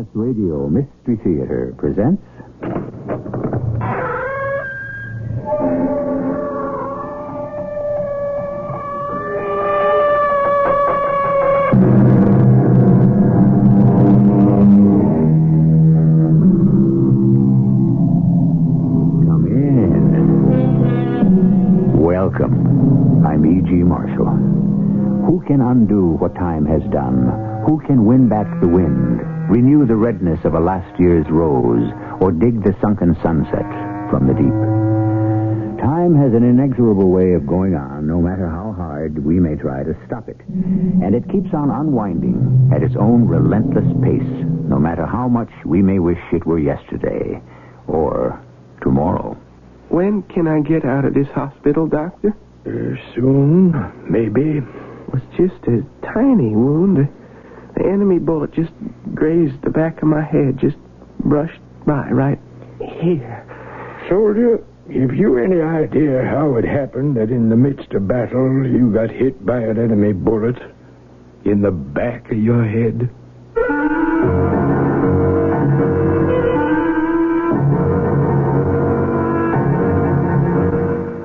CBS Radio Mystery Theater presents... Come in. Welcome. I'm E.G. Marshall. Who can undo what time has done? Who can win back the wind, renew the redness of a last year's rose, or dig the sunken sunset from the deep? Time has an inexorable way of going on, no matter how hard we may try to stop it. And it keeps on unwinding at its own relentless pace, no matter how much we may wish it were yesterday or tomorrow. When can I get out of this hospital, Doctor? Soon, maybe. It was just a tiny wound. The enemy bullet just grazed the back of my head, just brushed by right here. Soldier, have you any idea how it happened that in the midst of battle you got hit by an enemy bullet in the back of your head?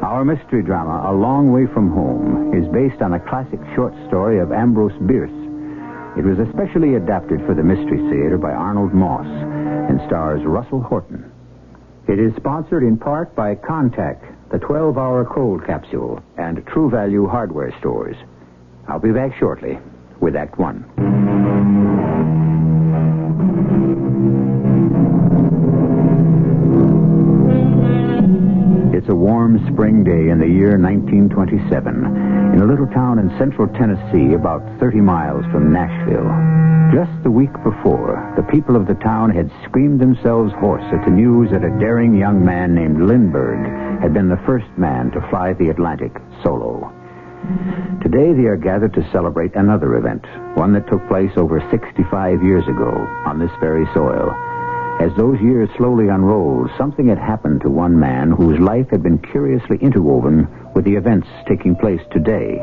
Our mystery drama, A Long Way From Home, is based on a classic short story of Ambrose Bierce. It was especially adapted for the Mystery Theater by Arnold Moss and stars Russell Horton. It is sponsored in part by Contact, the 12-hour cold capsule, and True Value hardware stores. I'll be back shortly with Act One. It's a warm spring day in the year 1927 in a little town in central Tennessee about 30 miles from Nashville. Just the week before, the people of the town had screamed themselves hoarse at the news that a daring young man named Lindbergh had been the first man to fly the Atlantic solo. Today they are gathered to celebrate another event, one that took place over 65 years ago on this very soil. As those years slowly unrolled, something had happened to one man whose life had been curiously interwoven with the events taking place today.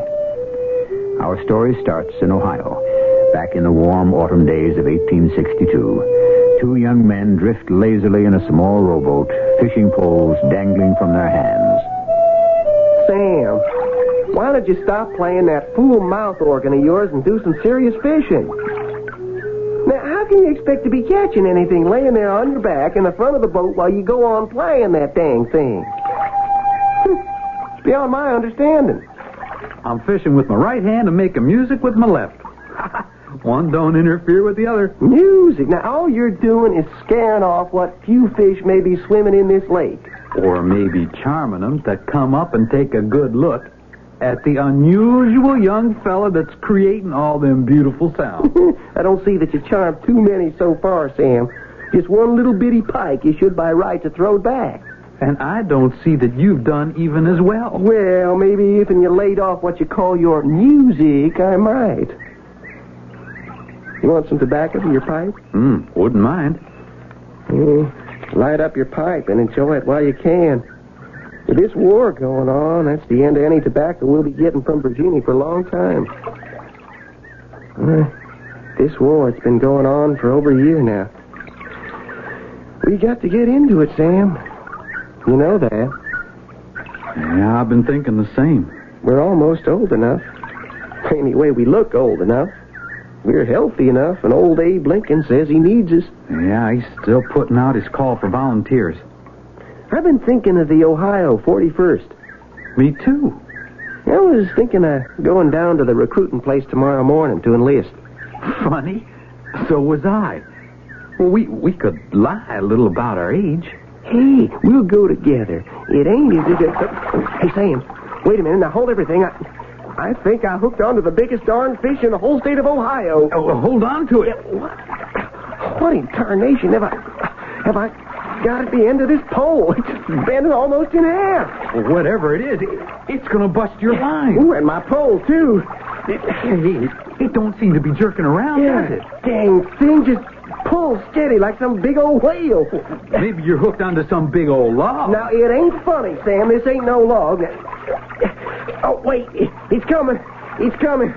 Our story starts in Ohio, back in the warm autumn days of 1862. Two young men drift lazily in a small rowboat, fishing poles dangling from their hands. Sam, why don't you stop playing that fool mouth organ of yours and do some serious fishing? Now, how can you expect to be catching anything laying there on your back in the front of the boat while you go on playing that dang thing? It's beyond my understanding. I'm fishing with my right hand and making music with my left. One don't interfere with the other. Music? Now, all you're doing is scaring off what few fish may be swimming in this lake. Or maybe charming them to come up and take a good look at the unusual young fella that's creating all them beautiful sounds. I don't see that you charmed too many so far, Sam. Just one little bitty pike you should by right to throw back. And I don't see that you've done even as well. Well, maybe if you laid off what you call your music, I might. You want some tobacco for your pipe? Wouldn't mind. Light up your pipe and enjoy it while you can. With this war going on, that's the end of any tobacco we'll be getting from Virginia for a long time. This war, it's been going on for over a year now. We got to get into it, Sam. You know that. Yeah, I've been thinking the same. We're almost old enough. Anyway, we look old enough. We're healthy enough, and old Abe Lincoln says he needs us. Yeah, he's still putting out his call for volunteers. I've been thinking of the Ohio 41st. Me too. I was thinking of going down to the recruiting place tomorrow morning to enlist. Funny. So was I. Well, we could lie a little about our age. Hey, we'll go together. It ain't as if it's... Hey, Sam, wait a minute. Now, hold everything. I think I hooked onto the biggest darn fish in the whole state of Ohio. Oh, well, hold on to it. What in tarnation have I got at the end of this pole? It's bending almost in half. Well, whatever it is, it's going to bust your line. Ooh, and my pole, too. It don't seem to be jerking around, does it? Dang thing just pulls steady like some big old whale. Maybe you're hooked onto some big old log. Now, it ain't funny, Sam. This ain't no log. Oh, wait. It's coming. It's coming.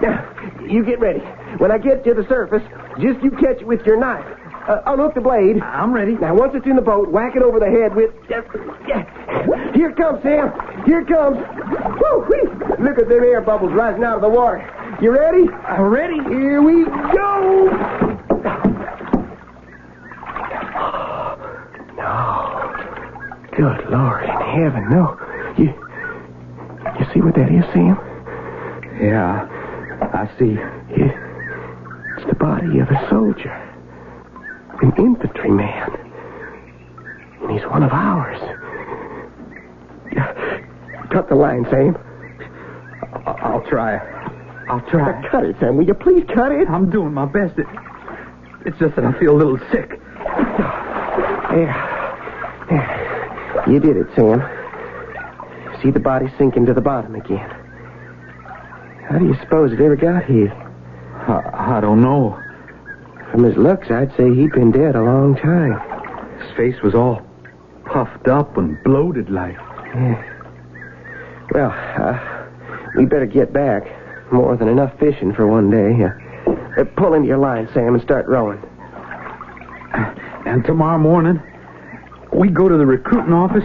Now, you get ready. When I get to the surface, Just you catch it with your knife. Unhook the blade. I'm ready. Now, once it's in the boat, whack it over the head with... Here it comes, Sam. Here it comes. Woo-wee. Look at them air bubbles rising out of the water. You ready? I'm ready. Here we go. No. Good Lord in heaven, no. You see what that is, Sam? Yeah, I see. It's the body of a soldier. An infantryman. And he's one of ours. Cut the line, Sam. I'll try. I'll try. Cut it, Sam. Will you please cut it? I'm doing my best. It's just that I feel a little sick. There. You did it, Sam. See the body sinking to the bottom again. How do you suppose it ever got here? I don't know. From his looks, I'd say he'd been dead a long time. His face was all puffed up and bloated like. Yeah. Well, we better get back. More than enough fishing for one day. Pull into your line, Sam, and start rowing. And tomorrow morning, we go to the recruiting office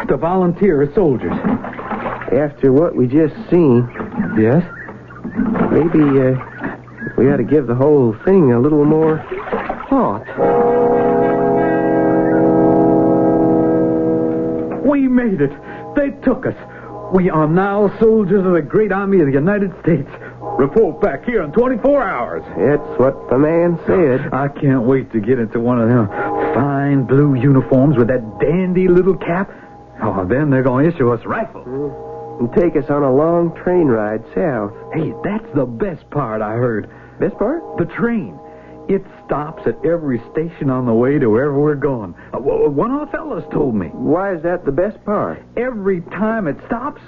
to volunteer as soldiers. After what we just seen... Yes? Maybe, we ought to give the whole thing a little more thought. We made it. They took us. We are now soldiers of the great army of the United States. Report back here in 24 hours. It's what the man said. I can't wait to get into one of them fine blue uniforms with that dandy little cap. Oh, then they're going to issue us rifles. And take us on a long train ride south. Hey, that's the best part, I heard. Best part? The train. It stops at every station on the way to wherever we're going. One of the fellas told me. Why is that the best part? Every time it stops,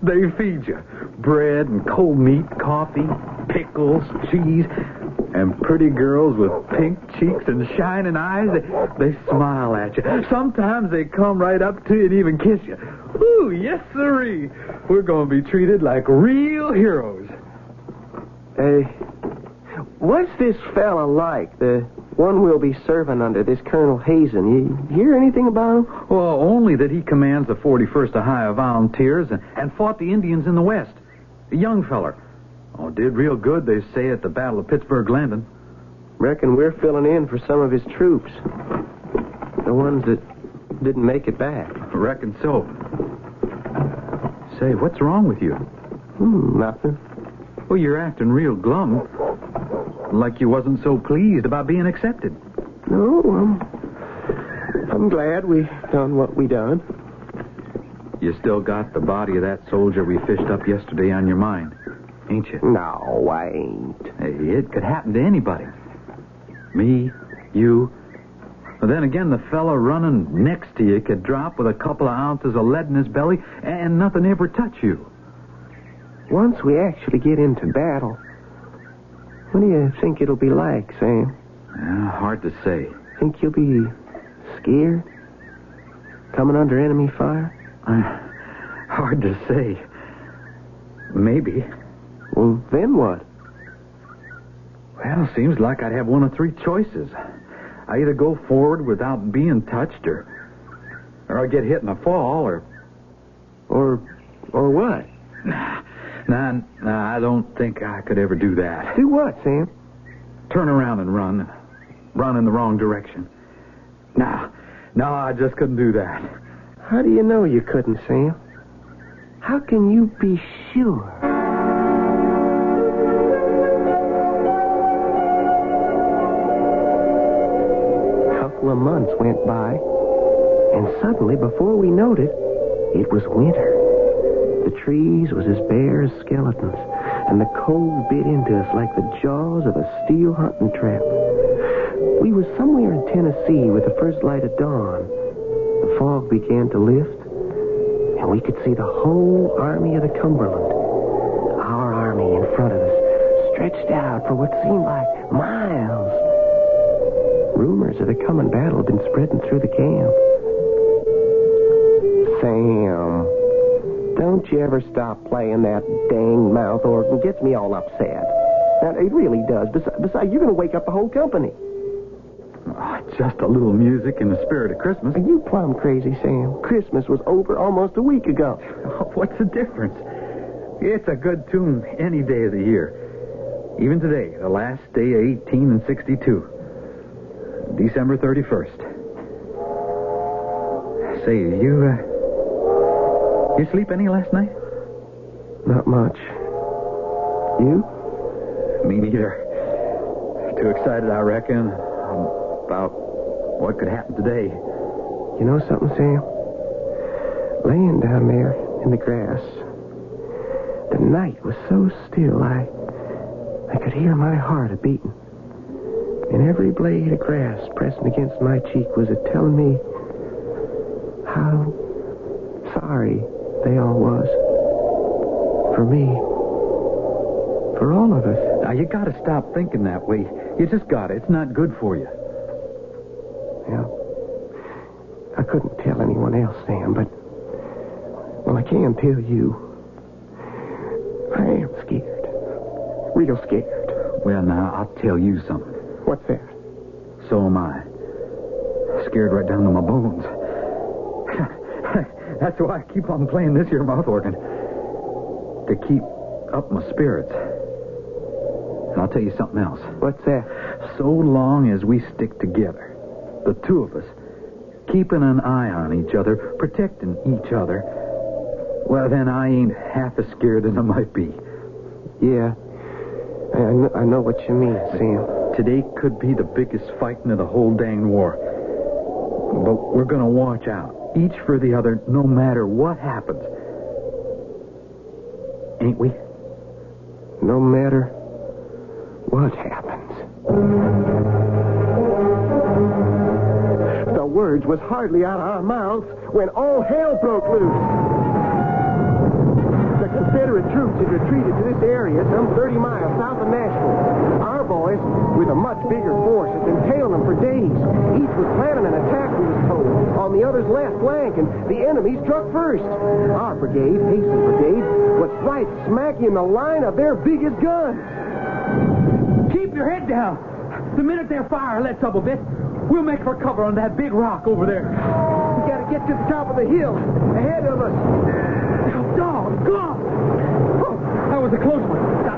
they feed you. Bread and cold meat, coffee, pickles, cheese, and pretty girls with pink cheeks and shining eyes. They smile at you. Sometimes they come right up to you and even kiss you. Ooh, yes, sirree. We're going to be treated like real heroes. What's this fella like? The one we'll be serving under, this Colonel Hazen. You hear anything about him? Well, only that he commands the 41st Ohio Volunteers and fought the Indians in the West. A young feller. Oh, did real good, they say, at the Battle of Pittsburgh Landing. Reckon we're filling in for some of his troops. The ones that didn't make it back. Reckon so. Say, what's wrong with you? Nothing. Well, you're acting real glum. Like you wasn't so pleased about being accepted. No, I'm glad we done what we done. You still got the body of that soldier we fished up yesterday on your mind, ain't you? No, I ain't. Hey, it could happen to anybody. Me, you. But then again, the fella running next to you could drop with a couple of ounces of lead in his belly and nothing ever touch you. Once we actually get into battle, what do you think it'll be like, Sam? Hard to say. Think you'll be scared? Coming under enemy fire? Hard to say. Maybe. Well, then what? Well, seems like I'd have one of three choices. I either go forward without being touched, or I get hit in a fall, or what? Nah, I don't think I could ever do that. Do what, Sam? Turn around and run in the wrong direction. No, I just couldn't do that. How do you know you couldn't, Sam? How can you be sure? A couple of months went by, and suddenly, before we noted, it was winter. The trees was as bare as skeletons, and the cold bit into us like the jaws of a steel hunting trap. We was somewhere in Tennessee with the first light of dawn. The fog began to lift, and we could see the whole army of the Cumberland. Our army in front of us, stretched out for what seemed like miles. Rumors of the coming battle had been spreading through the camp. Sam, don't you ever stop playing that dang mouth organ. Gets me all upset. It really does. Besides, you're going to wake up the whole company. Just a little music in the spirit of Christmas. Are you plumb crazy, Sam? Christmas was over almost a week ago. What's the difference? It's a good tune any day of the year. Even today, the last day of 1862. December 31st. Say, you sleep any last night? Not much. You? Me neither. Too excited, I reckon, about what could happen today. You know something, Sam? Laying down there in the grass, the night was so still, I could hear my heart a-beating. And every blade of grass pressing against my cheek was telling me how sorry they all was. For me. For all of us. Now, you gotta stop thinking that way. You just gotta. It's not good for you. Yeah. I couldn't tell anyone else, Sam, but... Well, I can tell you. I am scared. Real scared. Well, now, I'll tell you something. What's that? So am I. Scared right down to my bones. That's why I keep on playing this here mouth organ. To keep up my spirits. And I'll tell you something else. What's that? So long as we stick together, the two of us, keeping an eye on each other, protecting each other, well, then I ain't half as scared as I might be. Yeah. I know what you mean, Sam. Today could be the biggest fighting of the whole dang war. But we're going to watch out, each for the other, no matter what happens. Ain't we? No matter what happens. The words was hardly out of our mouths when all hell broke loose. The Confederate troops had retreated to this area some 30 miles south of Nashville. Our boys, with a much bigger force, had been tailing them for days. Each was planning an attack, we was told, on the other's left flank, and the enemy struck first. Our brigade, Hastings Brigade, was right smack in the line of their biggest guns. Keep your head down. The minute their fire lets up a bit, we'll make for cover on that big rock over there. We gotta get to the top of the hill, ahead of us. Doggone! Oh, that was a close one. Now,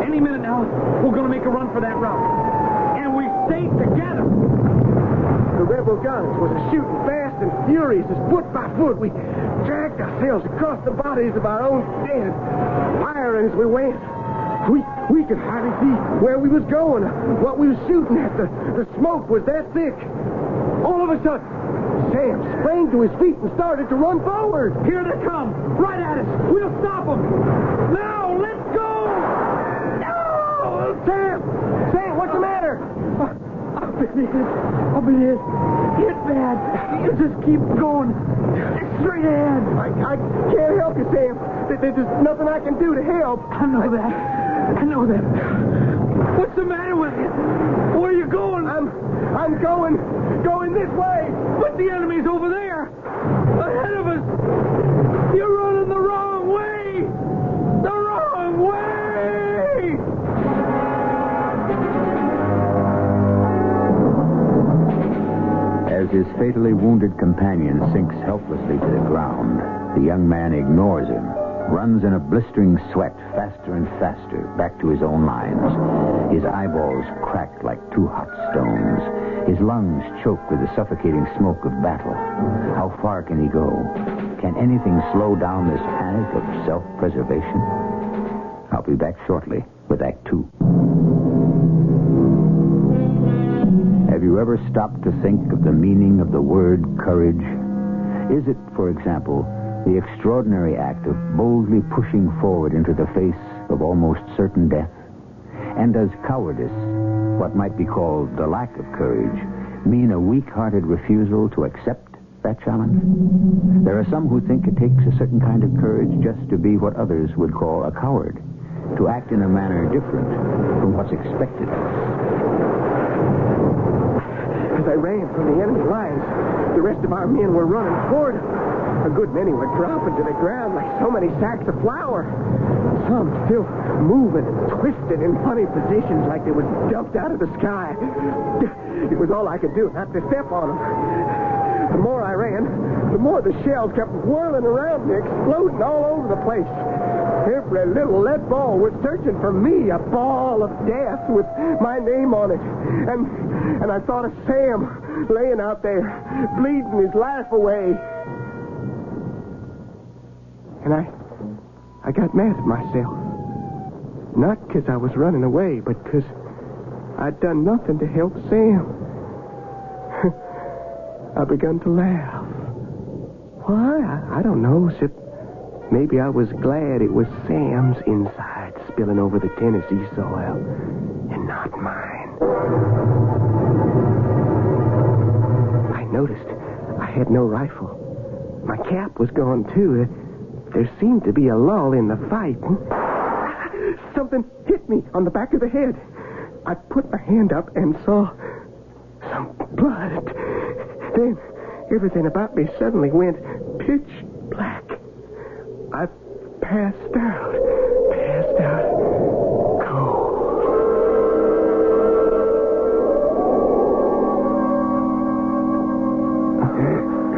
any minute now, we're going to make a run for that rock. And we stay together. The rebel guns was shooting fast and furious as foot by foot. We dragged ourselves across the bodies of our own dead, firing as we went. We could hardly see where we was going, what we was shooting at. The smoke was that thick. All of a sudden, Sam sprang to his feet and started to run forward. Here they come. Right at us. We'll stop them. Now, let's go! No! Sam, what's the matter? I've been hit. Hit bad. You just keep going. Straight ahead. I can't help you, Sam. There's nothing I can do to help. I know that. What's the matter with you? Where are you going? I'm going this way. But the enemy's over there. Ahead of us. You're running the wrong way. The wrong way. As his fatally wounded companion sinks helplessly to the ground, the young man ignores him, runs in a blistering sweat faster and faster back to his own lines. His eyeballs cracked like two hot stones. His lungs choke with the suffocating smoke of battle. How far can he go? Can anything slow down this panic of self-preservation? I'll be back shortly with Act 2. Have you ever stopped to think of the meaning of the word courage? Is it, for example, the extraordinary act of boldly pushing forward into the face of almost certain death? And does cowardice, what might be called the lack of courage, mean a weak-hearted refusal to accept that challenge? There are some who think it takes a certain kind of courage just to be what others would call a coward, to act in a manner different from what's expected. As I ran from the enemy lines, the rest of our men were running toward us. A good many were dropping to the ground like so many sacks of flour. Some still moving and twisted in funny positions like they was dumped out of the sky. It was all I could do not to step on them. The more I ran, the more the shells kept whirling around me, exploding all over the place. Every little lead ball was searching for me, a ball of death with my name on it. And I thought of Sam laying out there, bleeding his life away. And I got mad at myself. Not because I was running away, but because I'd done nothing to help Sam. I begun to laugh. Why? I don't know, except maybe I was glad it was Sam's inside spilling over the Tennessee soil and not mine. I noticed I had no rifle. My cap was gone, too. There seemed to be a lull in the fight. Something hit me on the back of the head. I put my hand up and saw some blood. Then everything about me suddenly went pitch black. I passed out cold.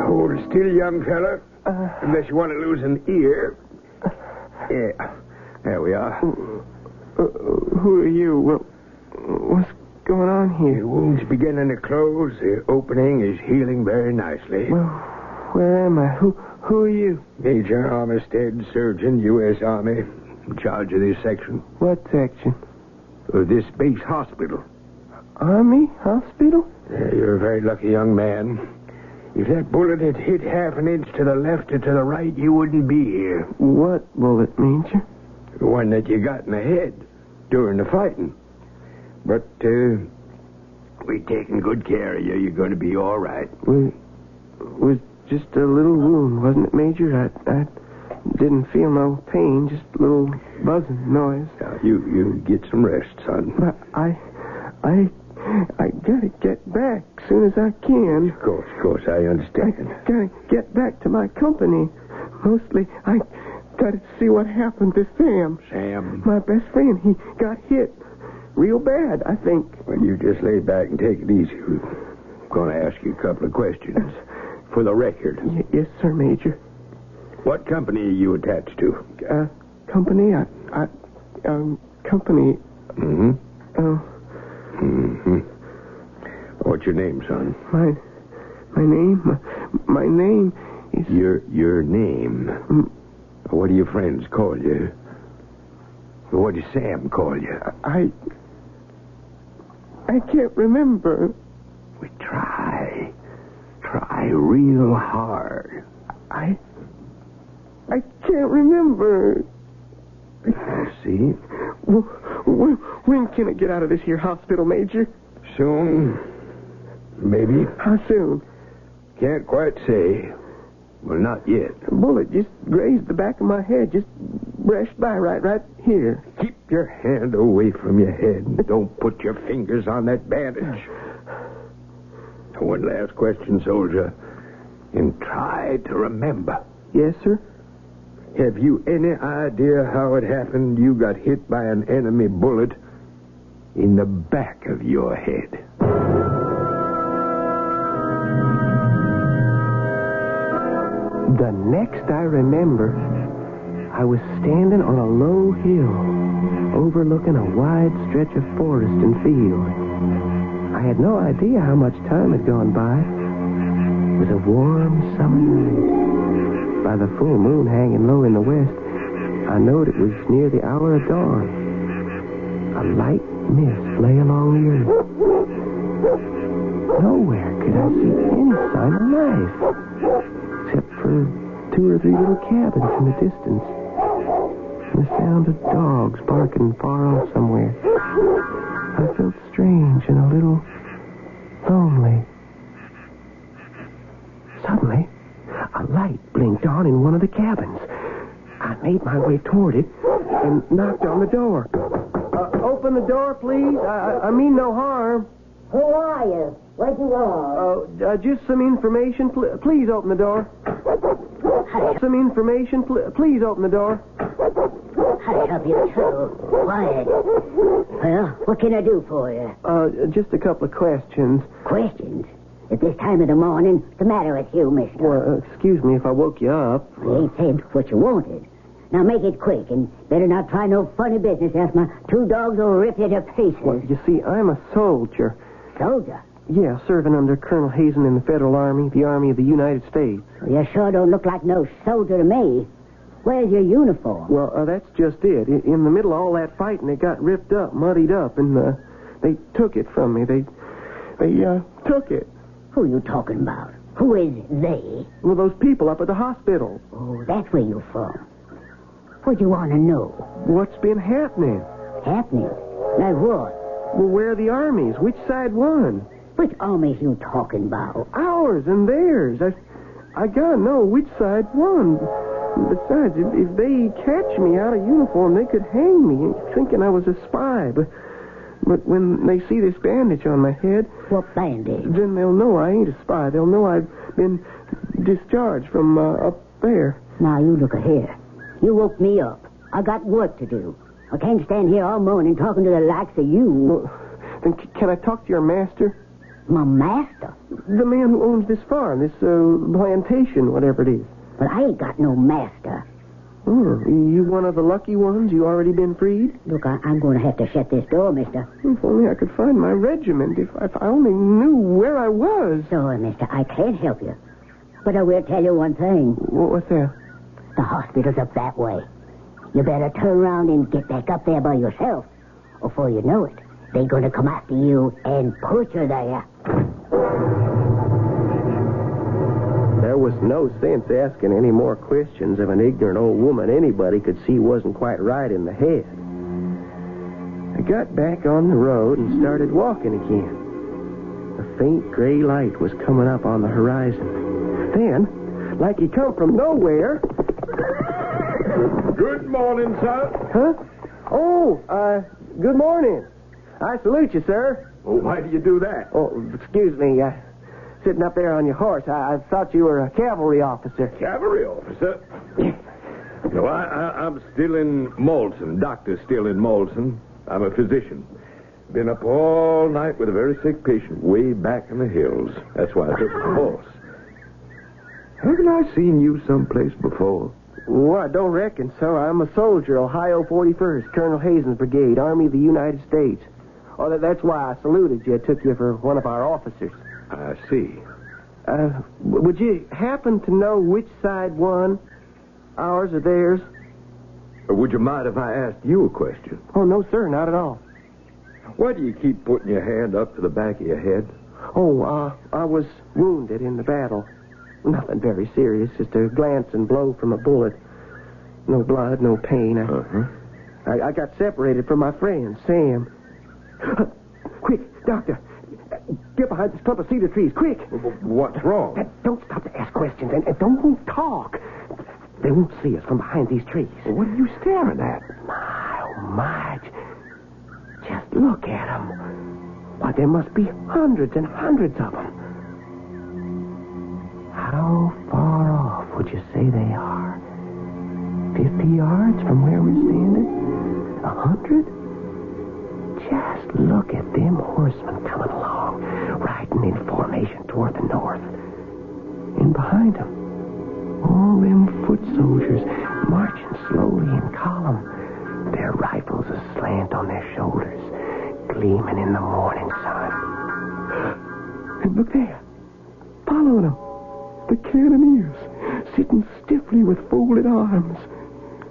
Hold still, young fella. Unless you want to lose an ear. Yeah. There we are. Who are you? What's going on here? The wound's beginning to close. The opening is healing very nicely. Well, where am I? Who are you? Major Armistead, surgeon, U.S. Army, in charge of this section. What section? Of this base hospital. Army hospital? Yeah, you're a very lucky young man. If that bullet had hit half an inch to the left or to the right, you wouldn't be here. What bullet, Major? The one that you got in the head during the fighting. But, we're taking good care of you. You're going to be all right. It was just a little wound, wasn't it, Major? I didn't feel no pain, just a little buzzing noise. Now, you get some rest, son. But I gotta get back as soon as I can. Of course, I understand. I gotta get back to my company. Mostly, I gotta see what happened to Sam. Sam? My best friend, he got hit real bad, I think. Well, you just lay back and take it easy. I'm going to ask you a couple of questions. For the record. Yes, sir, Major. What company are you attached to? Company? Company. Mm-hmm. Oh. Mm-hmm. What's your name, son? My name is... Your name? What do your friends call you? What does Sam call you? I can't remember. We try real hard. I can't remember. I see. When can I get out of this here hospital, Major? Soon. Maybe. How soon? Can't quite say. Well, not yet. A bullet just grazed the back of my head, just brushed by right here. Keep your hand away from your head and don't put your fingers on that bandage. One last question, soldier. And try to remember. Yes, sir? Have you any idea how it happened you got hit by an enemy bullet in the back of your head? The next I remember, I was standing on a low hill overlooking a wide stretch of forest and field. I had no idea how much time had gone by. It was a warm summer night. By the full moon hanging low in the west, I knowed it was near the hour of dawn. A light mist lay along the earth. Nowhere could I see any sign of life, except for 2 or 3 little cabins in the distance, and the sound of dogs barking far off somewhere. I felt strange and a little lonely. Suddenly, a light blinked on in one of the cabins. I made my way toward it and knocked on the door. Open the door, please. I mean no harm. Who are you? What you want? Just some information. Please open the door. Some information. Please open the door. Hush up, you two. Quiet. Well, what can I do for you? Just a couple of questions. Questions? At this time of the morning, what's the matter with you, mister? Well, excuse me if I woke you up. You ain't said what you wanted. Now make it quick, and better not try no funny business, else my two dogs will rip you to pieces. Well, you see, I'm a soldier. Soldier? Yeah, serving under Colonel Hazen in the Federal Army, the Army of the United States. You sure don't look like no soldier to me. Where's your uniform? Well, that's just it. In the middle of all that fighting, it got ripped up, muddied up, and they took it from me. They took it. Who you talking about? Who is they? Well, those people up at the hospital. Oh, that's where you from. What you want to know? What's been happening? Happening? Like what? Well, where are the armies? Which side won? Which armies you talking about? Ours and theirs. I gotta know which side won. Besides, if they catch me out of uniform, they could hang me, thinking I was a spy. But when they see this bandage on my head... What bandage? Then they'll know I ain't a spy. They'll know I've been discharged from up there. Now, you look here. You woke me up. I got work to do. I can't stand here all morning talking to the likes of you. Well, then can I talk to your master? My master? The man who owns this farm, this plantation, whatever it is. But I ain't got no master. Oh, you one of the lucky ones? You already been freed? Look, I'm going to have to shut this door, mister. If only I could find my regiment. If I only knew where I was. Sorry, mister, I can't help you. But I will tell you one thing. What's that? The hospital's up that way. You better turn around and get back up there by yourself. Before you know it, they're going to come after you and put you there. There was no sense asking any more questions of an ignorant old woman anybody could see wasn't quite right in the head. I got back on the road and started walking again. A faint gray light was coming up on the horizon. Then, like he come from nowhere... Good morning, sir. Huh? Oh, good morning. I salute you, sir. Well, why do you do that? Oh, excuse me. Sitting up there on your horse, I thought you were a cavalry officer. Cavalry officer? No, I'm still in Molson. Doctor's still in Molson. I'm a physician. Been up all night with a very sick patient way back in the hills. That's why I took the horse. Haven't I seen you someplace before? Oh, I don't reckon so. I'm a soldier, Ohio 41st, Colonel Hazen's Brigade, Army of the United States. Oh, that's why I saluted you. I took you for one of our officers. I see. Would you happen to know which side won? Ours or theirs? Would you mind if I asked you a question? Oh, no, sir, not at all. Why do you keep putting your hand up to the back of your head? Oh, I was wounded in the battle. Nothing very serious, just a glancing blow from a bullet. No blood, no pain. I got separated from my friend, Sam. Quick, doctor. Get behind this clump of cedar trees, quick. What's wrong? Don't stop to ask questions, and don't talk. They won't see us from behind these trees. Well, what are you staring at? My, oh, my. Just look at them. Why, there must be hundreds and hundreds of them. How far off would you say they are? 50 yards from where we're standing? 100? Just look at them horsemen coming along, riding in formation toward the north. And behind them, all them foot soldiers marching slowly in column, their rifles aslant on their shoulders, gleaming in the morning sun. And look there, following them. The cannoneers, sitting stiffly with folded arms,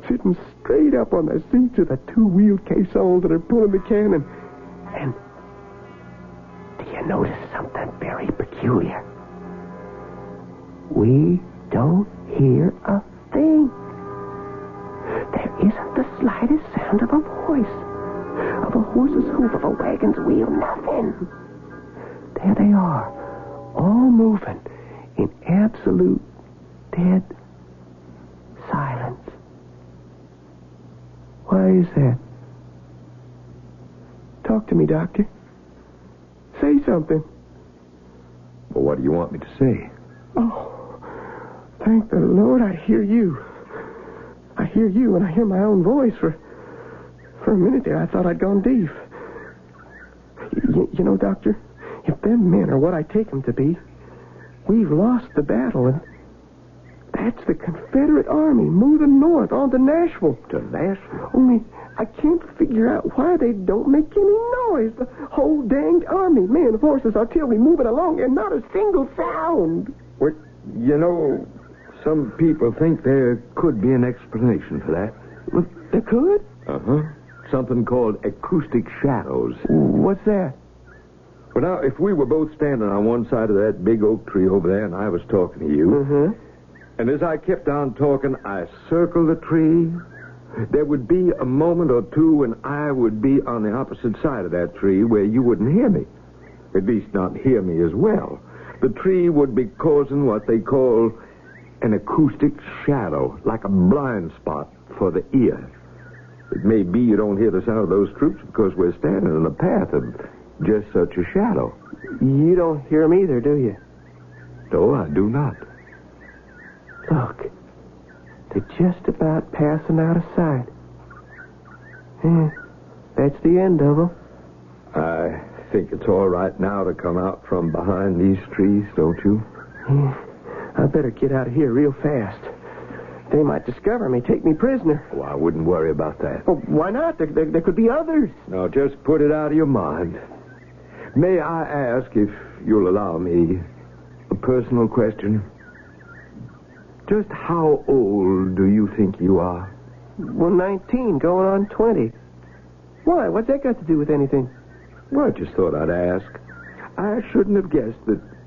sitting straight up on the seats of the two-wheeled caissons that are pulling the cannon. And do you notice something very peculiar? We don't hear a thing. There isn't the slightest sound of a voice, of a horse's hoof, of a wagon's wheel, nothing. There they are, all moving in absolute dead silence. Why is that? Talk to me, Doctor. Say something. Well, what do you want me to say? Oh, Thank the Lord I hear you. I hear you and I hear my own voice. For a minute there, I thought I'd gone deaf. You know, Doctor, if them men are what I take them to be, we've lost the battle, and that's the Confederate Army moving north on to Nashville. To Nashville? Only I can't figure out why they don't make any noise. The whole danged army, men, horses, artillery, moving along, and not a single sound. Well, you know, some people think there could be an explanation for that. Well, there could? Uh-huh. Something called acoustic shadows. What's that? Well, now, if we were both standing on one side of that big oak tree over there and I was talking to you, Mm-hmm. and as I kept on talking, I circled the tree, there would be a moment or two when I would be on the opposite side of that tree where you wouldn't hear me. At least not hear me as well. The tree would be causing what they call an acoustic shadow, like a blind spot for the ear. It may be you don't hear the sound of those troops because we're standing in the path of just such a shadow. You don't hear them either, do you? No, I do not. Look, they're just about passing out of sight. Yeah, that's the end of them. I think it's all right now to come out from behind these trees, don't you? Yeah, I better get out of here real fast. They might discover me, take me prisoner. Oh, I wouldn't worry about that. Oh, why not? There could be others. No, just put it out of your mind. May I ask, if you'll allow me, a personal question? Just how old do you think you are? Well, 19, going on 20. Why? What's that got to do with anything? Well, I just thought I'd ask. I shouldn't have guessed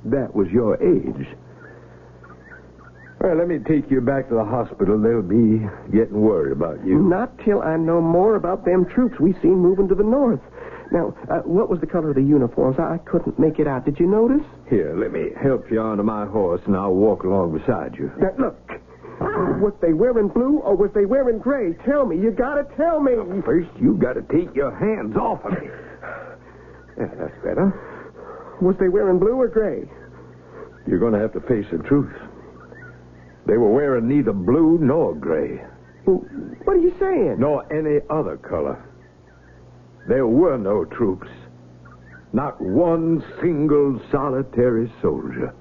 that was your age. Well, let me take you back to the hospital. They'll be getting worried about you. Not till I know more about them troops we seen moving to the north. Now, what was the color of the uniforms? I couldn't make it out. Did you notice? Here, let me help you onto my horse, and I'll walk along beside you. Now, look. Was they wearing blue or was they wearing gray? Tell me. You gotta tell me. First, you got to take your hands off of me. Yeah, that's better. Was they wearing blue or gray? You're going to have to face the truth. They were wearing neither blue nor gray. Well, what are you saying? Nor any other color. There were no troops. Not one single solitary soldier.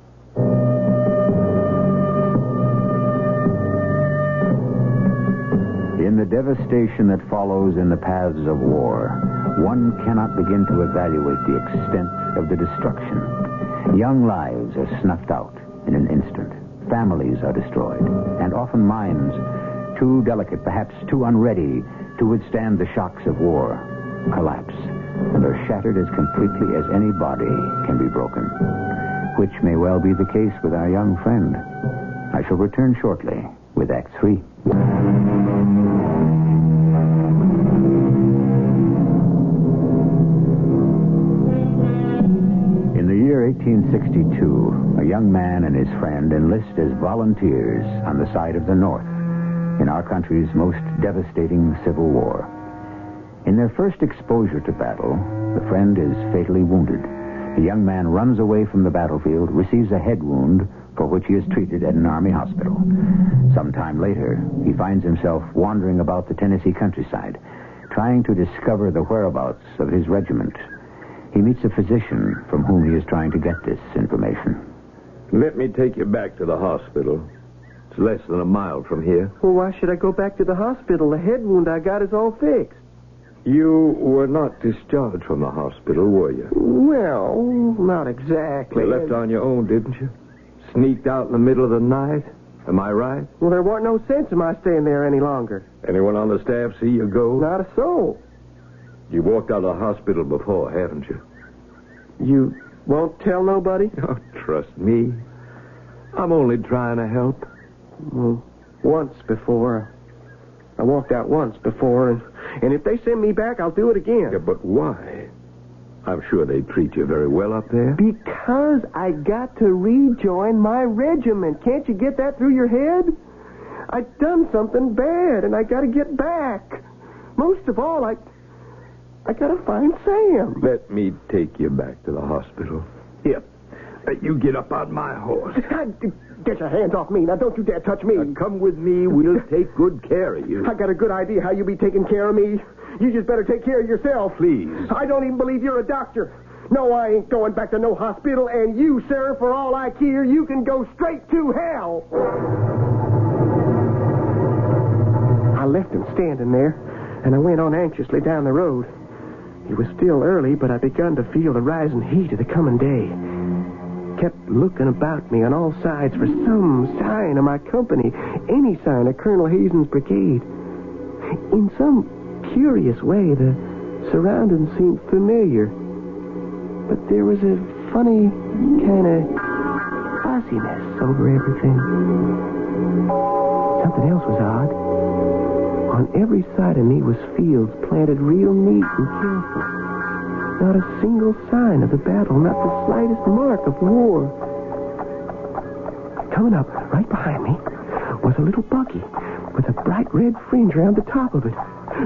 In the devastation that follows in the paths of war, one cannot begin to evaluate the extent of the destruction. Young lives are snuffed out in an instant. Families are destroyed, and often minds, too delicate, perhaps too unready to withstand the shocks of war, collapse and are shattered as completely as any body can be broken, which may well be the case with our young friend. I shall return shortly with Act 3. In the year 1862, a young man and his friend enlist as volunteers on the side of the North in our country's most devastating Civil War. In their first exposure to battle, the friend is fatally wounded. The young man runs away from the battlefield, receives a head wound for which he is treated at an Army hospital. Sometime later, he finds himself wandering about the Tennessee countryside, trying to discover the whereabouts of his regiment. He meets a physician from whom he is trying to get this information. Let me take you back to the hospital. It's less than a mile from here. Well, why should I go back to the hospital? The head wound I got is all fixed. You were not discharged from the hospital, were you? Well, not exactly. You left on your own, didn't you? Sneaked out in the middle of the night? Am I right? Well, there weren't no sense in my staying there any longer. Anyone on the staff see you go? Not a soul. You walked out of the hospital before, haven't you? You won't tell nobody? Oh, trust me. I'm only trying to help. Well, once before. I walked out once before, and if they send me back, I'll do it again. Yeah, but why? I'm sure they treat you very well up there. Because I got to rejoin my regiment. Can't you get that through your head? I've done something bad, and I got to get back. Most of all, I got to find Sam. Let me take you back to the hospital. Here, You get up on my horse. Get your hands off me. Now, don't you dare touch me. Come with me. We'll take good care of you. I got a good idea how you be taking care of me. You just better take care of yourself. Please. I don't even believe you're a doctor. No, I ain't going back to no hospital, and you, sir, for all I care, you can go straight to hell. I left him standing there, and I went on anxiously down the road. It was still early, but I begun to feel the rising heat of the coming day. Kept looking about me on all sides for some sign of my company, any sign of Colonel Hazen's brigade. In some curious way, the surroundings seemed familiar, but there was a funny kind of fuzziness over everything. Something else was odd. On every side of me was fields planted real neat and careful. Not a single sign of the battle, not the slightest mark of war. Coming up right behind me was a little buggy with a bright red fringe around the top of it,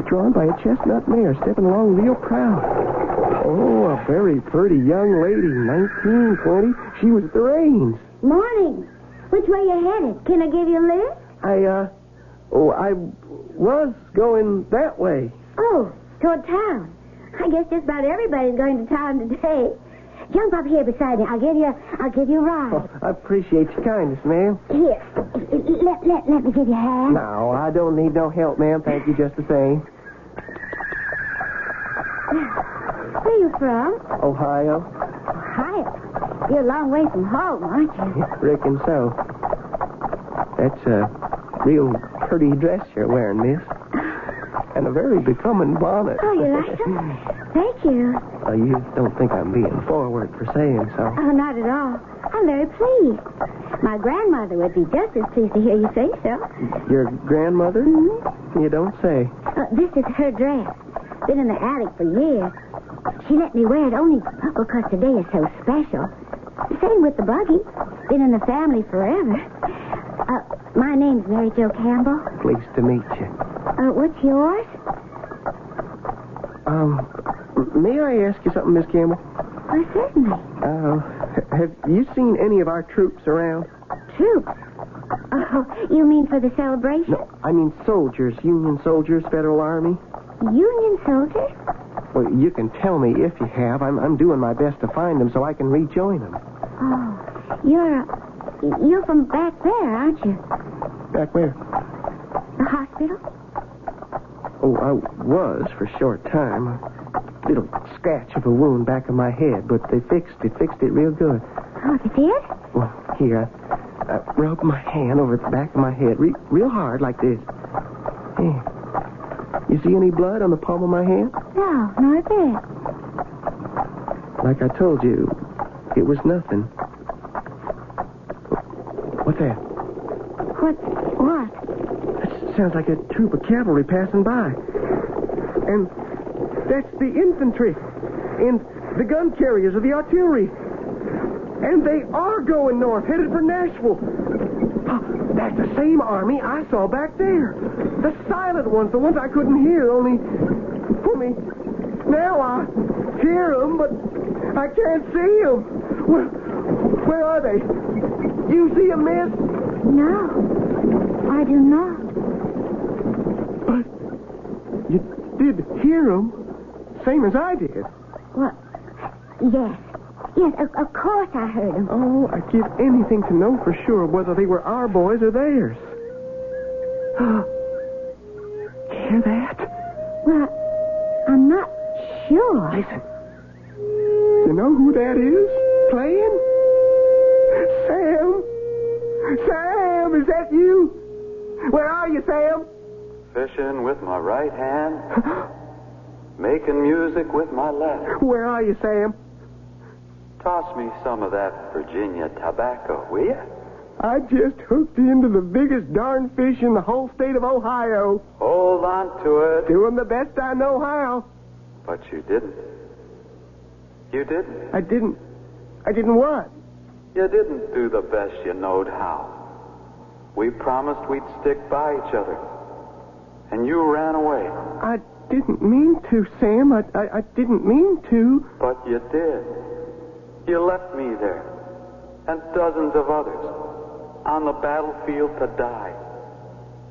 drawn by a chestnut mare stepping along real proud. Oh, a very pretty young lady, 19, 20. She was at the reins. Morning. Which way you headed? Can I give you a lift? I was going that way. Oh, toward town. I guess just about everybody's going to town today. Jump up here beside me. I'll give you a ride. Oh, I appreciate your kindness, ma'am. Here, let me give you a hand. No, I don't need no help, ma'am. Thank you just the same. Where are you from? Ohio. Ohio? You're a long way from home, aren't you? Reckon so. That's a real pretty dress you're wearing, miss. And a very becoming bonnet. Oh, you like it? Thank you. You don't think I'm being forward for saying so? Oh, not at all. I'm very pleased. My grandmother would be just as pleased to hear you say so. Your grandmother? Mm-hmm. You don't say. This is her dress. Been in the attic for years. She let me wear it only because today is so special. Same with the buggy. Been in the family forever. My name's Mary Jo Campbell. Pleased to meet you. What's yours? May I ask you something, Miss Campbell? Oh, certainly. Have you seen any of our troops around? Troops? Oh, you mean for the celebration? No, I mean soldiers, Union soldiers, Federal Army. Union soldiers? Well, you can tell me if you have. I'm doing my best to find them so I can rejoin them. Oh, you're from back there, aren't you? Back where? The hospital? Oh, I was for a short time. A little scratch of a wound back of my head, but they fixed it real good. Oh, they did? Well, here, I rubbed my hand over the back of my head real hard like this. Hey, you see any blood on the palm of my hand? No, not a bit. Like I told you, it was nothing. What's that? What? That sounds like a troop of cavalry passing by. And that's the infantry. And the gun carriers of the artillery. And they are going north, headed for Nashville. That's the same army I saw back there. The silent ones, the ones I couldn't hear, only now I hear them, but I can't see them. Where are they? You see them, miss? No, I do not. But you did hear them, same as I did. Well, yes. Yes, of course I heard them. Oh, I'd give anything to know for sure whether they were our boys or theirs. Hear that? Well, I'm not sure. Listen. You know who that is playing? Sam! Sam, is that you? Where are you, Sam? Fishing with my right hand, making music with my left. Where are you, Sam? Toss me some of that Virginia tobacco, will you? I just hooked into the biggest darn fish in the whole state of Ohio. Hold on to it. Doing the best I know how. But you didn't. You didn't. I didn't what? You didn't do the best you knowed how. We promised we'd stick by each other. And you ran away. I didn't mean to, Sam. I didn't mean to. But you did. You left me there. and dozens of others on the battlefield to die.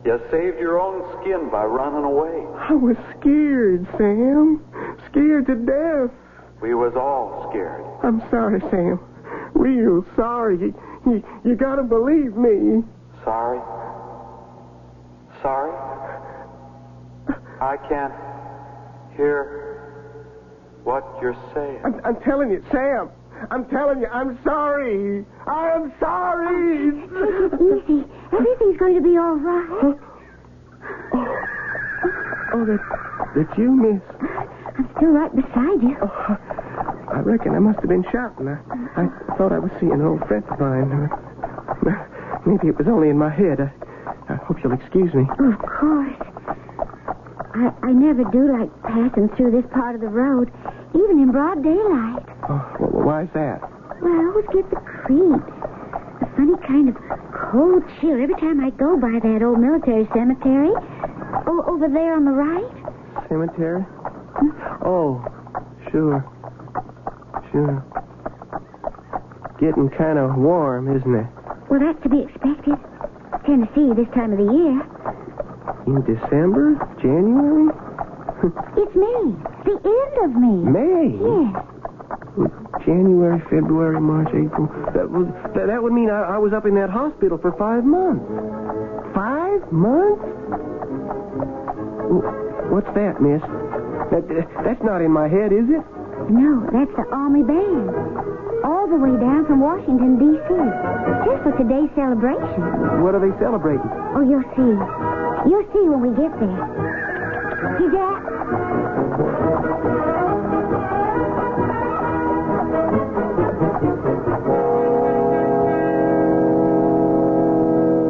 You saved your own skin by running away. I was scared, Sam. Scared to death. We was all scared. I'm sorry, Sam. Real sorry. You gotta believe me. Sorry? Sorry? I can't hear what you're saying. I'm telling you, Sam. I'm telling you, I'm sorry. I'm sorry. Take it easy. Everything's going to be all right. Oh, that's you, miss. I'm still right beside you. Oh, I reckon I must have been shot, and I thought I was seeing an old friend of mine. Maybe it was only in my head. I hope you'll excuse me. Of course. I never do like passing through this part of the road, even in broad daylight. Oh, well, why's that? Well, I always get the creep. A funny kind of cold chill every time I go by that old military cemetery. Over there on the right. Cemetery? Oh, sure. Getting kind of warm, isn't it? Well, that's to be expected. Tennessee this time of the year. In December? January? It's May. The end of May. May? Yes. January, February, March, April. That would mean I was up in that hospital for 5 months. 5 months? What's that, miss? That's not in my head, is it? No, that's the Army Band. All the way down from Washington, D.C. Just for today's celebration. What are they celebrating? Oh, you'll see. You'll see when we get there. See, Jack?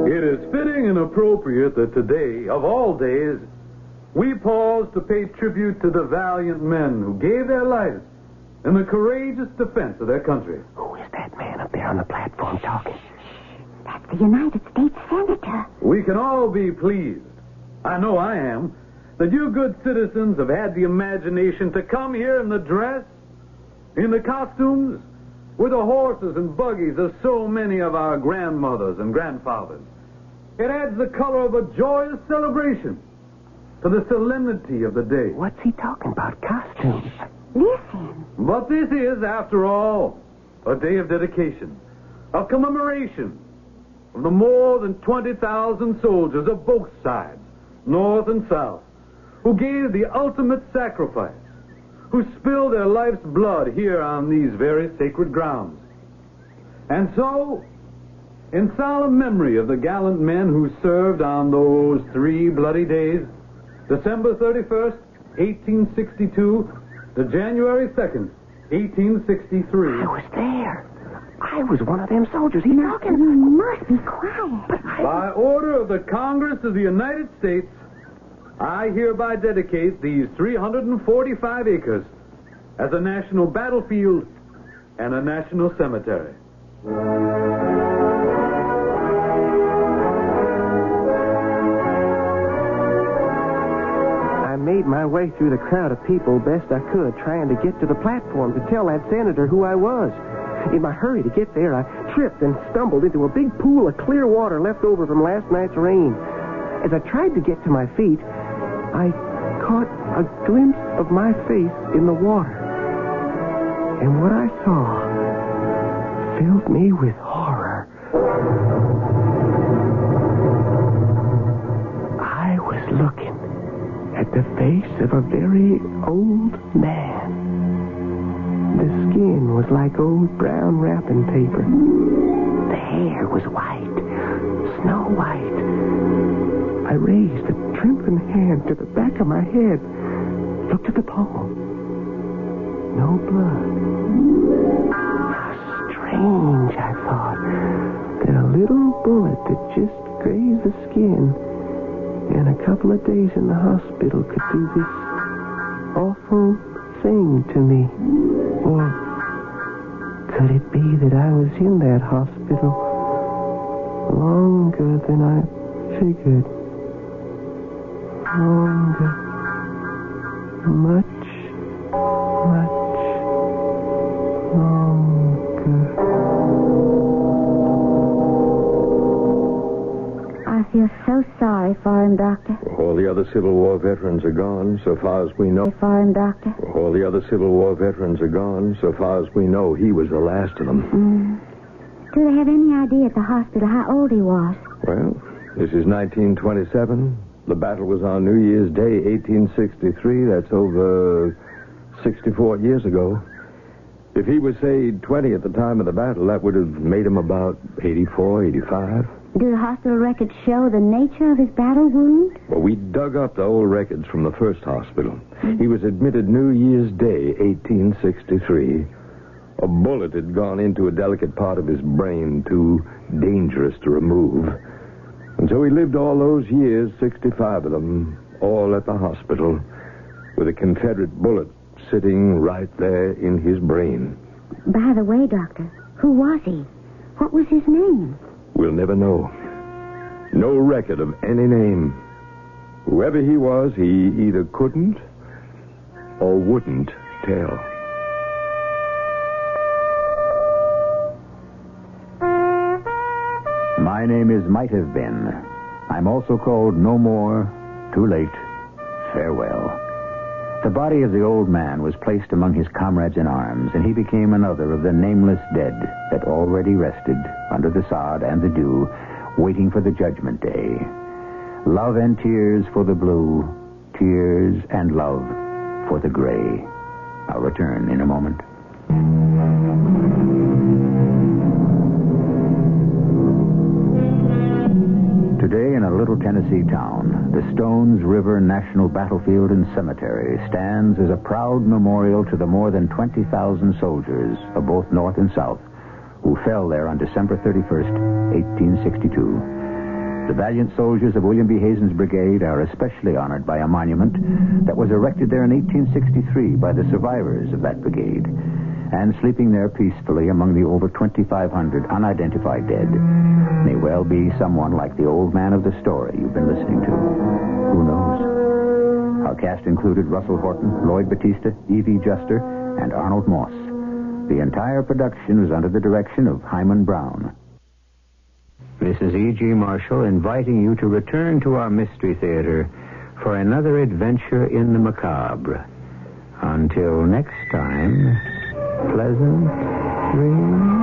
It is fitting and appropriate that today, of all days, we pause to pay tribute to the valiant men who gave their lives in the courageous defense of their country. Who is that man up there on the platform talking? That's the United States Senator. We can all be pleased, I know I am, that you good citizens have had the imagination to come here in the dress, in the costumes, with the horses and buggies of so many of our grandmothers and grandfathers. It adds the color of a joyous celebration to the solemnity of the day. What's he talking about? Costumes? Listen. But this is, after all, a day of dedication, a commemoration of the more than 20,000 soldiers of both sides, North and South, who gave the ultimate sacrifice, who spilled their life's blood here on these very sacred grounds. And so, in solemn memory of the gallant men who served on those 3 bloody days, December 31st, 1862, to January 2nd, 1863. I was there. I was one of them soldiers. He's talking. You must be quiet. By order of the Congress of the United States, I hereby dedicate these 345 acres as a national battlefield and a national cemetery. I made my way through the crowd of people best I could, trying to get to the platform to tell that senator who I was. In my hurry to get there, I tripped and stumbled into a big pool of clear water left over from last night's rain. As I tried to get to my feet, I caught a glimpse of my face in the water. And what I saw filled me with horror. I was looking at the face of a very old man. The skin was like old brown wrapping paper. The hair was white, snow white. I raised a trembling hand to the back of my head, looked at the palm. No blood. How strange, I thought, that a little bullet that just grazed the skin and a couple of days in the hospital could do this awful thing to me. Or could it be that I was in that hospital longer than I figured? Longer. Much longer. feel so sorry for him, Doctor. All the other Civil War veterans are gone, so far as we know. For him, Doctor. All the other Civil War veterans are gone, so far as we know. He was the last of them. Do they have any idea at the hospital how old he was? Well, this is 1927. The battle was on New Year's Day, 1863. That's over 64 years ago. If he was, say, 20 at the time of the battle, that would have made him about 84, 85. Do the hospital records show the nature of his battle wound? Well, we dug up the old records from the first hospital. He was admitted New Year's Day, 1863. A bullet had gone into a delicate part of his brain, too dangerous to remove. And so he lived all those years, 65 of them, all at the hospital, with a Confederate bullet sitting right there in his brain. By the way, Doctor, who was he? What was his name? We'll never know. No record of any name. Whoever he was, he either couldn't or wouldn't tell. My name is Might Have Been. I'm also called No More, Too Late, Farewell. The body of the old man was placed among his comrades in arms, and he became another of the nameless dead that already rested under the sod and the dew, waiting for the judgment day. Love and tears for the blue, tears and love for the gray. I'll return in a moment. Today, in a little Tennessee town, the Stones River National Battlefield and Cemetery stands as a proud memorial to the more than 20,000 soldiers of both North and South who fell there on December 31st, 1862. The valiant soldiers of William B. Hazen's brigade are especially honored by a monument that was erected there in 1863 by the survivors of that brigade. And sleeping there peacefully among the over 2,500 unidentified dead may well be someone like the old man of the story you've been listening to. Who knows? Our cast included Russell Horton, Lloyd Batista, Evie Juster, and Arnold Moss. The entire production was under the direction of Hyman Brown. This is E.G. Marshall inviting you to return to our Mystery Theater for another adventure in the macabre. Until next time, pleasant dreams.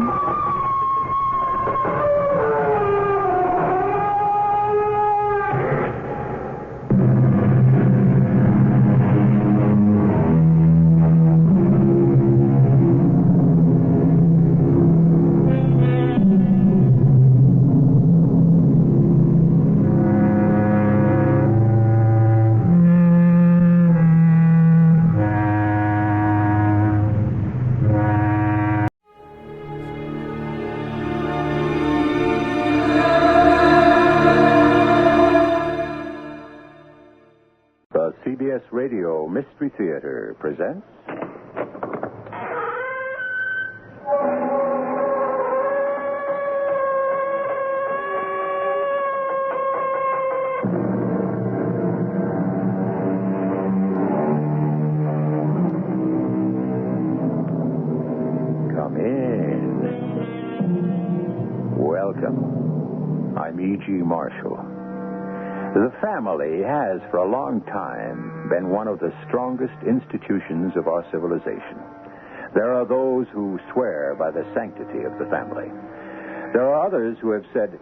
The CBS Radio Mystery Theater presents... Come in. Welcome. I'm E.G. Marshall. The family has, for a long time, been one of the strongest institutions of our civilization. There are those who swear by the sanctity of the family. There are others who have said,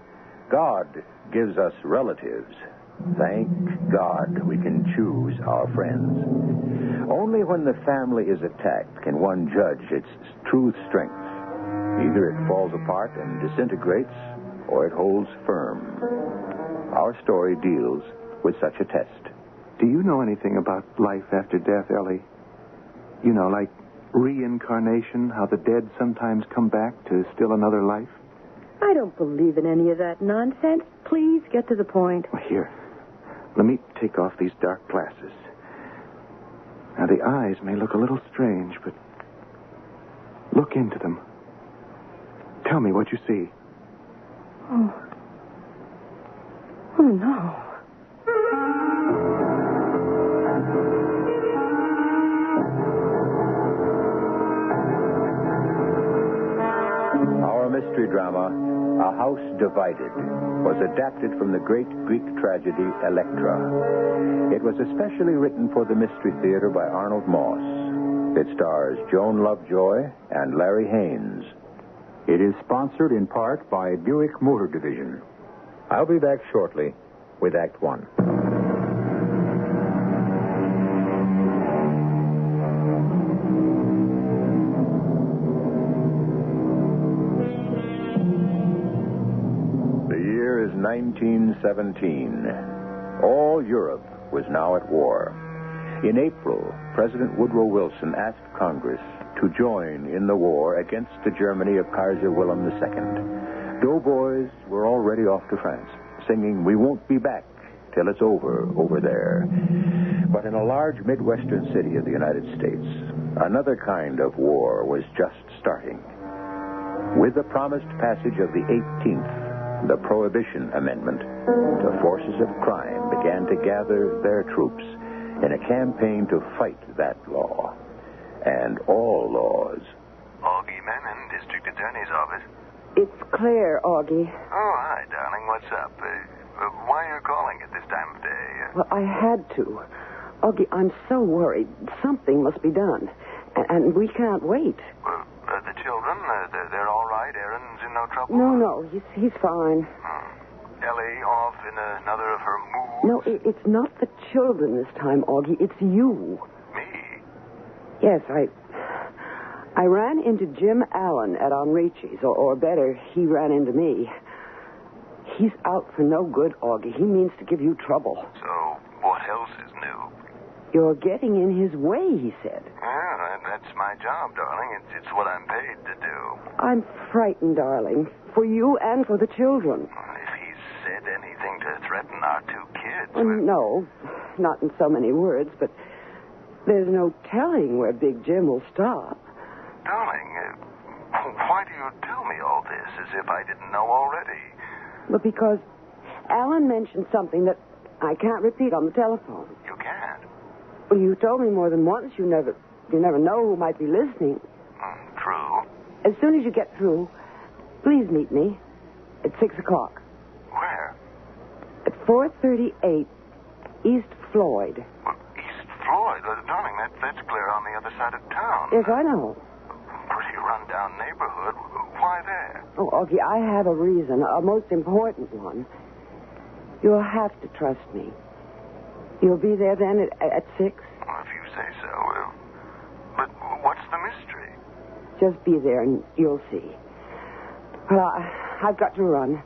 God gives us relatives. Thank God we can choose our friends. Only when the family is attacked can one judge its true strength. Either it falls apart and disintegrates, or it holds firm. Our story deals with such a test. Do you know anything about life after death, Ellie? You know, like reincarnation, how the dead sometimes come back to still another life? I don't believe in any of that nonsense. Please get to the point. Well, here, let me take off these dark glasses. Now, the eyes may look a little strange, but look into them. Tell me what you see. Oh, no. Our mystery drama, A House Divided was adapted from the great Greek tragedy Electra. It was especially written for the Mystery Theater by Arnold Moss. It stars Joan Lovejoy and Larry Haynes. It is sponsored in part by Buick Motor Division. I'll be back shortly with Act One. The year is 1917. All Europe was now at war. In April, President Woodrow Wilson asked Congress to join in the war against the Germany of Kaiser Wilhelm II. Doughboys were already off to France, singing, "We won't be back till it's over there." But in a large Midwestern city of the United States, another kind of war was just starting. With the promised passage of the 18th, the Prohibition Amendment, the forces of crime began to gather their troops in a campaign to fight that law and all laws. Augie Menon, District Attorney's Office. It's Claire, Augie. Oh, hi, darling. What's up? Why are you calling at this time of day? Well, I had to. Augie, I'm so worried. Something must be done. And we can't wait. Well, the children, they're all right? Aaron's in no trouble? No, he's fine. Ellie off in another of her moods? No, it's not the children this time, Augie. It's you. Me? Yes, I ran into Jim Allen at Enrichi's, or better, he ran into me. He's out for no good, Augie. He means to give you trouble. So, what else is new? You're getting in his way, he said. Yeah, that's my job, darling. It's what I'm paid to do. I'm frightened, darling, for you and for the children. If he's said anything to threaten our two kids... No, not in so many words, but there's no telling where Big Jim will stop. Darling, why do you tell me all this as if I didn't know already? But because Alan mentioned something that I can't repeat on the telephone. You can't? Well, you told me more than once. You never know who might be listening. True. As soon as you get through, please meet me at 6 o'clock. Where? At 438 East Floyd. Well, East Floyd? Darling, that's clear on the other side of town. Yes, I know. Pretty run-down neighborhood. Why there? Oh, Augie, I have a reason, a most important one. You'll have to trust me. You'll be there then at 6? Well, if you say so. But what's the mystery? Just be there and you'll see. Well, I've got to run.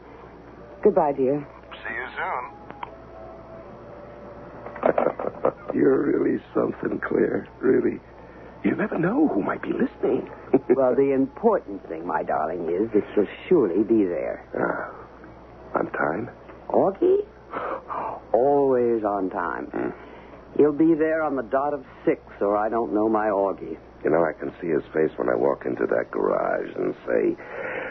Goodbye, dear. See you soon. You're really something, Claire. Really. You never know who might be listening. Well, the important thing, my darling, is that you'll surely be there. On time? Augie? Always on time. He'll be there on the dot of 6, or I don't know my Augie. You know, I can see his face when I walk into that garage and say,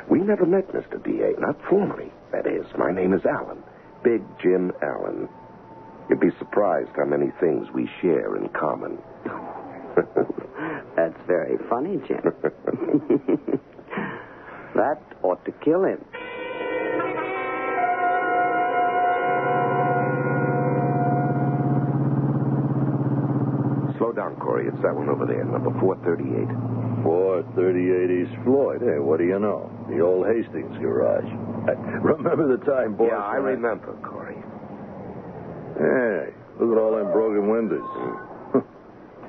"We never met, Mr. D.A., not formally. That is, my name is Allen, Big Jim Allen." You'd be surprised how many things we share in common. That's very funny, Jim. That ought to kill him. Slow down, Corey. It's that one over there, number 438. 438 East Floyd. Hey, what do you know? The old Hastings garage. Remember the time, boys? Yeah, I remember, Corey. Hey, look at all them broken windows.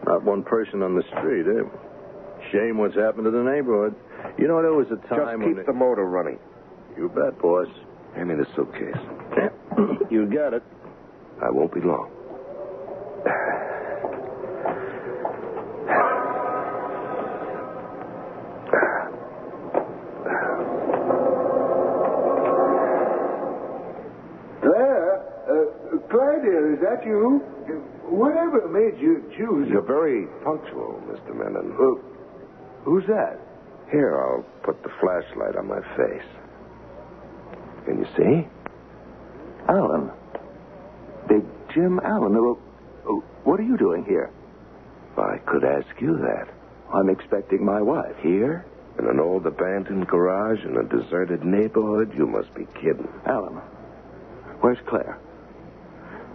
Not one person on the street, eh? Shame what's happened to the neighborhood. You know, there was a time Just keep the motor running. You bet, boss. Hand me the suitcase. You got it. I won't be long. Claire, dear, is that you? Whatever made you choose... You're very punctual, Mr. Menon. Who's that? Here, I'll put the flashlight on my face. Can you see? Allen. Big Jim Allen. What are you doing here? I could ask you that. I'm expecting my wife. Here? In an old abandoned garage in a deserted neighborhood? You must be kidding. Alan, where's Claire?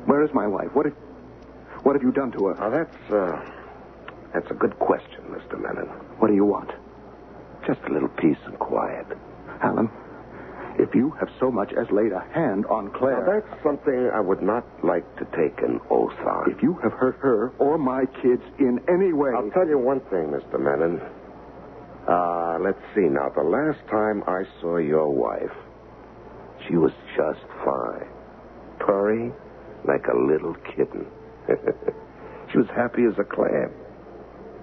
Where is my wife? What have you done to her? Now, that's a good question, Mr. Menon. What do you want? Just a little peace and quiet. Alan, if you have so much as laid a hand on Claire... Now, that's something I would not like to take an oath on. If you have hurt her or my kids in any way... I'll tell you one thing, Mr. Menon. Let's see now. The last time I saw your wife, she was just fine. Purring like a little kitten. She was happy as a clam.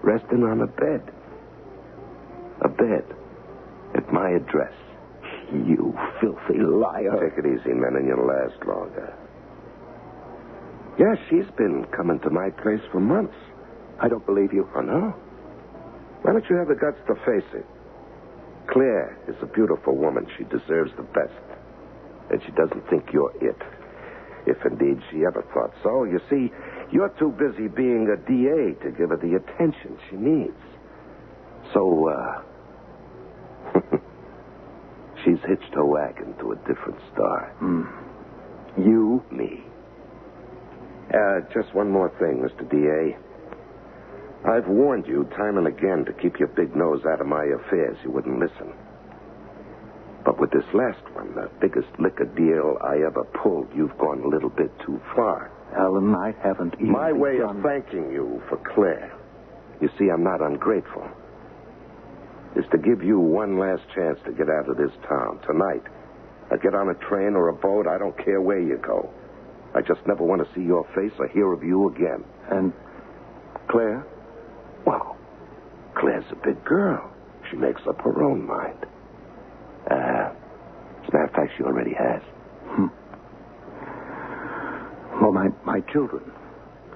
Resting on a bed. A bed at my address. You filthy liar. Take it easy, Menon. You'll last longer. Yes, she's been coming to my place for months. I don't believe you. Oh, no? Why don't you have the guts to face it? Claire is a beautiful woman. She deserves the best. And she doesn't think you're it. If indeed she ever thought so. You see, you're too busy being a DA to give her the attention she needs. So, she's hitched her wagon to a different star. You? Me. Just one more thing, Mr. DA. I've warned you time and again to keep your big nose out of my affairs. You wouldn't listen. But with this last one, the biggest liquor deal I ever pulled, you've gone a little bit too far. Alan, I haven't even My way of thanking you for Claire, you see, I'm not ungrateful, is to give you one last chance to get out of this town tonight. I get on a train or a boat, I don't care where you go. I just never want to see your face or hear of you again. And Claire? Well, Claire's a big girl. She makes up her own mind. As a matter of fact, she already has. Well, my children.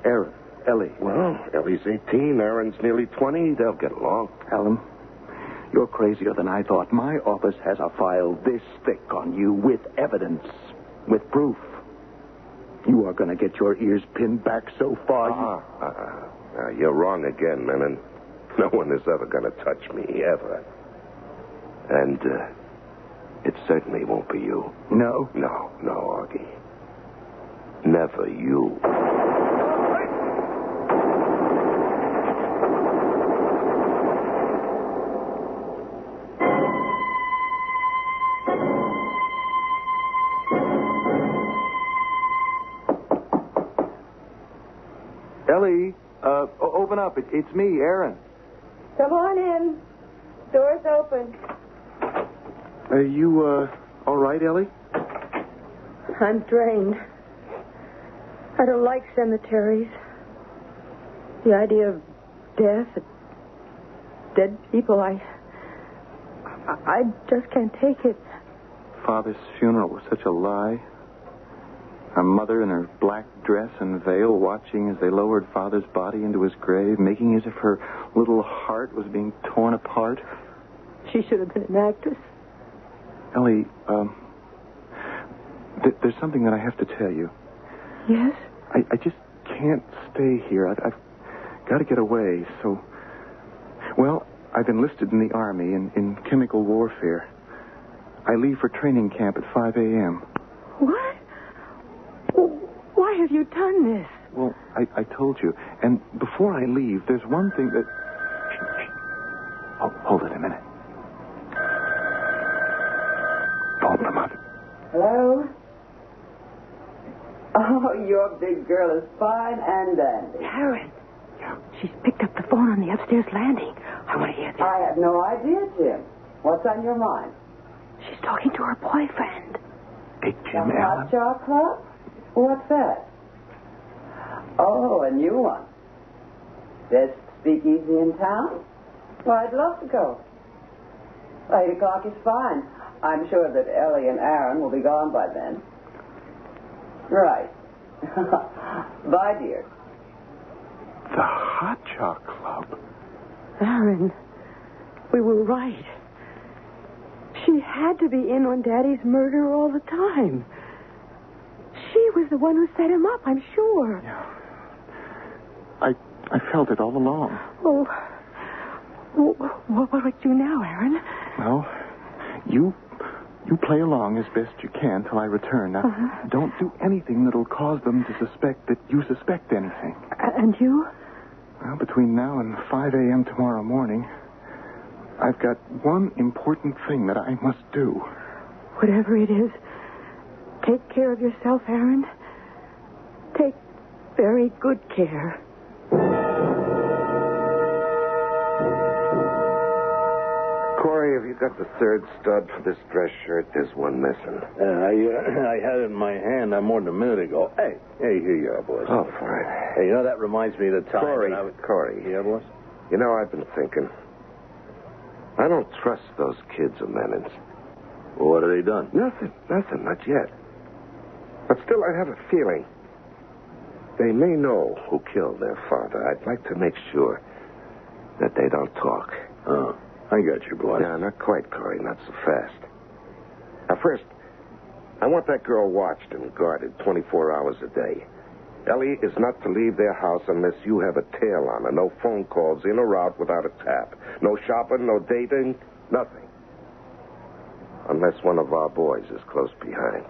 Aaron, Ellie. Well, Ellie's 18, Aaron's nearly 20. They'll get along. Alan, you're crazier than I thought. My office has a file this thick on you with evidence, with proof. You are going to get your ears pinned back so far. You're wrong again, Menon. No one is ever going to touch me, ever. And it certainly won't be you. No? No, Augie. Never you. Ellie, open up. It's me, Aaron. Come on in. Door's open. Are you, all right, Ellie? I'm drained. I don't like cemeteries. The idea of death, dead people, I just can't take it. Father's funeral was such a lie. Our mother in her black dress and veil watching as they lowered Father's body into his grave, making as if her little heart was being torn apart. She should have been an actress. Ellie, there's something that I have to tell you. Yes? I just can't stay here. I've got to get away, so... Well, I've enlisted in the Army in chemical warfare. I leave for training camp at 5 a.m. What? Why have you done this? Well, I told you. And before I leave, there's one thing that... Oh, hold it a minute. Open them up. Hello? Oh, your big girl is fine and dandy. Karen. She's picked up the phone on the upstairs landing. I want to hear this. I have no idea, Jim. What's on your mind? She's talking to her boyfriend. Big Jim The Allen. Hot Chocolate Club? What's that? Oh, a new one. Best speakeasy in town? Well, I'd love to go. 8 o'clock is fine. I'm sure that Ellie and Aaron will be gone by then. Right. Bye, dear. The Hot Chocolate Club. Aaron, we were right. She had to be in on Daddy's murder all the time. She was the one who set him up, I'm sure. Yeah. I felt it all along. Oh, What will we do now, Aaron? Well, you play along as best you can till I return. Now, don't do anything that'll cause them to suspect that you suspect anything. And you? Well, between now and 5 a.m. tomorrow morning, I've got one important thing that I must do. Whatever it is, take care of yourself, Aaron. Take very good care. Corey, have you got the third stud for this dress shirt? There's one missing. I had it in my hand more than a minute ago. Hey, here you are, boss. Oh, fine. Hey, that reminds me of the time. Corey. Yeah, boss? You know, I've been thinking. I don't trust those kids of Menon's. Well, what have they done? Nothing, not yet. But still, I have a feeling. They may know who killed their father. I'd like to make sure that they don't talk. Oh, I got you, boy. No, not quite, Corey. Not so fast. Now, first, I want that girl watched and guarded 24 hours a day. Ellie is not to leave their house unless you have a tail on her. No phone calls in or out without a tap. No shopping, no dating, nothing. Unless one of our boys is close behind.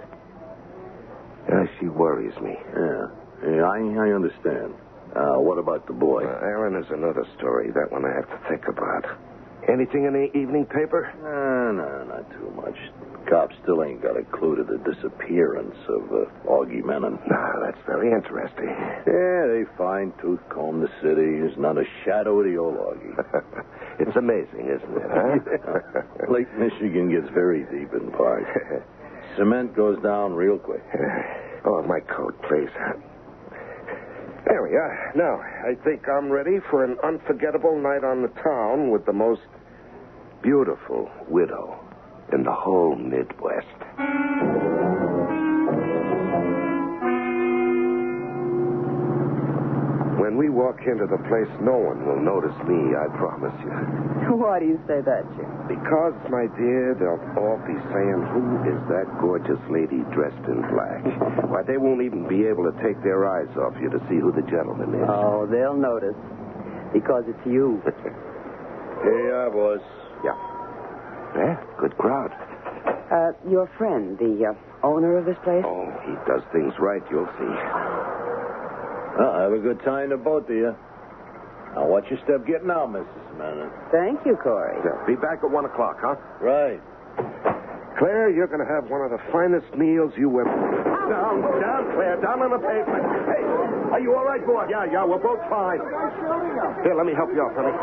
Yeah, she worries me. Yeah, I understand. What about the boy? Aaron is another story. That one I have to think about. Anything in the evening paper? No, not too much. Cops still ain't got a clue to the disappearance of Augie Menon. No, that's very interesting. Yeah, they fine-tooth comb the city. There's not a shadow of the old Augie. It's amazing, isn't it, huh? Yeah. Lake Michigan gets very deep in parts. Cement goes down real quick. Oh, my coat, please. There we are. Now, I think I'm ready for an unforgettable night on the town with the most beautiful widow in the whole Midwest. When we walk into the place, no one will notice me, I promise you. Why do you say that, Jim? Because, my dear, they'll all be saying, who is that gorgeous lady dressed in black? Why, they won't even be able to take their eyes off you to see who the gentleman is. Oh, they'll notice. Because it's you. Here you are, boss. Yeah. Yeah, good crowd. Your friend, the owner of this place? Oh, he does things right, you'll see. Well, have a good time to both of you. Now, watch your step getting out, Mrs. Menon. Thank you, Corey. Yeah, be back at 1 o'clock, huh? Right. Claire, you're going to have one of the finest meals you ever... Down, Claire, down on the pavement. Hey, are you all right, boy? Yeah, we're both fine. Here, let me help you out, honey.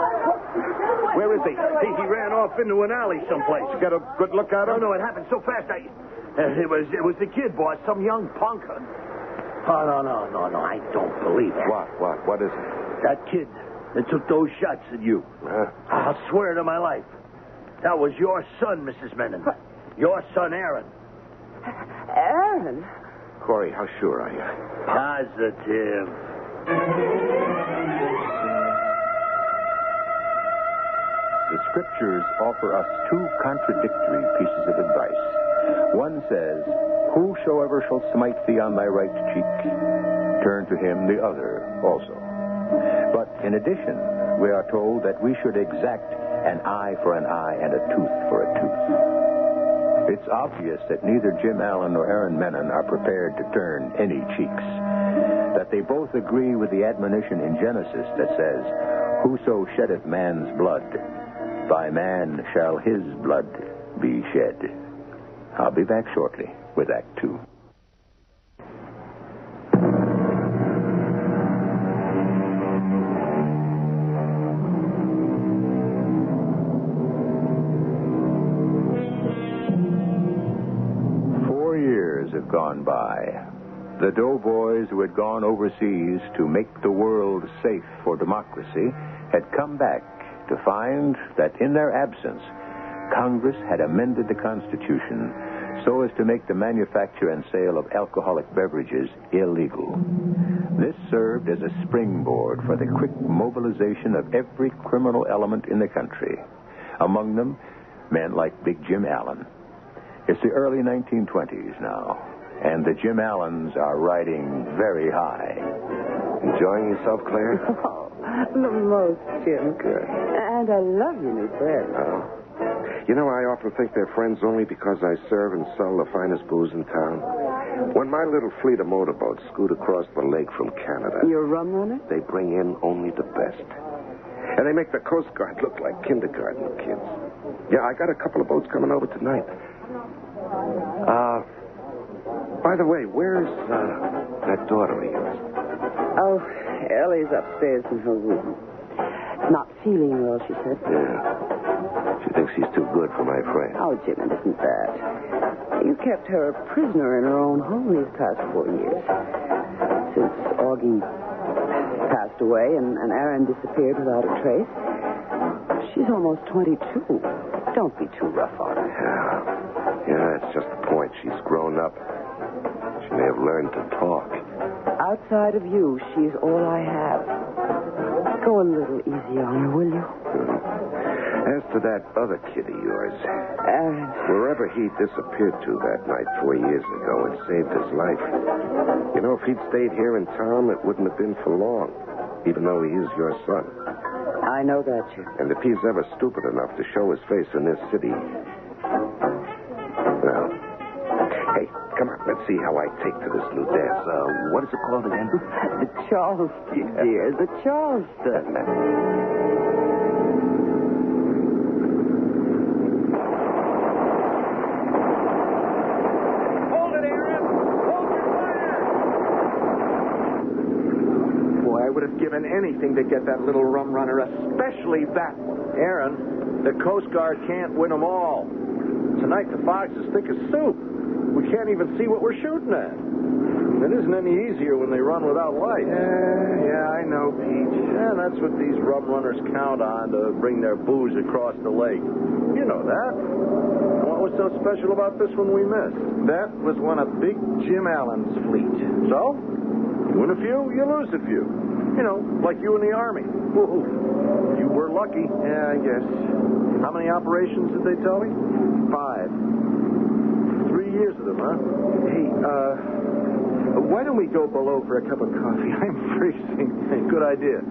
Where is he? He ran off into an alley someplace. You got a good look at him? No, it happened so fast. It was the kid, boss, some young punk. Oh, no, I don't believe it. What is it? That kid that took those shots at you. I'll swear to my life. That was your son, Mrs. Menon. Your son, Aaron. Aaron? Corey, how sure are you? Positive. The scriptures offer us two contradictory pieces of advice. One says, whosoever shall smite thee on thy right cheek, turn to him the other also. But in addition, we are told that we should exact an eye for an eye and a tooth for a tooth. It's obvious that neither Jim Allen nor Aaron Menon are prepared to turn any cheeks. That they both agree with the admonition in Genesis that says, whoso sheddeth man's blood, by man shall his blood be shed. I'll be back shortly with Act 2. Have gone by. The doughboys who had gone overseas to make the world safe for democracy had come back to find that in their absence, Congress had amended the Constitution so as to make the manufacture and sale of alcoholic beverages illegal. This served as a springboard for the quick mobilization of every criminal element in the country. Among them, men like Big Jim Allen. It's the early 1920s now, and the Jim Allens are riding very high. Enjoying yourself, Claire? Oh, the most, Jim. Good. And I love your new friends. You know, I often think they're friends only because I serve and sell the finest booze in town. When my little fleet of motorboats scoot across the lake from Canada... You're a rum runner? They bring in only the best. And they make the Coast Guard look like kindergarten kids. Yeah, I got a couple of boats coming over tonight. By the way, where's that daughter of yours? Oh, Ellie's upstairs in her room. Not feeling well, she said. Yeah. She thinks she's too good for my friend. Oh, Jim, it isn't that. You kept her a prisoner in her own home these past 4 years. Since Augie passed away and Aaron disappeared without a trace. She's almost 22. Don't be too rough on her. Yeah, that's just the point. She's grown up. She may have learned to talk. Outside of you, she's all I have. Go a little easy on her, will you? As to that other kid of yours, Aaron. wherever he disappeared to that night 4 years ago, it saved his life. You know, if he'd stayed here in town, it wouldn't have been for long, even though he is your son. I know that, Jim. And if he's ever stupid enough to show his face in this city, well, hey, come on, let's see how I take to this new dance. What is it called again? The Charleston, dear, the Charleston. Given anything to get that little rum runner, especially that. Aaron, the Coast Guard can't win them all. Tonight the fog's as thick as soup. We can't even see what we're shooting at. It isn't any easier when they run without light. Yeah, I know, Pete. And that's what these rum runners count on to bring their booze across the lake. You know that. What was so special about this one we missed? That was one of Big Jim Allen's fleet. So? You win a few, you lose a few. You know, like you in the Army. Woo-hoo. You were lucky. Yeah, I guess. How many operations did they tell me? 5. 3 years of them, huh? Hey, why don't we go below for a cup of coffee? I'm freezing. Hey, good idea.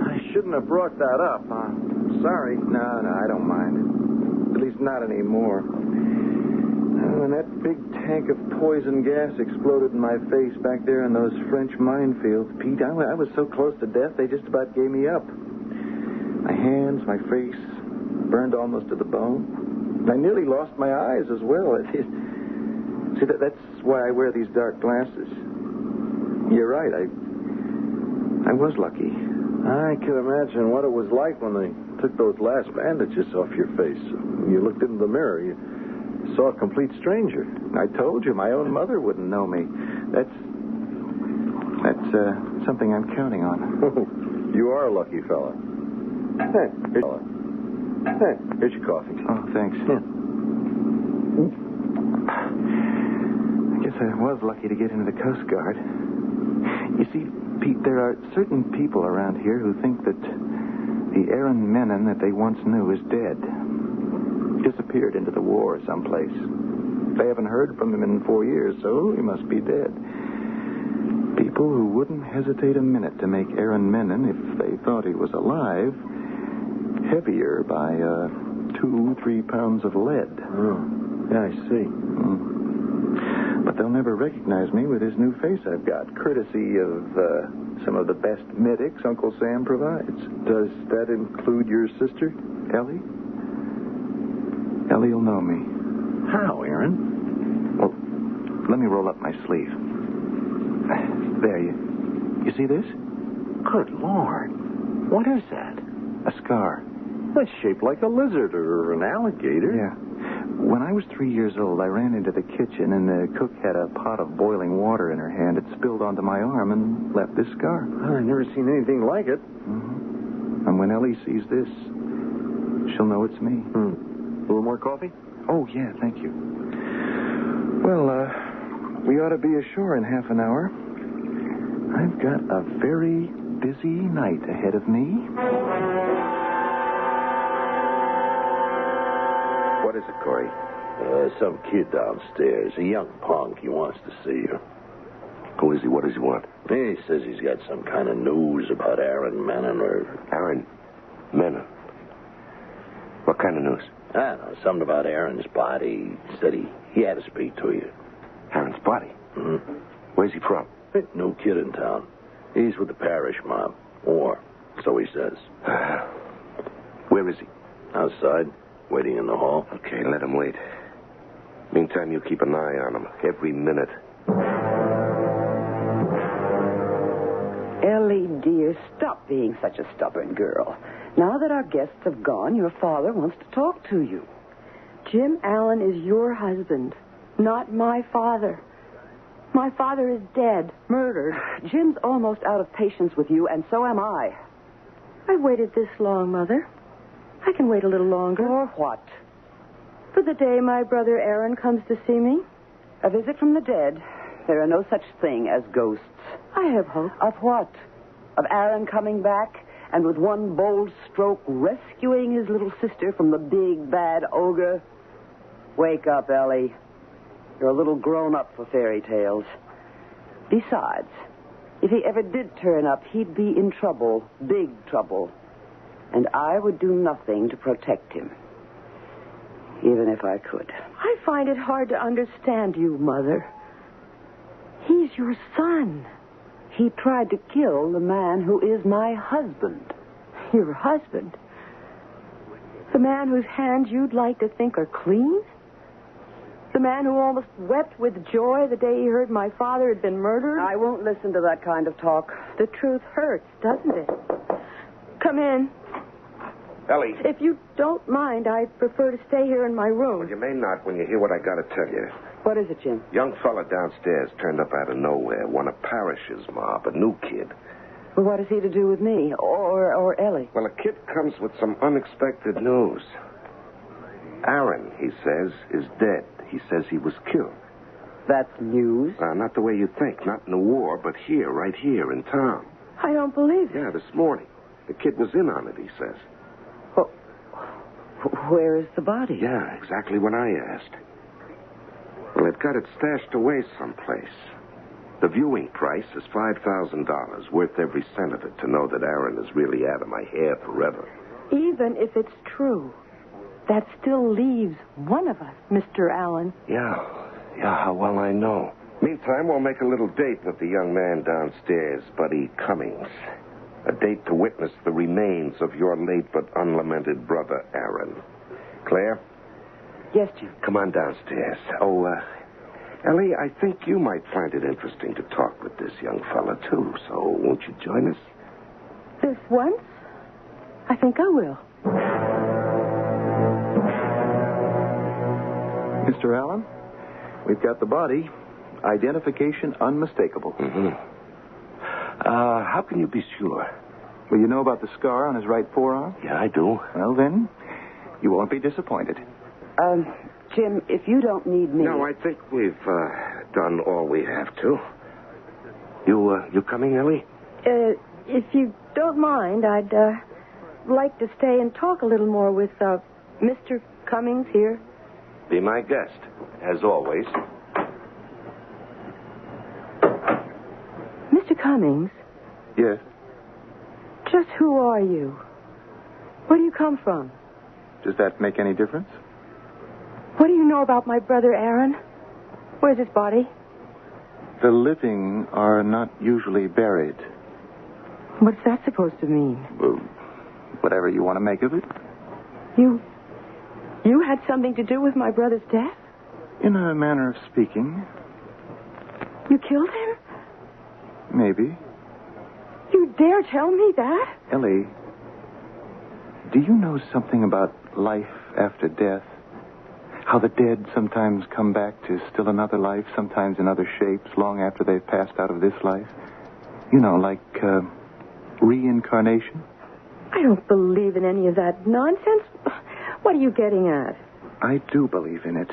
I shouldn't have brought that up. Sorry. No, I don't mind. At least not anymore. When that big tank of poison gas exploded in my face back there in those French minefields, Pete, I was so close to death, they just about gave me up. My hands, my face, burned almost to the bone. I nearly lost my eyes as well. See, that's why I wear these dark glasses. You're right, I was lucky. I can imagine what it was like when they took those last bandages off your face. When you looked into the mirror, you saw a complete stranger. I told you, my own mother wouldn't know me. That's something I'm counting on. You are a lucky fella. Here's your coffee. Oh, thanks. Yeah. I guess I was lucky to get into the Coast Guard. You see, Pete, there are certain people around here who think that the Aaron Menon that they once knew is dead. Disappeared into the war someplace. They haven't heard from him in 4 years, so he must be dead. People who wouldn't hesitate a minute to make Aaron Menon, if they thought he was alive, heavier by 2-3 pounds of lead. Oh, yeah, I see. But they'll never recognize me with this new face I've got, courtesy of some of the best medics Uncle Sam provides. Does that include your sister, Ellie? Ellie will know me. How, Aaron? Well, let me roll up my sleeve. There, you see this? Good Lord. What is that? A scar. That's shaped like a lizard or an alligator. Yeah. When I was 3 years old, I ran into the kitchen, and the cook had a pot of boiling water in her hand. It spilled onto my arm and left this scar. I've never seen anything like it. Mm-hmm. And when Ellie sees this, she'll know it's me. A little more coffee? Oh, yeah, thank you. Well, we ought to be ashore in half an hour. I've got a very busy night ahead of me. What is it, Corey? Some kid downstairs, a young punk. He wants to see you. Who is he? What does he want? He says he's got some kind of news about Aaron Menon or... Aaron Menon? What kind of news? I don't know, something about Aaron's body. He said he had to speak to you. Aaron's body? Mm-hmm. Where's he from? New kid in town. He's with the parish mob. Or, so he says. Where is he? Outside, waiting in the hall. Okay, let him wait. Meantime, you keep an eye on him every minute. Ellie, dear, stop being such a stubborn girl. Now that our guests have gone, your father wants to talk to you. Jim Allen is your husband, not my father. My father is dead, murdered. Jim's almost out of patience with you, and so am I. I've waited this long, Mother. I can wait a little longer. For what? For the day my brother Aaron comes to see me. A visit from the dead. There are no such thing as ghosts. I have hope. Of what? Of Aaron coming back and with one bold stroke rescuing his little sister from the big, bad ogre? Wake up, Ellie. You're a little grown up for fairy tales. Besides, if he ever did turn up, he'd be in trouble, big trouble. And I would do nothing to protect him, even if I could. I find it hard to understand you, Mother. He's your son. He tried to kill the man who is my husband. Your husband? The man whose hands you'd like to think are clean? The man who almost wept with joy the day he heard my father had been murdered? I won't listen to that kind of talk. The truth hurts, doesn't it? Come in. Ellie. If you don't mind, I prefer to stay here in my room. Well, you may not when you hear what I got to tell you. What is it, Jim? Young fella downstairs turned up out of nowhere. One of Parrish's mob, a new kid. Well, what has he to do with me or Ellie? Well, a kid comes with some unexpected news. Aaron, he says, is dead. He says he was killed. That's news? Not the way you think. Not in the war, but here, right here in town. I don't believe it. Yeah, this morning. The kid was in on it, he says. Well, where is the body? Yeah, exactly what I asked. Well, they've got it stashed away someplace. The viewing price is $5,000, worth every cent of it, to know that Aaron is really out of my hair forever. Even if it's true, that still leaves one of us, Mr. Allen. Yeah, how well I know. Meantime, we'll make a little date with the young man downstairs, Buddy Cummings. A date to witness the remains of your late but unlamented brother, Aaron. Claire? Yes, Jim. Come on downstairs. Oh, Ellie, I think you might find it interesting to talk with this young fella, too. So won't you join us? This once? I think I will. Mr. Allen, we've got the body. Identification unmistakable. Mm-hmm. How can you be sure? Well, you know about the scar on his right forearm? Yeah, I do. Well, then, you won't be disappointed. Jim, if you don't need me... No, I think we've done all we have to. You coming, Ellie? If you don't mind, I'd like to stay and talk a little more with Mr. Cummings here. Be my guest, as always. Mr. Cummings? Yes? Just who are you? Where do you come from? Does that make any difference? What do you know about my brother Aaron? Where's his body? The living are not usually buried. What's that supposed to mean? Well, whatever you want to make of it. You had something to do with my brother's death? In a manner of speaking. You killed him? Maybe. You dare tell me that? Ellie, do you know something about life after death? How the dead sometimes come back to still another life, sometimes in other shapes, long after they've passed out of this life? You know, like reincarnation? I don't believe in any of that nonsense. What are you getting at? I do believe in it.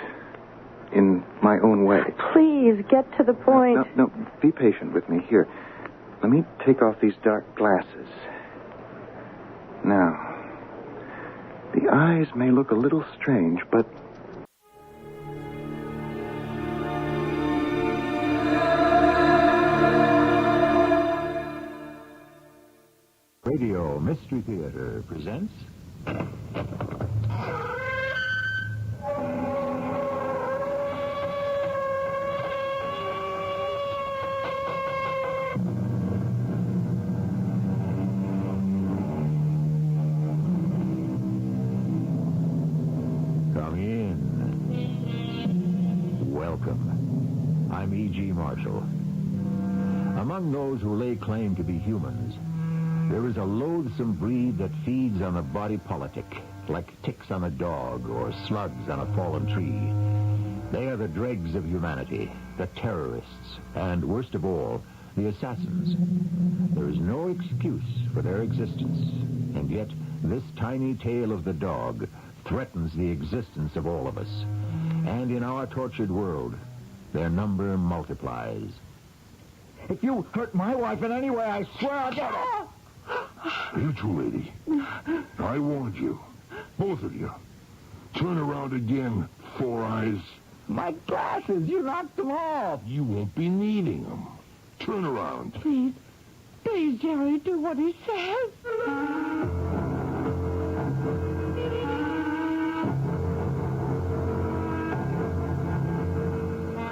In my own way. Please, get to the point. No, be patient with me. Here, let me take off these dark glasses. Now, the eyes may look a little strange, but... Mystery Theater presents... Come in. Welcome. I'm E.G. Marshall. Among those who lay claim to be humans, there is a loathsome breed that feeds on the body politic, like ticks on a dog or slugs on a fallen tree. They are the dregs of humanity, the terrorists, and, worst of all, the assassins. There is no excuse for their existence, and yet this tiny tail of the dog threatens the existence of all of us. And in our tortured world, their number multiplies. If you hurt my wife in any way, I swear I'll get it. You two, lady. I warned you. Both of you. Turn around again, Four Eyes. My glasses, you knocked them off. You won't be needing them. Turn around. Please, Jerry, do what he says.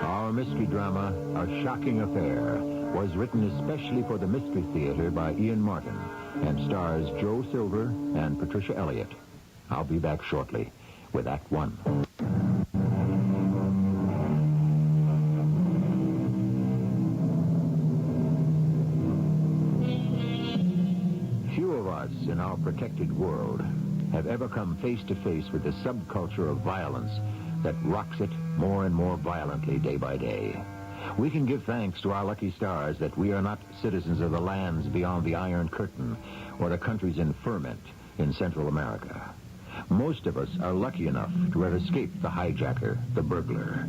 Our mystery drama, A Shocking Affair, was written especially for the Mystery Theater by Ian Martin and stars Joe Silver and Patricia Elliott. I'll be back shortly with Act One. Few of us in our protected world have ever come face to face with the subculture of violence that rocks it more and more violently day by day. We can give thanks to our lucky stars that we are not citizens of the lands beyond the Iron Curtain or the countries in ferment in Central America. Most of us are lucky enough to have escaped the hijacker, the burglar.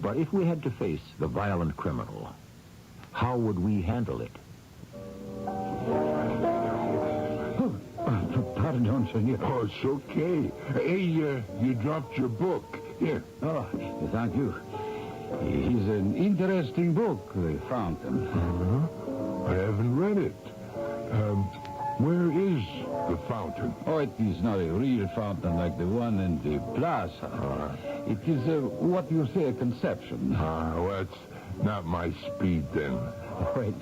But if we had to face the violent criminal, how would we handle it? Pardon, senor. Oh, it's okay. Hey, you dropped your book. Here. Oh, thank you. It's an interesting book, The Fountain. I haven't read it. Where is the fountain? Oh, it is not a real fountain like the one in the plaza. It is, what you say, a conception. Well, that's not my speed, then. Wait.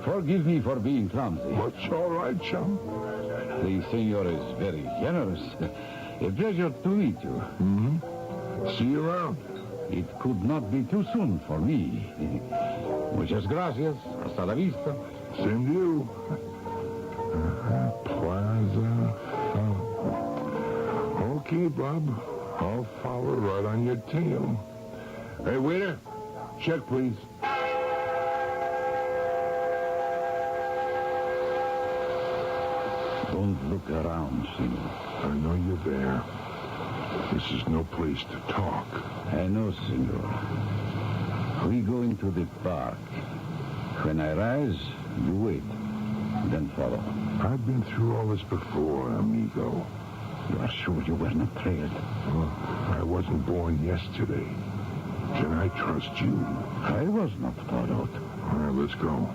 Forgive me for being clumsy. What's all right, chum? The senor is very generous. A pleasure to meet you. Mm-hmm. See you around. It could not be too soon for me. Muchas gracias. Hasta la vista. Same to you. Plaza. Okay, Bob. I'll follow right on your tail. Hey, waiter. Check, please. Don't look around, senor. I know you're there. This is no place to talk. I know, senor. We go into the park. When I rise, you wait. Then follow. I've been through all this before, amigo. You are sure you were not trailed? Well, I wasn't born yesterday. Can I trust you? I was not followed. All right, let's go.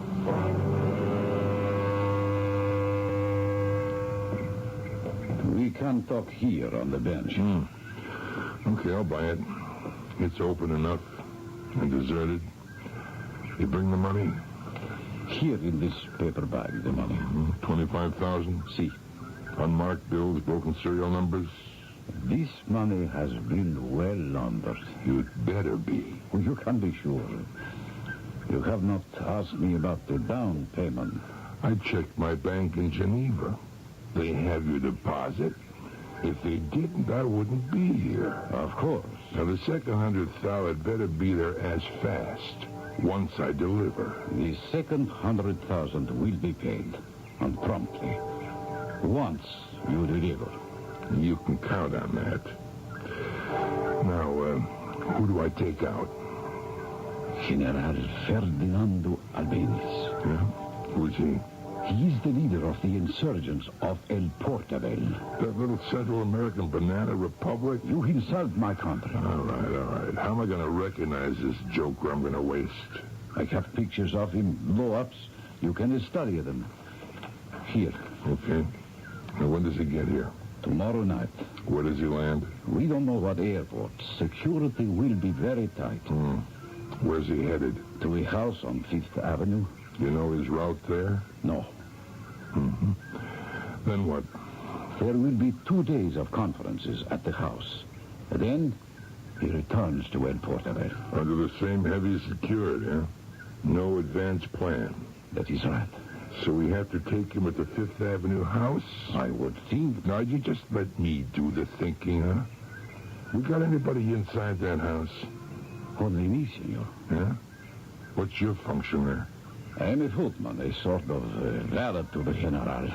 We can talk here on the bench. Okay, I'll buy it. It's open enough and deserted. You bring the money? Here in this paper bag, the money. $25,000? See. Unmarked bills, broken serial numbers? This money has been well laundered. You'd better be. Well, you can be sure. You have not asked me about the down payment. I checked my bank in Geneva. They have your deposit. If they didn't, I wouldn't be here. Of course. Now, the second 100,000 better be there as fast, once I deliver. The second 100,000 will be paid, and promptly. Once you deliver. You can count on that. Now, who do I take out? General Ferdinando Albeniz. Yeah? Who's he? He is the leader of the insurgents of El Portabel. That little Central American banana republic? You insult my country. All right. How am I going to recognize this joker I'm going to waste? I have pictures of him, blow-ups. You can study them. Here. Okay. Now, when does he get here? Tomorrow night. Where does he land? We don't know what airport. Security will be very tight. Where's he headed? To a house on 5th Avenue. You know his route there? No. Then what? There will be 2 days of conferences at the house. Then he returns to El Portobello. Under the same heavy security, huh? No advance plan. That is right. So we have to take him at the 5th Avenue house? I would think. Now, you just let me do the thinking, huh? We got anybody inside that house? Only me, senor. Yeah? What's your function there? I am a footman, a sort of valet to the general.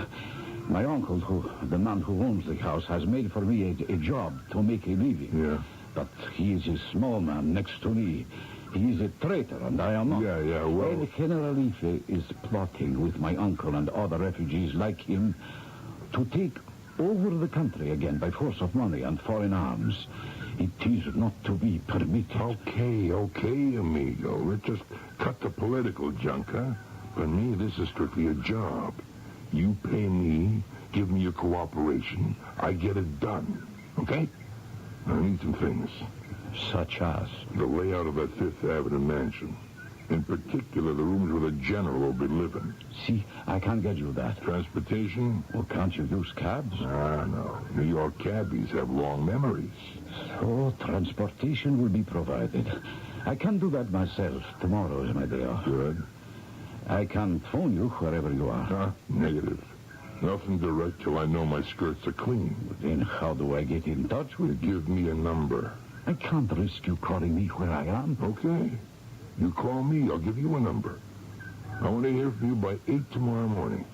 My uncle, the man who owns the house, has made for me a job to make a living. Yeah. But he is a small man next to me. He is a traitor, and I am not. Yeah, well... And General Ife is plotting with my uncle and other refugees like him to take over the country again by force of money and foreign arms. It is not to be permitted. Okay, amigo. Let's just cut the political junk, huh? For me, this is strictly a job. You pay me, give me your cooperation, I get it done. Okay? I need some things. Such as? The layout of that 5th Avenue mansion. In particular, the rooms where the general will be living. See, I can't get you that. Transportation? Well, can't you use cabs? No. New York cabbies have long memories. So, transportation will be provided. I can do that myself. Tomorrow is my day off. Good. I can phone you wherever you are. Negative. Nothing direct till I know my skirts are clean. Then how do I get in touch with you? Give me a number. I can't risk you calling me where I am. Okay. You call me, I'll give you a number. I want to hear from you by 8 tomorrow morning.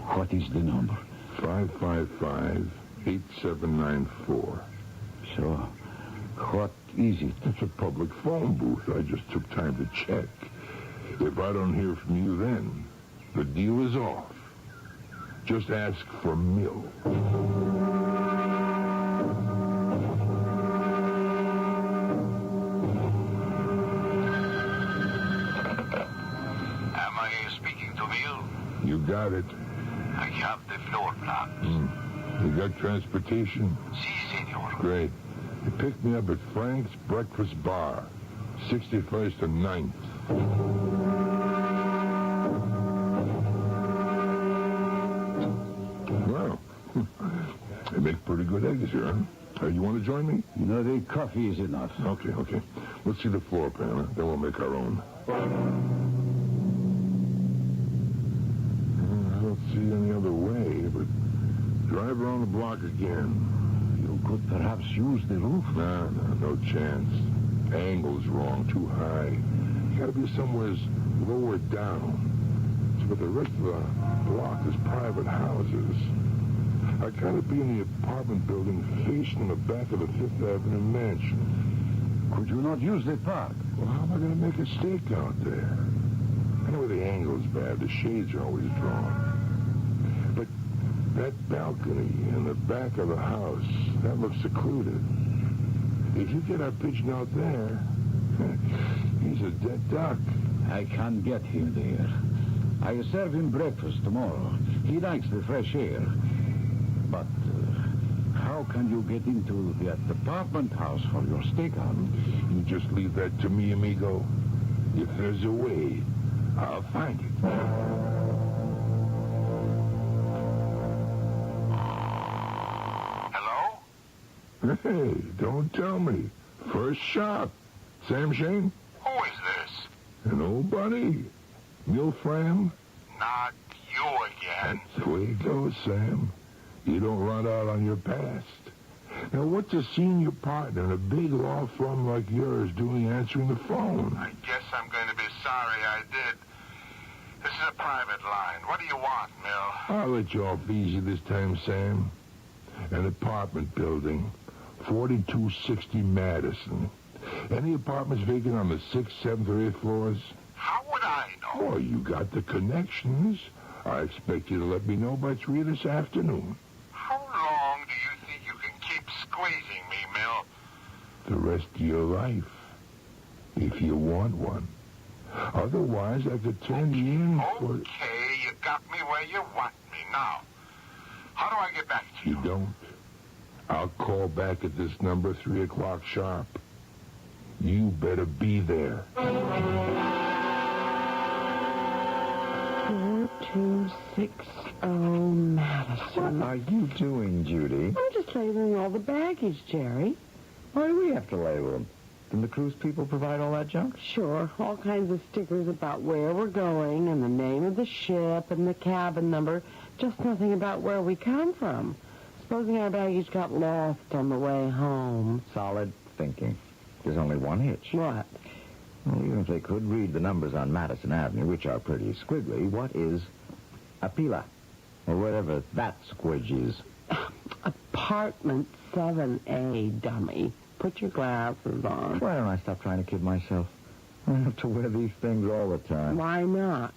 What is the number? 555-8794. So, what is it? It's a public phone booth. I just took time to check. If I don't hear from you then, the deal is off. Just ask for Mill. Am I speaking to Mill? You got it. I have the floor plans. You got transportation? Si, senor. Great. You picked me up at Frank's Breakfast Bar, 61st and 9th. Well, they make pretty good eggs here, huh? You want to join me? No, the coffee is enough. Okay. Let's see the floor plan, huh? Then we'll make our own. I don't see any other way, but drive around the block again. You could perhaps use the roof. No chance. Angle's wrong, too high. You gotta be somewhere lower down. But the rest of the block is private houses. I gotta be in the apartment building facing the back of the 5th Avenue mansion. Could you not use the park? Well, how am I gonna make a stake out there? I know the angle's bad. The shades are always drawn. But that balcony in the back of the house, that looks secluded. If you get our pigeon out there, he's a dead duck. I can't get him there. I serve him breakfast tomorrow. He likes the fresh air. But how can you get into that apartment house for your stakeout? You just leave that to me, amigo. If there's a way, I'll find it. Hello? Hey, don't tell me. First shot. Sam Shane? Who is this? An old buddy. Milfram? Not you again. That's the way it goes, Sam. You don't run out on your past. Now, what's a senior partner in a big law firm like yours doing answering the phone? I guess I'm going to be sorry I did. This is a private line. What do you want, Mill? I'll let you off easy this time, Sam. An apartment building, 4260 Madison. Any apartments vacant on the 6th, 7th, or 8th floors? How would I know? Oh, you got the connections. I expect you to let me know by 3 this afternoon. How long do you think you can keep squeezing me, Mill? The rest of your life, if you want one. Otherwise, I could turn you in for... Okay, you got me where you want me. Now, How do I get back to you? You don't. I'll call back at this number 3 o'clock sharp. You better be there. 4260 Madison. What are you doing, Judy? I'm just labeling all the baggage, Jerry. Why do we have to label them? Didn't the cruise people provide all that junk? Sure, all kinds of stickers about where we're going and the name of the ship and the cabin number. Just nothing about where we come from. Supposing our baggage got lost on the way home. Solid thinking. There's only one hitch. What? Well, even if they could read the numbers on Madison Avenue, which are pretty squiggly, what is a pila? Or whatever that squidge is. Apartment 7A, dummy. Put your glasses on. Why don't I stop trying to kid myself? I have to wear these things all the time. Why not?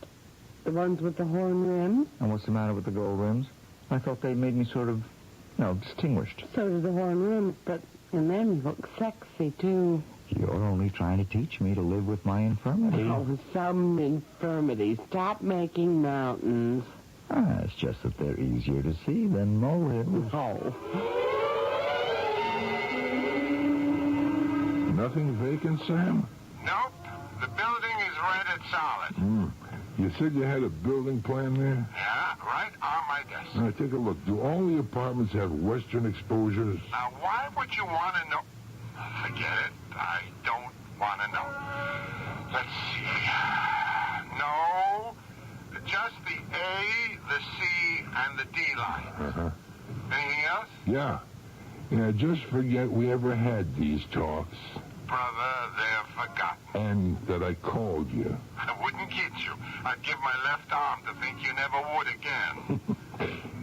The ones with the horn rims? And what's the matter with the gold rims? I thought they made me sort of, distinguished. So do the horn rims, but in them you look sexy, too. You're only trying to teach me to live with my infirmity. Oh, some infirmity. Stop making mountains. It's just that they're easier to see than molehills. Oh. Nothing vacant, Sam? Nope. The building is rented solid. You said you had a building plan there? Yeah, right on my desk. All right, take a look. Do all the apartments have western exposures? Now, why would you want to know? Forget it. I don't want to know. Let's see. No, just the A, the C, and the D line. Uh-huh. Anything else? Yeah, just forget we ever had these talks. Brother, they're forgotten. And that I called you. I wouldn't kid you. I'd give my left arm to think you never would again.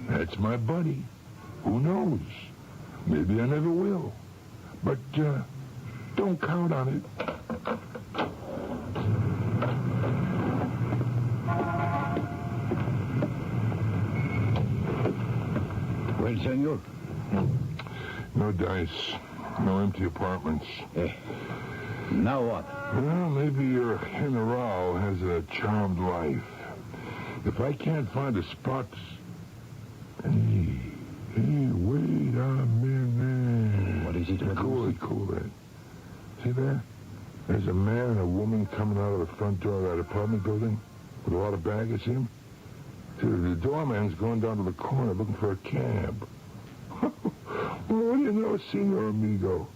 That's my buddy. Who knows? Maybe I never will. But, don't count on it. Well, senor? No dice. No empty apartments. Now what? Well, maybe your general has a charmed life. If I can't find a spot... Hey, wait a minute. What is it? Cool it. See there? There's a man and a woman coming out of the front door of that apartment building with a lot of baggage in him. See, the doorman's going down to the corner looking for a cab. Well, what do you know, senor amigo?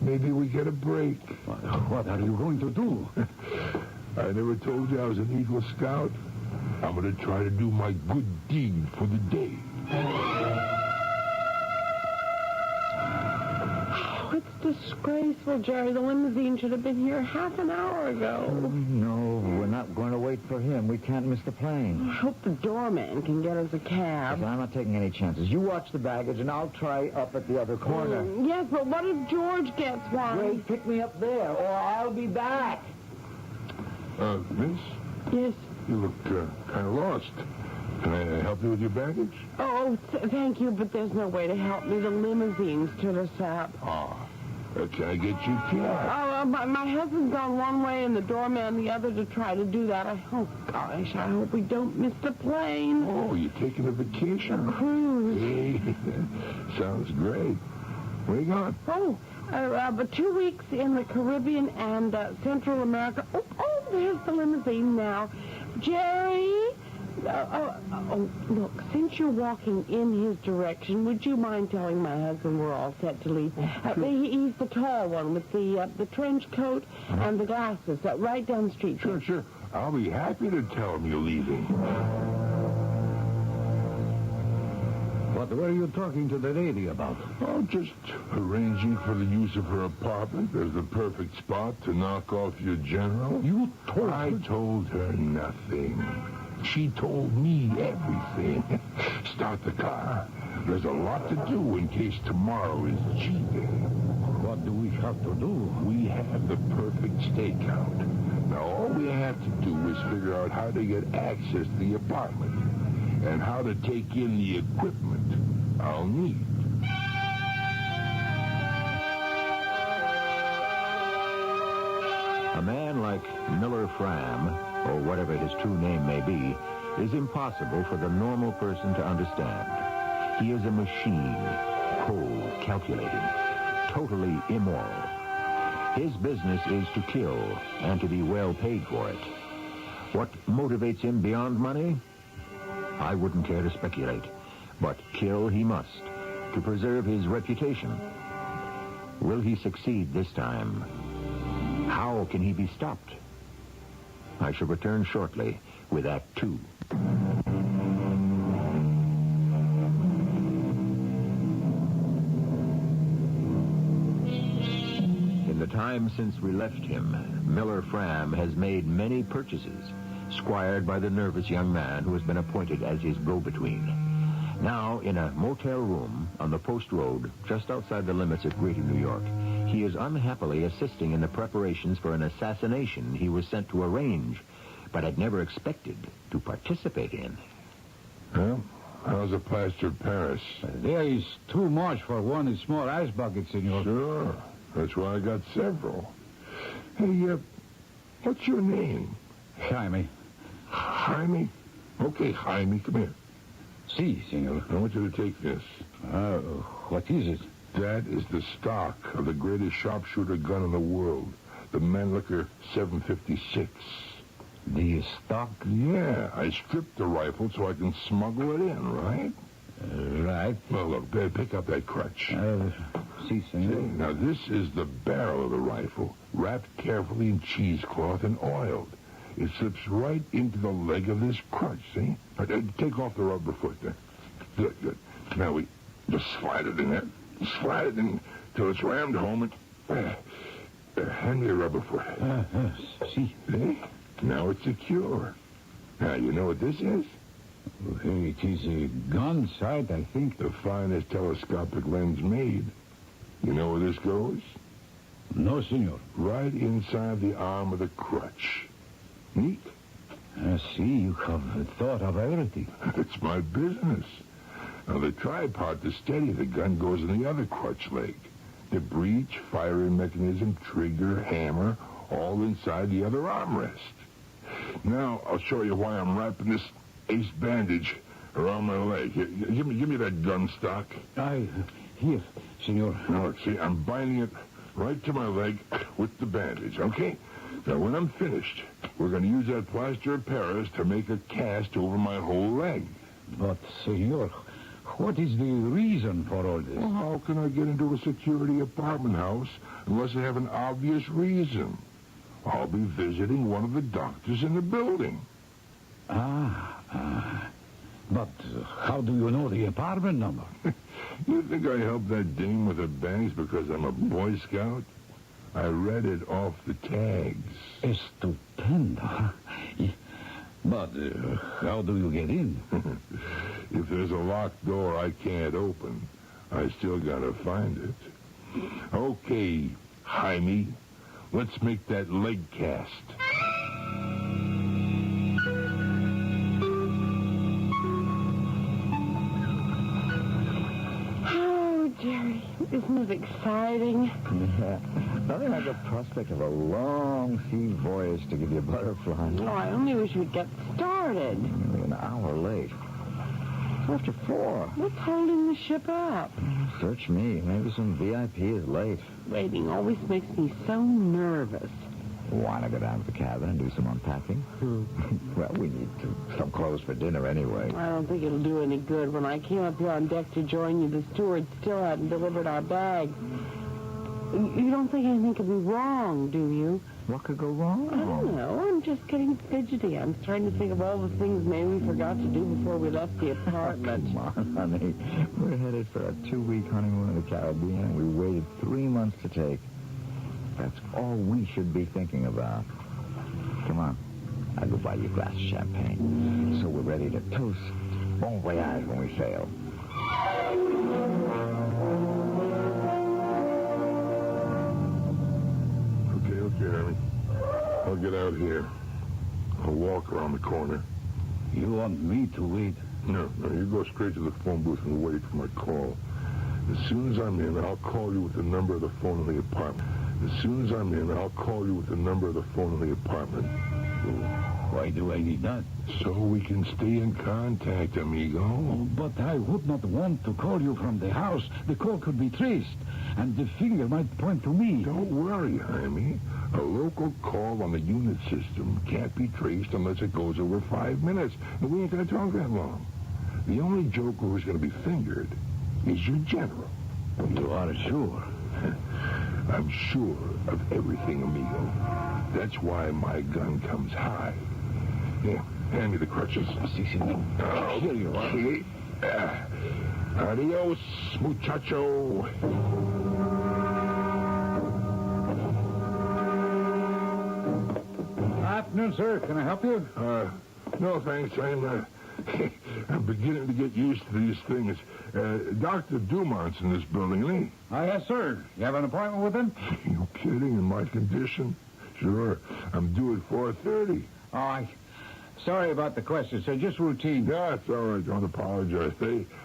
Maybe we get a break. What are you going to do? I never told you I was an Eagle Scout. I'm going to try to do my good deed for the day. Oh, it's disgraceful, Jerry. The limousine should have been here half an hour ago. No, we're not going to wait for him. We can't miss the plane. I hope the doorman can get us a cab. Listen, I'm not taking any chances. You watch the baggage, and I'll try up at the other corner. Yes, but what if George gets one? Wait, pick me up there, or I'll be back. Miss? Yes? You look kind of lost. Can I help you with your baggage? Oh, thank you, but there's no way to help me. The limousine stood us up. Can I get you a cab? My husband's gone one way and the doorman the other to try to do that. I hope we don't miss the plane. Oh, you're taking a vacation? A cruise. Hey, sounds great. Where you going? But 2 weeks in the Caribbean and Central America. Oh, there's the limousine now. Jerry? Look, since you're walking in his direction, would you mind telling my husband we're all set to leave? He's the tall one with the trench coat and the glasses, right down the street. Sure. I'll be happy to tell him you're leaving. What were you talking to the lady about? Oh, just arranging for the use of her apartment as the perfect spot to knock off your general. You told her? I told her nothing. She told me everything. Start the car. There's a lot to do in case tomorrow is G-Day. What do we have to do? We have the perfect stakeout. Now, all we have to do is figure out how to get access to the apartment and how to take in the equipment I'll need. A man like Miller Fram, or whatever his true name may be, is impossible for the normal person to understand. He is a machine, cold, calculated, totally immoral. His business is to kill and to be well paid for it. What motivates him beyond money? I wouldn't care to speculate, but kill he must to preserve his reputation. Will he succeed this time? How can he be stopped? I shall return shortly with Act 2. In the time since we left him, Miller Fram has made many purchases, squired by the nervous young man who has been appointed as his go-between. Now, in a motel room on the Post Road, just outside the limits of Greater New York, he is unhappily assisting in the preparations for an assassination he was sent to arrange, but had never expected to participate in. Well, how's a plaster of Paris? There is too much for one small ice bucket, senor. Sure. That's why I got several. Hey, what's your name? Jaime. Jaime? Okay, Jaime, come here. Si, senor. I want you to take this. What is it? That is the stock of the greatest sharpshooter gun in the world, the Mannlicher 756. The stock? Yeah, I stripped the rifle so I can smuggle it in, right? Right. Well, look, pick up that crutch. Si, senor. See, now, this is the barrel of the rifle, wrapped carefully in cheesecloth and oiled. It slips right into the leg of this crutch, see? Take off the rubber foot there. Good, good. Now we just slide it in there. Slide it in till it's rammed home and... hand me a rubber foot. See? See? Now it's secure. Now, you know what this is? It is a gun sight, I think. The finest telescopic lens made. You know where this goes? No, senor. Right inside the arm of the crutch. Neat? I see you have thought of everything. It's my business. Now, the tripod to steady the gun goes in the other crutch leg. The breech, firing mechanism, trigger, hammer, all inside the other armrest. Now, I'll show you why I'm wrapping this ace bandage around my leg. Here, give me that gun stock. Here, senor. Now, look, see, I'm binding it right to my leg with the bandage, okay? Now, when I'm finished, we're going to use that plaster of Paris to make a cast over my whole leg. But, senor, what is the reason for all this? Well, how can I get into a security apartment house unless I have an obvious reason? I'll be visiting one of the doctors in the building. But how do you know the apartment number? You think I helped that dame with her bangs because I'm a Boy Scout? I read it off the tags. Estupendo. But how do you get in? If there's a locked door I can't open, I still gotta find it. Okay, Jaime, let's make that leg cast. Oh, Jerry, isn't it exciting? Yeah. Nothing like the prospect of a long sea voyage to give you butterflies. Oh, I only wish we'd get started. Only an hour late. It's after 4. What's holding the ship up? Search me. Maybe some VIP is late. Waiting always makes me so nervous. Want to go down to the cabin and do some unpacking? Well, we need some clothes for dinner anyway. I don't think it'll do any good. When I came up here on deck to join you, the steward still hadn't delivered our bags. You don't think anything could be wrong, do you? What could go wrong? I don't know. I'm just getting fidgety. I'm trying to think of all the things maybe we forgot to do before we left the apartment. Come on, honey. We're headed for a 2-week honeymoon in the Caribbean. We waited 3 months to take. That's all we should be thinking about. Come on. I'll go buy you a glass of champagne. So we're ready to toast bon voyage when we sail. Okay, Harry. I'll get out here. I'll walk around the corner. You want me to wait? No, you go straight to the phone booth and wait for my call. As soon as I'm in, I'll call you with the number of the phone in the apartment. As soon as I'm in, I'll call you with the number of the phone in the apartment. Why do I need that? So we can stay in contact, amigo. Oh, but I would not want to call you from the house. The call could be traced, and the finger might point to me. Don't worry, Jaime. A local call on the unit system can't be traced unless it goes over 5 minutes, and we ain't going to talk that long. The only joker who's going to be fingered is your general. You are sure? I'm sure of everything, amigo. That's why my gun comes high. Here, hand me the crutches. Oh, here you are. Adios, muchacho. Afternoon, sir. Can I help you? No, thanks. I'm beginning to get used to these things. Dr. Dumont's in this building, isn't he? Yes, sir. You have an appointment with him? You kidding? In my condition? Sure. I'm due at 4:30. Oh, sorry about the question, sir. Just routine. Yeah, it's all right. Don't apologize.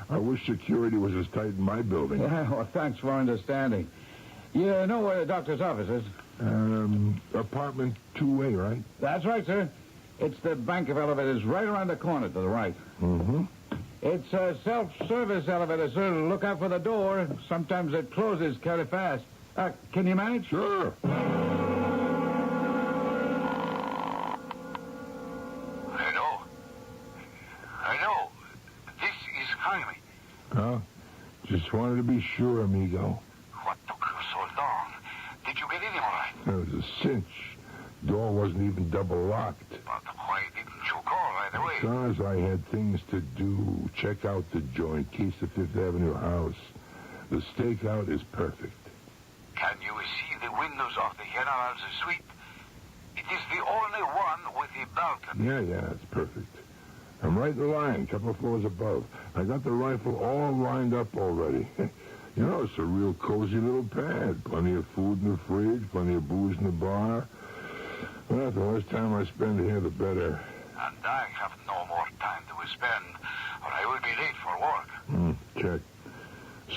I wish security was as tight in my building. Yeah, well, thanks for understanding. You know where the doctor's office is? Apartment 2A, right? That's right, sir. It's the bank of elevators right around the corner to the right. Mm-hmm. It's a self-service elevator, sir. Look out for the door. Sometimes it closes kind of fast. Can you manage? Sure. Hello. This is Jaime. Just wanted to be sure, amigo. What took you so long? Did you get in all right? It was a cinch. Door wasn't even double locked. But why didn't you call right away? Because I had things to do. Check out the joint, case the Fifth Avenue house. The stakeout is perfect. Can you see the windows of the General's suite? It is the only one with the balcony. Yeah, it's perfect. I'm right in line, a couple of floors above. I got the rifle all lined up already. You know, it's a real cozy little pad. Plenty of food in the fridge, plenty of booze in the bar. Well, the less time I spend here, the better. And I have no more time to spend, or I will be late for work. Check.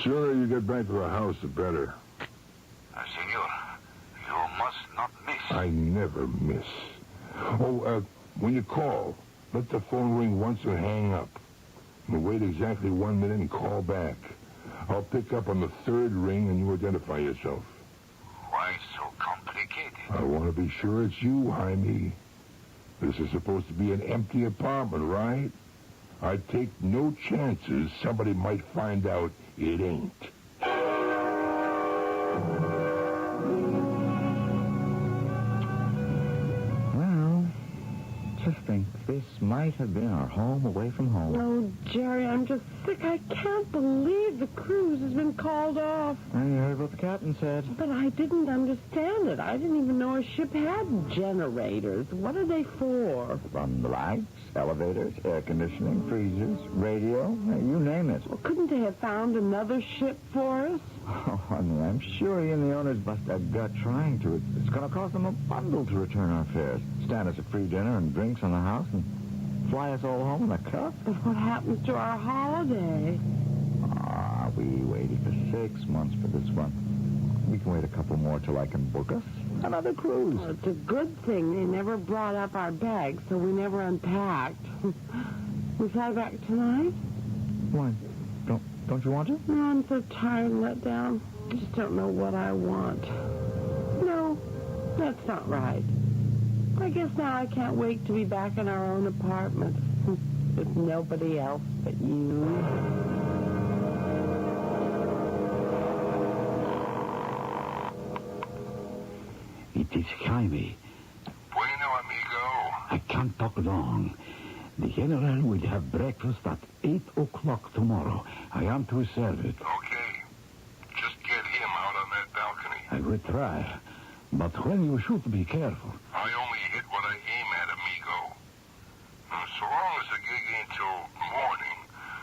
Sooner you get back to the house, the better. Senor, you must not miss. I never miss. When you call, let the phone ring once and hang up. And wait exactly 1 minute and call back. I'll pick up on the third ring and you identify yourself. Why so complicated? I want to be sure it's you, Jaime. This is supposed to be an empty apartment, right? I take no chances somebody might find out it ain't. Well, just think, this might have been our home away from home. Oh, Jerry, I'm just sick. I can't believe the cruise has been called off. I heard what the captain said. But I didn't understand it. I didn't even know a ship had generators. What are they for? Run the lights, elevators, air conditioning, freezers, radio, you name it. Well, couldn't they have found another ship for us? Oh, honey, I'm sure he and the owners must have got trying to. It's going to cost them a bundle to return our fares. Stand us a free dinner and drinks on the house and fly us all home in a cup. But what happens to our holiday? We waited for 6 months for this one. We can wait a couple more till I can book us another cruise. Well, it's a good thing they never brought up our bags, so we never unpacked. We fly back tonight? Why? Don't you want to? No, I'm so tired and let down. I just don't know what I want. No, that's not right. I guess now I can't wait to be back in our own apartment with nobody else but you. It is Jaime. Bueno, amigo. I can't talk long. The General will have breakfast at 8 o'clock tomorrow. I am to serve it. Okay. Just get him out on that balcony. I will try. But when you shoot, be careful. I only hit what I aim at, amigo. So long as the gig ain't till morning,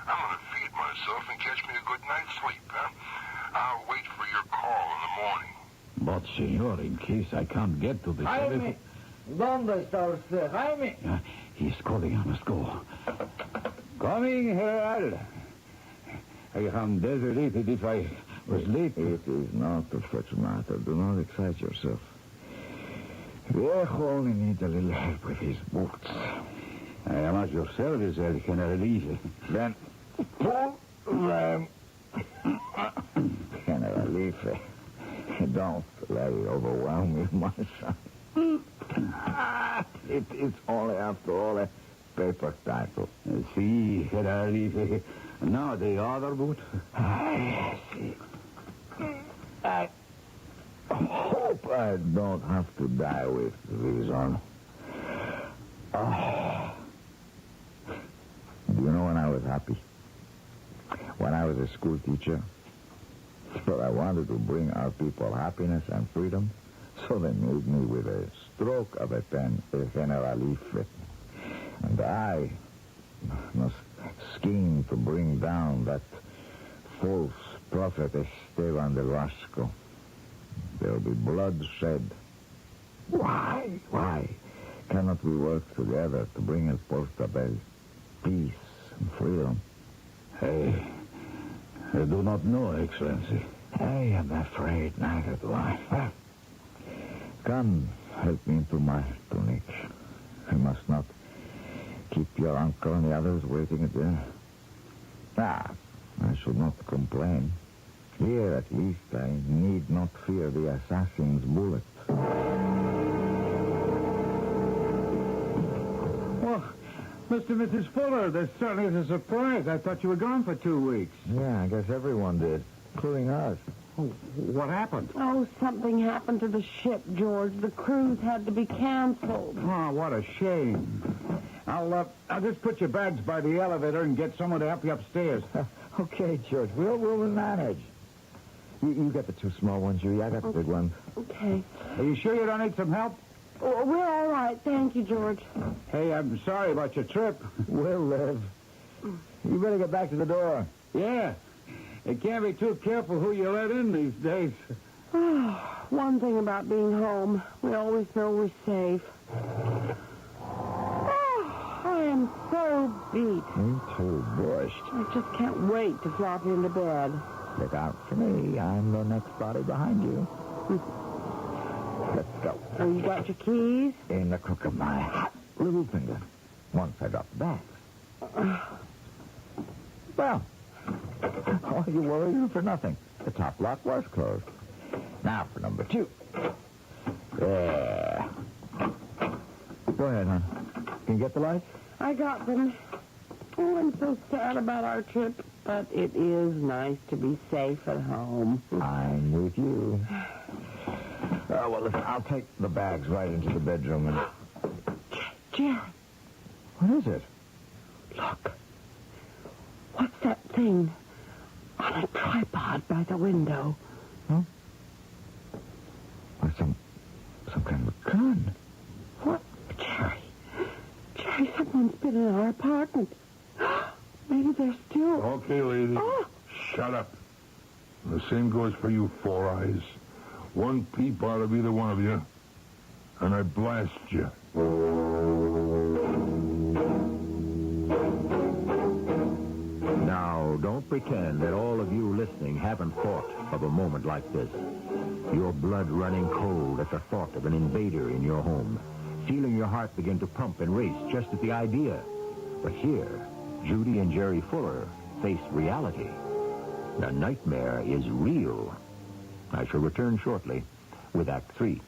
I'm going to feed myself and catch me a good night's sleep, huh? I'll wait for your call in the morning. But, senor, in case I can't get to the Jaime, ¿dónde está usted, Jaime? He's calling. I must go. Coming, Herald. I am desolated if I was late. It is not of such a matter. Do not excite yourself. He only needs a little help with his boots. I am at your service, El Generalife. Then pull them. Generalife, don't let it overwhelm you, my son. It's only, after all, a paper title. See, Generalife. Now the other boot. I see. I hope I don't have to die with these on. Do you know when I was happy? When I was a school teacher. But I wanted to bring our people happiness and freedom, so they made me with a stroke of a pen, a Generalife. And I must scheme to bring down that false prophet Esteban del Vasco. There'll be blood shed. Why cannot we work together to bring El Portabel peace and freedom? I do not know, Excellency. I am afraid neither do I. Come, help me into my tunic. I must not keep your uncle and the others waiting at dinner. I should not complain. Here, at least, I need not fear the assassin's bullet. Well, Mr. and Mrs. Fuller, this certainly is a surprise. I thought you were gone for 2 weeks. Yeah, I guess everyone did, including us. Oh, what happened? Oh, something happened to the ship, George. The cruise had to be canceled. Oh, what a shame. I'll just put your bags by the elevator and get someone to help you upstairs. Okay, George, we'll manage. You get the 2 small ones, Judy. I got the big ones. Okay. Are you sure you don't need some help? Oh, we're all right. Thank you, George. Hey, I'm sorry about your trip. We'll live. You better get back to the door. Yeah. You can't be too careful who you let in these days. One thing about being home, we always know we're safe. I am so beat. Me too, bushed. I just can't wait to flop into bed. Look out for me. I'm the next body behind you. Let's go. Oh, you got your keys? In the crook of my hot little finger. Once I drop the bags. Well, all you worried for nothing. The top lock was closed. Now for number 2. There. Go ahead, hon. Can you get the lights? I got them. Oh, I'm so sad about our trip, but it is nice to be safe at home. I'm with you. Well, listen, I'll take the bags right into the bedroom and... Jerry. What is it? Look. What's that thing on a tripod by the window? Huh? Or some kind of a gun. What? Jerry, someone's been in our apartment. Maybe they're still... Okay, lady. Oh. Shut up. And the same goes for you, Four Eyes. One peep out of either one of you, and I blast you. Now, don't pretend that all of you listening haven't thought of a moment like this. Your blood running cold at the thought of an invader in your home. Feeling your heart begin to pump and race just at the idea. But here, Judy and Jerry Fuller face reality. The nightmare is real. I shall return shortly with Act 3.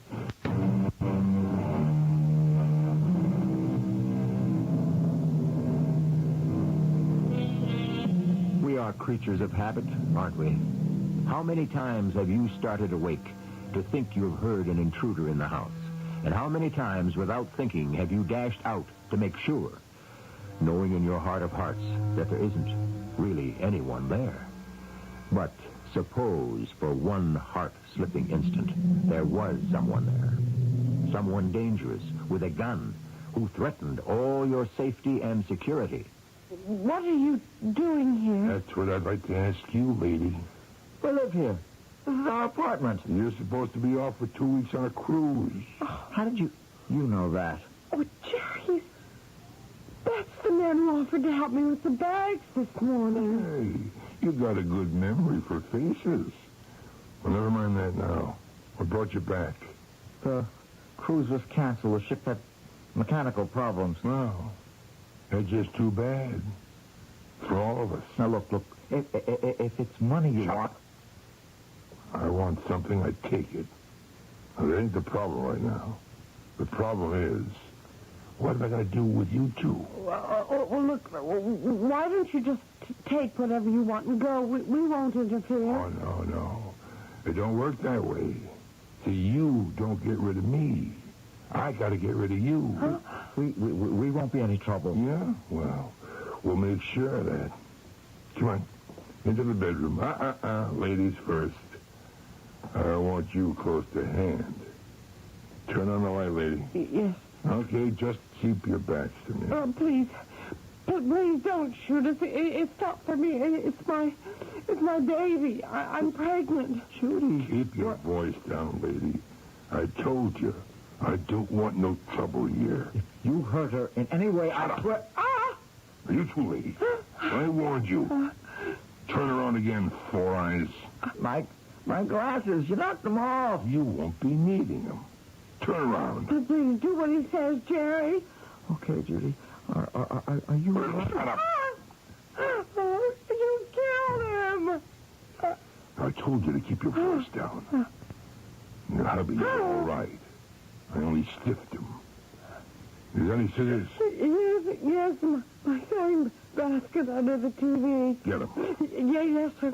We are creatures of habit, aren't we? How many times have you started awake to think you've heard an intruder in the house? And how many times, without thinking, have you dashed out to make sure, knowing in your heart of hearts that there isn't really anyone there? But suppose for one heart-slipping instant there was someone there. Someone dangerous with a gun who threatened all your safety and security. What are you doing here? That's what I'd like to ask you, lady. We live here. This is our apartment. You're supposed to be off for 2 weeks on a cruise. How did you know that? Oh, Jerry, that's the man who offered to help me with the bags this morning. Hey, you got a good memory for faces. Well, never mind that now. What brought you back? The cruise was canceled. The ship had mechanical problems. No. That's just too bad. For all of us. Now, look. If it's money you want... I want something, I take it. Now, that ain't the problem right now. The problem is, what am I going to do with you two? Well, look, why don't you just take whatever you want and go? We won't interfere. Oh, no. It don't work that way. See, you don't get rid of me. I got to get rid of you. Huh? We won't be any trouble. Yeah? Well, we'll make sure of that. Come on. Into the bedroom. Ladies first. I want you close to hand. Turn on the light, lady. Yes. Okay, just keep your backs to me. Oh, please. Please don't shoot us. It's not for me. It's my baby. I'm pregnant. Judy. Keep your voice down, lady. I told you. I don't want no trouble here. If you hurt her in any way, I swear... Are you two, lady? I warned you. Turn around again, Four Eyes. My glasses, you knocked them off. You won't be needing them. Turn around. Please do what he says, Jerry. Okay, Judy. Are you... Shut up. You killed him. I told you to keep your voice down. Your hubby's all right. I only stiffed him. Is there any scissors? Yes, my sewing basket under the TV. Get him. Yes, sir.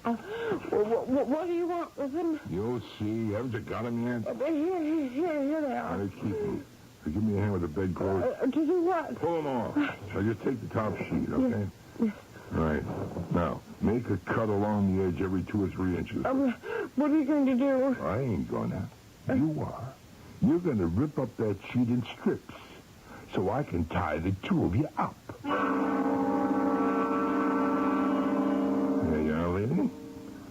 What do you want with him? You'll see. Haven't you got him yet? Here they are. All right, keep him. Give me a hand with the bedclothes. To do what? Pull them off. Now, just take the top sheet, okay? Yes. All right. Now, make a cut along the edge every 2 or 3 inches. What are you going to do? I ain't gonna. You are. You're going to rip up that sheet in strips so I can tie the two of you up. There you are, lady.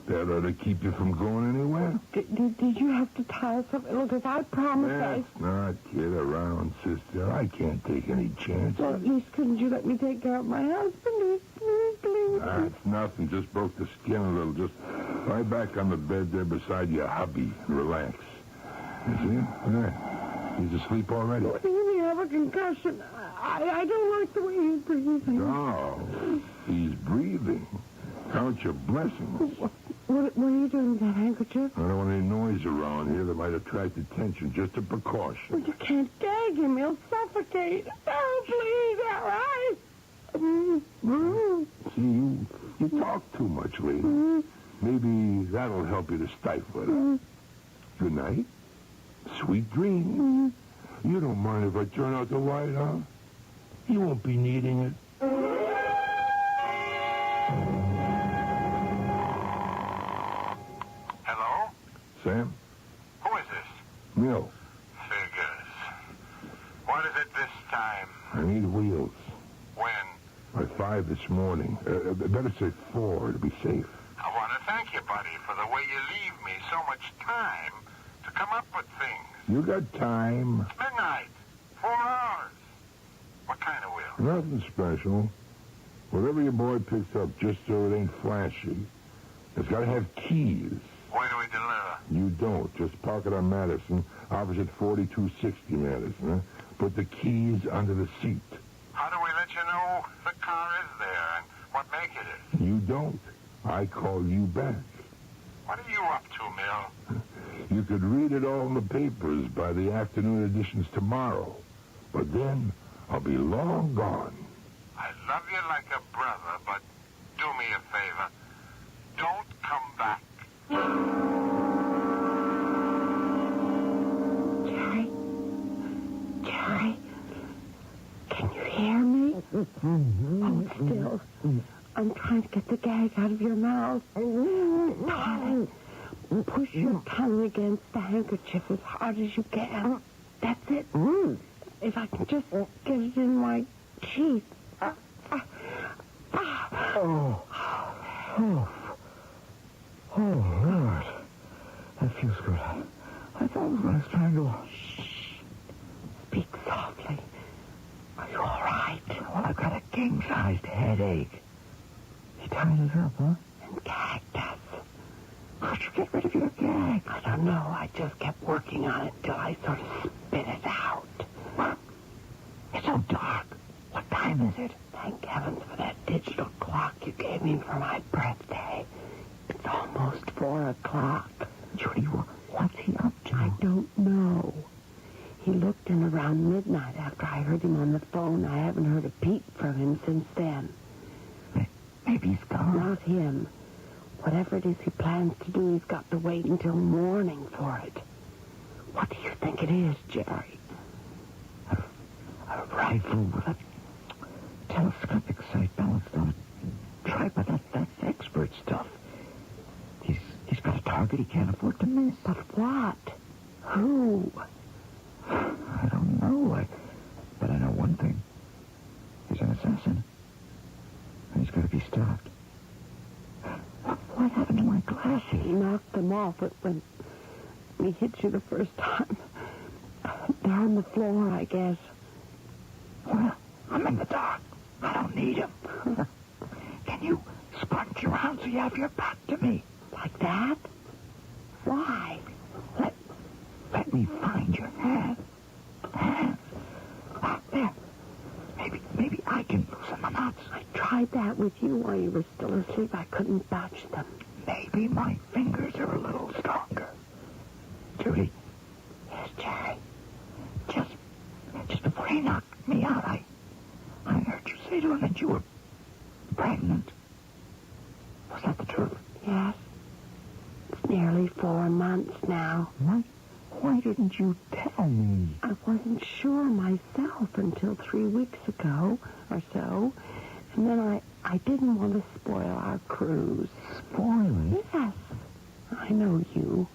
That ought to keep you from going anywhere. Did you have to tie something? Look, I promised Let's not kid around, sister. I can't take any chances. Well, at least couldn't you let me take care of my husband? It's nothing. Just broke the skin a little. Just lie back on the bed there beside your hubby and relax. You see? There. He's asleep already. What do you mean, have a concussion? I don't like the way he's breathing. No, he's breathing. Count your blessings. What are you doing with that handkerchief? I don't want any noise around here that might attract attention. Just a precaution. Well, you can't gag him. He'll suffocate. Oh, please, all right? See, you talk too much, lady. Maybe that'll help you to stifle it. Good night. Sweet dreams. You don't mind if I turn out the light, huh? You won't be needing it. Hello? Sam? Who is this? Mill. Figures. What is it this time? I need wheels. When? By 5 this morning. Better say 4 to be safe. I want to thank you, buddy, for the way you leave me so much time to come up with things. You got time. It's midnight. 4 hours. What kind of wheel? Nothing special. Whatever your boy picks up, just so it ain't flashy. It's got to have keys. Where do we deliver? You don't. Just park it on Madison, opposite 4260 Madison. Huh? Put the keys under the seat. How do we let you know the car is there and what make it is? You don't. I call you back. What are you up to, Mill? You could read it all in the papers by the afternoon editions tomorrow. But then I'll be long gone. I love you like a brother, but do me a favor. Don't come back. Jerry, can you hear me? Hold still. I'm trying to get the gag out of your mouth. Darling, push your tongue against the handkerchief as hard as you can. That's it. If I can just get it in my teeth. Oh, Lord. That feels good. I thought I was going to strangle. Shh. Speak softly. Are you all right? Well, I've got a king-sized headache. He tied us up, huh? And gagged us. could you get rid of your gag? I don't know. I just kept working on it till I sort of spit it out. It's so dark. What time is it? Thank heavens for that digital clock you gave me for my birthday. It's almost 4 o'clock. Judy, what's he up to? I don't know. He looked in around midnight after I heard him on the phone. I haven't heard a peep from him since then. Maybe he's gone. Not him. Whatever it is he plans to do, he's got to wait until morning for it. What do you think it is, Jerry? A rifle with a telescopic sight balanced on a tripod. That's expert stuff. He's got a target he can't afford to miss. But what? Who? I don't know. But I know one thing. He's an assassin. And he's got to be stopped. What happened to my glasses? He knocked them off when he hit you the first time. They're on the floor, I guess. Well, I'm in the dark. I don't need him. Can you scrunch around so you have your back to me? Like that? Why? Let me find your hand. There. Maybe I can loosen the knots. I tried that with you while you were still asleep. I couldn't budge them. Maybe my fingers are a little stronger. Judy. Yes, Jerry. Just before he knocked me out, I heard you say to him that you were pregnant. Was that the truth? Yes. It's nearly 4 months now. Why didn't you tell me? I wasn't sure myself until 3 weeks ago or so. And then I didn't want to spoil our cruise. Spoil it? Yes. I know you.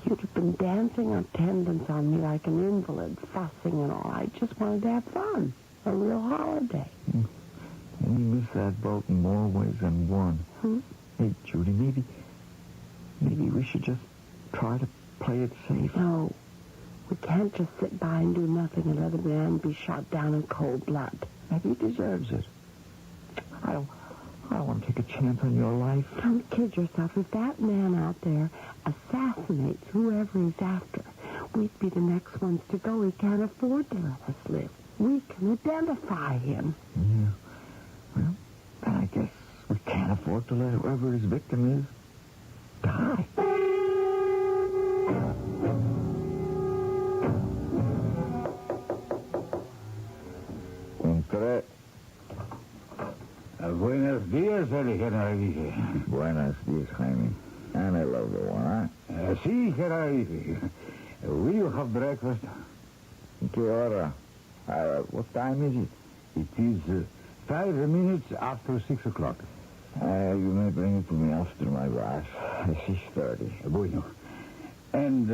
You'd have been dancing attendance on me like an invalid, fussing and all. I just wanted to have fun. A real holiday. We missed that boat in more ways than one. Hey, Judy, maybe we should just try to play it safe. No. We can't just sit by and do nothing and let a man be shot down in cold blood. Maybe he deserves it. I don't want to take a chance on your life. Don't kid yourself. If that man out there assassinates whoever he's after, we'd be the next ones to go. He can't afford to let us live. We can identify him. Yeah. Well, then I guess we can't afford to let whoever his victim is die. Buenos dias, General. Buenos dias, Jaime. And I love the one, huh? Si, General. Will you have breakfast? Que hora? What time is it? It is 5 minutes after 6 o'clock. You may bring it to me after my bath. 6:30. Bueno. And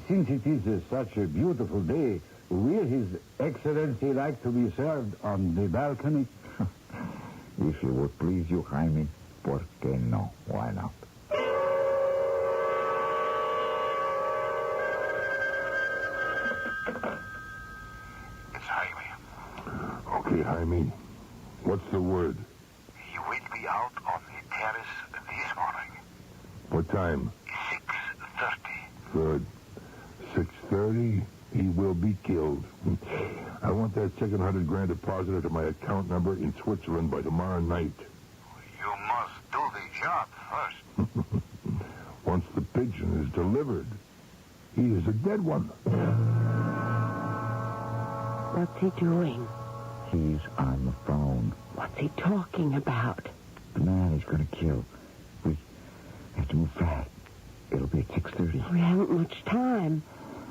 since it is such a beautiful day, will His Excellency like to be served on the balcony? If it would please you, Jaime, ¿por qué no? Why not? It's Jaime. Okay, Jaime. What's the word? He will be out on the terrace this morning. What time? 6:30. Good. 6:30, he will be killed. I want that second $100,000 deposited to my account number in Switzerland by tomorrow night. You must do the job first. Once the pigeon is delivered, he is a dead one. What's he doing? He's on the phone. What's he talking about? The man he's going to kill. We have to move fast. It'll be at 6:30. We haven't much time.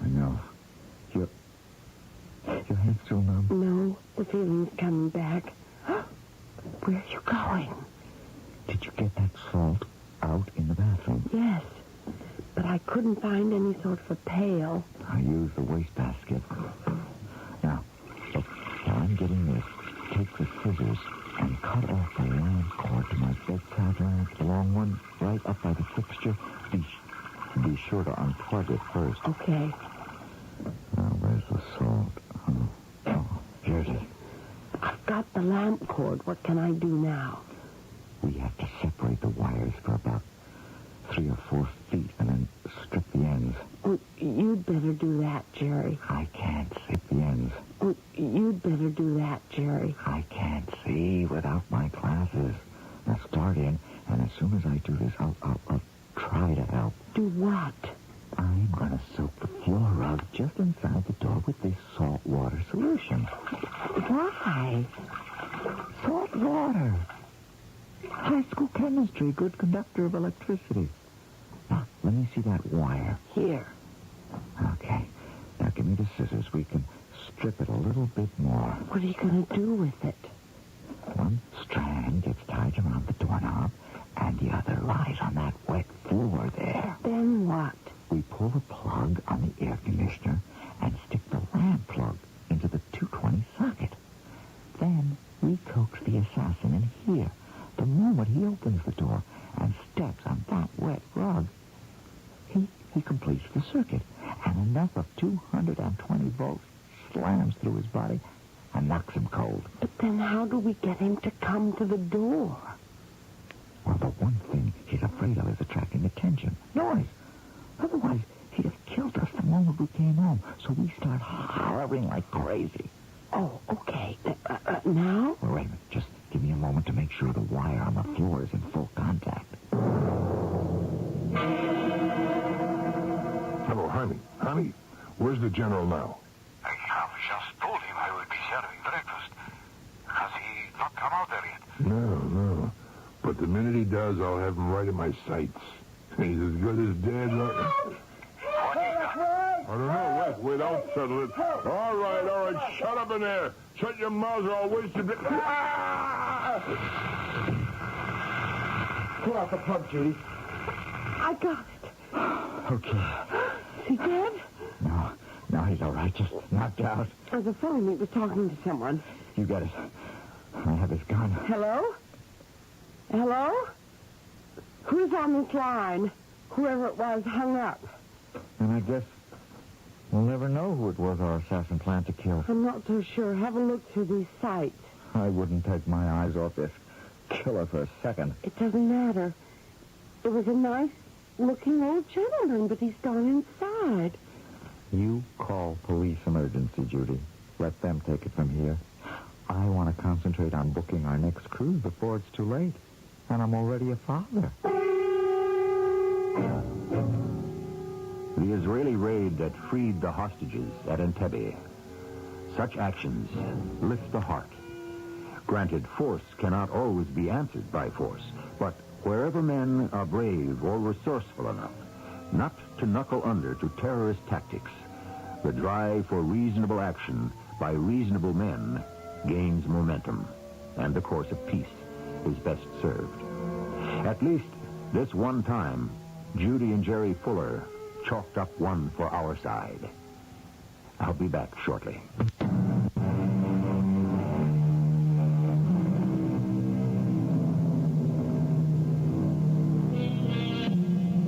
I know. Your head's still numb? No, the feeling's coming back. Where are you going? Did you get that salt out in the bathroom? Yes, but I couldn't find any sort of a pail. I used the wastebasket. Now, look, while I'm getting this, take the scissors and cut off the lamp cord to my bedside lamp, the long one, right up by the fixture. Be sure to unplug it first. Okay. Now, where's the salt? Oh, here it is. I've got the lamp cord. What can I do now? We have to separate the wires for about 3 or 4 feet and then strip the ends. Oh, you'd better do that, Jerry. I can't see the ends. Oh, you'd better do that, Jerry. I can't see without my glasses. Now start in, and as soon as I do this, I'll try to help. Do what? I'm going to soak the floor rug just inside the door with this salt water solution. Why? Salt water. High school chemistry, good conductor of electricity. Now, let me see that wire. Here. Okay. Now, give me the scissors. We can strip it a little bit more. What are you going to do with it? One strand gets tied around the doorknob, and the other lies on that wet floor there. Then what? We pull the plug on the air conditioner and stick the lamp plug into the 220 socket. Then we coax the assassin in here the moment he opens the door and steps on that wet rug. He completes the circuit, and enough of 220 volts slams through his body and knocks him cold. But then how do we get him to come to the door? Well, the one thing he's afraid of is attracting attention. Noise. Otherwise, he'd have killed us the moment we came home. So we start hollering like crazy. Oh, okay. Now? Well, wait a minute. Just give me a moment to make sure the wire on the floor is in full contact. Hello, honey. Honey, where's the general now? I have just told him I would be serving breakfast. Has he not come out there yet? No. But the minute he does, I'll have him right in my sights. He's as good as dead. I don't know. Wait, don't settle it. All right. Shut up in there. Shut your mouth or I'll waste your... Pull out the plug, Judy. I got it. Okay. Is he dead? No, he's all right. Just knocked out. On the phone, he was talking to someone. You got it. I have his gun. Hello? Hello? Who's on this line? Whoever it was hung up. And I guess we'll never know who it was our assassin planned to kill. I'm not so sure. Have a look through these sights. I wouldn't take my eyes off this killer for a second. It doesn't matter. It was a nice-looking old gentleman, but he's gone inside. You call police emergency, Judy. Let them take it from here. I want to concentrate on booking our next cruise before it's too late. And I'm already a father. The Israeli raid that freed the hostages at Entebbe. Such actions lift the heart. Granted, force cannot always be answered by force, but wherever men are brave or resourceful enough not to knuckle under to terrorist tactics, the drive for reasonable action by reasonable men gains momentum, and the course of peace is best served. At least this one time, Judy and Jerry Fuller chalked up one for our side. I'll be back shortly.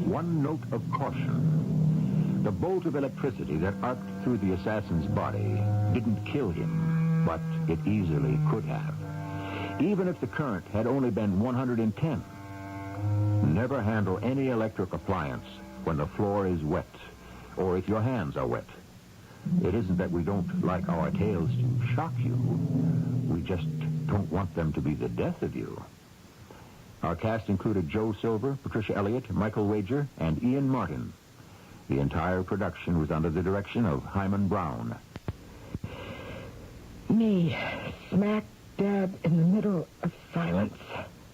One note of caution. The bolt of electricity that arced through the assassin's body didn't kill him, but it easily could have. Even if the current had only been 110. Never handle any electric appliance when the floor is wet, or if your hands are wet. It isn't that we don't like our tales to shock you. We just don't want them to be the death of you. Our cast included Joe Silver, Patricia Elliott, Michael Wager, and Ian Martin. The entire production was under the direction of Hyman Brown. Me, smack dab in the middle of silence.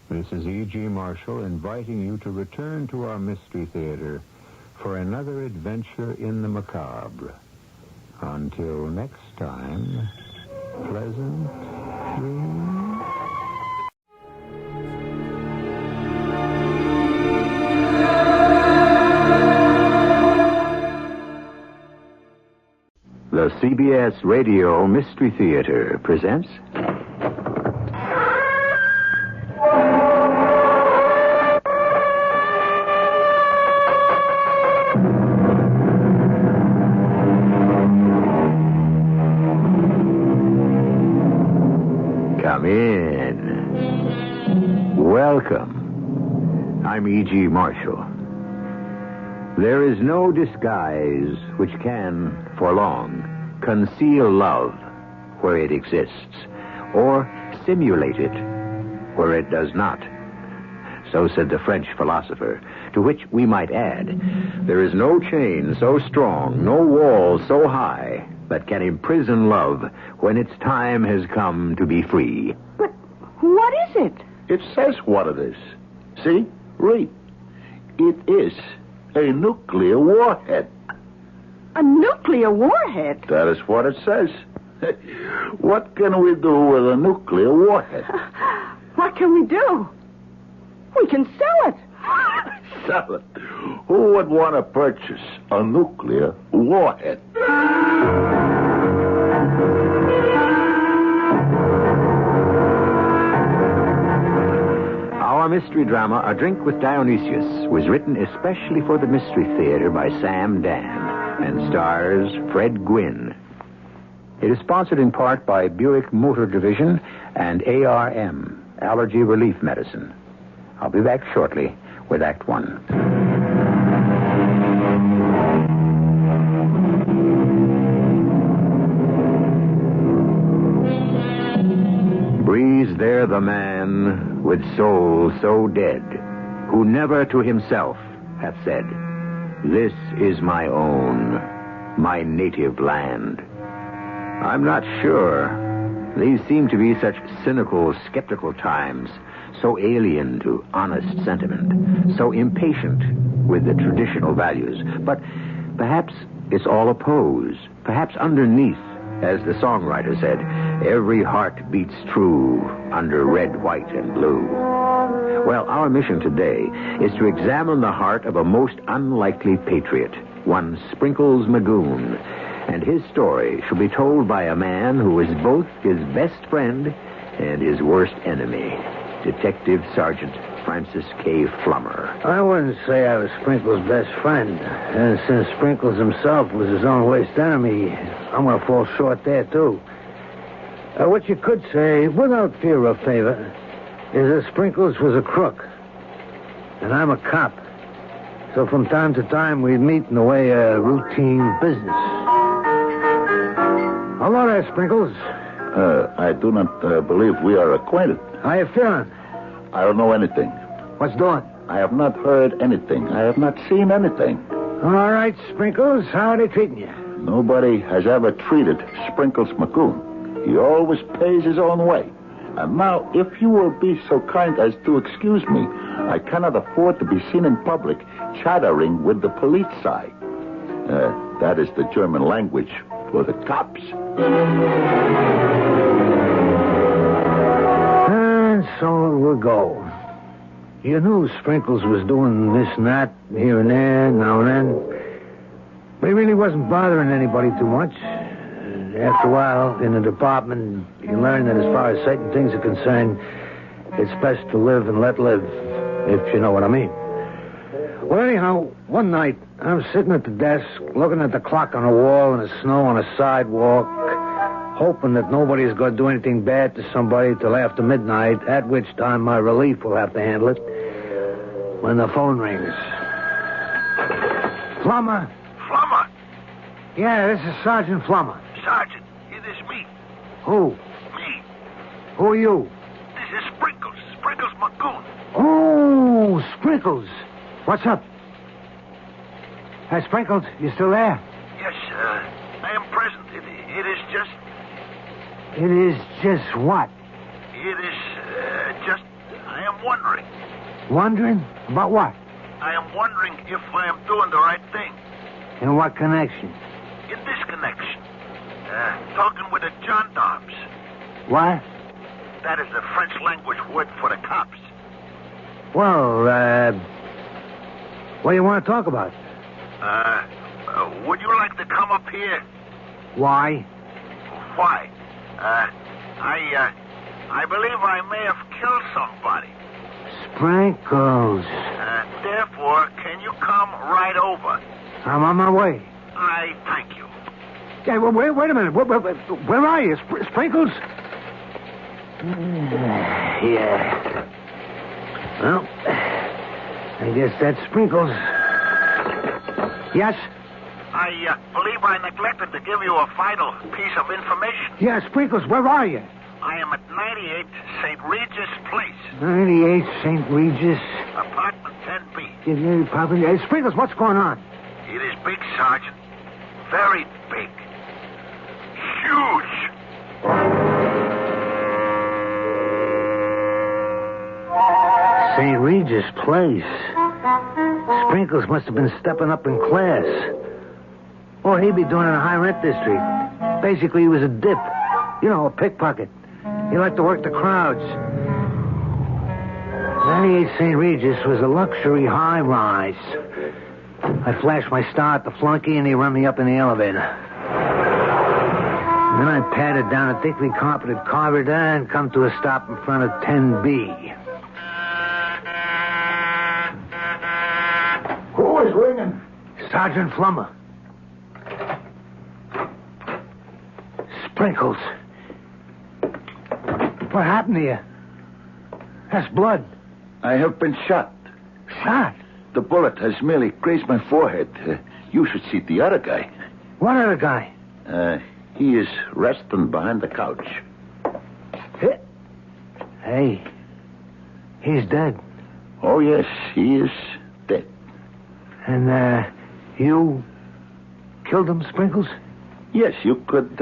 This is E.G. Marshall inviting you to return to our Mystery Theater for another adventure in the macabre. Until next time, pleasant dreams. The CBS Radio Mystery Theater presents... Come in. Welcome. I'm E.G. Marshall. There is no disguise which can, for long, conceal love where it exists, or simulate it where it does not. So said the French philosopher, to which we might add, there is no chain so strong, no wall so high, that can imprison love when its time has come to be free. But what is it? It says what it is. See? Read. It is a nuclear warhead. A nuclear warhead? That is what it says. What can we do with a nuclear warhead? What can we do? We can sell it. Sell it? Who would want to purchase a nuclear warhead? Our mystery drama, A Drink with Dionysius, was written especially for the Mystery Theater by Sam Dan and stars Fred Gwynne. It is sponsored in part by Buick Motor Division and ARM, Allergy Relief Medicine. I'll be back shortly with Act One. Breathes there the man with soul so dead, who never to himself hath said, "This is my own, my native land." I'm not sure. These seem to be such cynical, skeptical times, so alien to honest sentiment, so impatient with the traditional values. But perhaps it's all a pose. Perhaps underneath, as the songwriter said, every heart beats true under red, white, and blue. Well, our mission today is to examine the heart of a most unlikely patriot, one Sprinkles Magoon. And his story shall be told by a man who is both his best friend and his worst enemy, Detective Sergeant Francis K. Flummer. I wouldn't say I was Sprinkles' best friend. And since Sprinkles himself was his own worst enemy, I'm going to fall short there, too. What you could say, without fear of favor, is that Sprinkles was a crook. And I'm a cop. So from time to time, we'd meet in the way of routine business. Hello there, Sprinkles. I do not believe we are acquainted. How you feeling? I don't know anything. What's doing? I have not heard anything. I have not seen anything. All right, Sprinkles. How are they treating you? Nobody has ever treated Sprinkles Macoon. He always pays his own way. And now, if you will be so kind as to excuse me, I cannot afford to be seen in public chattering with the police side. That is the German language for the cops. And so it will go. You knew Sprinkles was doing this and that, here and there, now and then. But he really wasn't bothering anybody too much. After a while, in the department, you learn that as far as certain things are concerned, it's best to live and let live, if you know what I mean. Well, anyhow, one night, I'm sitting at the desk, looking at the clock on the wall and the snow on the sidewalk, hoping that nobody's going to do anything bad to somebody till after midnight, at which time my relief will have to handle it, when the phone rings. Flummer. Flummer? Yeah, this is Sergeant Flummer. Sergeant, it is me. Who? Me. Who are you? This is Sprinkles. Sprinkles Macoon. Oh, Sprinkles. What's up? Hey, Sprinkles, you still there? Yes, I am present. It is just... It is just what? It is just... I am wondering. Wondering? About what? I am wondering if I am doing the right thing. In what connection? In this connection. Talking with the gendarmes. What? That is the French language word for the cops. Well, what do you want to talk about? Would you like to come up here? Why? Why? I believe I may have killed somebody. Sprinkles. Therefore, can you come right over? I'm on my way. I thank you. Hey, well, wait a minute. Where are you, Sprinkles? Yeah. Well, I guess that's Sprinkles. Yes? I believe I neglected to give you a vital piece of information. Yeah, Sprinkles, where are you? I am at 98 St. Regis Place. 98 St. Regis. Apartment 10B. Sprinkles, what's going on? It is big, Sergeant. Very big. Huge. St. Regis Place. Sprinkles must have been stepping up in class. Or he'd be doing it in a high-rent district. Basically, he was a dip. You know, a pickpocket. He liked to work the crowds. 98 St. Regis was a luxury high-rise. I flashed my star at the flunky, and he run me up in the elevator. And then I padded down a thickly carpeted corridor and come to a stop in front of 10B. Who is ringing? Sergeant Flummer. Sprinkles. What happened to you? That's blood. I have been shot. Shot? The bullet has merely grazed my forehead. You should see the other guy. What other guy? He is resting behind the couch. Hey, he's dead. Oh, yes, he is dead. And, you killed him, Sprinkles? Yes, you could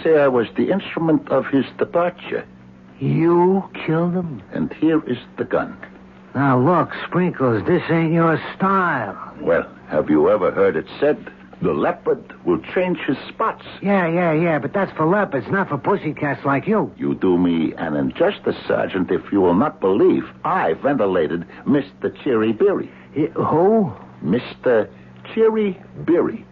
say I was the instrument of his departure. You killed him? And here is the gun. Now, look, Sprinkles, this ain't your style. Well, have you ever heard it said, the leopard will change his spots? Yeah, but that's for leopards, not for pussycats like you. You do me an injustice, Sergeant, if you will not believe I ventilated Mr. Cherry Beery. Who? Mr. Cherry Beery.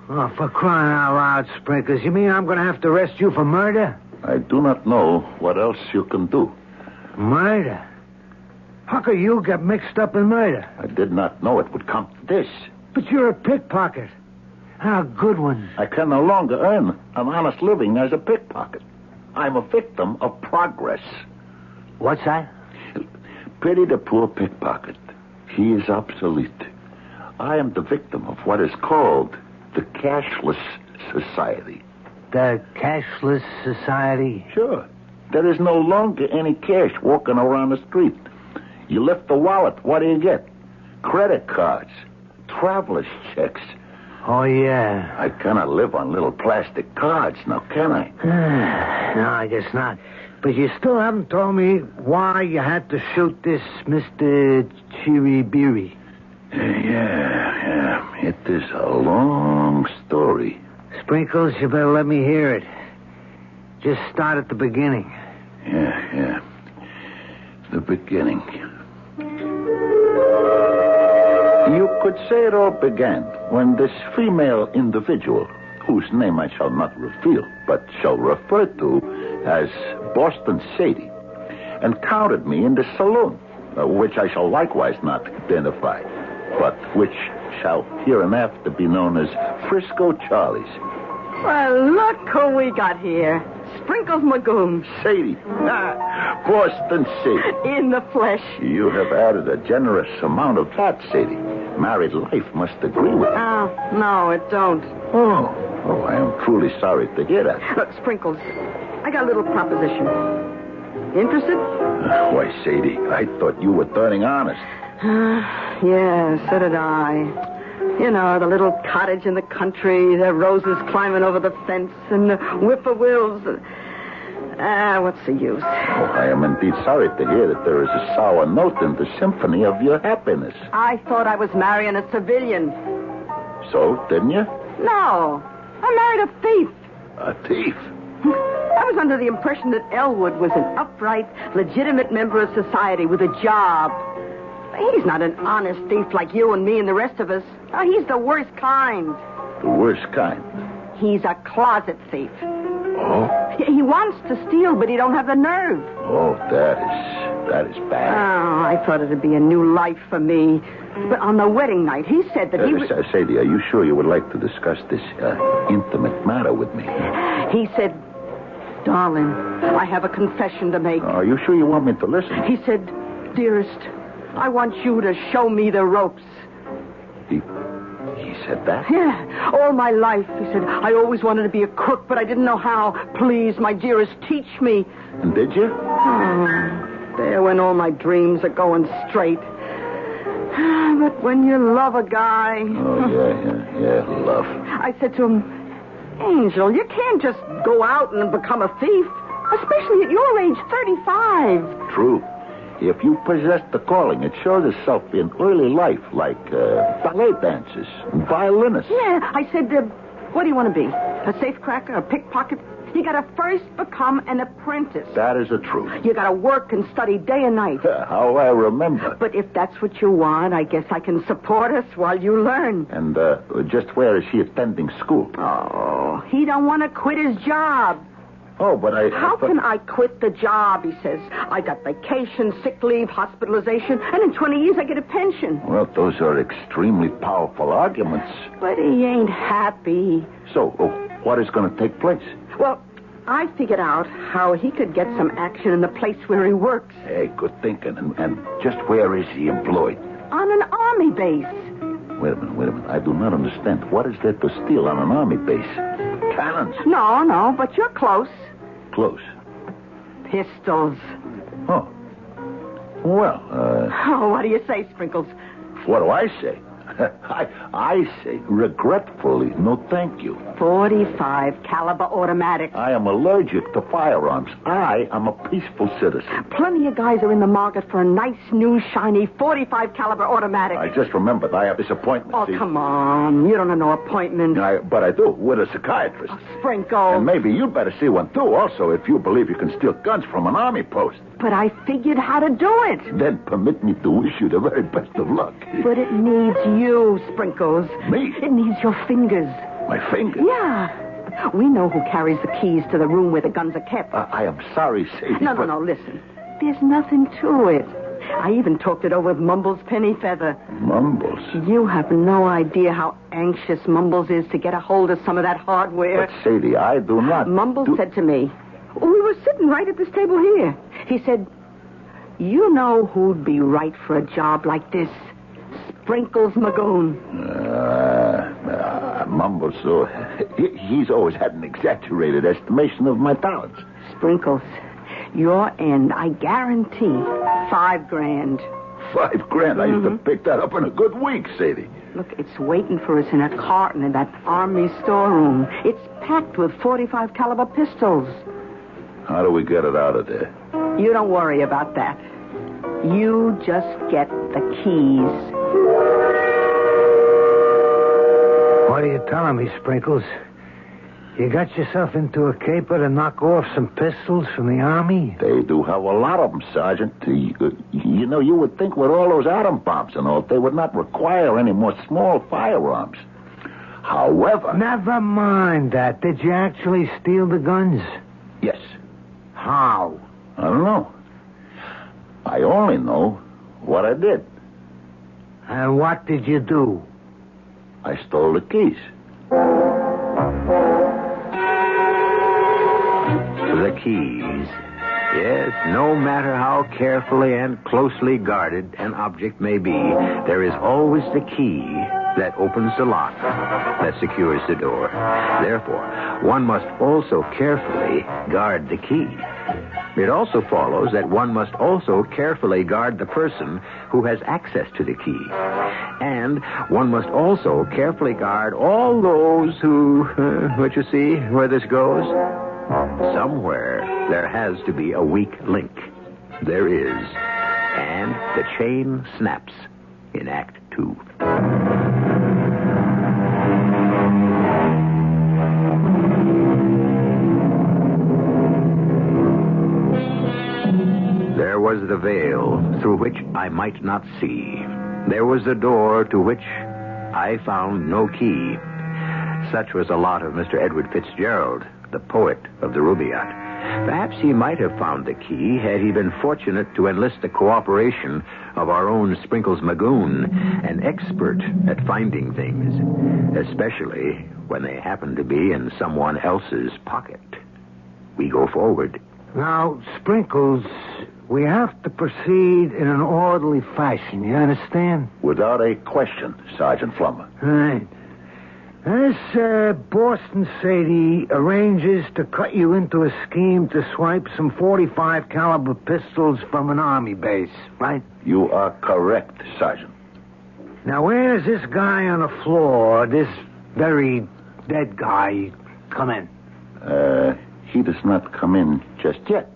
Oh, for crying out loud, Sprinkles. You mean I'm going to have to arrest you for murder? I do not know what else you can do. Murder? How could you get mixed up in murder? I did not know it would come to this. But you're a pickpocket. And a good one. I can no longer earn an honest living as a pickpocket. I'm a victim of progress. What's that? Pity the poor pickpocket. He is obsolete. I am the victim of what is called the cashless society. The cashless society? Sure. There is no longer any cash walking around the street. You lift the wallet, what do you get? Credit cards, traveler's checks. Oh, yeah. I cannot live on little plastic cards, now can I? No, I guess not. But you still haven't told me why you had to shoot this Mr. Cherry Beery. Yeah. It is a long story. Sprinkles, you better let me hear it. Just start at the beginning. Yeah. The beginning. You could say it all began when this female individual, whose name I shall not reveal, but shall refer to as Boston Sadie, encountered me in the saloon, which I shall likewise not identify, but which shall hereinafter be known as Frisco Charlie's. Well, look who we got here. Sprinkles Magoon. Sadie. Boston Sadie. In the flesh. You have added a generous amount of fat, Sadie. Married life must agree with you. Oh, no, it don't. Oh, I am truly sorry to hear that. Look, Sprinkles, I got a little proposition. Interested? Why, Sadie, I thought you were turning honest. Yeah, so did I. You know, the little cottage in the country, the roses climbing over the fence, and the whippoorwills. What's the use? Oh, I am indeed sorry to hear that there is a sour note in the symphony of your happiness. I thought I was marrying a civilian. So, didn't you? No, I married a thief. A thief? I was under the impression that Elwood was an upright, legitimate member of society with a job. He's not an honest thief like you and me and the rest of us. He's the worst kind. The worst kind? He's a closet thief. Oh? He wants to steal, but he don't have the nerve. Oh, that is bad. Oh, I thought it'd be a new life for me. But on the wedding night, he said that he was... Sadie, are you sure you would like to discuss this intimate matter with me? He said, darling, I have a confession to make. Are you sure you want me to listen? He said, dearest, I want you to show me the ropes. He said that? Yeah, all my life. He said, I always wanted to be a crook, but I didn't know how. Please, my dearest, teach me. And did you? Oh, there when all my dreams are going straight. But when you love a guy... Oh, yeah, love. I said to him, Angel, you can't just go out and become a thief, especially at your age, 35. True. If you possess the calling, it shows itself in early life, like ballet dancers, violinists. Yeah, I said, what do you want to be? A safecracker, a pickpocket? You got to first become an apprentice. That is the truth. You got to work and study day and night. How I remember. But if that's what you want, I guess I can support us while you learn. And just where is he attending school? Oh, he don't want to quit his job. Oh, but How can I quit the job, he says. I got vacation, sick leave, hospitalization, and in 20 years I get a pension. Well, those are extremely powerful arguments. But he ain't happy. So, what is going to take place? Well, I figured out how he could get some action in the place where he works. Hey, good thinking. And just where is he employed? On an army base. Wait a minute. I do not understand. What is there to steal on an army base? Cannons? No, but you're close. Close? Pistols. Oh. Well, Oh, what do you say, Sprinkles? What do I say? I say, regretfully, no thank you. 45 caliber automatic. I am allergic to firearms. I am a peaceful citizen. Plenty of guys are in the market for a nice, new, shiny 45 caliber automatic. I just remembered I have this appointment. Oh, come on. You don't have no appointment. But I do, with a psychiatrist. Sprinkles. And maybe you'd better see one, too, also, if you believe you can steal guns from an army post. But I figured how to do it. Then permit me to wish you the very best of luck. But it needs you, Sprinkles. Me? It needs your fingers. My fingers? Yeah. We know who carries the keys to the room where the guns are kept. I am sorry, Sadie. No, listen. There's nothing to it. I even talked it over with Mumbles Pennyfeather. Mumbles? You have no idea how anxious Mumbles is to get a hold of some of that hardware. But, Sadie, I do not... Mumbles said to me, we were sitting right at this table here. He said, you know who'd be right for a job like this? Sprinkles Magoon. Mumbles, so he's always had an exaggerated estimation of my talents. Sprinkles, your end, I guarantee, $5 grand. $5 grand? I used to pick that up in a good week, Sadie. Look, it's waiting for us in a carton in that army storeroom. It's packed with 45 caliber pistols. How do we get it out of there? You don't worry about that. You just get the keys. What are you telling me, Sprinkles? You got yourself into a caper to knock off some pistols from the army? They do have a lot of them, Sergeant. You know, you would think with all those atom bombs and all, they would not require any more small firearms. However... Never mind that. Did you actually steal the guns? Yes. How? I don't know. I only know what I did. And what did you do? I stole the keys. The keys. Yes, no matter how carefully and closely guarded an object may be, there is always the key that opens the lock, that secures the door. Therefore, one must also carefully guard the key. It also follows that one must also carefully guard the person who has access to the key. And one must also carefully guard all those who... what you see, where this goes? Somewhere there has to be a weak link. There is. And the chain snaps in Act 2. There was the veil through which I might not see. There was the door to which I found no key. Such was the lot of Mr. Edward Fitzgerald, the poet of the Rubaiyat. Perhaps he might have found the key had he been fortunate to enlist the cooperation of our own Sprinkles Magoon, an expert at finding things, especially when they happen to be in someone else's pocket. We go forward. Now, Sprinkles, we have to proceed in an orderly fashion, you understand? Without a question, Sergeant Flummer. Right. This Boston Sadie arranges to cut you into a scheme to swipe some .45 caliber pistols from an army base, right? You are correct, Sergeant. Now, where's this guy on the floor, this very dead guy, come in? He does not come in just yet.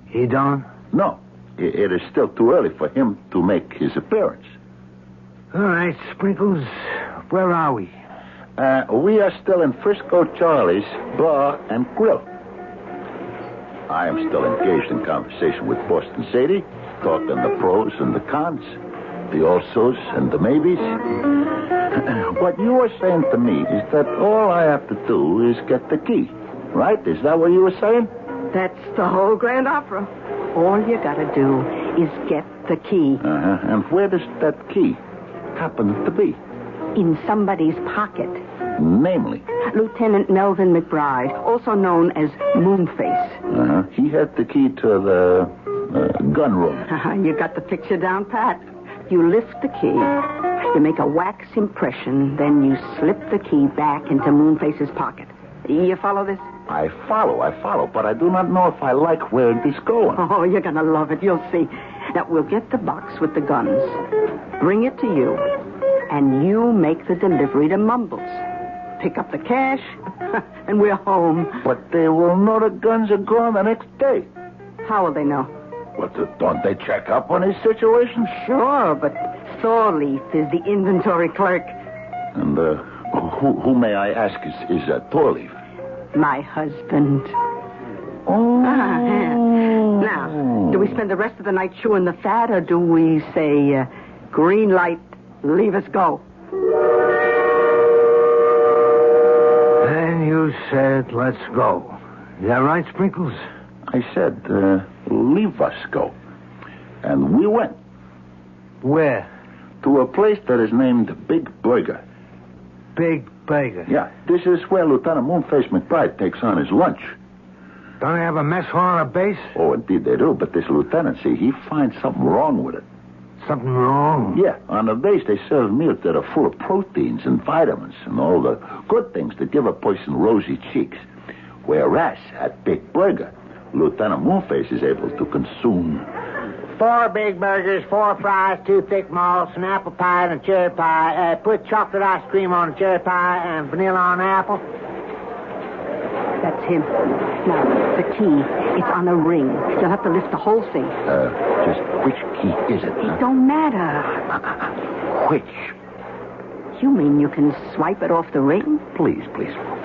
He don't? No. It is still too early for him to make his appearance. All right, Sprinkles, where are we? We are still in Frisco Charlie's Bar and Grill. I am still engaged in conversation with Boston Sadie, talking the pros and the cons, the alsos and the maybes. What you are saying to me is that all I have to do is get the key, right? Is that what you were saying? That's the whole grand opera. All you gotta do is get the key. And where does that key happen to be? In somebody's pocket. Namely? Lieutenant Melvin McBride, also known as Moonface. He had the key to the gun room. You got the picture down, Pat. You lift the key, you make a wax impression, then you slip the key back into Moonface's pocket. You follow this? I follow, but I do not know if I like where it is going. Oh, you're going to love it. You'll see. Now, we'll get the box with the guns, bring it to you, and you make the delivery to Mumbles. Pick up the cash, and we're home. But they will know the guns are gone the next day. How will they know? What, don't they check up on his situation? Sure, but Thorleaf is the inventory clerk. And who may I ask is Thorleaf? My husband. Oh. Now, do we spend the rest of the night chewing the fat, or do we say, green light, leave us go? And you said, let's go. Is that right, Sprinkles? I said, leave us go. And we went. Where? To a place that is named Big Burger. Big Burger? Yeah, this is where Lieutenant Moonface McBride takes on his lunch. Don't they have a mess hall on a base? Oh, indeed they do, but this lieutenant, see, he finds something wrong with it. Something wrong? Yeah, on the base they serve meals that are full of proteins and vitamins and all the good things that give a person rosy cheeks. Whereas at Big Burger, Lieutenant Moonface is able to consume 4 big burgers, 4 fries, 2 thick malts, an apple pie, and a cherry pie. Put chocolate ice cream on the cherry pie and vanilla on the apple. That's him. Now, the key, it's on a ring. You'll have to lift the whole thing. Just which key is it? It don't matter. Which? You mean you can swipe it off the ring? Please,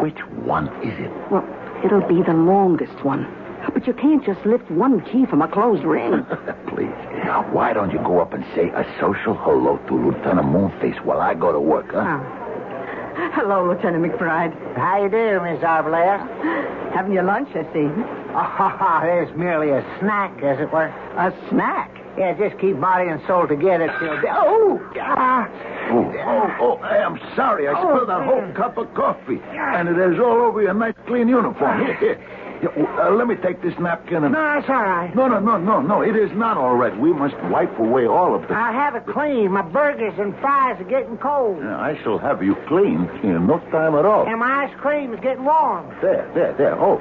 which one is it? Well, it'll be the longest one. But you can't just lift one key from a closed ring. Please, why don't you go up and say a social hello to Lieutenant Moonface while I go to work, huh? Hello, Lieutenant McBride. How you do, Miss Arbalea? Having your lunch, I see. Oh, it's merely a snack, as it were. A snack? Yeah, just keep body and soul together till... I'm sorry. I spilled that whole cup of coffee. And it is all over your nice clean uniform. Here. Let me take this napkin and... No, it's all right. No. It is not all right. We must wipe away all of the... I'll have it clean. My burgers and fries are getting cold. I shall have you clean in no time at all. And my ice cream is getting warm. There. Oh,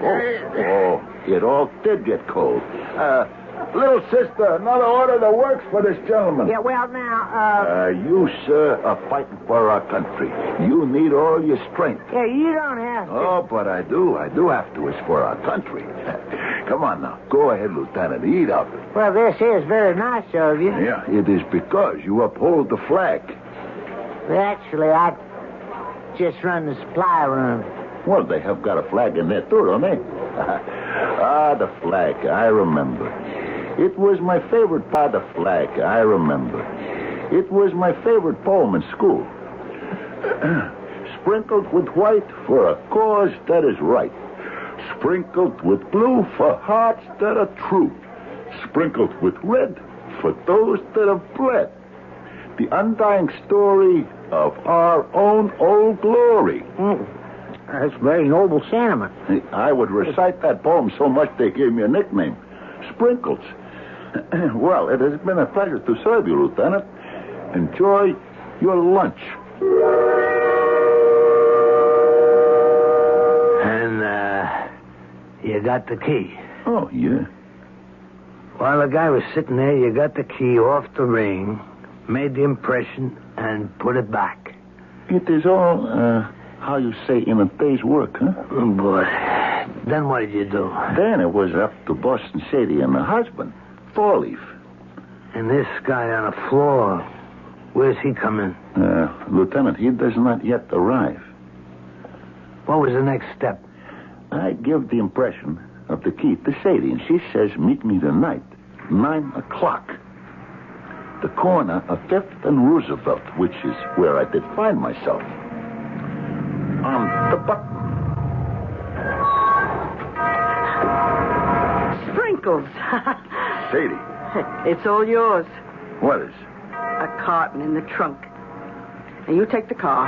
it all did get cold. Little sister, another order that works for this gentleman. Yeah, well, now, you, sir, are fighting for our country. You need all your strength. Yeah, you don't have to. Oh, but I do. I do have to. It's for our country. Come on now. Go ahead, Lieutenant. Eat up. Well, this is very nice of you. Yeah, it is because you uphold the flag. Actually, I just run the supply room. Well, they have got a flag in there, too, don't they? The flag. I remember. It was my favorite part of the flag. I remember. It was my favorite poem in school. Sprinkled with white for a cause that is right. Sprinkled with blue for hearts that are true. Sprinkled with red for those that have bled. The undying story of our own old glory. That's a very noble sentiment. I would recite that poem so much they gave me a nickname. Sprinkles. Well, it has been a pleasure to serve you, Lieutenant. Enjoy your lunch. You got the key. Oh, yeah. While the guy was sitting there, you got the key off the ring, made the impression, and put it back. It is all, how you say, in a day's work, huh? Oh, boy. Then what did you do? Then it was up to Boston Sadie and her husband, Four-Leaf. And this guy on the floor, where's he coming? Lieutenant, he does not yet arrive. What was the next step? I give the impression of the key to Sadie, and she says, meet me tonight, 9 o'clock. The corner of 5th and Roosevelt, which is where I did find myself. On the button. Sprinkles. Sadie. It's all yours. What is? A carton in the trunk. Now, you take the car.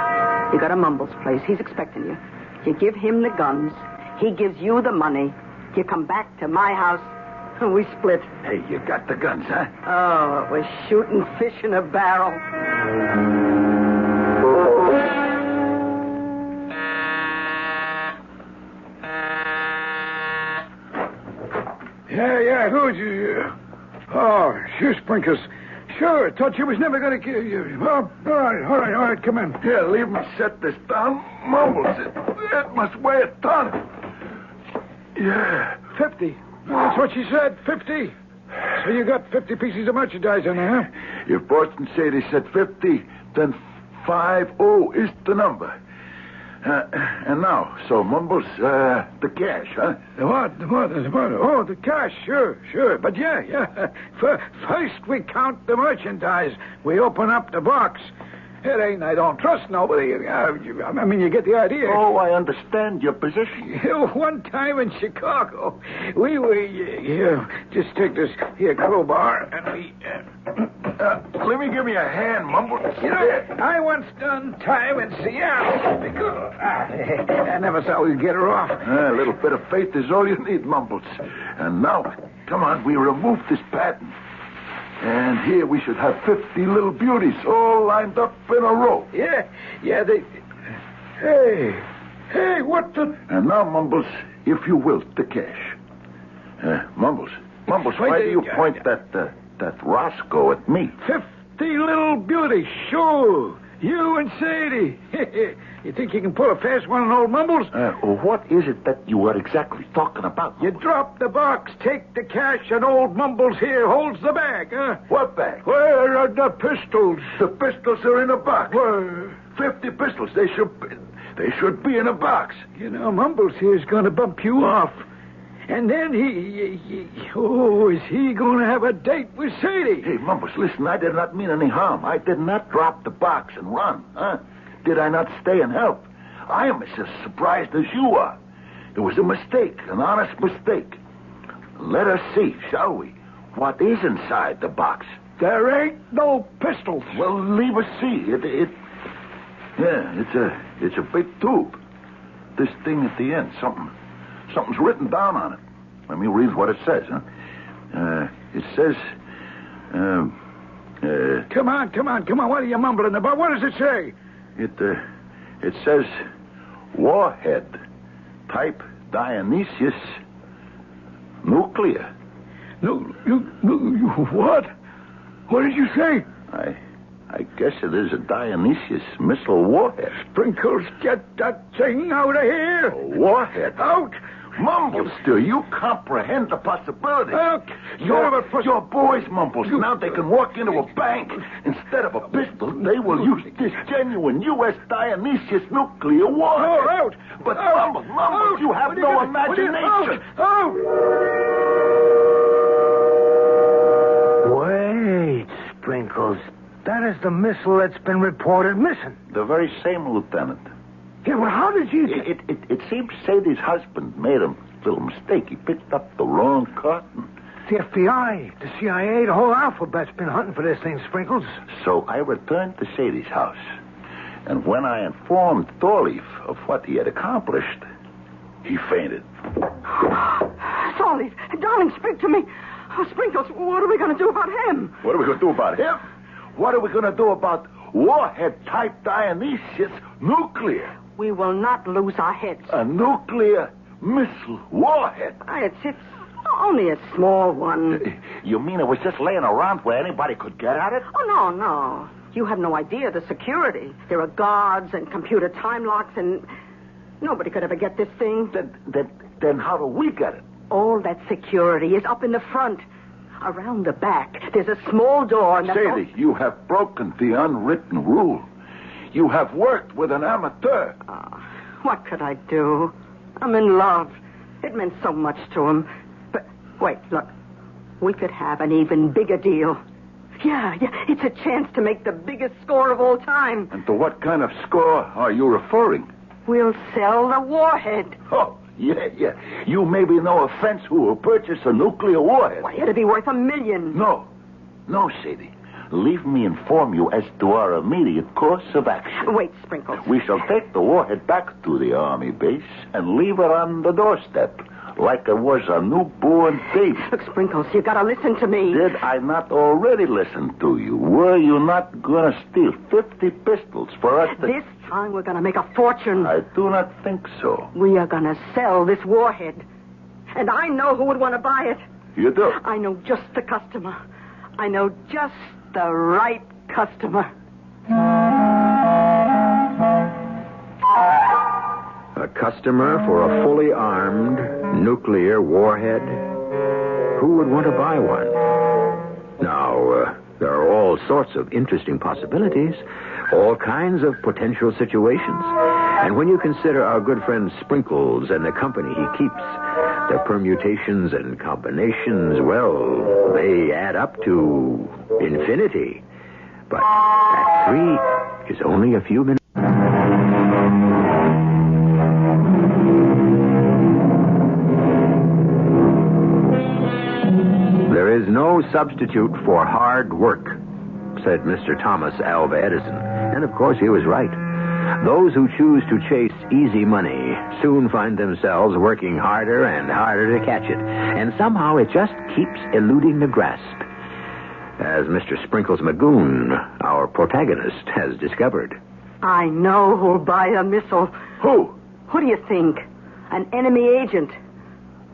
You got a Mumbles place. He's expecting you. You give him the guns. He gives you the money. You come back to my house, and we split. Hey, you got the guns, huh? Oh, it was shooting fish in a barrel. Yeah, who'd you... Oh, sure, Sprinkles. Sure, thought you was never going to kill you. Oh, all right, come in. Here, leave me set this down. Mumbles, it must weigh a ton. Yeah. 50. That's what she said, 50. So you got 50 pieces of merchandise in there, huh? If Boston Sadie said 50, then 50 is the number. And now, so Mumbles, the cash, huh? The what? Oh, the cash, sure. But yeah. First we count the merchandise. We open up the box. It ain't I don't trust nobody. I mean, you get the idea. Oh, I understand your position. One time in Chicago, we just take this here crowbar and we... let me give me a hand, Mumbles. You know, I once done time in Seattle because I never thought we'd get her off. A little bit of faith is all you need, Mumbles. And now, come on, we remove this pattern. And here we should have 50 little beauties all lined up in a row. Yeah, they... Hey, what the... And now, Mumbles, if you will, the cash. Mumbles, why do you point that Roscoe at me? 50 little beauties, sure. You and Sadie. You think you can pull a fast one on old Mumbles? What is it that you are exactly talking about? You drop the box, take the cash, and old Mumbles here holds the bag, huh? What bag? Where are the pistols? The pistols are in a box. Where? 50 pistols. They should be in a box. You know, Mumbles here's going to bump you off. And then is he going to have a date with Sadie? Hey, Mumbles, listen, I did not mean any harm. I did not drop the box and run, huh? Did I not stay and help? I am as surprised as you are. It was a mistake, an honest mistake. Let us see, shall we, what is inside the box? There ain't no pistols. Well, leave us see. It's a big tube. This thing at the end, something's written down on it. Let me read what it says, huh? It says, Come on. What are you mumbling about? What does it say? It says, warhead, type Dionysius, nuclear. What? What did you say? I guess it is a Dionysius missile warhead. Sprinkles, get that thing out of here. A warhead? Out. Mumbles, do you comprehend the possibility? Your boys, Mumbles, now they can walk into a bank. Instead of a pistol, they will use this genuine U.S. Dionysius nuclear warhead. Out! But Mumbles, you have no imagination. Out! Wait, Sprinkles. That is the missile that's been reported missing. The very same, Lieutenant. Yeah, well, how did you... It seems Sadie's husband made a little mistake. He picked up the wrong carton. The FBI, the CIA, the whole alphabet's been hunting for this thing, Sprinkles. So I returned to Sadie's house. And when I informed Thorleaf of what he had accomplished, he fainted. Thorleaf, darling, speak to me. Oh, Sprinkles, what are we going to do about him? What are we going to do about him? What are we going to do about warhead-type Dionysius nuclear? We will not lose our heads. A nuclear missile warhead. It's only a small one. You mean it was just laying around where anybody could get at it? Oh, no. You have no idea the security. There are guards and computer time locks, and nobody could ever get this thing. Then how do we get it? All that security is up in the front. Around the back, there's a small door. And Sadie, you have broken the unwritten rule. You have worked with an amateur. What could I do? I'm in love. It meant so much to him. But wait, look. We could have an even bigger deal. Yeah, it's a chance to make the biggest score of all time. And to what kind of score are you referring? We'll sell the warhead. Oh, yeah. You maybe know a fence who will purchase a nuclear warhead. Why, it'll be worth $1 million. No, Sadie. Leave me inform you as to our immediate course of action. Wait, Sprinkles. We shall take the warhead back to the Army base and leave it on the doorstep like it was a newborn baby. Look, Sprinkles, you gotta listen to me. Did I not already listen to you? Were you not gonna steal 50 pistols for us to... This time we're gonna make a fortune. I do not think so. We are gonna sell this warhead. And I know who would want to buy it. You do? I know just the customer. I know just the right customer. A customer for a fully armed nuclear warhead? Who would want to buy one? Now, there are all sorts of interesting possibilities, all kinds of potential situations. And when you consider our good friend Sprinkles and the company he keeps, the permutations and combinations, well, they add up to infinity. But that 3 is only a few minutes. There is no substitute for hard work, said Mr. Thomas Alva Edison. And of course he was right. Those who choose to chase easy money soon find themselves working harder and harder to catch it. And somehow it just keeps eluding the grasp. As Mr. Sprinkles Magoon, our protagonist, has discovered. I know who'll buy a missile. Who? Who do you think? An enemy agent.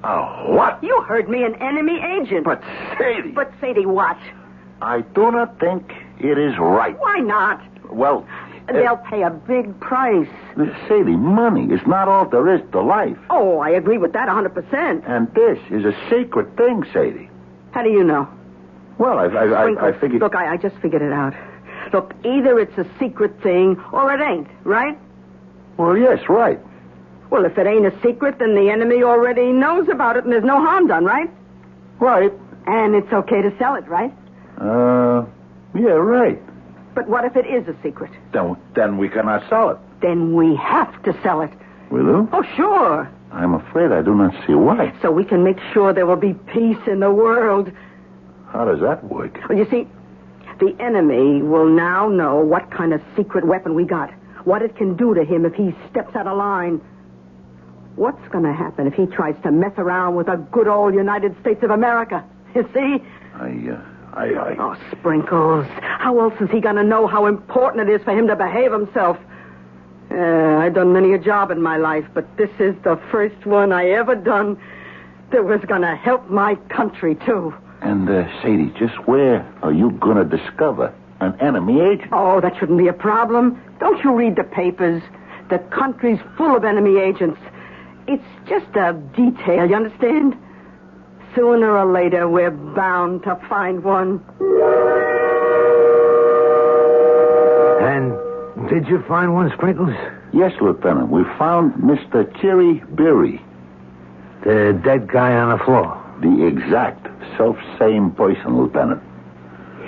What? You heard me, an enemy agent. But Sadie... But Sadie what? I do not think it is right. Why not? Well... They'll pay a big price. Sadie, money is not all there is to life. Oh, I agree with that 100%. And this is a sacred thing, Sadie. How do you know? Well, I figured... Look, I just figured it out. Look, either it's a secret thing or it ain't, right? Well, yes, right. Well, if it ain't a secret, then the enemy already knows about it and there's no harm done, right? Right. And it's okay to sell it, right? Yeah, right. But what if it is a secret? Then we cannot sell it. Then we have to sell it. We do? Oh, sure. I'm afraid I do not see why. So we can make sure there will be peace in the world. How does that work? Well, you see, the enemy will now know what kind of secret weapon we got, what it can do to him if he steps out of line. What's going to happen if he tries to mess around with a good old United States of America? You see? Oh, Sprinkles. How else is he going to know how important it is for him to behave himself? I've done many a job in my life, but this is the first one I ever done that was going to help my country, too. And, Sadie, just where are you going to discover an enemy agent? Oh, that shouldn't be a problem. Don't you read the papers? The country's full of enemy agents. It's just a detail, you understand? Sooner or later, we're bound to find one. And did you find one, Sprinkles? Yes, Lieutenant. We found Mr. Cherry Berry. The dead guy on the floor. The exact self-same person, Lieutenant.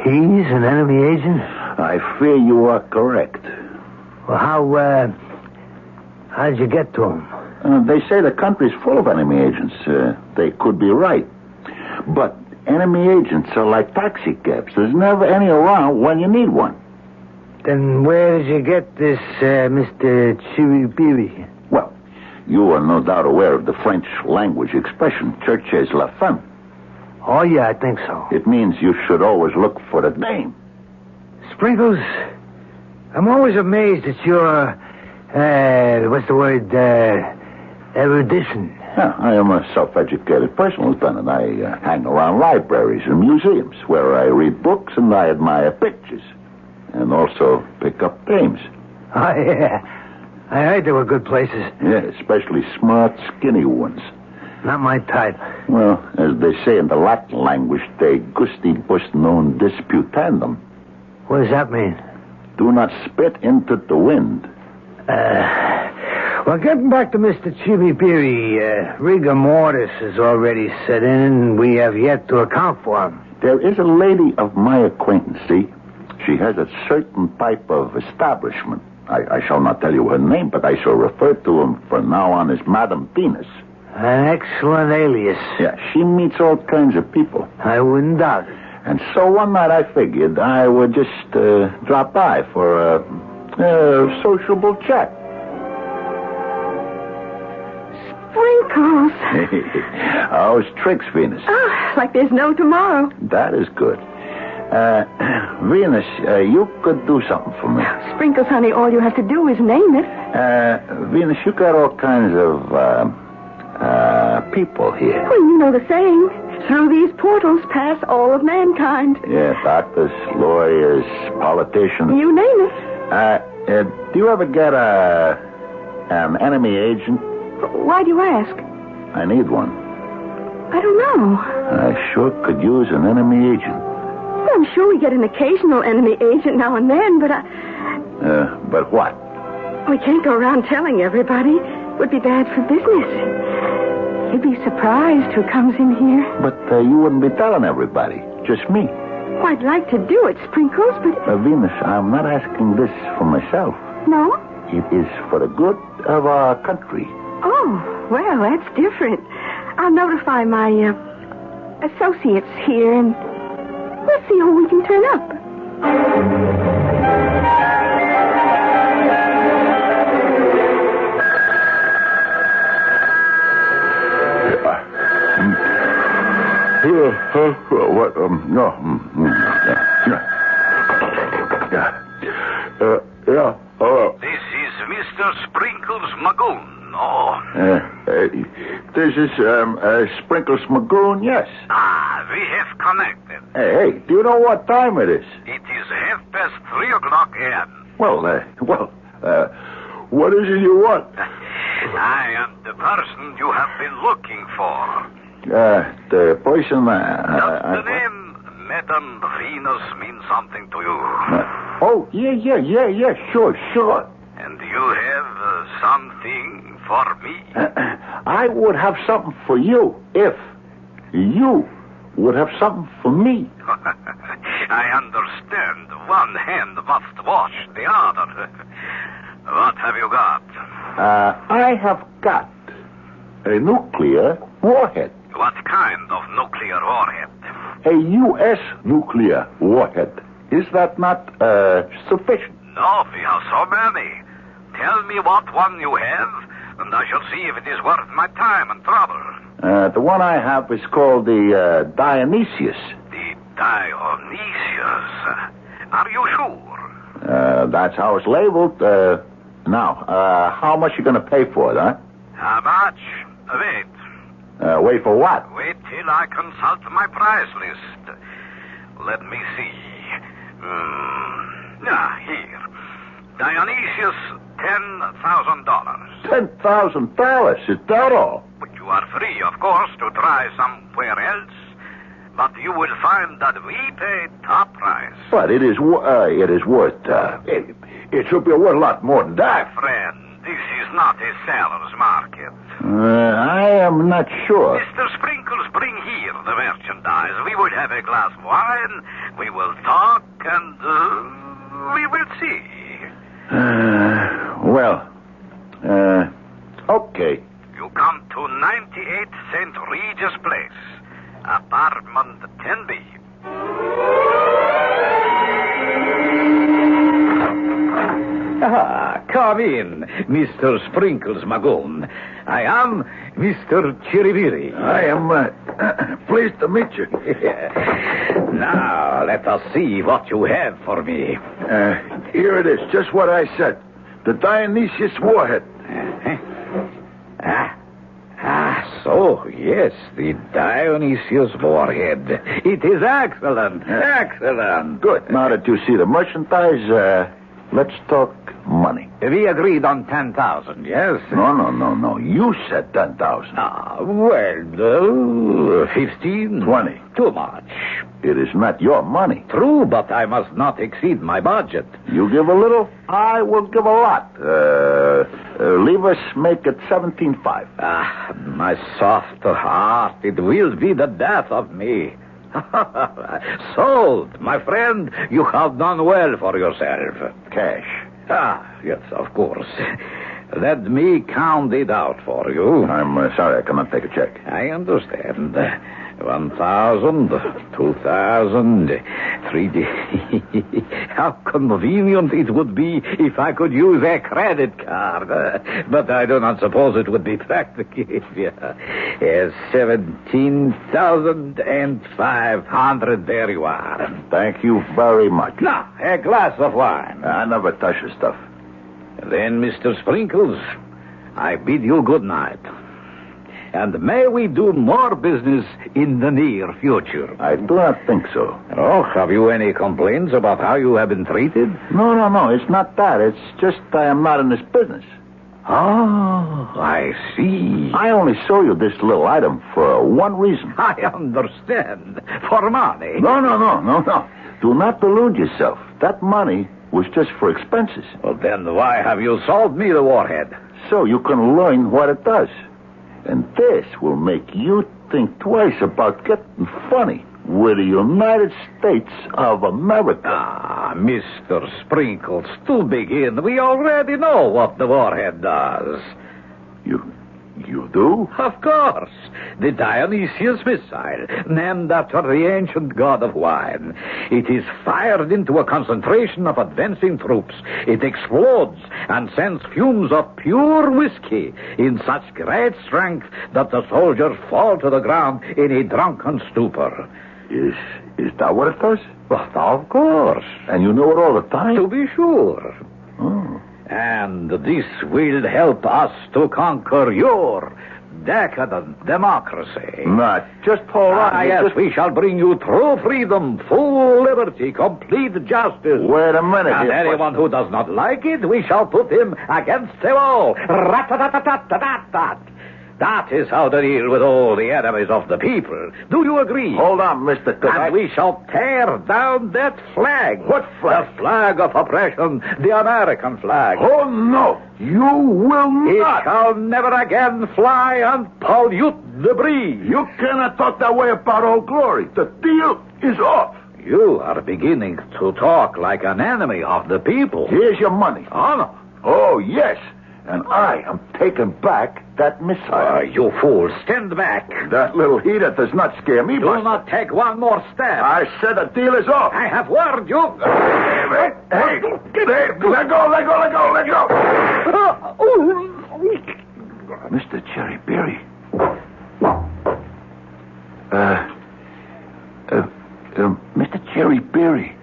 He's an enemy agent? I fear you are correct. Well, how did you get to him? They say the country's full of enemy agents. They could be right. But enemy agents are like taxi cabs. There's never any around when you need one. Then where did you get this, Mr. Chiribiri? Well, you are no doubt aware of the French language expression, cherchez la femme. Oh, yeah, I think so. It means you should always look for the dame. Sprinkles, I'm always amazed at your, what's the word, erudition. Yeah, I am a self-educated person, Lieutenant. I hang around libraries and museums where I read books and I admire pictures. And also pick up dames. Oh, yeah. I heard there were good places. Yeah, especially smart, skinny ones. Not my type. Well, as they say in the Latin language, de gustibus non disputandum. What does that mean? Do not spit into the wind. Well, getting back to Mr. Chibibiri, rigor mortis has already set in, and we have yet to account for him. There is a lady of my acquaintance, see? She has a certain type of establishment. I shall not tell you her name, but I shall refer to him from now on as Madame Venus. An excellent alias. Yeah, she meets all kinds of people. I wouldn't doubt it. And so one night I figured I would just drop by for a sociable chat. Sprinkles. How's tricks, Venus? Oh, like there's no tomorrow. That is good. Venus, you could do something for me. Sprinkles, honey, all you have to do is name it. Venus, you got all kinds of people here. Well, you know the saying. Through these portals pass all of mankind. Yeah, doctors, lawyers, politicians. You name it. Do you ever get an enemy agent? Why do you ask? I need one. I don't know. I sure could use an enemy agent. Well, I'm sure we get an occasional enemy agent now and then, but But what? we can't go around telling everybody. It would be bad for business. You'd be surprised who comes in here. But you wouldn't be telling everybody. Just me. Oh, I'd like to do it, Sprinkles, but... Venus, I'm not asking this for myself. No? It is for the good of our country. Oh, well, that's different. I'll notify my associates here, and we'll see who we can turn up. What? No. Yeah. This is Mr. Sprinkles Magoon. Oh. This is Sprinkles Magoon, yes. We have connected. Hey, do you know what time it is? It is 3:30 a.m. Well, what is it you want? I am the person you have been looking for. The person... Does the name Madame Venus mean something to you? Yeah, sure. And you have something for me? I would have something for you if you would have something for me. I understand. One hand must wash the other. What have you got? I have got a nuclear warhead. What kind of nuclear warhead? A U.S. nuclear warhead. Is that not sufficient? No, we have so many. Tell me what one you have, and I shall see if it is worth my time and trouble. The one I have is called the Dionysius. The Dionysius? Are you sure? That's how it's labeled. Now, how much you going to pay for it, huh? How much? Wait. Wait for what? Wait till I consult my price list. Let me see. Here. Dionysius, $10,000. $10,000? Is that all? But you are free, of course, to try somewhere else. But you will find that we pay top price. But it is worth... it should be worth a lot more than that. My friend, this is not a seller's market. I am not sure. Mr. Sprinkles, bring here the merchandise. We will have a glass of wine. We will talk, and we will see. Okay. You come to 98 St. Regis Place, apartment 10B. Come in, Mr. Sprinkles Magoon. I am Mr. Chiriviri. I am pleased to meet you. Now, let us see what you have for me. Here it is, just what I said. The Dionysius warhead. Oh, yes, the Dionysius warhead. It is excellent. Excellent. Good. Now that you see the merchandise, let's talk money. We agreed on 10,000, yes? No. You said 10,000. 15. 20. Too much. It is not your money. True, but I must not exceed my budget. You give a little, I will give a lot. Leave us make it 17.5. My soft heart, it will be the death of me. Sold. My friend, you have done well for yourself. Cash. Yes, of course. Let me count it out for you. I'm sorry, I cannot take a check. I understand. 1,000, 2,000, 3,000. How convenient it would be if I could use a credit card. But I do not suppose it would be practical. 17,500. There you are. Thank you very much. Now, a glass of wine. I never touch the stuff. Then, Mr. Sprinkles, I bid you good night. And may we do more business in the near future. I do not think so. Oh, have you any complaints about how you have been treated? No. It's not that. It's just I am not in this business. Oh, I see. I only show you this little item for one reason. I understand. For money. No. Do not delude yourself. That money was just for expenses. Well, then why have you sold me the warhead? So you can learn what it does. And this will make you think twice about getting funny with the United States of America. Mr. Sprinkles, to begin, we already know what the warhead does. You do? Of course. The Dionysius missile, named after the ancient god of wine. It is fired into a concentration of advancing troops. It explodes and sends fumes of pure whiskey in such great strength that the soldiers fall to the ground in a drunken stupor. Is that what it does? But of course. And you know it all the time? To be sure. Oh. And this will help us to conquer your decadent democracy. Not just hold on. Yes, we shall bring you true freedom, full liberty, complete justice. Wait a minute. And anyone who does not like it, we shall put him against the wall. Rat-a-tat-a-tat-a-tat-tat. That is how to deal with all the enemies of the people. Do you agree? Hold on, Mr. Cook. And we shall tear down that flag. What flag? The flag of oppression, the American flag. Oh, no. You will not. It shall never again fly and pollute the breeze. You cannot talk that way about Old Glory. The deal is off. You are beginning to talk like an enemy of the people. Here's your money. Oh, no. Oh, yes. And I am taking back that missile. You fool, stand back. That little heater does not scare me, Do not take one more step. I said the deal is off. I have warned you. Hey, let go. Mr. Cherry Berry. Mr. Cherry Berry.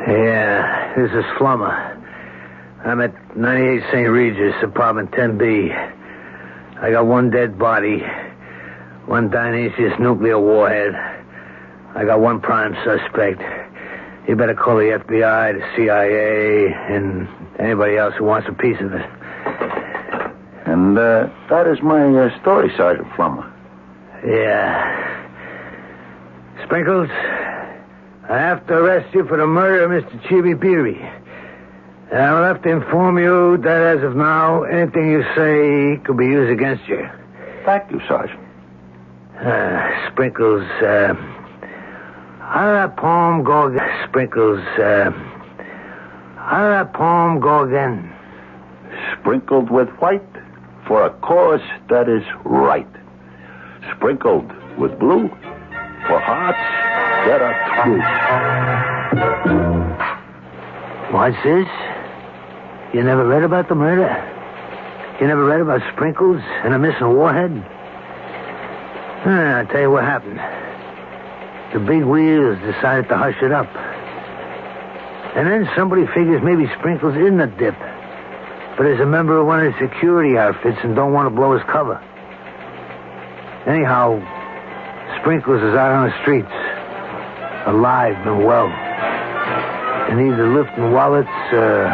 Yeah, this is Flummer. I'm at 98 St. Regis, apartment 10B. I got one dead body, one Dionysius nuclear warhead. I got one prime suspect. You better call the FBI, the CIA, and anybody else who wants a piece of it. And that is my story, Sergeant Flummer. Yeah. Sprinkles, I have to arrest you for the murder of Mr. Chibi Beery. And I'll have to inform you that as of now, anything you say could be used against you. Thank you, Sergeant. Sprinkles, how did that poem go again? Sprinkles, how did that poem go again? Sprinkled with white for a cause that is right. Sprinkled with blue for hearts that are true. What's this? You never read about the murder? You never read about Sprinkles and a missing warhead? I'll tell you what happened. The big wheels decided to hush it up. And then somebody figures maybe Sprinkles isn't a dip. but is a member of one of the security outfits and don't want to blow his cover. Anyhow, Sprinkles is out on the streets, alive and well, and either lifting wallets or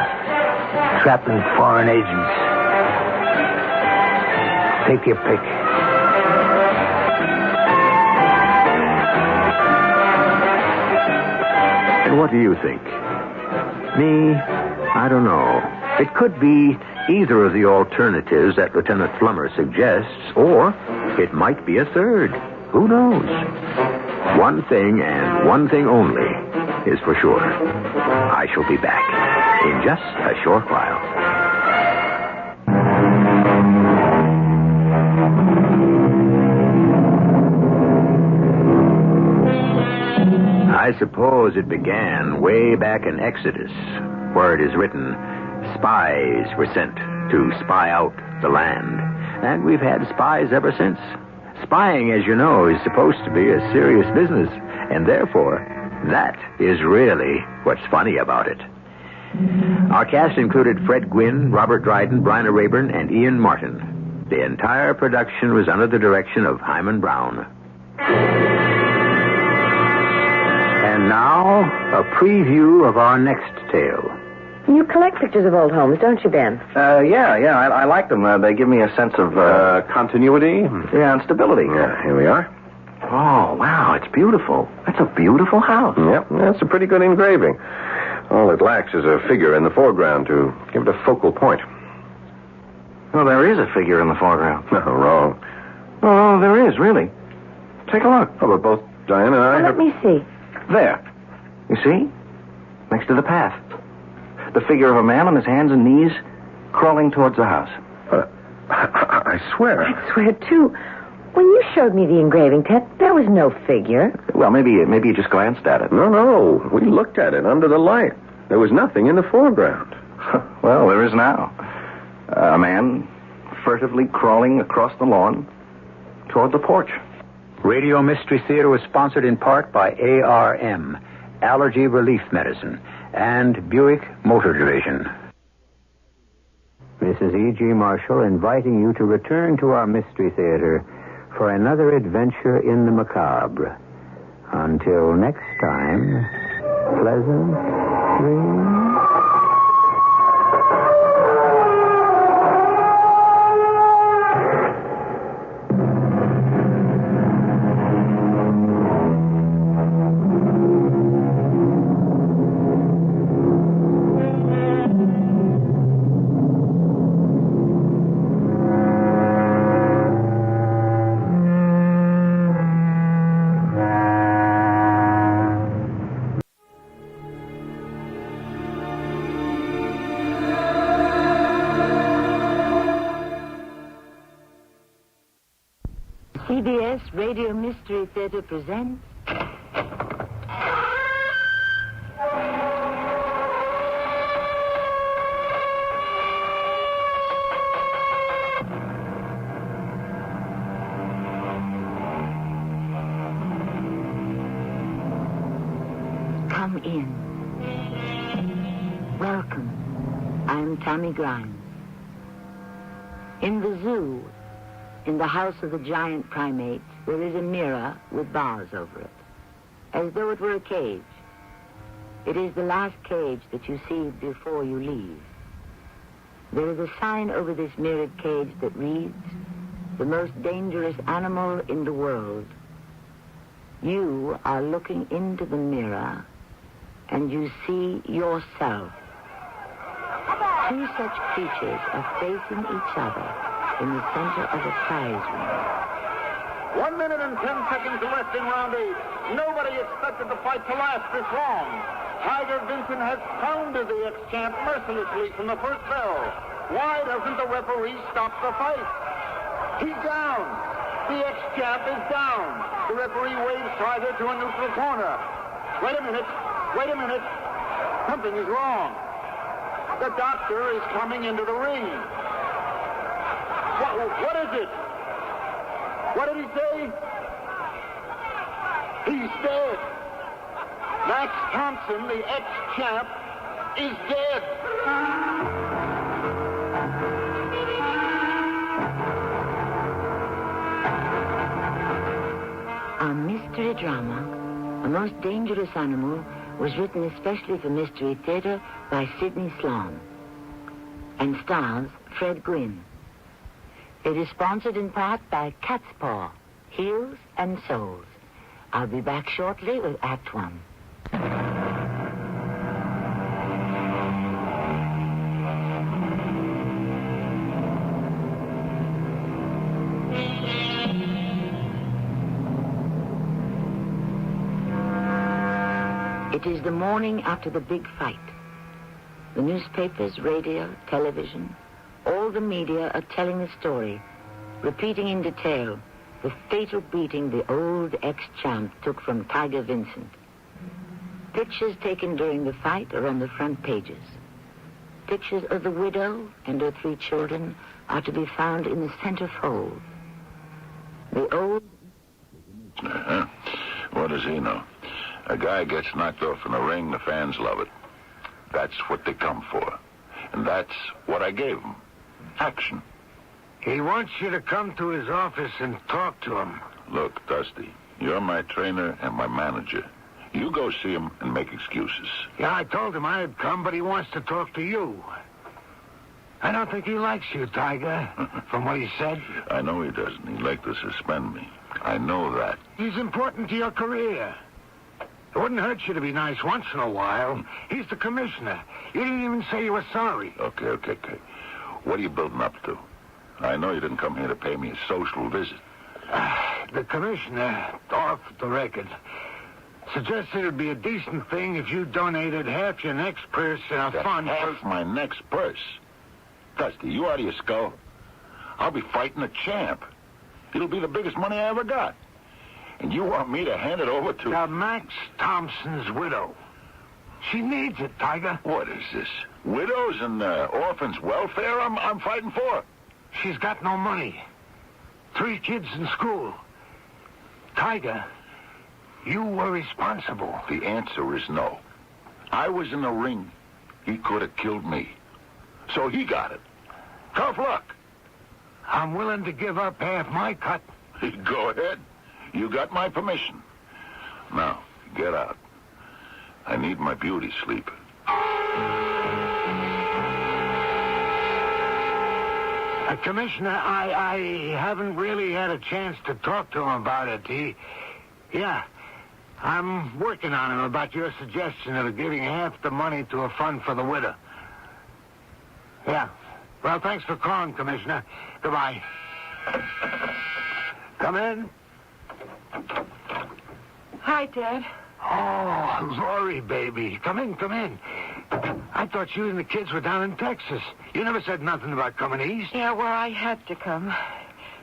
trapping foreign agents. Take your pick. And what do you think? Me, I don't know. It could be either of the alternatives that Lieutenant Flummer suggests, or it might be a third. Who knows? One thing and one thing only is for sure. I shall be back in just a short while. I suppose it began way back in Exodus, where it is written, spies were sent to spy out the land. And we've had spies ever since. Spying, as you know, is supposed to be a serious business, and therefore, that is really what's funny about it. Our cast included Fred Gwynne, Robert Dryden, Bryna Rayburn, and Ian Martin. The entire production was under the direction of Hyman Brown. And now, a preview of our next tale. You collect pictures of old homes, don't you, Ben? Yeah, I like them. They give me a sense of... continuity? Yeah, and stability. Yeah, here we are. Oh, wow, it's beautiful. That's a beautiful house. Yep, that's a pretty good engraving. All it lacks is a figure in the foreground to give it a focal point. Well, there is a figure in the foreground. No, wrong. Oh, there is, really. Take a look. How about both Diane and I? Let me see. There. You see? Next to the path. The figure of a man on his hands and knees crawling towards the house. I swear. I swear, too. When you showed me the engraving, Ted, there was no figure. Well, maybe you just glanced at it. No. We looked at it under the light. There was nothing in the foreground. Well, there is now. A man furtively crawling across the lawn toward the porch. Radio Mystery Theater was sponsored in part by ARM, Allergy Relief Medicine, and Buick Motor Division. This is E.G. Marshall inviting you to return to our Mystery Theater for another adventure in the macabre. Until next time, pleasant dreams. CBS Radio Mystery Theater presents... Come in. Welcome. I'm Tammy Grimes. In the zoo... in the house of the giant primates, there is a mirror with bars over it, as though it were a cage. It is the last cage that you see before you leave. There is a sign over this mirrored cage that reads, "The most dangerous animal in the world." You are looking into the mirror, and you see yourself. Two such creatures are facing each other in the center of a prize ring. 1 minute and 10 seconds left in round 8. Nobody expected the fight to last this long. Tiger Vincent has pounded the ex-champ mercilessly from the first bell. Why doesn't the referee stop the fight? He's down. The ex-champ is down. The referee waves Tiger to a neutral corner. Wait a minute. Something is wrong. The doctor is coming into the ring. What is it? What did he say? He's dead. Max Thompson, the ex-champ, is dead. mystery drama, A Most Dangerous Animal, was written especially for Mystery Theater by Sidney Sloan and stars Fred Gwynne. It is sponsored in part by Cat's Paw, Heels and Soles. I'll be back shortly with Act One. It is the morning after the big fight. The newspapers, radio, television, all the media are telling the story, repeating in detail the fatal beating the old ex-champ took from Tiger Vincent. Pictures taken during the fight are on the front pages. Pictures of the widow and her 3 children are to be found in the center fold. The old... What does he know? A guy gets knocked off in the ring, the fans love it. That's what they come for. And that's what I gave him. Action. He wants you to come to his office and talk to him. Look, Dusty, you're my trainer and my manager. You go see him and make excuses. Yeah, I told him I'd come, but he wants to talk to you. I don't think he likes you, Tiger, from what he said. I know he doesn't. He'd like to suspend me. I know that. He's important to your career. It wouldn't hurt you to be nice once in a while. He's the commissioner. You didn't even say you were sorry. Okay. What are you building up to? I know you didn't come here to pay me a social visit. The commissioner, off the record, suggested it'd be a decent thing if you donated half your next purse in a fund. Half my next purse? Dusty, you out of your skull? I'll be fighting a champ. It'll be the biggest money I ever got. And you want me to hand it over to... Max Thompson's widow. She needs it, Tiger. What is this? Widows and orphans' welfare I'm fighting for? She's got no money. 3 kids in school. Tiger, you were responsible. The answer is no. I was in the ring. He could have killed me. So he got it. Tough luck. I'm willing to give up half my cut. Go ahead. You got my permission. Now, get out. I need my beauty sleep. Commissioner, I haven't really had a chance to talk to him about it. I'm working on him about your suggestion of giving half the money to a fund for the widow. Yeah. Well, thanks for calling, Commissioner. Goodbye. Come in. Hi, Dad. Oh, Lori, baby. Come in. I thought you and the kids were down in Texas. You never said nothing about coming east. Yeah, well, I had to come.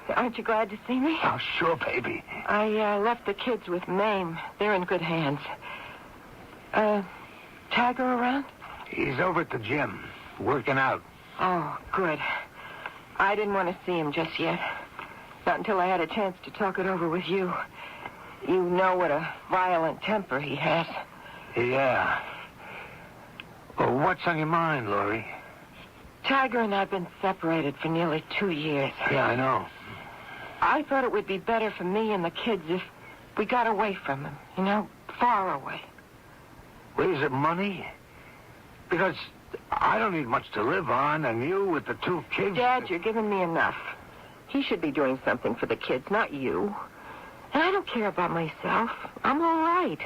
Aren't you glad to see me? Oh, sure, baby. I left the kids with Mame. They're in good hands. Tiger around? He's over at the gym, working out. Oh, good. I didn't want to see him just yet. Not until I had a chance to talk it over with you. You know what a violent temper he has. Yeah. Well, what's on your mind, Lori? Tiger and I have been separated for nearly 2 years. Yeah, I know. I thought it would be better for me and the kids if we got away from him, far away. Well, is it money? Because I don't need much to live on, and you with the 2 kids... Dad, you're giving me enough. He should be doing something for the kids, not you. And I don't care about myself. I'm all right.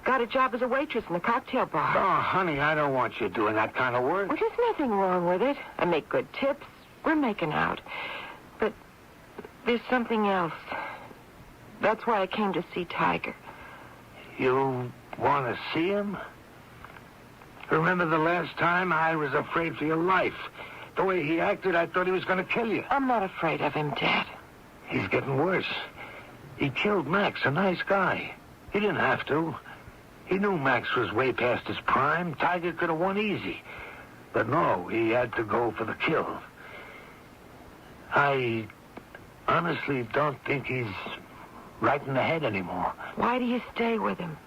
Got a job as a waitress in a cocktail bar. Oh, honey, I don't want you doing that kind of work. Well, there's nothing wrong with it. I make good tips. We're making out. But there's something else. That's why I came to see Tiger. You want to see him? Remember the last time I was afraid for your life? The way he acted, I thought he was going to kill you. I'm not afraid of him, Dad. He's getting worse. He killed Max, a nice guy. He didn't have to. He knew Max was way past his prime. Tiger could have won easy. But no, he had to go for the kill. I honestly don't think he's right in the head anymore. Why do you stay with him?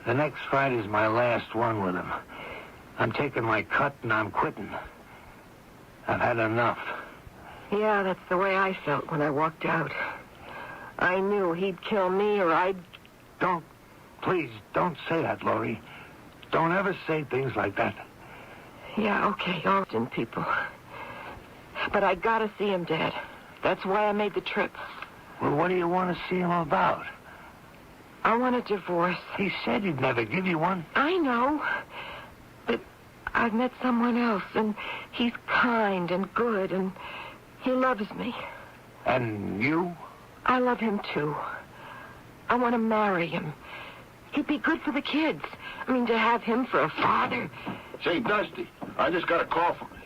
The next fight is my last one with him. I'm taking my cut and I'm quitting. I've had enough. Yeah, that's the way I felt when I walked out. I knew he'd kill me or I'd... Please, don't say that, Laurie. Don't ever say things like that. Yeah, okay, often people. But I gotta see him, Dad. That's why I made the trip. Well, what do you want to see him about? I want a divorce. He said he'd never give you one. I know. But I've met someone else, and he's kind and good, and he loves me. And you? I love him, too. I want to marry him. He'd be good for the kids. I mean, to have him for a father. Say, Dusty, I just got a call from me.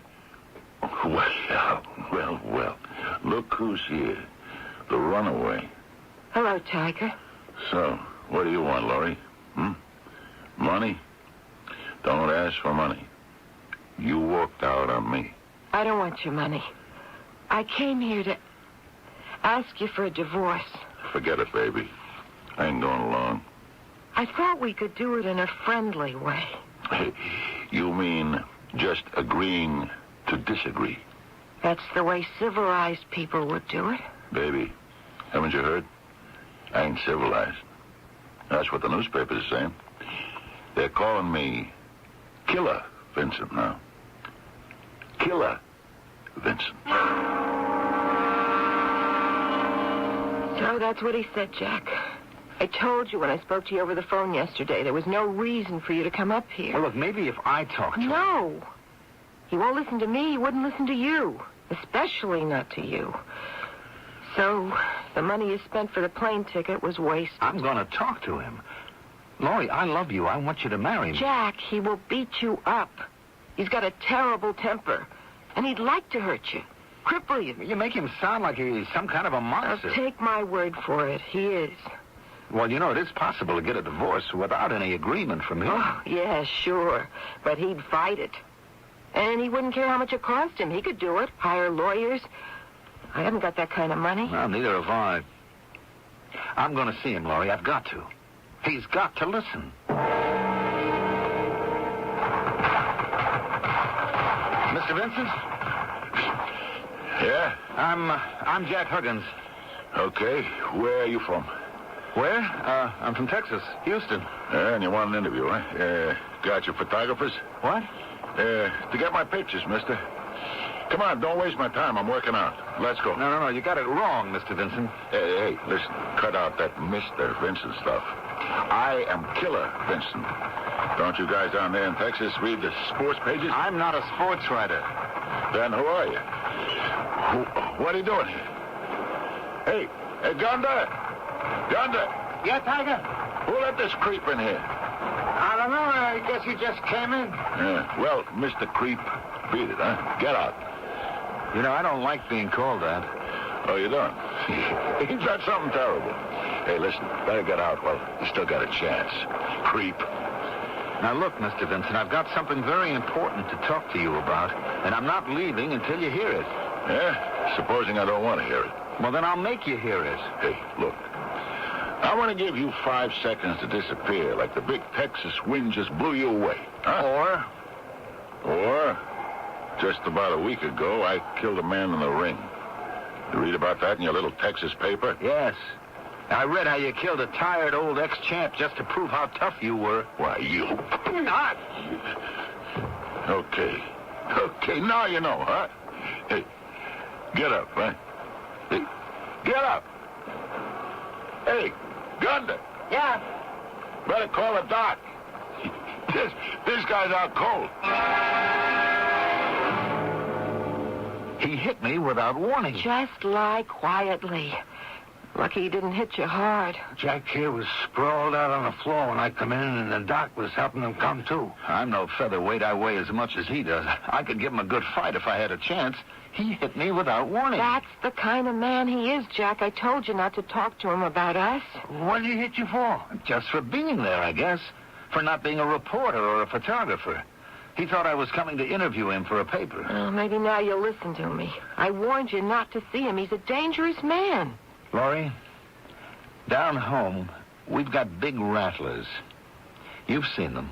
Well. Look who's here. The runaway. Hello, Tiger. So, what do you want, Laurie? Money? Don't ask for money. You walked out on me. I don't want your money. I came here to ask you for a divorce. Forget it, baby. I ain't going along. I thought we could do it in a friendly way. You mean just agreeing to disagree? That's the way civilized people would do it. Baby, haven't you heard? I ain't civilized. That's what the newspapers are saying. They're calling me Killer Vincent now. Killer Vincent. So that's what he said, Jack. I told you when I spoke to you over the phone yesterday, there was no reason for you to come up here. Well, look, maybe if I talk to him... No. He won't listen to me. He wouldn't listen to you. Especially not to you. So, the money you spent for the plane ticket was wasted. I'm going to talk to him. Laurie, I love you. I want you to marry me. Jack, he will beat you up. He's got a terrible temper. And he'd like to hurt you. Cripple you. You make him sound like he's some kind of a monster. Take my word for it. He is. Well, you know, it is possible to get a divorce without any agreement from him. Oh, yeah, sure. But he'd fight it. And he wouldn't care how much it cost him. He could do it. Hire lawyers. I haven't got that kind of money. Well, neither have I. I'm going to see him, Laurie. I've got to. He's got to listen. Mr. Vincent? Yeah? I'm Jack Huggins. Okay. Where are you from? Where? I'm from Texas, Houston. And you want an interview, huh? Got your photographers? What? To get my pictures, mister. Come on, don't waste my time. I'm working out. Let's go. No. You got it wrong, Mr. Vincent. Hey, listen. Cut out that Mr. Vincent stuff. I am Killer Vincent. Don't you guys down there in Texas read the sports pages? I'm not a sports writer. Then who are you? What are you doing here? Hey, Gunda! Yeah, Tiger? Who let this creep in here? I don't know. I guess he just came in. Yeah, well, Mr. Creep, beat it, huh? Get out. You know, I don't like being called that. Oh, you don't? He's done something terrible. Hey, listen, better get out while you still got a chance. Creep. Now, look, Mr. Vincent, I've got something very important to talk to you about, and I'm not leaving until you hear it. Yeah? Supposing I don't want to hear it. Well, then I'll make you hear it. Hey, look. I want to give you 5 seconds to disappear like the big Texas wind just blew you away. Huh? Or, just about a week ago, I killed a man in the ring. You read about that in your little Texas paper? Yes. I read how you killed a tired old ex-champ just to prove how tough you were. Why, you... Not. Okay, now you know, huh? Hey, get up, huh? Hey, get up! Hey, Gunda! Yeah? Better call a doc. This guy's out cold. He hit me without warning. Just lie quietly. Lucky he didn't hit you hard. Jack here was sprawled out on the floor when I come in, and the doc was helping him come to. I'm no featherweight. I weigh as much as he does. I could give him a good fight if I had a chance. He hit me without warning. That's the kind of man he is, Jack. I told you not to talk to him about us. What did he hit you for? Just for being there, I guess. For not being a reporter or a photographer. He thought I was coming to interview him for a paper. Well, maybe now you'll listen to me. I warned you not to see him. He's a dangerous man. Laurie, down home, we've got big rattlers. You've seen them.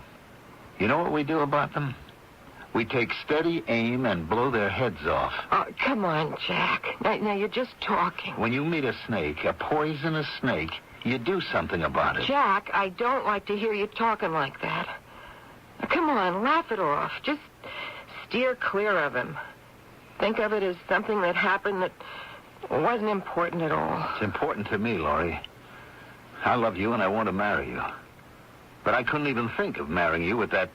You know what we do about them? We take steady aim and blow their heads off. Oh, come on, Jack. Now you're just talking. When you meet a snake, a poisonous snake, you do something about it. Jack, I don't like to hear you talking like that. Now, come on, laugh it off. Just steer clear of him. Think of it as something that happened that wasn't important at all. It's important to me, Laurie. I love you and I want to marry you. But I couldn't even think of marrying you with that...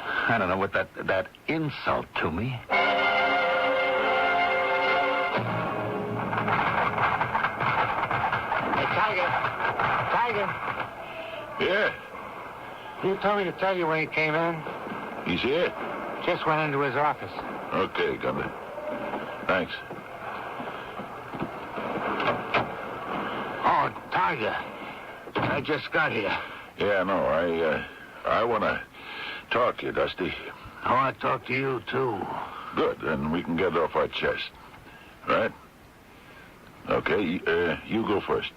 I don't know, with that insult to me. Hey, Tiger. Yeah? You told me to tell you when he came in. He's here? Just went into his office. Okay, Governor. Thanks. Oh, Tiger. I just got here. Yeah, no, I want to talk to you, Dusty. I want to talk to you, too. Good, then we can get it off our chest. Right? Okay, you go first.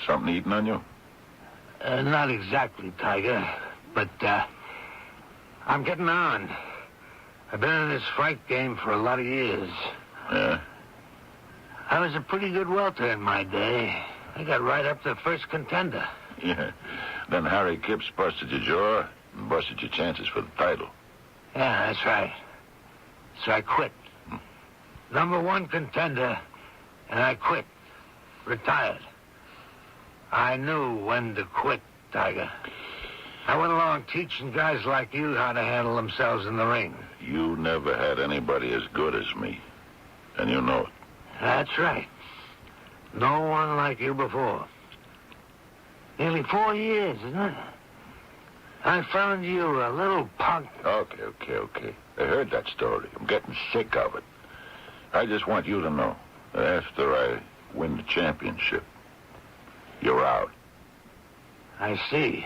Something eating on you? Not exactly, Tiger, but, I'm getting on. I've been in this fight game for a lot of years. Yeah? I was a pretty good welter in my day. I got right up to first contender. Yeah. Then Harry Kipps busted your jaw and busted your chances for the title. Yeah, that's right. So I quit. Number one contender, and I quit. Retired. I knew when to quit, Tiger. I went along teaching guys like you how to handle themselves in the ring. You never had anybody as good as me. And you know it. That's right. No one like you before. Nearly 4 years, isn't it? I found you a little punk. Okay. I heard that story. I'm getting sick of it. I just want you to know that after I win the championship, you're out. I see.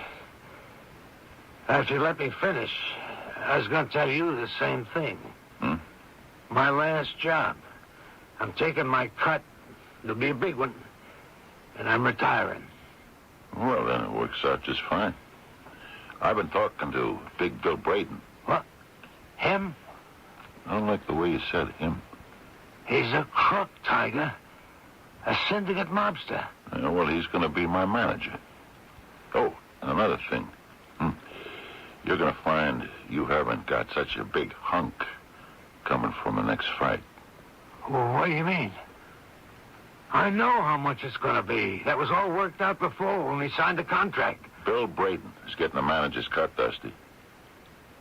After you let me finish, I was going to tell you the same thing. My last job. I'm taking my cut. It'll be a big one. And I'm retiring. Well, then it works out just fine. I've been talking to Big Bill Braden. What? Him? I don't like the way you said him. He's a crook, Tiger. A syndicate mobster. Yeah, well, he's going to be my manager. Oh, and another thing. You're going to find you haven't got such a big hunk coming from the next fight. Well, what do you mean? I know how much it's going to be. That was all worked out before when we signed the contract. Bill Braden is getting the manager's cut, Dusty.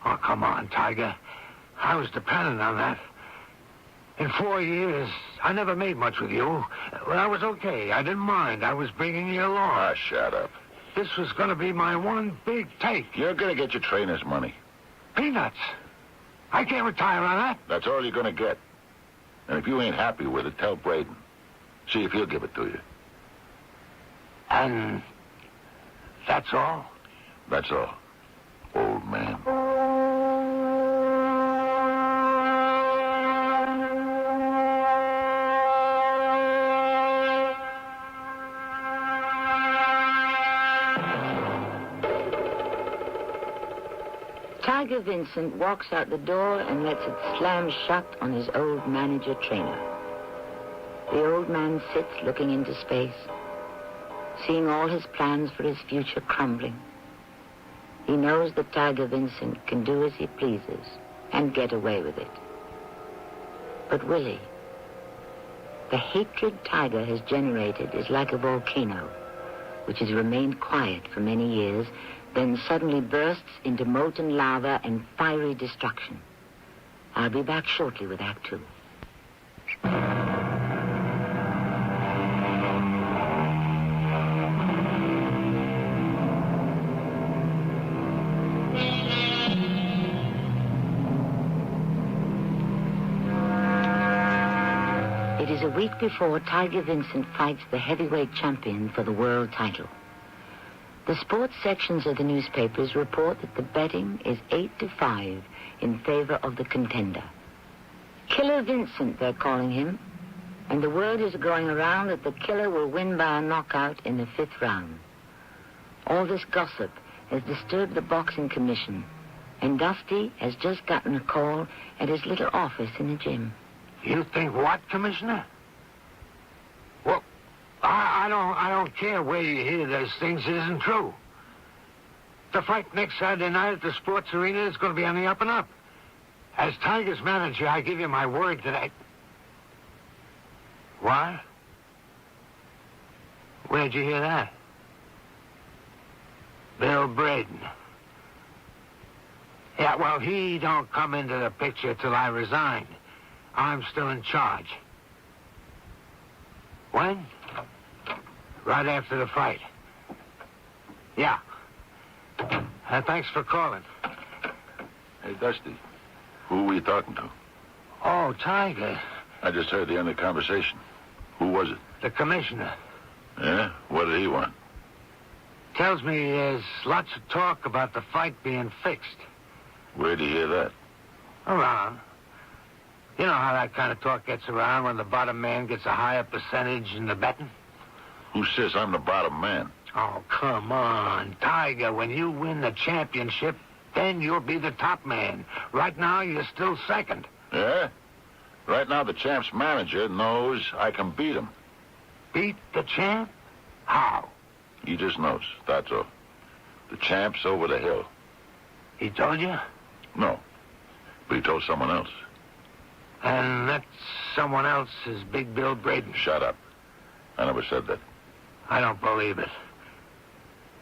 Oh, come on, Tiger. I was dependent on that. In 4 years, I never made much with you. Well, I was okay. I didn't mind. I was bringing you along. Ah, shut up. This was going to be my one big take. You're going to get your trainer's money. Peanuts. I can't retire on that. That's all you're going to get. And if you ain't happy with it, tell Braden. See if he'll give it to you. And that's all? That's all, old man. Tiger Vincent walks out the door and lets it slam shut on his old manager-trainer. The old man sits looking into space, seeing all his plans for his future crumbling. He knows that Tiger Vincent can do as he pleases and get away with it. But will he? The hatred Tiger has generated is like a volcano, which has remained quiet for many years, then suddenly bursts into molten lava and fiery destruction. I'll be back shortly with Act 2. It is a week before Tiger Vincent fights the heavyweight champion for the world title. The sports sections of the newspapers report that the betting is 8-5 in favor of the contender. Killer Vincent, they're calling him, and the word is going around that the killer will win by a knockout in the 5th round. All this gossip has disturbed the boxing commission, And Dusty has just gotten a call at his little office in the gym. You think what, Commissioner? Well, I don't care where you hear those things. It isn't true. The fight next Saturday night at the sports arena is going to be on the up and up. As Tiger's manager, I give you my word that I... What? Where'd you hear that? Bill Braden. Yeah, well, he don't come into the picture till I resign. I'm still in charge. When? Right after the fight. Yeah. Thanks for calling. Hey, Dusty, who were you talking to? Oh, Tiger. I just heard the end of the conversation. Who was it? The commissioner. Yeah? What did he want? Tells me there's lots of talk about the fight being fixed. Where'd you hear that? Around. You know how that kind of talk gets around when the bottom man gets a higher percentage in the betting? Who says I'm the bottom man? Oh, come on, Tiger. When you win the championship, then you'll be the top man. Right now, you're still second. Yeah? Right now, the champ's manager knows I can beat him. Beat the champ? How? He just knows, that's all. The champ's over the hill. He told you? No, but he told someone else. And that someone else is Big Bill Braden. Shut up. I never said that. I don't believe it.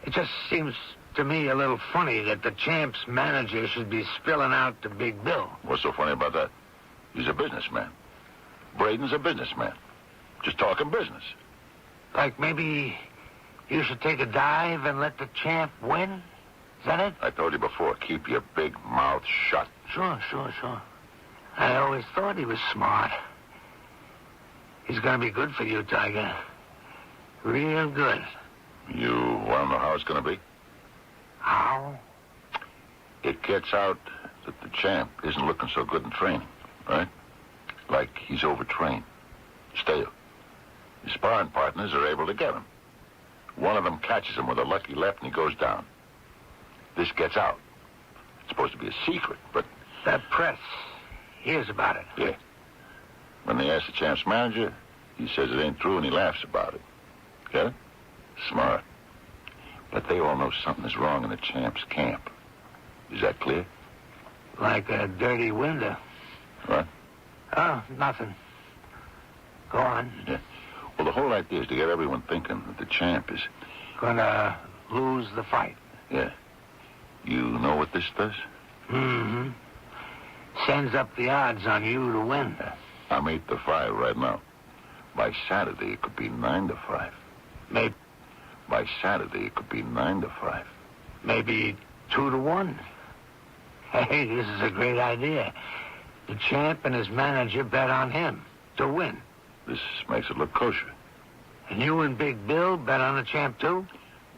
It just seems to me a little funny that the champ's manager should be spilling out to Big Bill. What's so funny about that? He's a businessman. Braden's a businessman. Just talking business. Like maybe you should take a dive and let the champ win? Is that it? I told you before, keep your big mouth shut. Sure. I always thought he was smart. He's going to be good for you, Tiger. Real good. You want to know how it's going to be? How? It gets out that the champ isn't looking so good in training, right? Like he's overtrained, stale. His sparring partners are able to get him. One of them catches him with a lucky left and he goes down. This gets out. It's supposed to be a secret, but... The press hears about it. Yeah. When they ask the champ's manager, he says it ain't true and he laughs about it. Get it? Smart. But they all know something is wrong in the champ's camp. Is that clear? Like a dirty window. What? Oh, nothing. Go on. Yeah. Well, the whole idea is to get everyone thinking that the champ is... Gonna lose the fight. Yeah. You know what this does? Mm-hmm. Sends up the odds on you to win. I'm 8-5 right now. By Saturday, it could be 9-5. Maybe. By Saturday, it could be 9-5. Maybe 2-1. Hey, this is a great idea. The champ and his manager bet on him to win. This makes it look kosher. And you and Big Bill bet on the champ, too?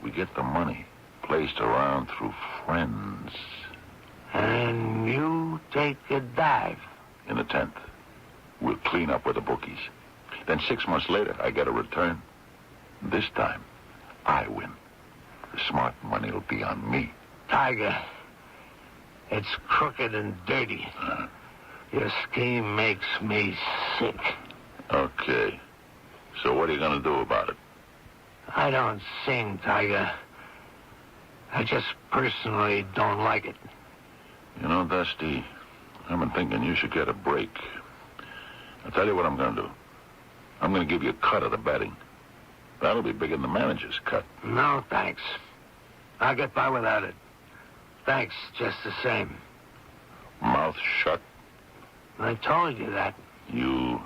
We get the money placed around through friends. And you take a dive. In the 10th. We'll clean up with the bookies. Then 6 months later, I get a return. This time, I win. The smart money will be on me. Tiger, it's crooked and dirty. Your scheme makes me sick. Okay. So what are you going to do about it? I don't sing, Tiger. I just personally don't like it. You know, Dusty, I've been thinking you should get a break. I'll tell you what I'm going to do. I'm going to give you a cut of the betting. That'll be bigger than the manager's cut. No, thanks. I'll get by without it. Thanks, just the same. Mouth shut. I told you that. You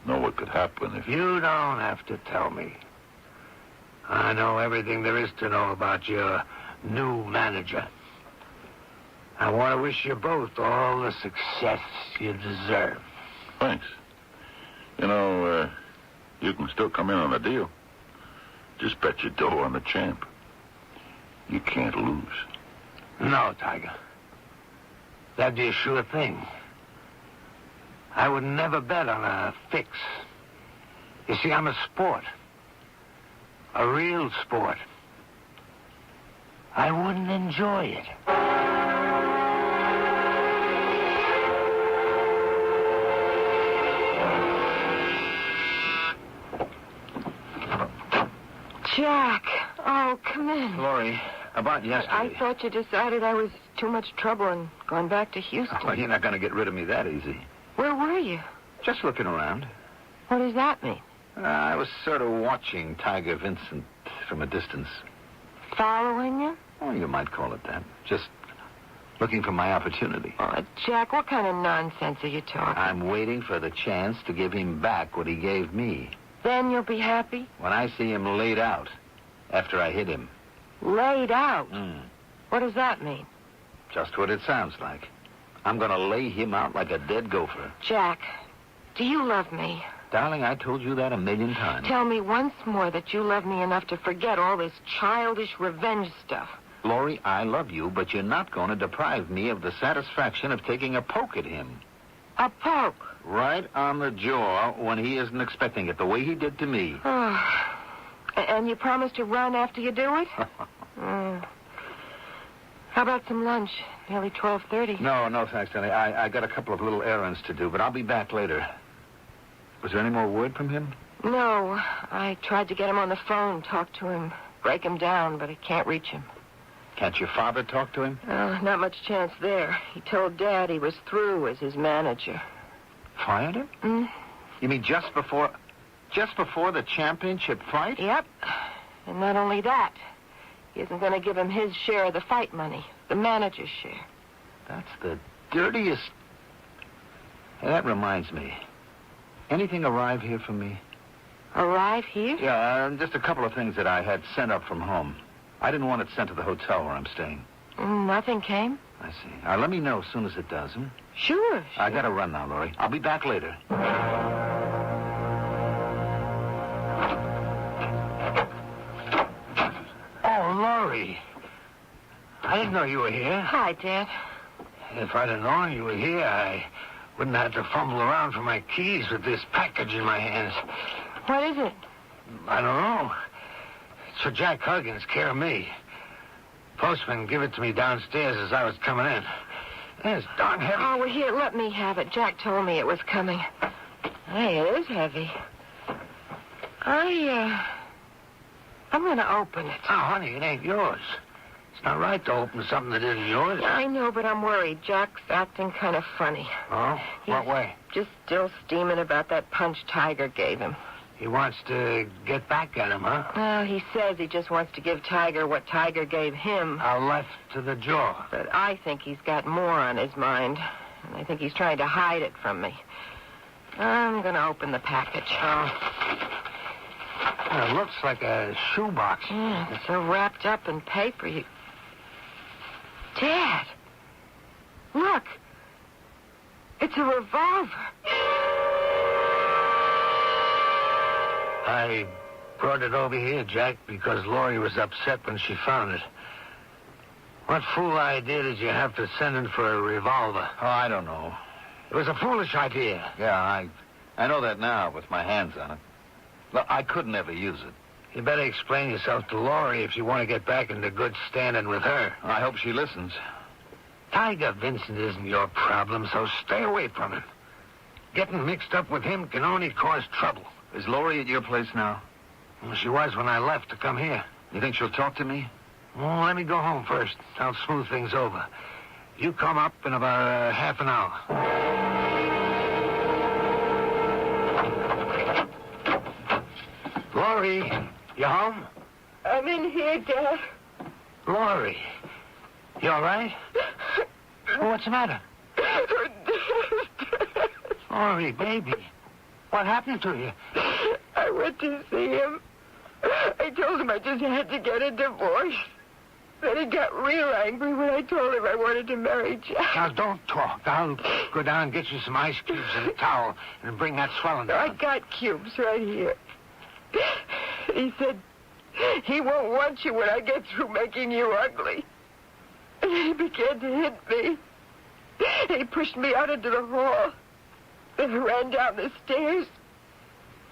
know what could happen if... You don't have to tell me. I know everything there is to know about your new manager. I want to wish you both all the success you deserve. Thanks. You know, you can still come in on the deal. Just bet your dough on the champ. You can't lose. No, Tiger. That'd be a sure thing. I would never bet on a fix. You see, I'm a sport. A real sport. I wouldn't enjoy it. Jack. Oh, come in. Laurie, about yesterday. I thought you decided I was too much trouble and gone back to Houston. Oh, you're not going to get rid of me that easy. Where were you? Just looking around. What does that mean? I was sort of watching Tiger Vincent from a distance. Following you? Oh, you might call it that. Just looking for my opportunity. Oh, Jack, what kind of nonsense are you talking? I'm waiting for the chance to give him back what he gave me. Then you'll be happy? When I see him laid out after I hit him. Laid out? What does that mean? Just what it sounds like. I'm going to lay him out like a dead gopher. Jack, do you love me? Darling, I told you that 1,000,000 times. Tell me once more that you love me enough to forget all this childish revenge stuff. Laurie, I love you, but you're not going to deprive me of the satisfaction of taking a poke at him. A poke? Right on the jaw when he isn't expecting it, the way he did to me. Oh. And you promise to run after you do it? How about some lunch? Nearly 12:30. No, thanks, Danny. I got a couple of little errands to do, but I'll be back later. Was there any more word from him? No. I tried to get him on the phone, talk to him, break him down, but I can't reach him. Can't your father talk to him? Not much chance there. He told Dad he was through as his manager. Fired him? You mean just before the championship fight? Yep. And not only that, he isn't going to give him his share of the fight money, the manager's share. That's the dirtiest... Hey, that reminds me. Anything arrive here for me? Arrive here? Yeah, just a couple of things that I had sent up from home. I didn't want it sent to the hotel where I'm staying. Nothing came? I see. Let me know as soon as it does, huh? Sure. I gotta run now, Laurie. I'll be back later. Oh, Laurie. I didn't know you were here. Hi, Dad. If I'd have known you were here, I wouldn't have to fumble around for my keys with this package in my hands. What is it? I don't know. It's for Jack Huggins, care of me. Postman gave it to me downstairs as I was coming in. It's darn heavy. Oh, well, here, let me have it. Jack told me it was coming. Hey, it is heavy. I'm going to open it. Oh, honey, it ain't yours. It's not right to open something that isn't yours. I know, but I'm worried. Jack's acting kind of funny. Oh? What way? Just still steaming about that punch Tiger gave him. He wants to get back at him, huh? Well, he says he just wants to give Tiger what Tiger gave him. A left to the jaw. But I think he's got more on his mind. And I think he's trying to hide it from me. I'm going to open the package. It looks like a shoebox. Yeah, it's so wrapped up in paper. Dad, look. It's a revolver. I brought it over here, Jack, because Laurie was upset when she found it. What fool idea did you have to send in for a revolver? Oh, I don't know. It was a foolish idea. Yeah, I know that now with my hands on it. Look, I could never use it. You better explain yourself to Laurie if you want to get back into good standing with her. I hope she listens. Tiger Vincent isn't your problem, so stay away from him. Getting mixed up with him can only cause trouble. Is Laurie at your place now? Well, she was when I left to come here. You think she'll talk to me? Well, let me go home first. I'll smooth things over. You come up in about half an hour. Laurie, you home? I'm in here, Dad. Laurie, you all right? What's the matter? Laurie, baby, what happened to you? I went to see him. I told him I just had to get a divorce. Then he got real angry when I told him I wanted to marry Jack. Now, don't talk. I'll go down and get you some ice cubes and a towel and bring that swelling down. I got cubes right here. He said he won't want you when I get through making you ugly. And he began to hit me. He pushed me out into the hall. Then I ran down the stairs.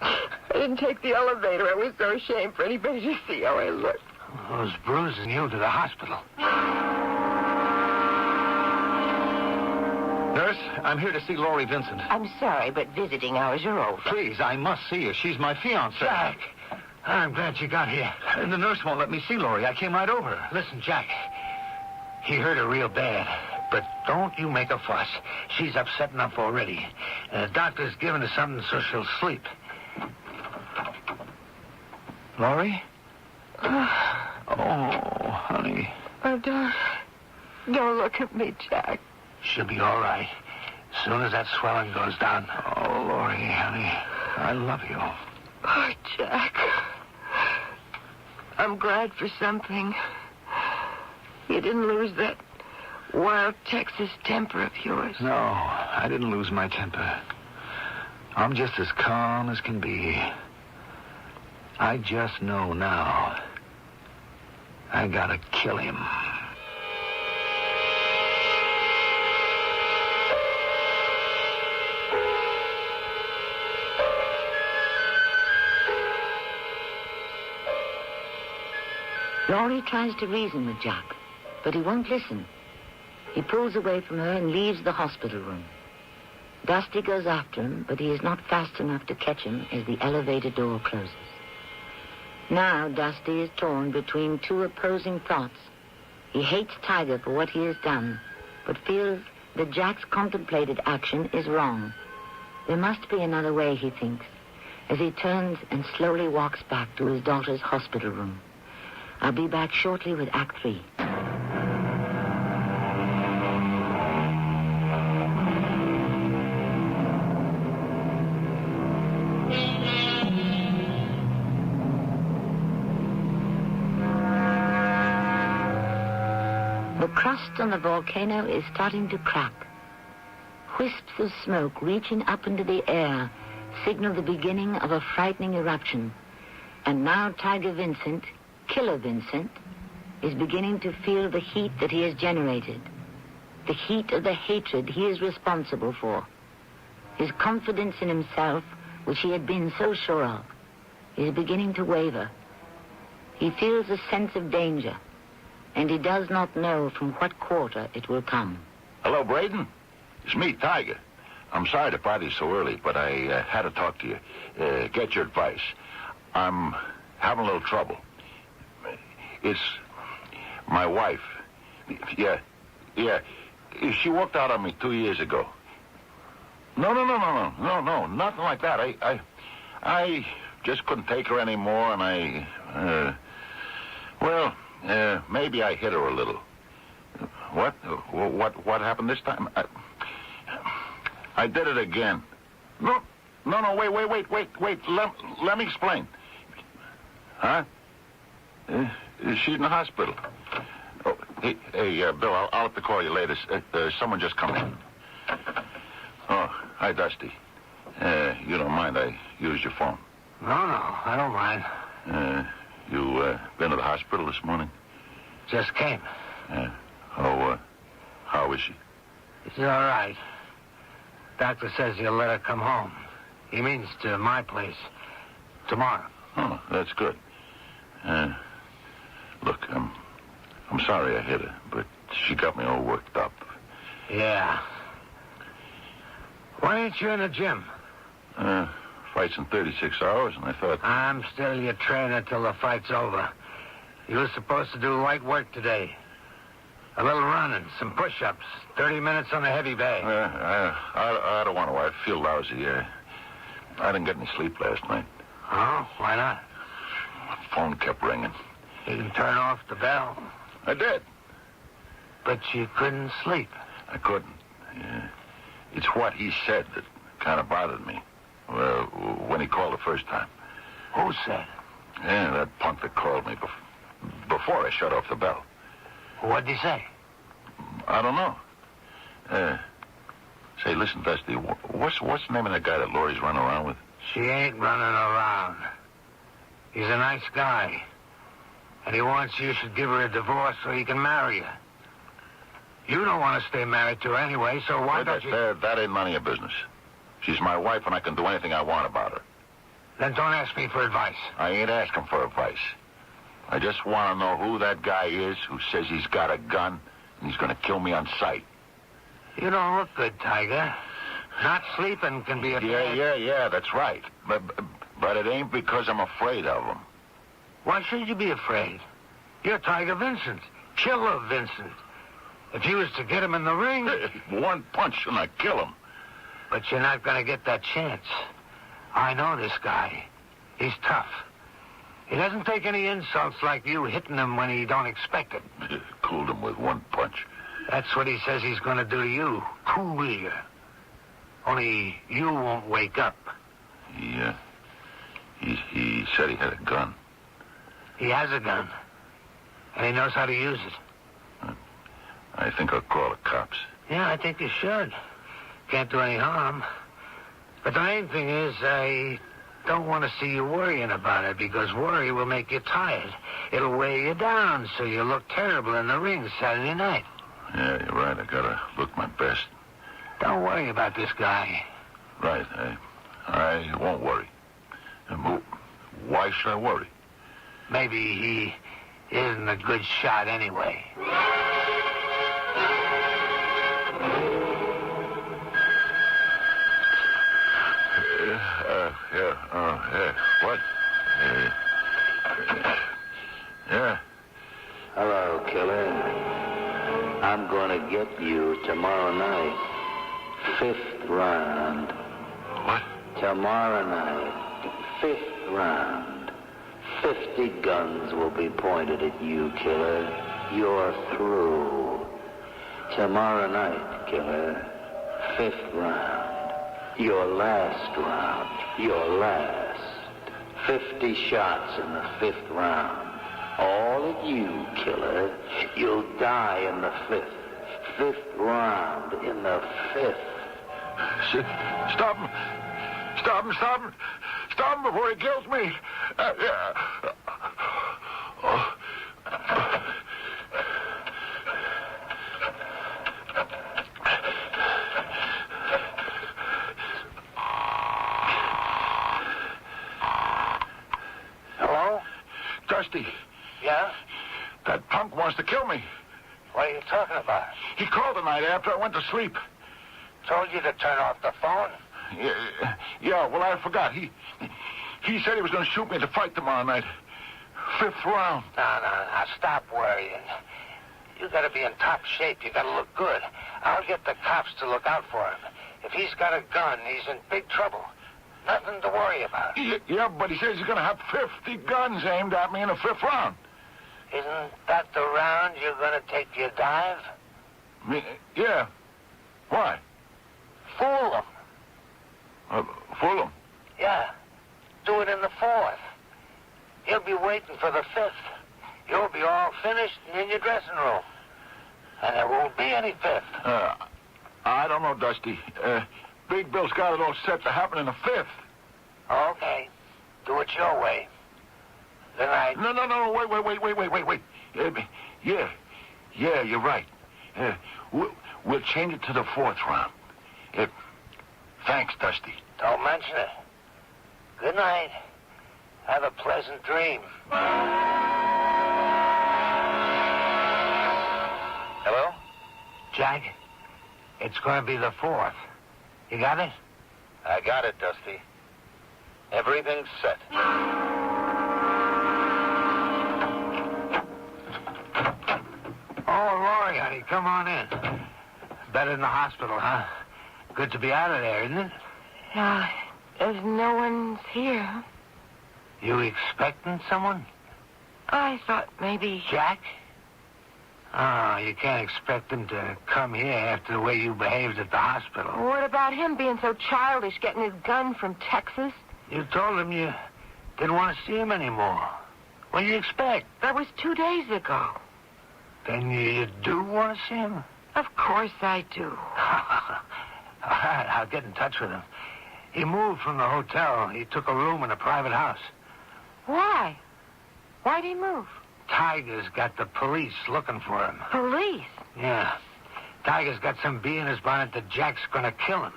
I didn't take the elevator. I was so ashamed for anybody to see how I looked. Those bruises you to the hospital. Nurse, I'm here to see Laurie Vincent. I'm sorry, but visiting hours are over. Please, I must see her. She's my fiancée. Jack, I'm glad you got here. And the nurse won't let me see Laurie. I came right over. Listen, Jack. He hurt her real bad. But don't you make a fuss. She's upset enough already. The doctor's given her something so she'll sleep. Laurie? Oh, honey. Oh, don't look at me, Jack. She'll be all right. As soon as that swelling goes down. Oh, Laurie, honey. I love you. Oh, Jack. I'm glad for something. You didn't lose that wild Texas temper of yours. No, I didn't lose my temper. I'm just as calm as can be. I just know now. I gotta kill him. Laurie tries to reason with Jack, but he won't listen. He pulls away from her and leaves the hospital room. Dusty goes after him, but he is not fast enough to catch him as the elevator door closes. Now Dusty is torn between two opposing thoughts. He hates Tiger for what he has done, but feels that Jack's contemplated action is wrong. There must be another way, he thinks, as he turns and slowly walks back to his daughter's hospital room. I'll be back shortly with Act 3. The crust on the volcano is starting to crack. Wisps of smoke reaching up into the air signal the beginning of a frightening eruption. And now Tiger Vincent, Killer Vincent, is beginning to feel the heat that he has generated. The heat of the hatred he is responsible for. His confidence in himself, which he had been so sure of, is beginning to waver. He feels a sense of danger, and he does not know from what quarter it will come. Hello, Braden. It's me, Tiger. I'm sorry to bother you so early, but I had to talk to you. Get your advice. I'm having a little trouble. It's my wife. Yeah. She walked out on me 2 years ago. No, nothing like that. I just couldn't take her anymore, and maybe I hit her a little. What happened this time? I did it again. No, wait. Let me explain. Huh? She's in the hospital. Oh, hey, Bill, I'll have to call you later. Someone just come in. Oh, hi, Dusty. You don't mind I used your phone? No, I don't mind. You been to the hospital this morning? Just came. How is she? She's all right. Doctor says he'll let her come home. He means to my place tomorrow. Oh, that's good. Look, I'm sorry I hit her, but she got me all worked up. Yeah. Why ain't you in the gym? Fight's in 36 hours, and I thought... I'm still your trainer till the fight's over. You were supposed to do light work today. A little running, some push-ups, 30 minutes on a heavy bag. I don't want to. I feel lousy. I didn't get any sleep last night. Oh, why not? My phone kept ringing. You can turn off the bell. I did. But you couldn't sleep. I couldn't. Yeah. It's what he said that kind of bothered me. When he called the first time. Who said? Yeah, that punk that called me before I shut off the bell. What'd he say? I don't know. Say, listen, Dusty, what's the name of that guy that Laurie's running around with? She ain't running around. He's a nice guy. And he wants you should give her a divorce so he can marry her. You don't want to stay married to her anyway, so why don't you... That ain't none of your business. She's my wife, and I can do anything I want about her. Then don't ask me for advice. I ain't asking for advice. I just want to know who that guy is who says he's got a gun and he's going to kill me on sight. You don't look good, Tiger. Not sleeping can be a... Yeah, that's right. But it ain't because I'm afraid of him. Why should you be afraid? You're Tiger Vincent. Killer Vincent. If you was to get him in the ring... One punch and I kill him. But you're not going to get that chance. I know this guy. He's tough. He doesn't take any insults like you hitting him when he don't expect it. Cooled him with one punch. That's what he says he's going to do to you. Cool you. Only you won't wake up. He said he had a gun. He has a gun. And he knows how to use it. I think I'll call the cops. Yeah, I think you should. Can't do any harm. But the main thing is, I don't want to see you worrying about it, because worry will make you tired. It'll weigh you down so you look terrible in the ring Saturday night. Yeah, you're right. I gotta look my best. Don't worry about this guy. Right. I won't worry. Why should I worry? Maybe he isn't a good shot anyway. What? Yeah. Hello, killer. I'm going to get you tomorrow night. 5th round. What? Tomorrow night. 5th round. 50 guns will be pointed at you, killer. You're through. Tomorrow night, killer. 5th round. Your last round. Your last. 50 shots in the 5th round. All of you, killer. You'll die in the 5th. 5th round in the 5th. Stop him. Stop him, stop him. Stop him before he kills me. Hello? Dusty. Yeah? That punk wants to kill me. What are you talking about? He called the night after I went to sleep. Told you to turn off the phone? Yeah, well, I forgot. He said he was going to shoot me in the fight tomorrow night. 5th round. No, stop worrying. You got to be in top shape. You got to look good. I'll get the cops to look out for him. If he's got a gun, he's in big trouble. Nothing to worry about. Yeah, but he says he's going to have 50 guns aimed at me in the 5th round. Isn't that the round you're going to take your dive? Yeah. Why? Fool him. Fool him? Yeah. Do it in the 4th. He'll be waiting for the 5th. You'll be all finished and in your dressing room. And there won't be any 5th. I don't know, Dusty. Big Bill's got it all set to happen in the 5th. Okay. Do it your way. Good night. No, wait. Yeah, you're right. We'll change it to the 4th round. Thanks, Dusty. Don't mention it. Good night. Have a pleasant dream. Hello? Jack, it's going to be the 4th. You got it? I got it, Dusty. Everything's set. Oh, Lori, honey, come on in. Better in the hospital, huh? Good to be out of there, isn't it? Yeah, there's no one's here. You expecting someone? I thought maybe... Jack? Oh, you can't expect him to come here after the way you behaved at the hospital. What about him being so childish, getting his gun from Texas? You told him you didn't want to see him anymore. What do you expect? That was 2 days ago. Then you do want to see him? Of course I do. All right, I'll get in touch with him. He moved from the hotel. He took a room in a private house. Why? Why'd he move? Tiger's got the police looking for him. Police? Yeah. Tiger's got some bee in his bonnet that Jack's going to kill him.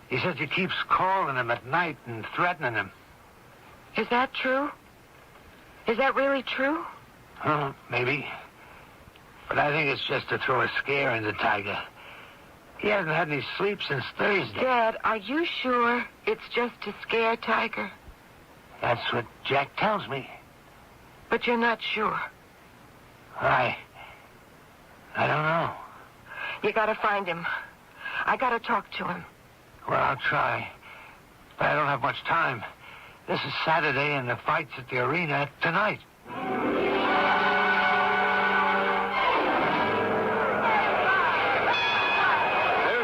He says he keeps calling him at night and threatening him. Is that true? Is that really true? Maybe. But I think it's just to throw a scare into Tiger. He hasn't had any sleep since Thursday. Dad, are you sure it's just to scare Tiger? That's what Jack tells me. But you're not sure. I don't know. You gotta find him. I gotta talk to him. Well, I'll try. But I don't have much time. This is Saturday, and the fight's at the arena tonight. There's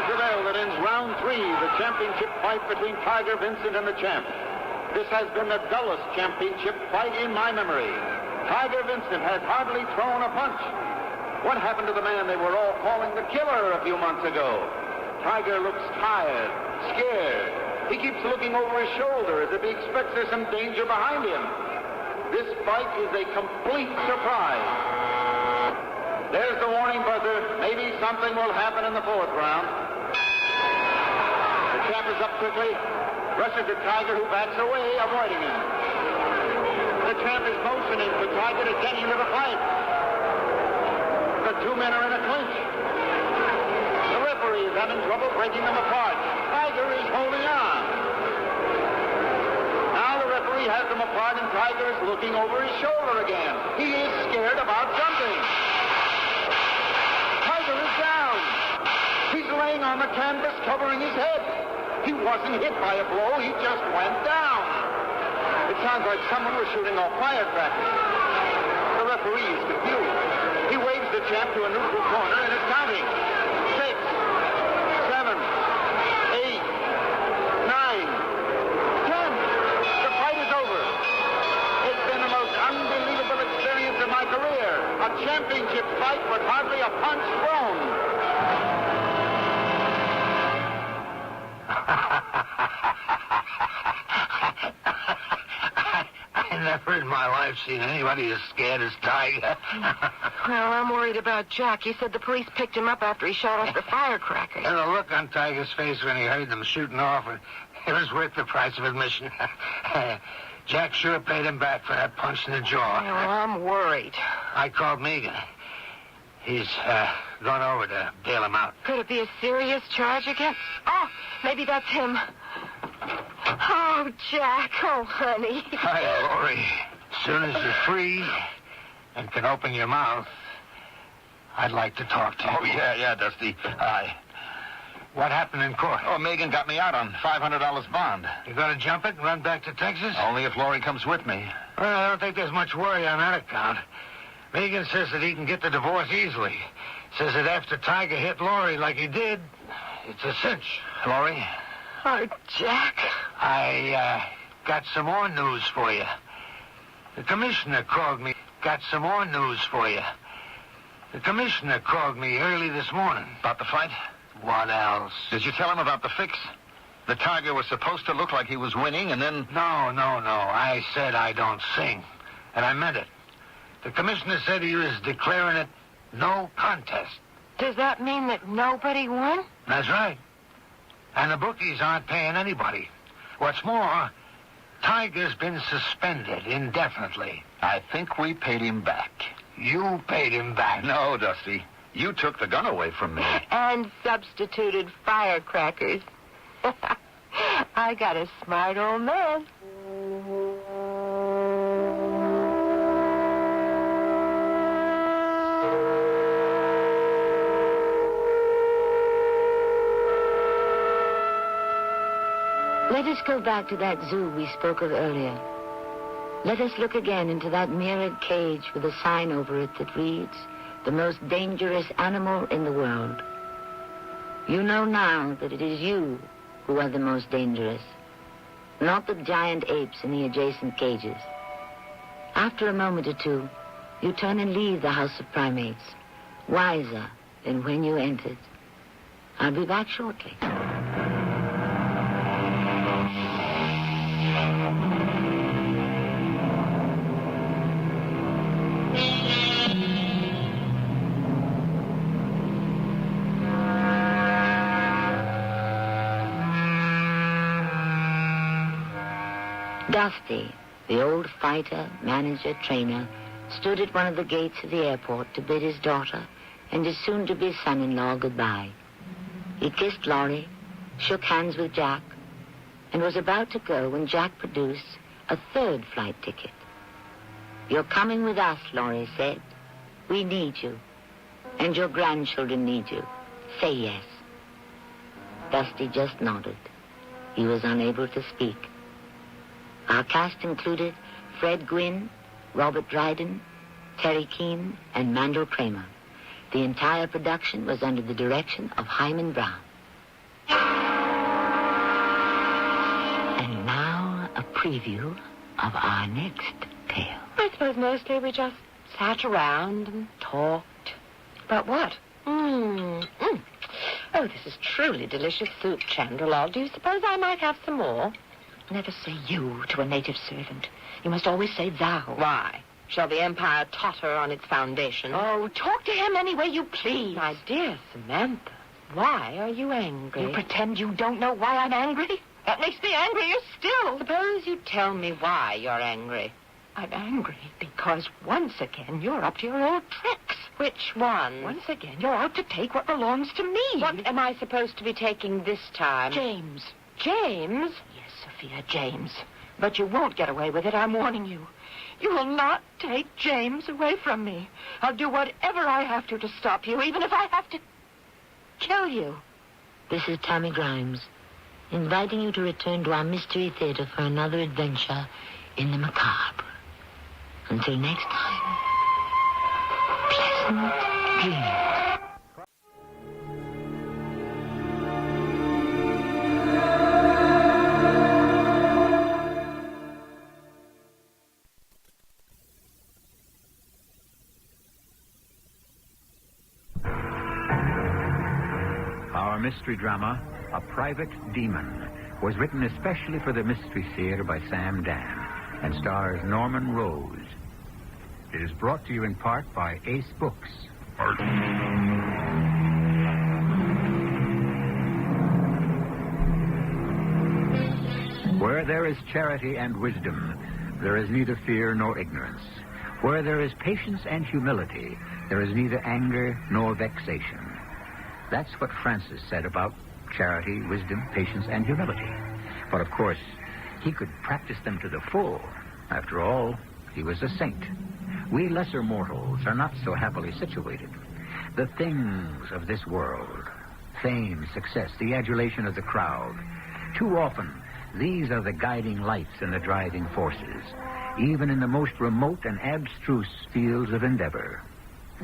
the bell that ends round 3, the championship fight between Tiger Vincent and the champ. This has been the dullest championship fight in my memory. Tiger Vincent has hardly thrown a punch. What happened to the man they were all calling the killer a few months ago? Tiger looks tired, scared. He keeps looking over his shoulder as if he expects there's some danger behind him. This fight is a complete surprise. There's the warning buzzer. Maybe something will happen in the 4th round. The champ is up quickly, rushes at Tiger, who backs away, avoiding him. The champ is motioning for Tiger to get into the fight. The two men are in a clinch. The referee is having trouble breaking them apart. Tiger is holding on. Now the referee has them apart, and Tiger is looking over his shoulder again. He is scared about jumping. Tiger is down. He's laying on the canvas, covering his head. He wasn't hit by a blow. He just went down. It sounds like someone was shooting off firecrackers. The referee is confused. He waves the champ to a neutral corner and is counting. 6, 7, 8, 9, 10. The fight is over. It's been the most unbelievable experience of my career. A championship fight with hardly a punch thrown. I never in my life seen anybody as scared as Tiger. Well, I'm worried about Jack. He said the police picked him up after he shot off the firecrackers. And the look on Tiger's face when he heard them shooting off, it was worth the price of admission. Jack sure paid him back for that punch in the jaw. Well, I'm worried. I called Megan. He's gone over to bail him out. Could it be a serious charge against? Oh, maybe that's him. Oh, Jack. Oh, honey. Hi, Lori. As soon as you're free and can open your mouth, I'd like to talk to you. Oh, yeah, Dusty. Hi. What happened in court? Oh, Megan got me out on $500 bond. You gonna jump it and run back to Texas? Only if Lori comes with me. Well, I don't think there's much worry on that account. Megan says that he can get the divorce easily. Says that after Tiger hit Lori like he did, it's a cinch. Lori? Oh, Jack. I got some more news for you. The commissioner called me. Got some more news for you. The commissioner called me early this morning. About the fight? What else? Did you tell him about the fix? The Tiger was supposed to look like he was winning, and then... No. I said I don't sing. And I meant it. The commissioner said he was declaring it no contest. Does that mean that nobody won? That's right. And the bookies aren't paying anybody. What's more, Tiger's been suspended indefinitely. I think we paid him back. You paid him back. No, Dusty. You took the gun away from me. And substituted firecrackers. I got a smart old man. Let us go back to that zoo we spoke of earlier. Let us look again into that mirrored cage with a sign over it that reads, "The most dangerous animal in the world." You know now that it is you who are the most dangerous, not the giant apes in the adjacent cages. After a moment or two, you turn and leave the house of primates, wiser than when you entered. I'll be back shortly. Dusty, the old fighter, manager, trainer, stood at one of the gates of the airport to bid his daughter and his soon-to-be son-in-law goodbye. He kissed Laurie, shook hands with Jack, and was about to go when Jack produced a third flight ticket. You're coming with us, Laurie said. We need you. And your grandchildren need you. Say yes. Dusty just nodded. He was unable to speak. Our cast included Fred Gwynn, Robert Dryden, Terry Keane, and Mandel Kramer. The entire production was under the direction of Hyman Brown. And now a preview of our next tale. I suppose mostly we just sat around and talked. About what? Oh, this is truly delicious soup, Chandrelal. Do you suppose I might have some more? Never say you to a native servant. You must always say thou. Why? Shall the empire totter on its foundation? Oh, talk to him any way you please. My dear Samantha, why are you angry? You pretend you don't know why I'm angry? That makes me angrier still. Suppose you tell me why you're angry. I'm angry because once again you're up to your old tricks. Which one? Once again you're out to take what belongs to me. What am I supposed to be taking this time? James. James? Yes, Sophia, James. But you won't get away with it, I'm warning you. You will not take James away from me. I'll do whatever I have to stop you, even if I have to kill you. This is Tammy Grimes, inviting you to return to our Mystery Theater for another adventure in the macabre. Until next time, pleasant dreams. Our mystery drama, A Private Demon, was written especially for the Mystery Theater by Sam Dan and stars Norman Rose. It is brought to you in part by Ace Books. Where there is charity and wisdom, there is neither fear nor ignorance. Where there is patience and humility, there is neither anger nor vexation. That's what Francis said about charity, wisdom, patience, and humility. But, of course, he could practice them to the full. After all, he was a saint. We lesser mortals are not so happily situated. The things of this world, fame, success, the adulation of the crowd, too often, these are the guiding lights and the driving forces, even in the most remote and abstruse fields of endeavor.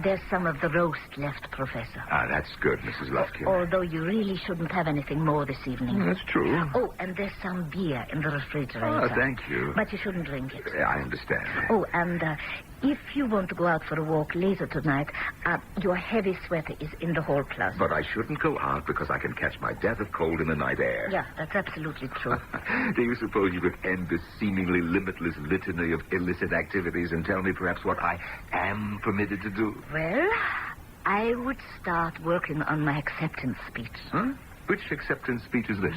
There's some of the roast left, Professor. Ah, that's good, Mrs. Lufkin. Although you really shouldn't have anything more this evening. That's true. Oh, and there's some beer in the refrigerator. Oh, thank you. But you shouldn't drink it. I understand. Oh, and if you want to go out for a walk later tonight, your heavy sweater is in the hall closet. But I shouldn't go out because I can catch my death of cold in the night air. Yeah, that's absolutely true. Do you suppose you could end this seemingly limitless litany of illicit activities and tell me perhaps what I am permitted to do? Well, I would start working on my acceptance speech. Huh? Which acceptance speech is this?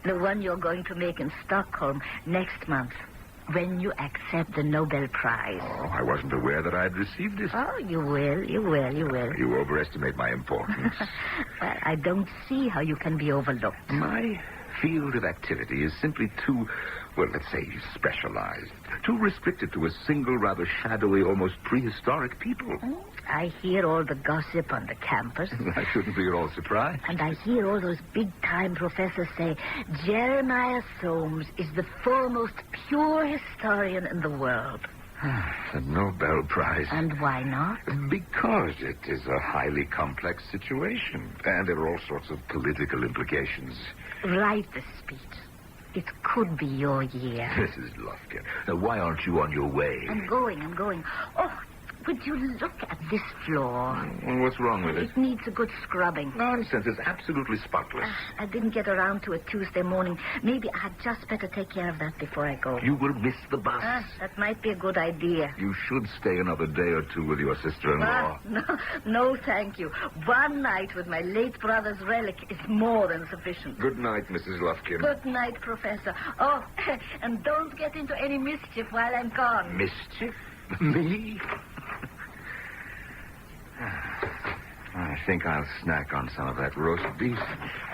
The one you're going to make in Stockholm next month, when you accept the Nobel Prize. Oh, I wasn't aware that I had received it. Oh, you will. You overestimate my importance. Well, I don't see how you can be overlooked. My field of activity is simply too, well, let's say, specialized. Too restricted to a single, rather shadowy, almost prehistoric people. I hear all the gossip on the campus. I shouldn't be at all surprised. And I hear all those big-time professors say Jeremiah Soames is the foremost pure historian in the world. The Nobel Prize. And why not? Because it is a highly complex situation. And there are all sorts of political implications. Write the speech. It could be your year. Mrs. Lufkin, now why aren't you on your way? I'm going. Oh, would you look at this floor? Well, what's wrong with it? It needs a good scrubbing. Nonsense. It's absolutely spotless. I didn't get around to it Tuesday morning. Maybe I'd just better take care of that before I go. You will miss the bus. That might be a good idea. You should stay another day or two with your sister-in-law. No, thank you. One night with my late brother's relic is more than sufficient. Good night, Mrs. Lufkin. Good night, Professor. Oh, and don't get into any mischief while I'm gone. Mischief? Me? I think I'll snack on some of that roast beef.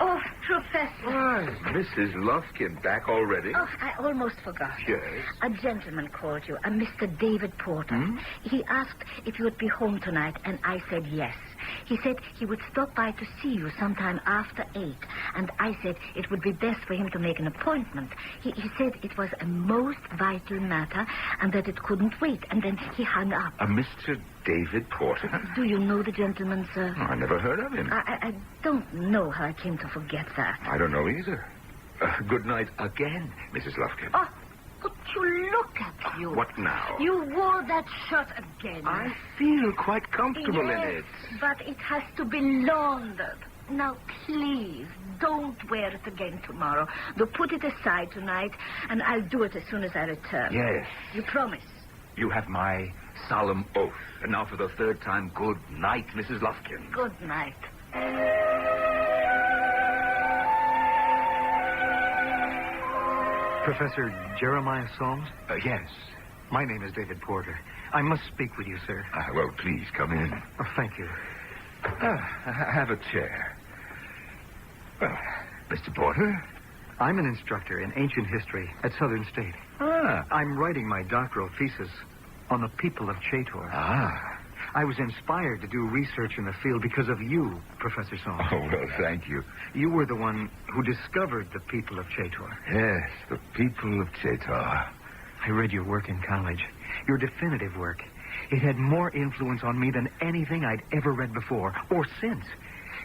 Oh, Professor. Why, Mrs. Lufkin, back already? Oh, I almost forgot. Yes. A gentleman called you, a Mr. David Porter. He asked if you would be home tonight, and I said yes. He said he would stop by to see you sometime after 8, and I said it would be best for him to make an appointment. He said it was a most vital matter and that it couldn't wait, and then he hung up. A Mr. David Porter? Do you know the gentleman, sir? I never heard of him. I don't know how I came to forget that. I don't know either. Good night again, Mrs. Lufkin. Oh, would you look at you? What now? You wore that shirt again. I feel quite comfortable yes, in it. But it has to be laundered. Now, please, don't wear it again tomorrow. Do put it aside tonight, and I'll do it as soon as I return. Yes. You promise? You have my solemn oath. And now for the third time, good night, Mrs. Lufkin. Good night. Professor Jeremiah Solms? Yes. My name is David Porter. I must speak with you, sir. Well, please, come in. Oh, thank you. Have a chair. Well, Mr. Porter? I'm an instructor in ancient history at Southern State. I'm writing my doctoral thesis on the people of Chator. I was inspired to do research in the field because of you, Professor Solms. Oh, well, thank you. You were the one who discovered the people of Chator. Yes, the people of Chator. I read your work in college, your definitive work. It had more influence on me than anything I'd ever read before, or since.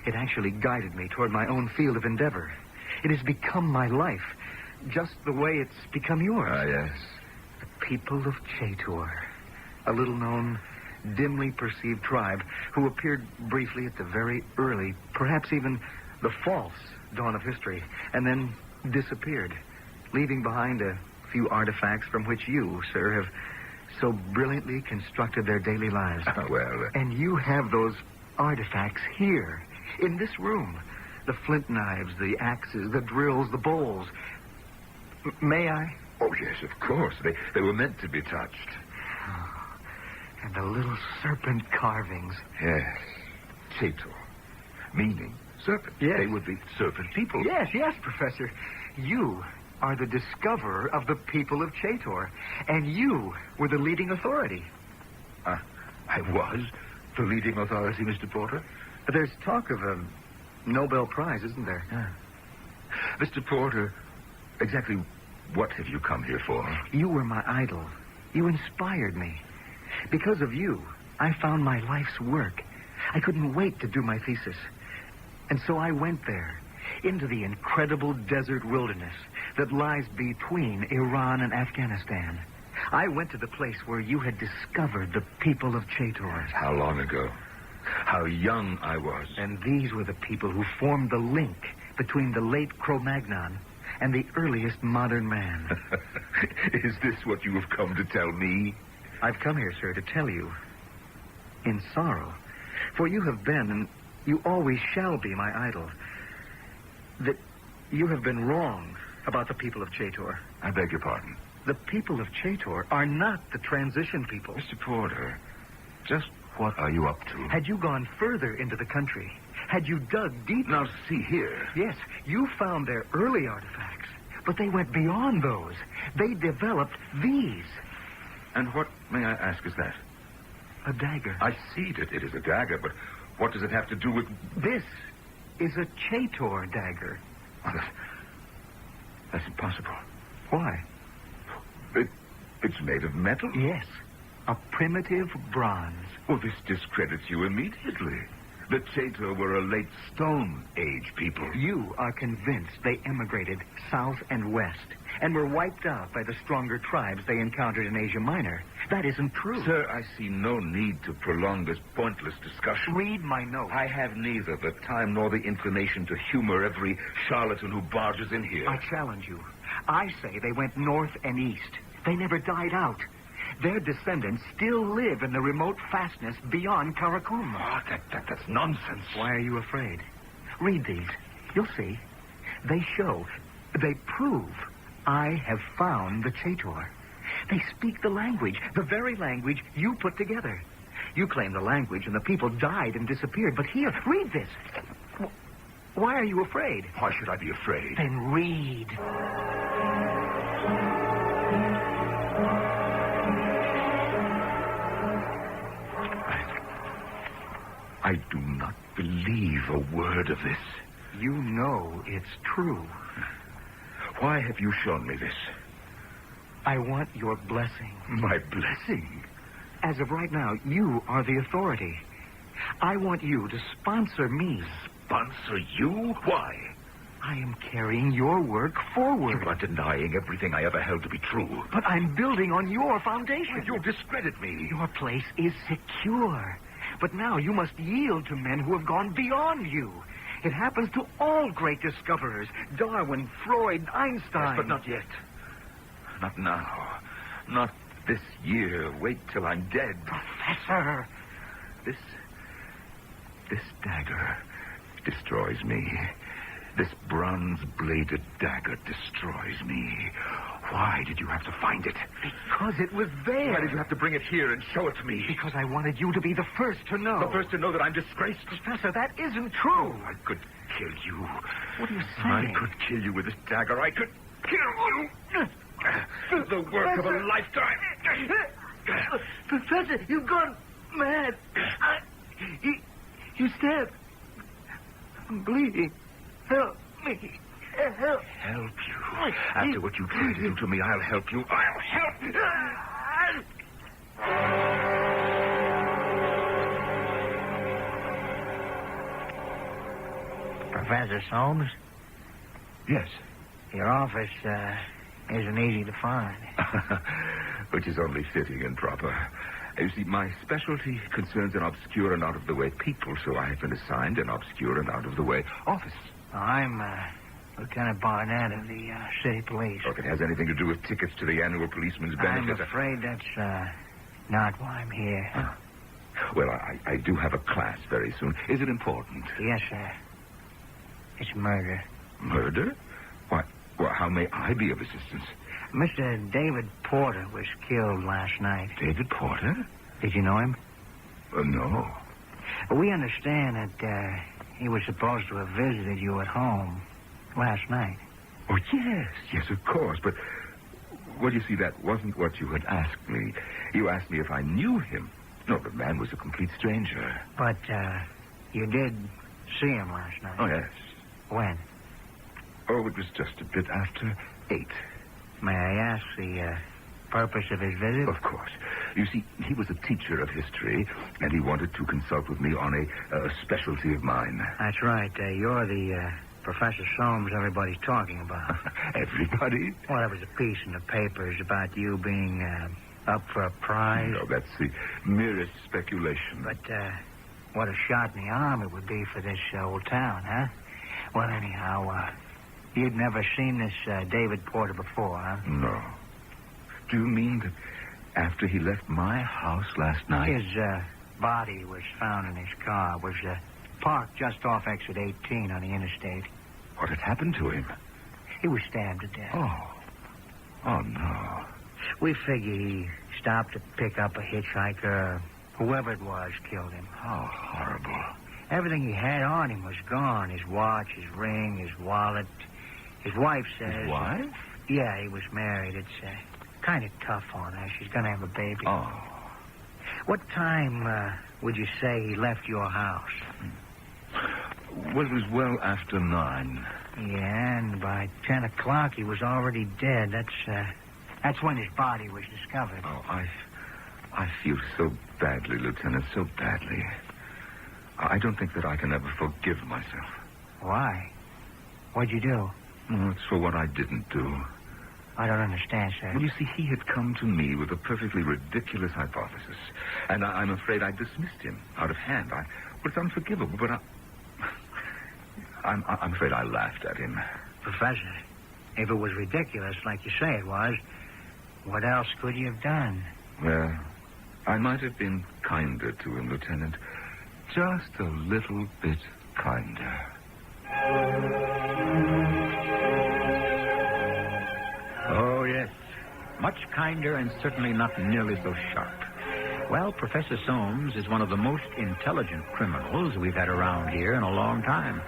It actually guided me toward my own field of endeavor. It has become my life, just the way it's become yours. Yes. The people of Chator, a little-known, dimly perceived tribe who appeared briefly at the very early, perhaps even the false dawn of history, and then disappeared, leaving behind a few artifacts from which you, sir, have so brilliantly constructed their daily lives. And you have those artifacts here, in this room. The flint knives, the axes, the drills, the bowls. May I? Oh, yes, of course. They were meant to be touched. And the little serpent carvings. Yes. Chator. Meaning serpent. Yes. They would be serpent people. Yes, Professor. You are the discoverer of the people of Chator. And you were the leading authority. I was the leading authority, Mr. Porter? There's talk of a Nobel Prize, isn't there? Mr. Porter, exactly what have you come here for? You were my idol. You inspired me. Because of you, I found my life's work. I couldn't wait to do my thesis. And so I went there, into the incredible desert wilderness that lies between Iran and Afghanistan. I went to the place where you had discovered the people of Chator. How long ago? How young I was. And these were the people who formed the link between the late Cro-Magnon and the earliest modern man. Is this what you have come to tell me? I've come here, sir, to tell you, in sorrow, for you have been, and you always shall be my idol, that you have been wrong about the people of Chator. I beg your pardon? The people of Chator are not the transition people. Mr. Porter, just what are you up to? Had you gone further into the country, had you dug deep... Now, see here. Yes, you found their early artifacts, but they went beyond those. They developed these. And what, may I ask, is that? A dagger. I see that it is a dagger, but what does it have to do with... This is a Chator dagger. Well, that's impossible. Why? It's made of metal? Yes. A primitive bronze. Well, this discredits you immediately. The Chator were a late Stone Age people. You are convinced they emigrated south and west and were wiped out by the stronger tribes they encountered in Asia Minor. That isn't true. Sir, I see no need to prolong this pointless discussion. Read my notes. I have neither the time nor the inclination to humor every charlatan who barges in here. I challenge you. I say they went north and east. They never died out. Their descendants still live in the remote fastness beyond Karakum. Oh, that's nonsense. Why are you afraid? Read these. You'll see. They show, they prove I have found the Chator. They speak the language, the very language you put together. You claim the language and the people died and disappeared, but here, read this. Why are you afraid? Why should I be afraid? Then read. I do not believe a word of this. You know it's true. Why have you shown me this? I want your blessing. My blessing? As of right now, you are the authority. I want you to sponsor me. Sponsor you? Why? I am carrying your work forward. You are denying everything I ever held to be true. But I'm building on your foundation. You'll discredit me. Your place is secure. But now you must yield to men who have gone beyond you. It happens to all great discoverers. Darwin, Freud, Einstein. Yes, but not yet. Not now. Not this year. Wait till I'm dead. Professor! This dagger destroys me. This bronze-bladed dagger destroys me. Why did you have to find it? Because it was there. Why did you have to bring it here and show it to me? Because I wanted you to be the first to know. The first to know that I'm disgraced? Professor, that isn't true. Oh, I could kill you. What are you I saying? could kill you with this dagger. I could kill you. The work of a lifetime. Professor, you've gone mad. You stabbed. I'm bleeding. Help me. Help. Help you? After what you tried to do to me, I'll help you. I'll help you. Professor Soames? Yes. Your office isn't easy to find. Which is only fitting and proper. You see, my specialty concerns an obscure and out-of-the-way people, so I have been assigned an obscure and out-of-the-way office. I'm Lieutenant Barnett of the city police. Oh, if it has anything to do with tickets to the annual policeman's benefit... I'm afraid that's not why I'm here. Huh. Well, I do have a class very soon. Is it important? Yes, sir. It's murder. Murder? Why, well, how may I be of assistance? Mr. David Porter was killed last night. David Porter? Did you know him? No. We understand that he was supposed to have visited you at home last night. Oh, yes, of course. But, well, you see, that wasn't what you had asked me. You asked me if I knew him. No, the man was a complete stranger. But you did see him last night? Oh, yes. When? Oh, it was just a bit after 8. May I ask the purpose of his visit? Of course. You see, he was a teacher of history, and he wanted to consult with me on a specialty of mine. That's right. You're the Professor Soames everybody's talking about. Everybody? Well, there was a piece in the papers about you being up for a prize. No, that's the merest speculation. But what a shot in the arm it would be for this old town, huh? Well, anyhow, you'd never seen this David Porter before, huh? No. Do you mean that after he left my house last night? His body was found in his car. Was parked just off exit 18 on the interstate. What had happened to him? He was stabbed to death. Oh, no. We figure he stopped to pick up a hitchhiker. Whoever it was killed him. How horrible. Everything he had on him was gone. His watch, his ring, his wallet. His wife says... His wife? Yeah, he was married. It's kind of tough on her. She's going to have a baby. Oh. What time would you say he left your house? Well, it was well after 9. Yeah, and by 10 o'clock he was already dead. That's when his body was discovered. Oh, I feel so badly, Lieutenant, so badly. I don't think that I can ever forgive myself. Why? What'd you do? No, it's for what I didn't do. I don't understand, sir. Well, you see, he had come to me with a perfectly ridiculous hypothesis. And I'm afraid I dismissed him out of hand. Well, it's unforgivable, but I'm afraid I laughed at him. Professor, if it was ridiculous, like you say it was, what else could you have done? Well, I might have been kinder to him, Lieutenant. Just a little bit kinder. Oh, yes. Much kinder and certainly not nearly so sharp. Well, Professor Soames is one of the most intelligent criminals we've had around here in a long time.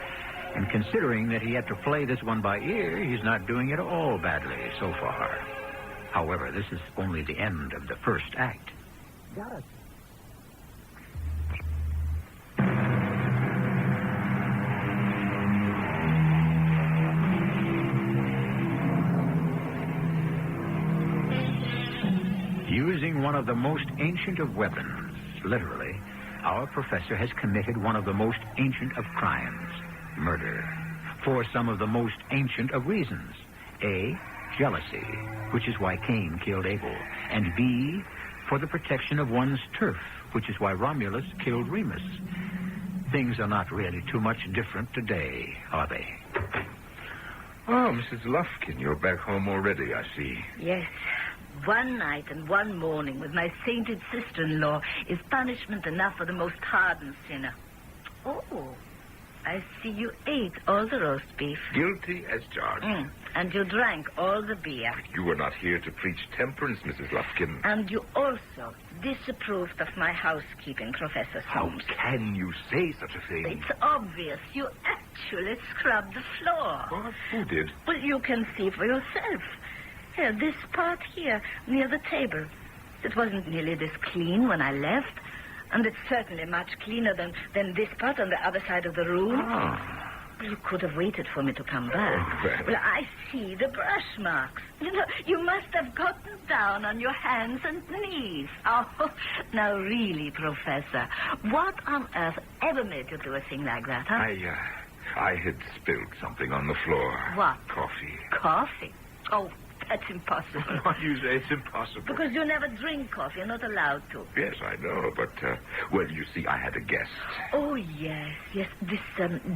And considering that he had to play this one by ear, he's not doing it all badly so far. However, this is only the end of the first act. Got it. Using one of the most ancient of weapons, literally, our professor has committed one of the most ancient of crimes, murder, for some of the most ancient of reasons. A, jealousy, which is why Cain killed Abel, and B, for the protection of one's turf, which is why Romulus killed Remus. Things are not really too much different today, are they? Oh, Mrs. Lufkin, you're back home already, I see. Yes. One night and one morning with my sainted sister-in-law is punishment enough for the most hardened sinner. Oh, I see you ate all the roast beef. Guilty as charged. And you drank all the beer. You were not here to preach temperance, Mrs. Lufkin. And you also disapproved of my housekeeping, Professor Holmes. How can you say such a thing? It's obvious. You actually scrubbed the floor. What? Who did? Well, you can see for yourself. Here, this part here, near the table. It wasn't nearly this clean when I left. And it's certainly much cleaner than this part on the other side of the room. Oh. Well, you could have waited for me to come back. Well, I see the brush marks. You know, you must have gotten down on your hands and knees. Oh, now really, Professor, what on earth ever made you do a thing like that, huh? I had spilled something on the floor. What? Coffee. Coffee? Oh, that's impossible. What do you say? It's impossible. Because you never drink coffee. You're not allowed to. Yes, I know, but, well, you see, I had a guest. Oh, yes. This,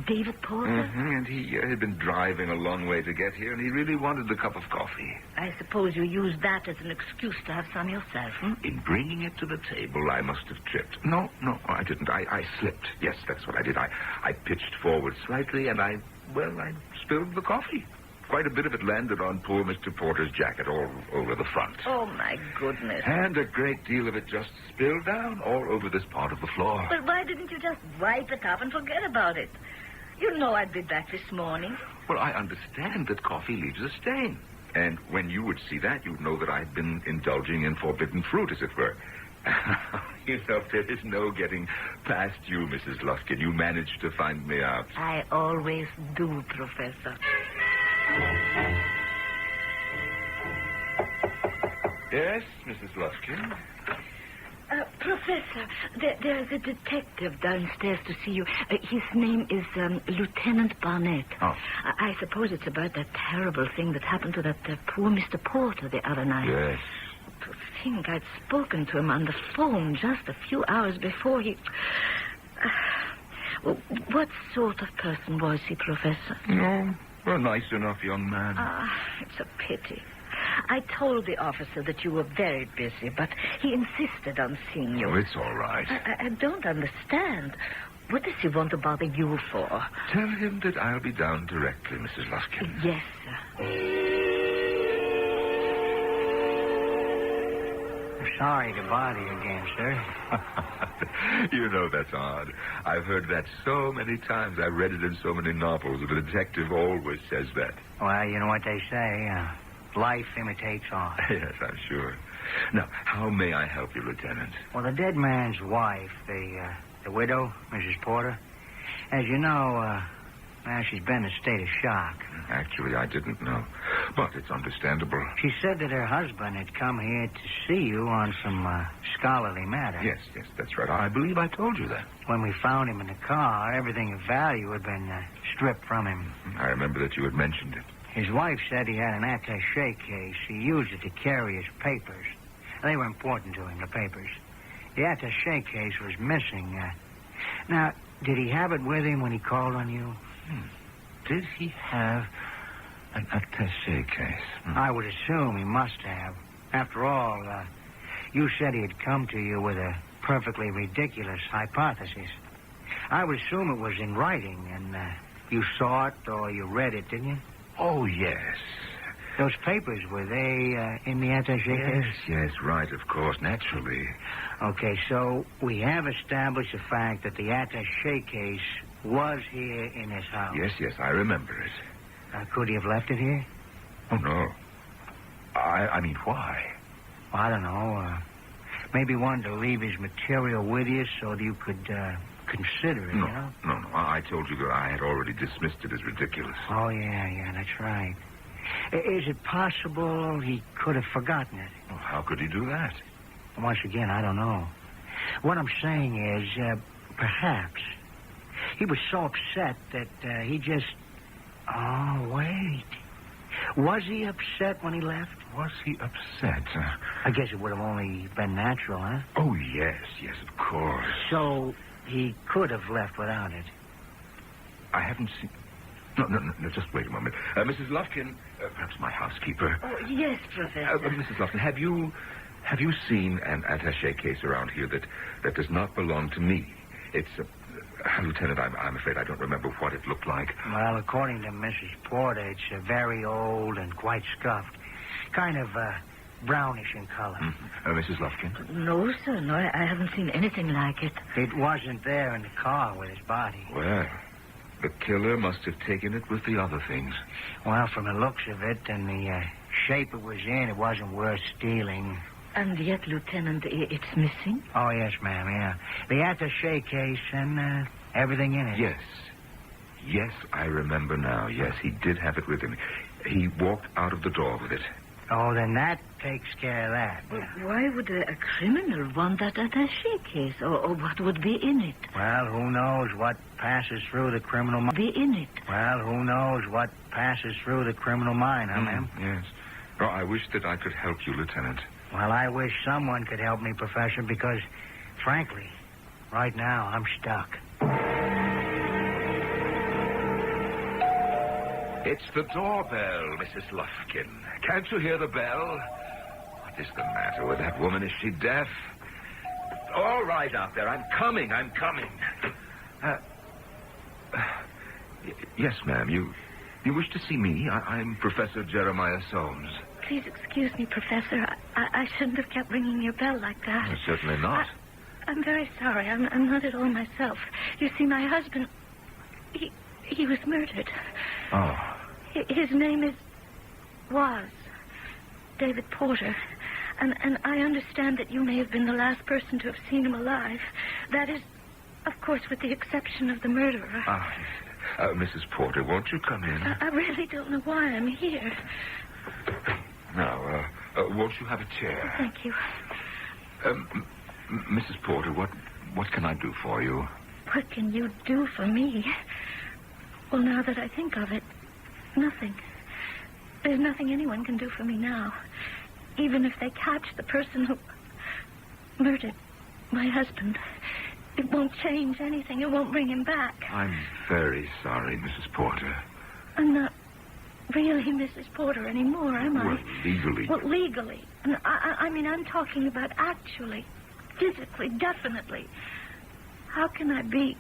David Porter? Mm-hmm, and he had been driving a long way to get here, and he really wanted a cup of coffee. I suppose you used that as an excuse to have some yourself, In bringing it to the table, I must have tripped. No, I didn't. I slipped. Yes, that's what I did. I pitched forward slightly, and I spilled the coffee. Quite a bit of it landed on poor Mr. Porter's jacket all over the front. Oh, my goodness. And a great deal of it just spilled down all over this part of the floor. Well, why didn't you just wipe it up and forget about it? You know I'd be back this morning. Well, I understand that coffee leaves a stain. And when you would see that, you'd know that I'd been indulging in forbidden fruit, as it were. You know, there is no getting past you, Mrs. Lufkin. You managed to find me out. I always do, Professor. Yes, Mrs. Lufkin? Professor, there's a detective downstairs to see you. His name is Lieutenant Barnett. Oh. I suppose it's about that terrible thing that happened to that poor Mr. Porter the other night. Yes. To think I'd spoken to him on the phone just a few hours before he... what sort of person was he, Professor? No, a nice enough young man. It's a pity. I told the officer that you were very busy, but he insisted on seeing you. Oh, it's all right. I don't understand. What does he want to bother you for? Tell him that I'll be down directly, Mrs. Lufkin. Yes, sir. I'm sorry to bother you again, sir. You know that's odd. I've heard that so many times. I've read it in so many novels. The detective always says that. Well, you know what they say. Life imitates art. Yes, I'm sure. Now, how may I help you, Lieutenant? Well, the dead man's wife, the widow, Mrs. Porter, as you know, she's been in a state of shock. Actually, I didn't know. But it's understandable. She said that her husband had come here to see you on some scholarly matter. Yes, that's right. I believe I told you that. When we found him in the car, everything of value had been stripped from him. I remember that you had mentioned it. His wife said he had an attaché case. He used it to carry his papers. They were important to him, the papers. The attaché case was missing. Now, did he have it with him when he called on you? Did he have an attaché case? I would assume he must have. After all, you said he had come to you with a perfectly ridiculous hypothesis. I would assume it was in writing, and you saw it or you read it, didn't you? Oh, yes. Those papers, were they in the attaché case? Yes, right, of course, naturally. Okay, so we have established the fact that the attaché case was here in his house. Yes, I remember it. Could he have left it here? Oh, no. I mean, why? Well, I don't know. Maybe wanted to leave his material with you so that you could consider it, No. you know? No. I told you that I had already dismissed it as ridiculous. Oh, yeah, that's right. Is it possible he could have forgotten it? Well, how could he do that? Once again, I don't know. What I'm saying is, perhaps he was so upset that he just... Oh, wait. Was he upset when he left? Was he upset? I guess it would have only been natural, huh? Oh, yes, of course. So he could have left without it. I haven't seen... No, just wait a moment. Mrs. Lufkin, perhaps my housekeeper. Oh, yes, Professor. Mrs. Lufkin, have you seen an attaché case around here that does not belong to me? It's Lieutenant, I'm afraid I don't remember what it looked like. Well, according to Mrs. Porter, it's very old and quite scuffed. Kind of brownish in color. Mrs. Lufkin? No, sir. No, I haven't seen anything like it. It wasn't there in the car with his body. Well, the killer must have taken it with the other things. Well, from the looks of it and the shape it was in, it wasn't worth stealing. And yet, Lieutenant, it's missing? Oh, yes, ma'am, yeah. The attaché case and everything in it. Yes, I remember now. Yes, he did have it with him. He walked out of the door with it. Oh, then that takes care of that. But why would a criminal want that attaché case? Or what would be in it? Well, who knows what passes through the criminal mind? Be in it. Well, who knows what passes through the criminal mind, huh, ma'am? Yes. Oh, I wish that I could help you, Lieutenant. Well, I wish someone could help me, Professor, because, frankly, right now, I'm stuck. It's the doorbell, Mrs. Lufkin. Can't you hear the bell? What is the matter with that woman? Is she deaf? All right out there. I'm coming. Yes, ma'am. You wish to see me? I'm Professor Jeremiah Soames. Please excuse me, Professor. I shouldn't have kept ringing your bell like that. Certainly not. I'm very sorry. I'm not at all myself. You see, my husband, he was murdered. Oh. His name was David Porter. And I understand that you may have been the last person to have seen him alive. That is, of course, with the exception of the murderer. Mrs. Porter, won't you come in? I really don't know why I'm here. Now, won't you have a chair? Thank you. Mrs. Porter, what can I do for you? What can you do for me? Well, now that I think of it, nothing. There's nothing anyone can do for me now. Even if they catch the person who murdered my husband, it won't change anything. It won't bring him back. I'm very sorry, Mrs. Porter. I'm not really Mrs. Porter anymore, am I? Well, legally. Well, legally. And I mean, I'm talking about actually, physically, definitely. How can I be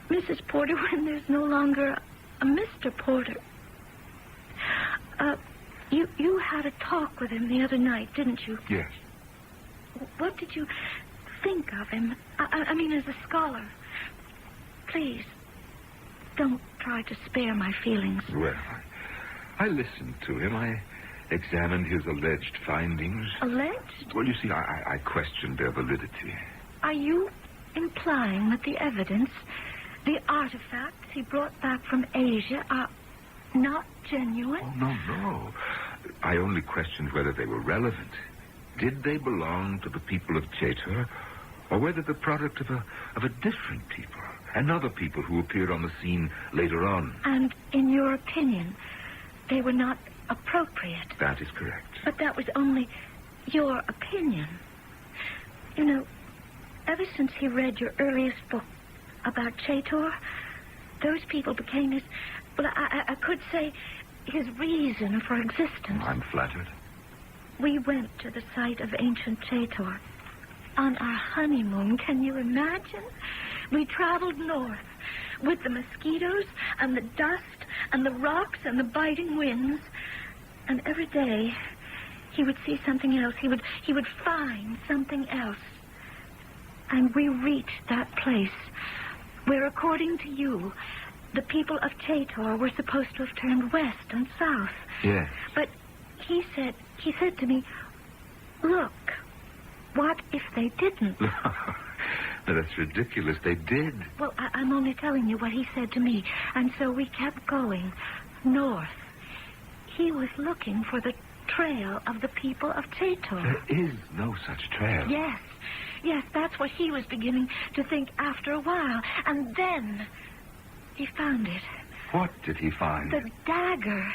Mrs. Porter when there's no longer a Mr. Porter? You had a talk with him the other night, didn't you? Yes. What did you think of him? I mean, as a scholar. Please, don't try to spare my feelings. Well, I listened to him. I examined his alleged findings. Alleged? Well, you see, I questioned their validity. Are you implying that the evidence, the artifacts he brought back from Asia are not genuine? Oh, no. I only questioned whether they were relevant. Did they belong to the people of Chaytor, or whether the product of a different people, and other people who appeared on the scene later on? And in your opinion, they were not appropriate? That is correct. But that was only your opinion. You know, ever since he read your earliest book about Chaytor, those people became his, well, I could say, his reason for existence. I'm flattered. We went to the site of ancient Chaytor on our honeymoon. Can you imagine? We traveled north with the mosquitoes and the dust and the rocks and the biting winds. And every day, he would see something else. He would find something else. And we reached that place where, according to you, the people of Chator were supposed to have turned west and south. Yes. But he said to me, look, what if they didn't? That's ridiculous. They did. Well, I'm only telling you what he said to me. And so we kept going north. He was looking for the trail of the people of Chator. There is no such trail. Yes, that's what he was beginning to think after a while. And then he found it. What did he find? The dagger.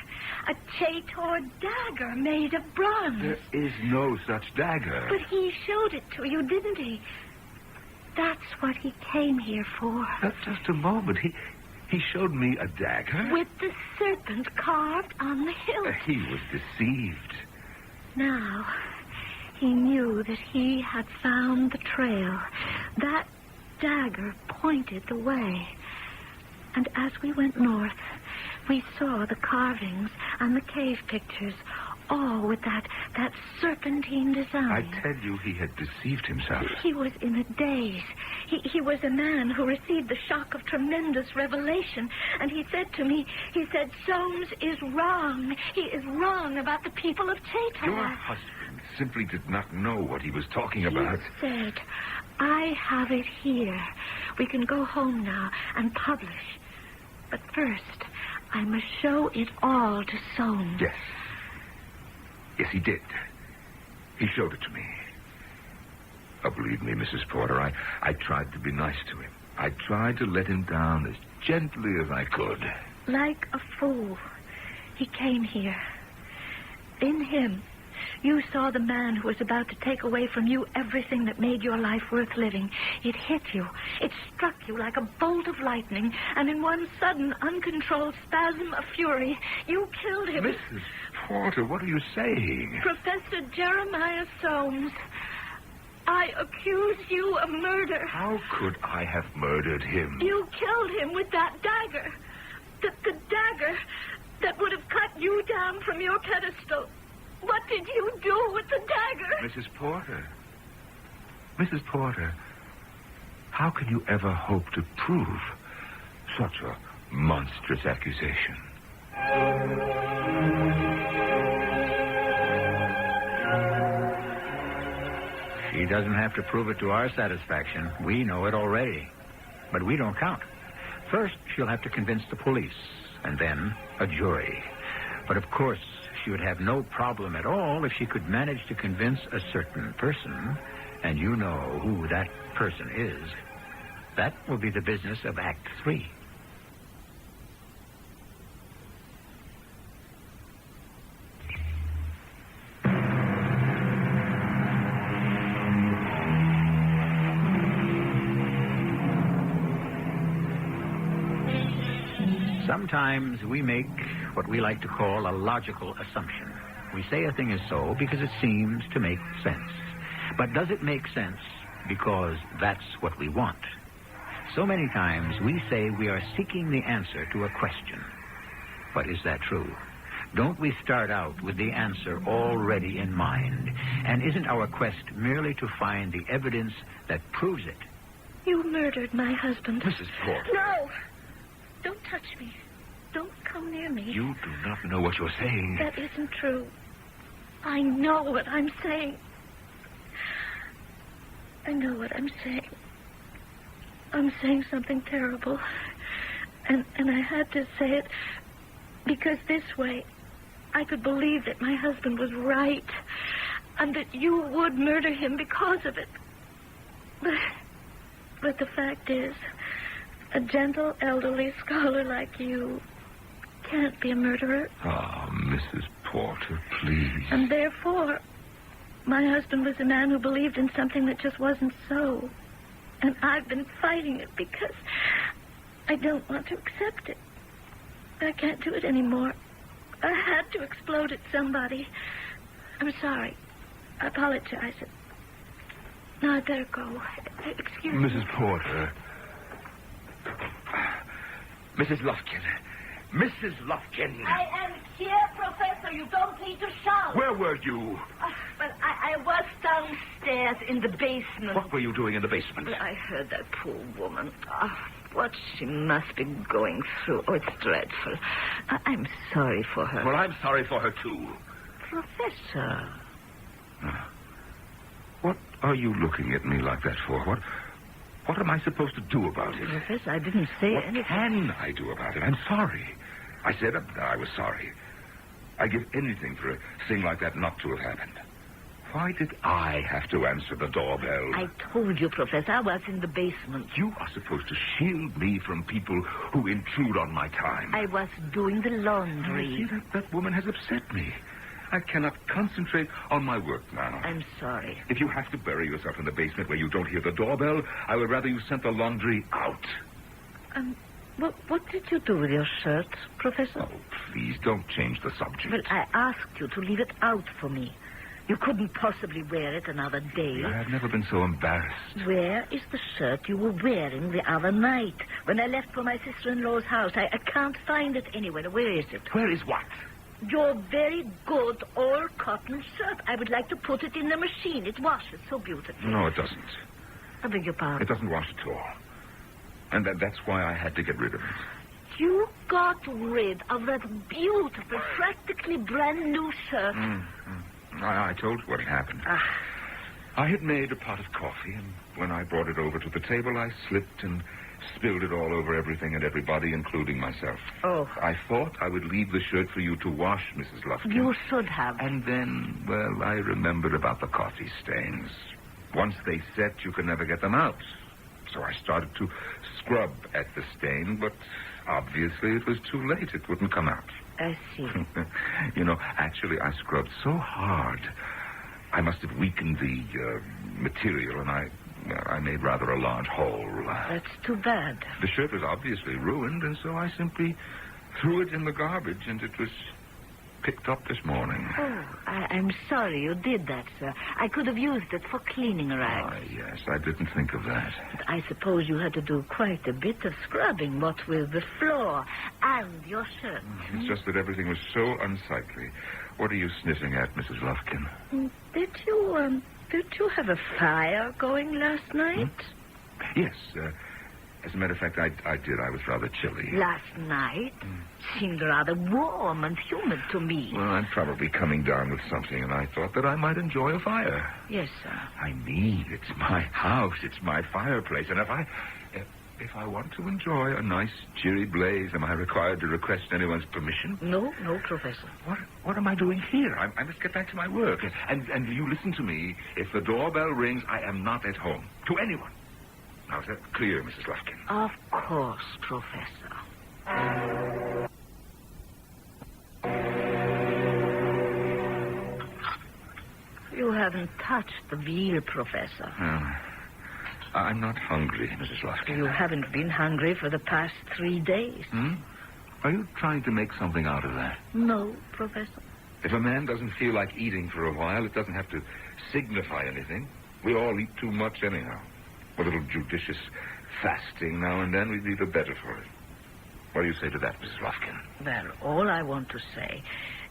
A Chator dagger made of bronze. There is no such dagger. But he showed it to you, didn't he? That's what he came here for. Just a moment. He showed me a dagger? With the serpent carved on the hilt. He was deceived. Now, he knew that he had found the trail. That dagger pointed the way. And as we went north, we saw the carvings and the cave pictures, all with that serpentine design. I tell you, he had deceived himself. He was in a daze. He was a man who received the shock of tremendous revelation. And he said to me, Soames is wrong. He is wrong about the people of Chator. Your husband simply did not know what he was talking about. He said, I have it here. We can go home now and publish. But first, I must show it all to Soames. Yes. Yes, he did. He showed it to me. Oh, believe me, Mrs. Porter, I tried to be nice to him. I tried to let him down as gently as I could. Like a fool, he came here. In him, you saw the man who was about to take away from you everything that made your life worth living. It hit you. It struck you like a bolt of lightning, and in one sudden, uncontrolled spasm of fury, you killed him. Mrs. Porter, what are you saying? Professor Jeremiah Soames, I accuse you of murder. How could I have murdered him? You killed him with that dagger. The dagger that would have cut you down from your pedestal. What did you do with the dagger? Mrs. Porter. Mrs. Porter, how can you ever hope to prove such a monstrous accusation? She doesn't have to prove it to our satisfaction. We know it already. But we don't count. First, she'll have to convince the police, and then a jury. But of course, she would have no problem at all if she could manage to convince a certain person, and you know who that person is. That will be the business of Act 3. Sometimes we make what we like to call a logical assumption. We say a thing is so because it seems to make sense. But does it make sense because that's what we want? So many times we say we are seeking the answer to a question. But is that true? Don't we start out with the answer already in mind? And isn't our quest merely to find the evidence that proves it? You murdered my husband. Mrs. Porter. No! Don't touch me. Don't come near me. You do not know what you're saying. That isn't true. I know what I'm saying. I know what I'm saying. I'm saying something terrible. And I had to say it because this way I could believe that my husband was right and that you would murder him because of it. But the fact is, a gentle, elderly scholar like you can't be a murderer. Oh, Mrs. Porter, please. And therefore, my husband was a man who believed in something that just wasn't so. And I've been fighting it because I don't want to accept it. I can't do it anymore. I had to explode at somebody. I'm sorry. I apologize. Now I'd better go. Excuse me. Mrs. Porter. Mrs. Lufkin, Mrs. Lufkin. I am here, Professor. You don't need to shout. Where were you? Well, I was downstairs in the basement. What were you doing in the basement? Well, I heard that poor woman. What she must be going through. Oh, it's dreadful. I'm sorry for her. Well, I'm sorry for her, too. Professor. What are you looking at me like that for? What am I supposed to do about it? Professor, I didn't say anything. What can I do about it? I'm sorry. I said I was sorry. I'd give anything for a thing like that not to have happened. Why did I have to answer the doorbell? I told you, Professor, I was in the basement. You are supposed to shield me from people who intrude on my time. I was doing the laundry. See, that woman has upset me. I cannot concentrate on my work now. I'm sorry. If you have to bury yourself in the basement where you don't hear the doorbell, I would rather you sent the laundry out. What did you do with your shirt, Professor? Oh, please, don't change the subject. Well, I asked you to leave it out for me. You couldn't possibly wear it another day. I have never been so embarrassed. Where is the shirt you were wearing the other night? When I left for my sister-in-law's house, I can't find it anywhere. Where is it? Where is what? Your very good all-cotton shirt. I would like to put it in the machine. It washes so beautifully. No, it doesn't. I beg your pardon? It doesn't wash at all. And that's why I had to get rid of it. You got rid of that beautiful, practically brand new shirt. I told you what had happened. I had made a pot of coffee, and when I brought it over to the table, I slipped and spilled it all over everything and everybody, including myself. Oh. I thought I would leave the shirt for you to wash, Mrs. Lufkin. You should have. And then, well, I remembered about the coffee stains. Once they set, you can never get them out. So I started to scrub at the stain, but obviously it was too late. It wouldn't come out. I see. Actually, I scrubbed so hard, I must have weakened the material, and I made rather a large hole. That's too bad. The shirt was obviously ruined, and so I simply threw it in the garbage, and it was picked up this morning. Oh, I'm sorry you did that, sir. I could have used it for cleaning rags. Yes, I didn't think of that. But I suppose you had to do quite a bit of scrubbing, what with the floor and your shirt. It's just that everything was so unsightly. What are you sniffing at, Mrs. Lufkin? Did you have a fire going last night? Yes, as a matter of fact, I did. I was rather chilly. Last night? Seemed rather warm and humid to me. Well, I'm probably coming down with something, and I thought that I might enjoy a fire. Yes, sir. I mean, it's my house. It's my fireplace. And if I want to enjoy a nice, cheery blaze, am I required to request anyone's permission? No, Professor. What am I doing here? I must get back to my work. And you listen to me. If the doorbell rings, I am not at home. To anyone. Now, is that clear, Mrs. Lufkin? Of course, Professor. You haven't touched the veal, Professor. I'm not hungry, Mrs. Lufkin. You haven't been hungry for the past 3 days. Are you trying to make something out of that? No, Professor. If a man doesn't feel like eating for a while, it doesn't have to signify anything. We all eat too much anyhow. A little judicious fasting now and then, we'd be the better for it. What do you say to that, Mrs. Lufkin? Well, all I want to say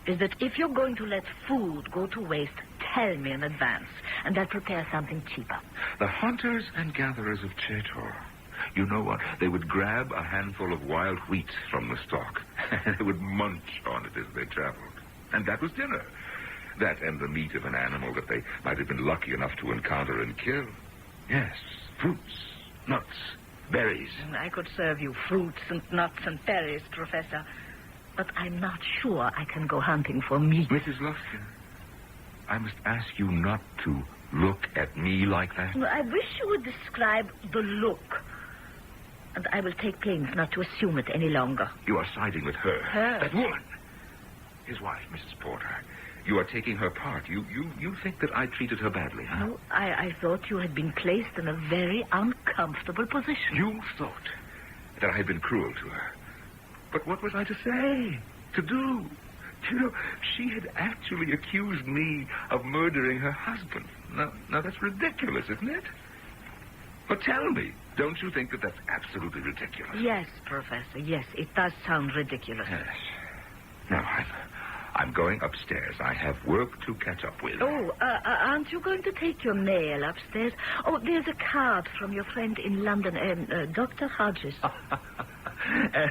is that if you're going to let food go to waste, tell me in advance, and I'll prepare something cheaper. The hunters and gatherers of Chaytor, you know what? They would grab a handful of wild wheat from the stalk, and they would munch on it as they traveled. And that was dinner. That and the meat of an animal that they might have been lucky enough to encounter and kill. Yes, fruits, nuts, berries. I could serve you fruits and nuts and berries, Professor, but I'm not sure I can go hunting for meat. Mrs. Lufkin, I must ask you not to look at me like that. Well, I wish you would describe the look, and I will take pains not to assume it any longer. You are siding with her. Her? That woman. His wife, Mrs. Porter. You are taking her part. You think that I treated her badly, huh? No, I thought you had been placed in a very uncomfortable position. You thought that I had been cruel to her. But what was I to say? To do? You know, she had actually accused me of murdering her husband. Now that's ridiculous, isn't it? But tell me, Don't you think that that's absolutely ridiculous? Yes, Professor, yes, it does sound ridiculous. Yes. Now, I'm going upstairs. I have work to catch up with. Oh, aren't you going to take your mail upstairs? Oh, there's a card from your friend in London, Dr. Hodges.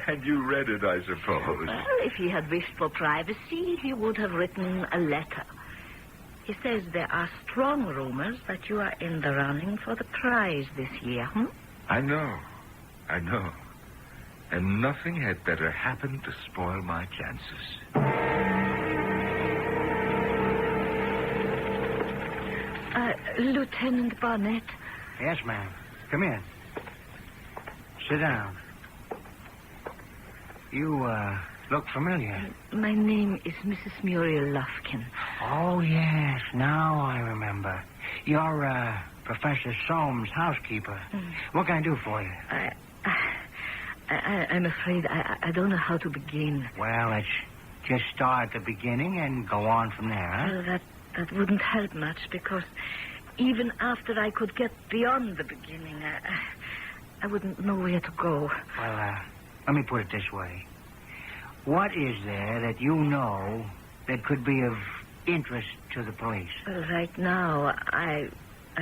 And you read it, I suppose. Well, if he had wished for privacy, he would have written a letter. He says there are strong rumors that you are in the running for the prize this year, I know. And nothing had better happen to spoil my chances. Lieutenant Barnett. Yes, ma'am. Come in. Sit down. You, look familiar. My name is Mrs. Muriel Lufkin. Oh, yes. Now I remember. You're, Professor Soames' housekeeper. What can I do for you? I'm afraid I don't know how to begin. Well, let's just start at the beginning and go on from there, huh? Well, that wouldn't help much, because even after I could get beyond the beginning, I wouldn't know where to go. Well, let me put it this way. What is there that you know that could be of interest to the police? Well, right now, I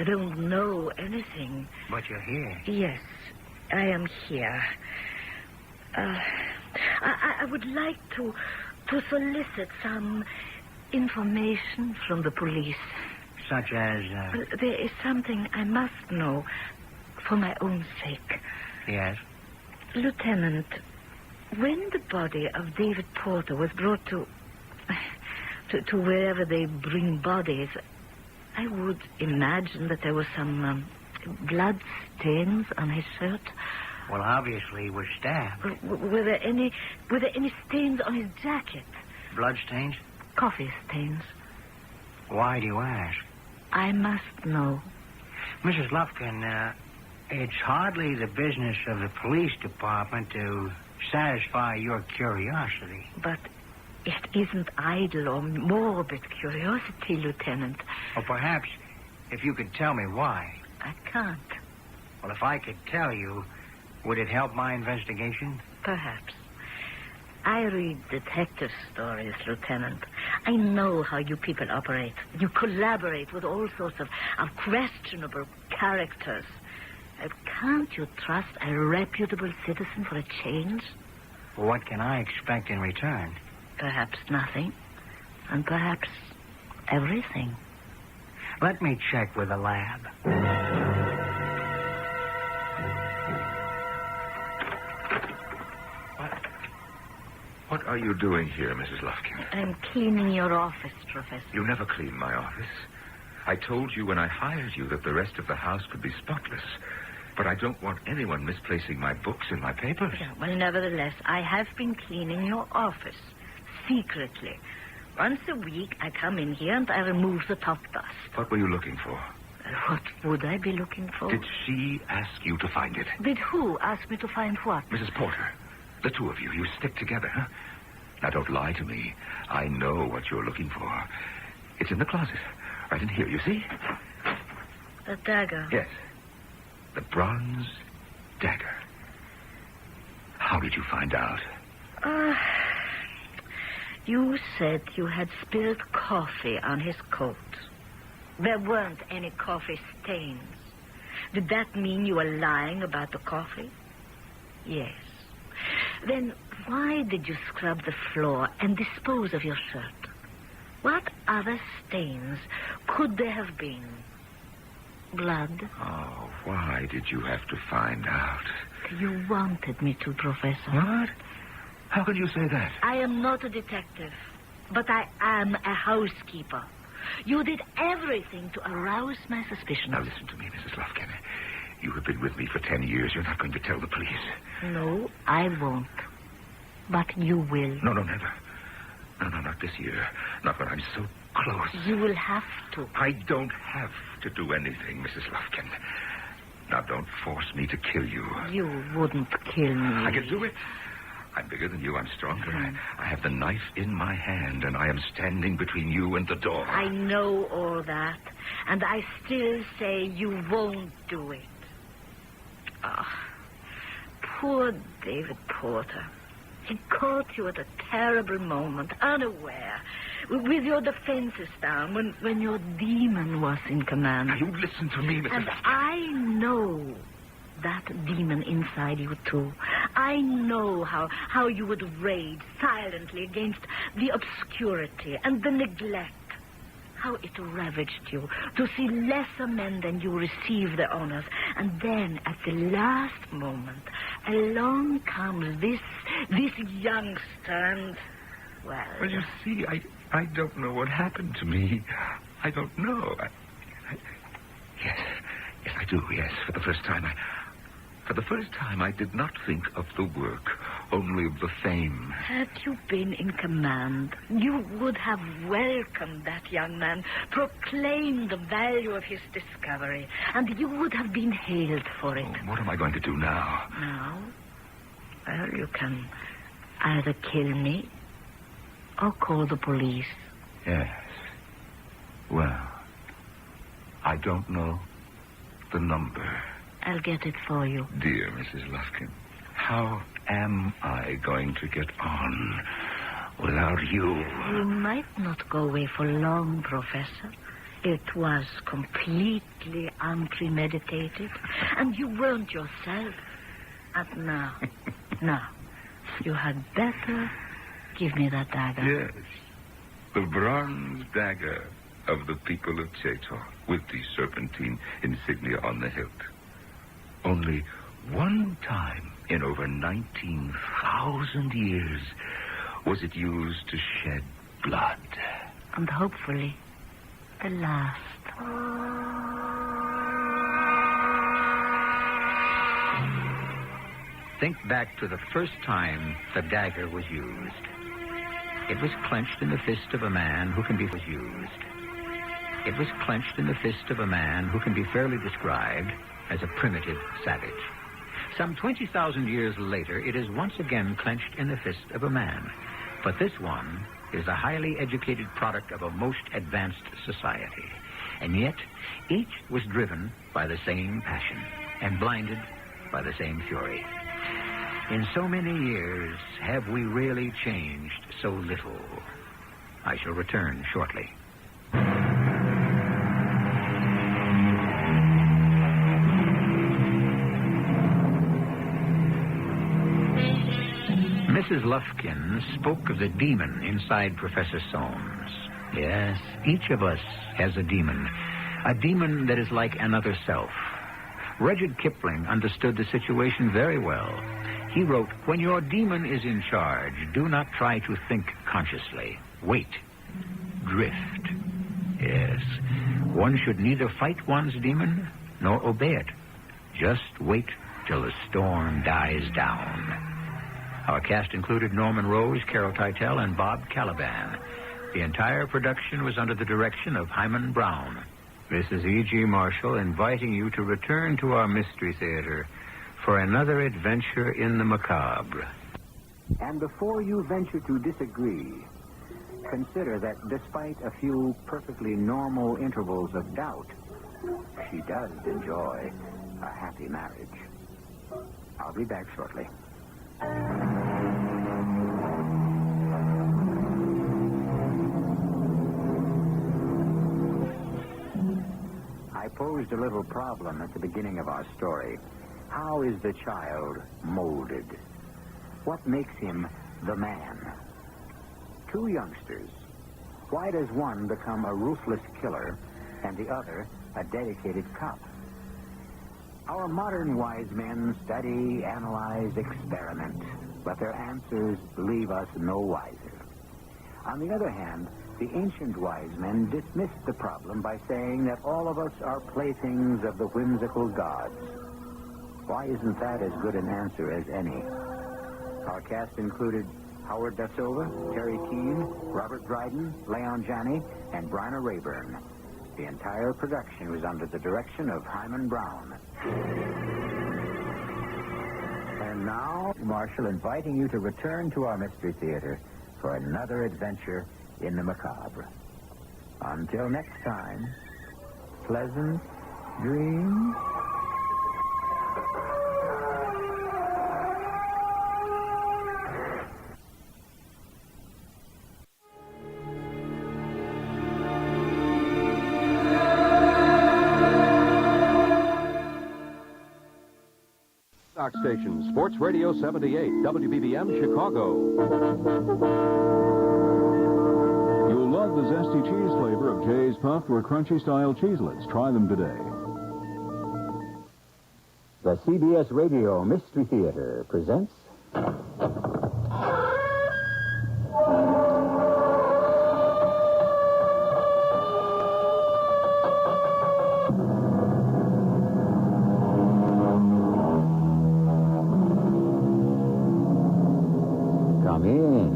don't know anything. But you're here. Yes, I am here. I would like to solicit some information from the police. Such as, Well, there is something I must know for my own sake. Yes? Lieutenant, when the body of David Porter was brought to wherever they bring bodies, I would imagine that there were some blood stains on his shirt. Well, obviously he was stabbed. Were there any stains on his jacket? Blood stains? Coffee stains. Why do you ask? I must know. Mrs. Lufkin, it's hardly the business of the police department to satisfy your curiosity. But it isn't idle or morbid curiosity, Lieutenant. Or perhaps if you could tell me why. I can't. Well, if I could tell you, would it help my investigation? Perhaps. I read detective stories, Lieutenant. I know how you people operate. You collaborate with all sorts of questionable characters. Can't you trust a reputable citizen for a change? What can I expect in return? Perhaps nothing. And perhaps everything. Let me check with the lab. What are you doing here, Mrs. Lufkin? I'm cleaning your office, Professor. You never clean my office. I told you when I hired you that the rest of the house could be spotless. But I don't want anyone misplacing my books and my papers. Yeah, well, nevertheless, I have been cleaning your office. Secretly. Once a week, I come in here and I remove the top dust. What were you looking for? What would I be looking for? Did she ask you to find it? Did who ask me to find what? Mrs. Porter. The two of you. You stick together, huh? Now, don't lie to me. I know what you're looking for. It's in the closet. Right in here, you see? The dagger. Yes. The bronze dagger. How did you find out? You said you had spilled coffee on his coat. There weren't any coffee stains. Did that mean you were lying about the coffee? Yes. Then why did you scrub the floor and dispose of your shirt? What other stains could there have been? Blood? Oh, why did you have to find out? You wanted me to, Professor. What? How could you say that? I am not a detective, but I am a housekeeper. You did everything to arouse my suspicions. Now listen to me, Mrs. Lufkin. You have been with me for 10 years. You're not going to tell the police. No, I won't. But you will. No, never. No, not this year. Not when I'm so close. You will have to. I don't have to do anything, Mrs. Lufkin. Now, don't force me to kill you. You wouldn't kill me. I can do it. I'm bigger than you. I'm stronger. I have the knife in my hand, and I am standing between you and the door. I know all that, and I still say you won't do it. Poor David Porter. He caught you at a terrible moment, unaware, with your defenses down, when your demon was in command. Now, you listen to me, Mrs. And I know that demon inside you, too. I know how you would rage silently against the obscurity and the neglect. How it ravaged you to see lesser men than you receive their honors. And then, at the last moment, along comes this youngster and, well... Well, you see, I don't know what happened to me. I don't know. Yes, I do, yes. For the first time, I did not think of the work, only of the fame. Had you been in command, you would have welcomed that young man, proclaimed the value of his discovery, and you would have been hailed for it. Oh, what am I going to do now? Now? Well, you can either kill me or call the police. Yes. Well, I don't know the number. I'll get it for you. Dear Mrs. Lufkin, how am I going to get on without you? You might not go away for long, Professor. It was completely unpremeditated, and you weren't yourself. And now, you had better give me that dagger. Yes, the bronze dagger of the people of Chetor, with the serpentine insignia on the hilt. Only one time in over 19,000 years was it used to shed blood. And hopefully, the last. Think back to the first time the dagger was used. It was clenched in the fist of a man who can be used. It was clenched in the fist of a man who can be fairly described as a primitive savage. Some 20,000 years later, it is once again clenched in the fist of a man. But this one is the highly educated product of a most advanced society. And yet, each was driven by the same passion and blinded by the same fury. In so many years, have we really changed so little? I shall return shortly. Mrs. Lufkin spoke of the demon inside Professor Soames. Yes, each of us has a demon that is like another self. Rudyard Kipling understood the situation very well. He wrote, "When your demon is in charge, do not try to think consciously. Wait. Drift." Yes, one should neither fight one's demon nor obey it. Just wait till the storm dies down. Our cast included Norman Rose, Carol Teitel, and Bob Caliban. The entire production was under the direction of Hyman Brown. This is E.G. Marshall inviting you to return to our Mystery Theater for another adventure in the macabre. And before you venture to disagree, consider that despite a few perfectly normal intervals of doubt, she does enjoy a happy marriage. I'll be back shortly. I posed a little problem at the beginning of our story. How is the child molded? What makes him the man? Two youngsters. Why does one become a ruthless killer and the other a dedicated cop? Our modern wise men study, analyze, experiment, but their answers leave us no wiser. On the other hand, the ancient wise men dismissed the problem by saying that all of us are playthings of the whimsical gods. Why isn't that as good an answer as any? Our cast included Howard Da Silva, Terry Keane, Robert Dryden, Leon Janney, and Bryna Rayburn. The entire production was under the direction of Hyman Brown. And now, Marshall inviting you to return to our Mystery Theater for another adventure in the macabre. Until next time, pleasant dreams. Stock station, Sports Radio 78, WBBM, Chicago. You'll love the zesty cheese flavor of Jay's Puffed or Crunchy-style cheeselets. Try them today. The CBS Radio Mystery Theater presents... Come in.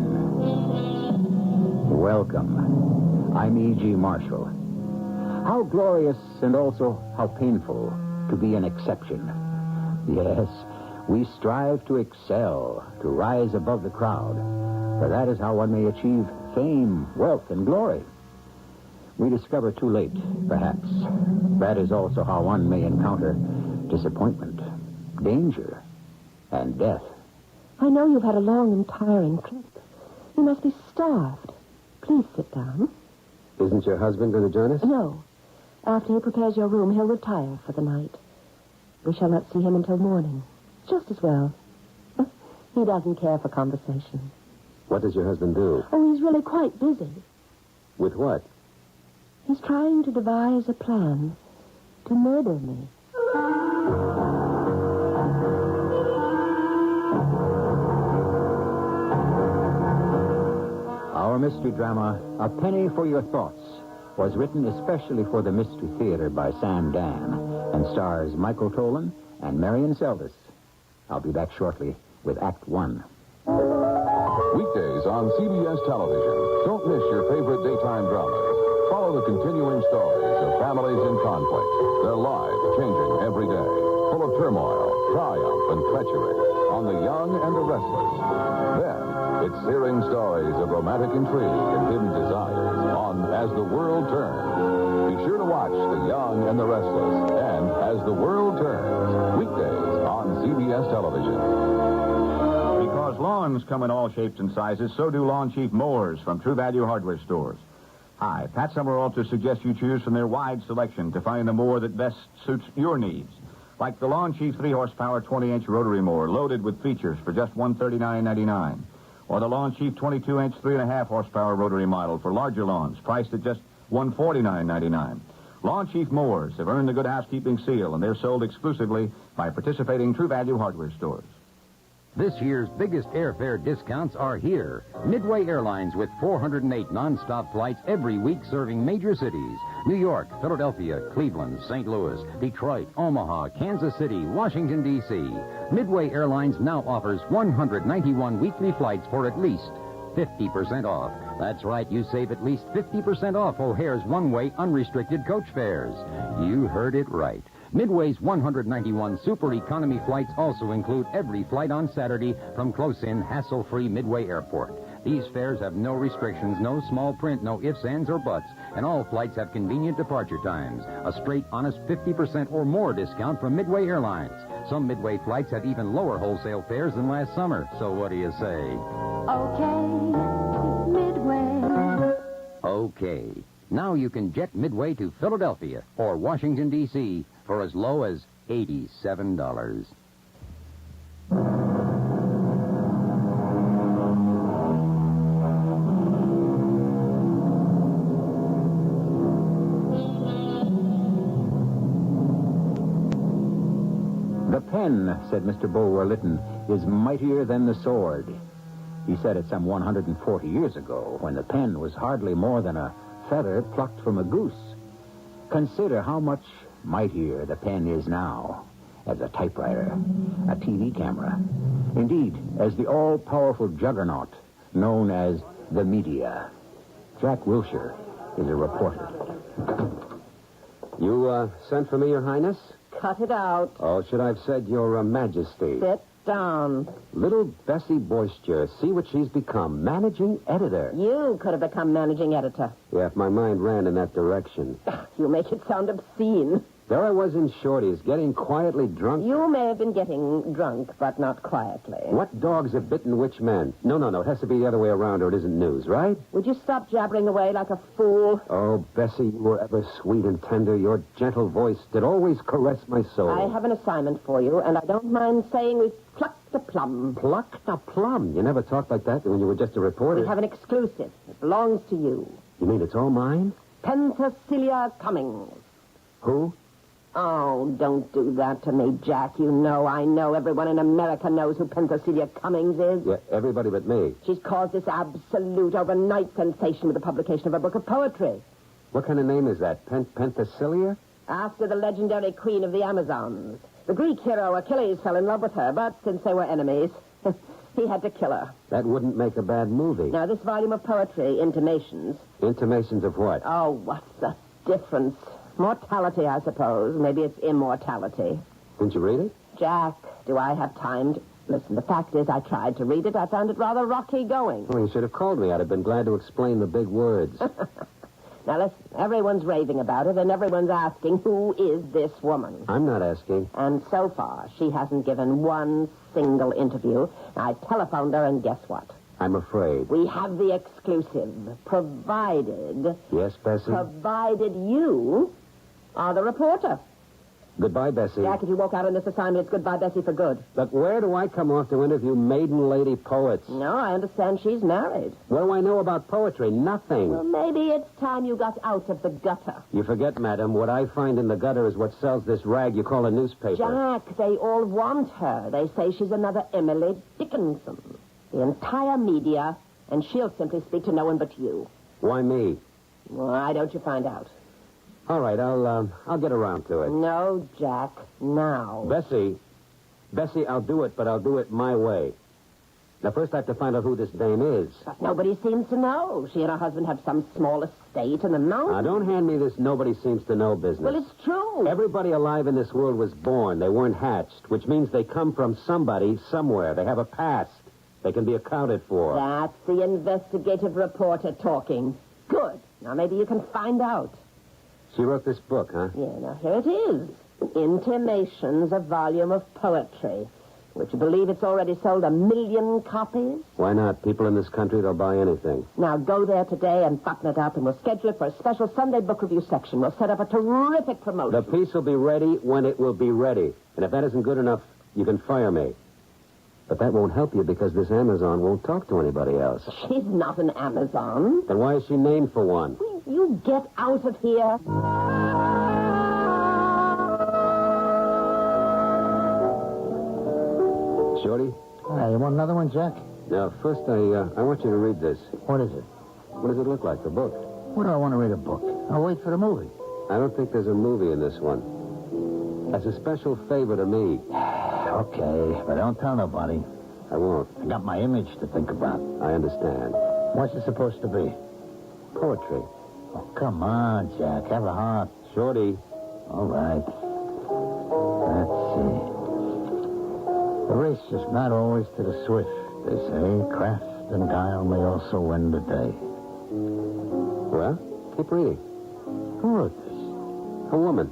Welcome. I'm E.G. Marshall. How glorious and also how painful to be an exception. Yes, we strive to excel, to rise above the crowd, for that is how one may achieve fame, wealth, and glory. We discover too late, perhaps. That is also how one may encounter disappointment, danger, and death. I know you've had a long and tiring trip. You must be starved. Please sit down. Isn't your husband going to join us? No. After he prepares your room, he'll retire for the night. We shall not see him until morning. Just as well. He doesn't care for conversation. What does your husband do? Oh, he's really quite busy. With what? He's trying to devise a plan to murder me. Our mystery drama, A Penny for Your Thoughts, was written especially for the Mystery Theater by Sam Dan and stars Michael Tolan and Marion Seldes. I'll be back shortly with Act One. Weekdays on CBS Television. Don't miss your favorite daytime dramas. Follow the continuing stories of families in conflict. Their lives changing every day. Full of turmoil, triumph, and treachery. On the young and the restless. Then, it's searing stories of romantic intrigue and hidden desires on As the World Turns. Be sure to watch The Young and the Restless and As the World Turns. Weekdays on CBS Television. Because lawns come in all shapes and sizes, so do Lawn Chief mowers from True Value Hardware stores. Hi, Pat Summerall to suggest you choose from their wide selection to find the mower that best suits your needs. Like the Lawn Chief 3-horsepower 20-inch rotary mower loaded with features for just $139.99. Or the Lawn Chief 22-inch 3.5-horsepower rotary model for larger lawns, priced at just $149.99. Lawn Chief mowers have earned the Good Housekeeping seal, and they're sold exclusively by participating True Value Hardware stores. This year's biggest airfare discounts are here. Midway Airlines with 408 nonstop flights every week serving major cities. New York, Philadelphia, Cleveland, St. Louis, Detroit, Omaha, Kansas City, Washington, D.C. Midway Airlines now offers 191 weekly flights for at least 50% off. That's right, you save at least 50% off O'Hare's one-way unrestricted coach fares. You heard it right. Midway's 191 super economy flights also include every flight on Saturday from close-in, hassle-free Midway Airport. These fares have no restrictions, no small print, no ifs, ands, or buts, and all flights have convenient departure times. A straight, honest 50% or more discount from Midway Airlines. Some Midway flights have even lower wholesale fares than last summer. So what do you say? Okay, Midway. Okay. Now you can jet Midway to Philadelphia or Washington, D.C. for as low as $87. The pen, said Mr. Bulwer Lytton, is mightier than the sword. He said it some 140 years ago, when the pen was hardly more than a feather plucked from a goose. Consider how much mightier the pen is now as a typewriter, a TV camera, indeed, as the all-powerful juggernaut known as the media. Jack Wilshire is a reporter. You, sent for me, Your Highness? Cut it out. Oh, should I have said Your Majesty? Sit down. Little Bessie Boister, see what she's become. Managing editor. You could have become managing editor. Yeah, if my mind ran in that direction. You make it sound obscene. There I was in Shorty's, getting quietly drunk. You may have been getting drunk, but not quietly. What dogs have bitten which men? No. It has to be the other way around or it isn't news, right? Would you stop jabbering away like a fool? Oh, Bessie, you were ever sweet and tender. Your gentle voice did always caress my soul. I have an assignment for you, and I don't mind saying we've plucked a plum. Plucked a plum? You never talked like that when you were just a reporter. We have an exclusive. It belongs to you. You mean it's all mine? Penthesilea Cummings. Who? Oh, don't do that to me, Jack. You know, I know. Everyone in America knows who Penthesilea Cummings is. Yeah, everybody but me. She's caused this absolute overnight sensation with the publication of a book of poetry. What kind of name is that? Penthesilea? After the legendary queen of the Amazons. The Greek hero Achilles fell in love with her, but since they were enemies, he had to kill her. That wouldn't make a bad movie. Now, this volume of poetry, Intimations. Intimations of what? Oh, what's the difference? Mortality, I suppose. Maybe it's immortality. Didn't you read it? Jack, do I have time to... Listen, the fact is I tried to read it. I found it rather rocky going. Well, you should have called me. I'd have been glad to explain the big words. Now, listen, everyone's raving about it, and everyone's asking, who is this woman? I'm not asking. And so far, she hasn't given one single interview. I telephoned her, and guess what? I'm afraid. We have the exclusive, provided... Yes, Bessie? Provided you are the reporter. Goodbye, Bessie. Jack, if you walk out on this assignment, it's goodbye, Bessie, for good. But where do I come off to interview maiden lady poets? No, I understand she's married. What do I know about poetry? Nothing. Well, maybe it's time you got out of the gutter. You forget, madam, what I find in the gutter is what sells this rag you call a newspaper. Jack, they all want her. They say she's another Emily Dickinson. The entire media, and she'll simply speak to no one but you. Why me? Why don't you find out? All right, I'll get around to it. No, Jack, now. Bessie, I'll do it, but I'll do it my way. Now, first I have to find out who this dame is. But nobody seems to know. She and her husband have some small estate in the mountains. Now, don't hand me this nobody seems to know business. Well, it's true. Everybody alive in this world was born. They weren't hatched, which means they come from somebody, somewhere. They have a past. They can be accounted for. That's the investigative reporter talking. Good. Now, maybe you can find out. She wrote this book, huh? Yeah, now here it is. Intimations, a volume of poetry. Would you believe it's already sold 1 million copies? Why not? People in this country, they'll buy anything. Now go there today and button it up, and we'll schedule it for a special Sunday book review section. We'll set up a terrific promotion. The piece will be ready when it will be ready. And if that isn't good enough, you can fire me. But that won't help you because this Amazon won't talk to anybody else. She's not an Amazon. Then why is she named for one? You get out of here. Shorty? You want another one, Jack? Now, first, I want you to read this. What is it? What does it look like, the book? What do I want to read a book? I'll wait for the movie. I don't think there's a movie in this one. That's a special favor to me. Okay, but don't tell nobody. I won't. I got my image to think about. I understand. What's it supposed to be? Poetry. Oh, come on, Jack. Have a heart. Shorty. All right. Let's see. The race is not always to the swift, they say. Craft and guile may also win the day. Well, keep reading. Who wrote this? A woman.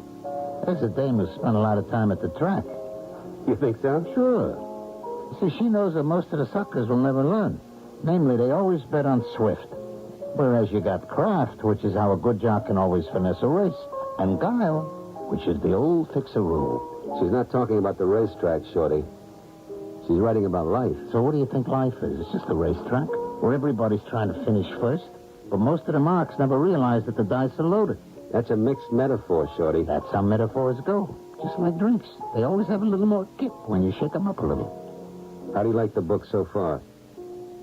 There's a dame who spent a lot of time at the track. You think so? Sure. See, she knows that most of the suckers will never learn. Namely, they always bet on swift. Whereas you got craft, which is how a good jock can always finesse a race, and guile, which is the old fix-a-rule. She's not talking about the racetrack, Shorty. She's writing about life. So what do you think life is? It's just a racetrack where everybody's trying to finish first, but most of the marks never realize that the dice are loaded. That's a mixed metaphor, Shorty. That's how metaphors go. Just like drinks. They always have a little more kick when you shake them up a little. How do you like the book so far?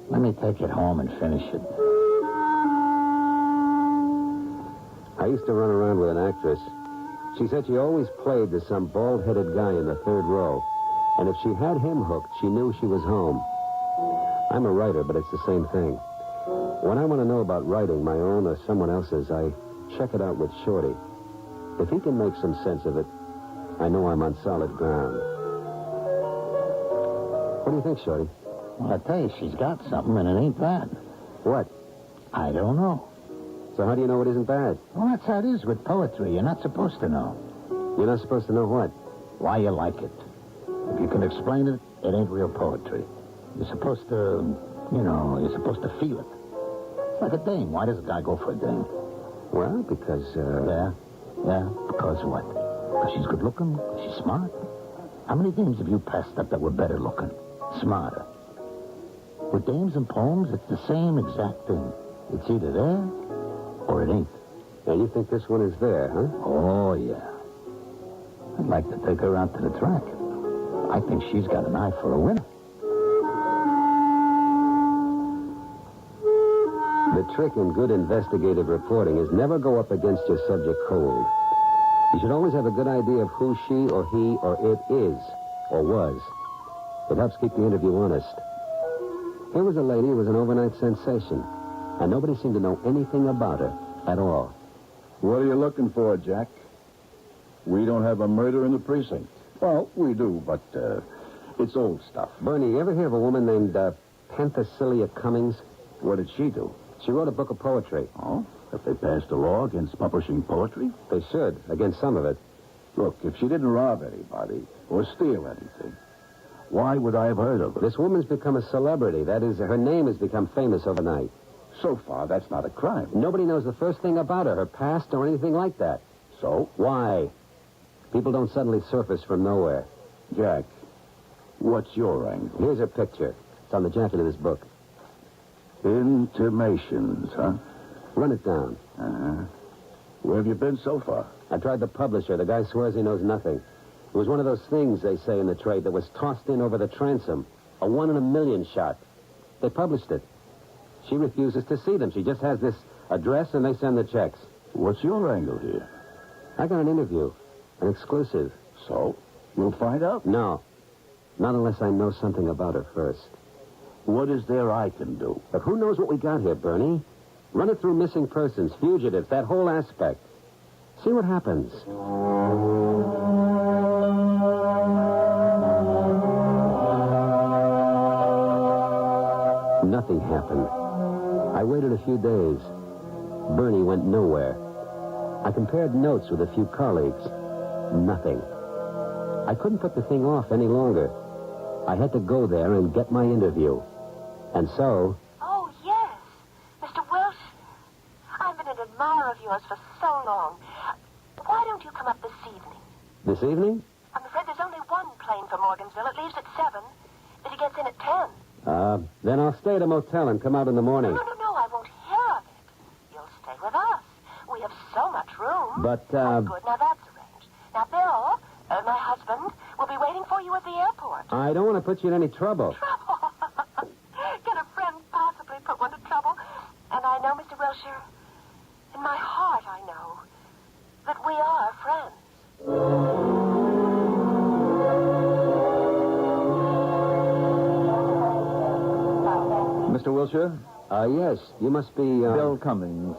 Let me take it home and finish it. I used to run around with an actress. She said she always played to some bald-headed guy in the third row. And if she had him hooked, she knew she was home. I'm a writer, but it's the same thing. When I want to know about writing, my own or someone else's, I check it out with Shorty. If he can make some sense of it, I know I'm on solid ground. What do you think, Shorty? Well, I tell you, she's got something, and it ain't bad. What? I don't know. So how do you know it isn't bad? Well, that's how it is with poetry. You're not supposed to know. You're not supposed to know what? Why you like it. If you can explain it, it ain't real poetry. You're supposed to, you're supposed to feel it. It's like a dame. Why does a guy go for a dame? Well, because, Yeah, because what? Because she's good looking? Because she's smart? How many dames have you passed up that were better looking? Smarter? With dames and poems, it's the same exact thing. It's either there or it ain't. And you think this one is there, huh? Oh, yeah. I'd like to take her out to the track. I think she's got an eye for a winner. The trick in good investigative reporting is never go up against your subject cold. You should always have a good idea of who she or he or it is or was. It helps keep the interview honest. Here was a lady who was an overnight sensation, and nobody seemed to know anything about her at all. What are you looking for, Jack? We don't have a murder in the precinct. Well, we do, but it's old stuff. Bernie, you ever hear of a woman named Penthesilea Cummings? What did she do? She wrote a book of poetry. Oh? Have they passed a law against publishing poetry? They should, against some of it. Look, if she didn't rob anybody or steal anything, why would I have heard of her? This woman's become a celebrity. That is, her name has become famous overnight. So far, that's not a crime. Nobody knows the first thing about her past, or anything like that. So? Why? People don't suddenly surface from nowhere. Jack, what's your angle? Here's her picture. It's on the jacket of this book. Intimations, huh? Run it down. Uh-huh. Where have you been so far? I tried the publisher. The guy swears he knows nothing. It was one of those things, they say in the trade, that was tossed in over the transom. A 1 in a million shot. They published it. She refuses to see them. She just has this address, and they send the checks. What's your angle here? I got an interview. An exclusive. So? We'll find out? No. Not unless I know something about her first. What is there I can do? But who knows what we got here, Bernie? Run it through missing persons, fugitives, that whole aspect. See what happens. Nothing happened. I waited a few days. Bernie went nowhere. I compared notes with a few colleagues. Nothing. I couldn't put the thing off any longer. I had to go there and get my interview. And so... Oh, yes. Mr. Welsh, I've been an admirer of yours for so long. Why don't you come up this evening? This evening? I'm afraid there's only one plane for Morgansville. It leaves at 7. But it gets in at 10. Then I'll stay at a motel and come out in the morning. No, I won't hear of it. You'll stay with us. We have so much room. But, Oh, good. Now, that's arranged. Now, Bill, my husband, will be waiting for you at the airport. I don't want to put you in any trouble. Trouble? Can a friend possibly put one to trouble? And I know, Mr. Wilshire, in my heart I know that we are friends. Mr. Wilshire? Yes. You must be, Bill Cummings.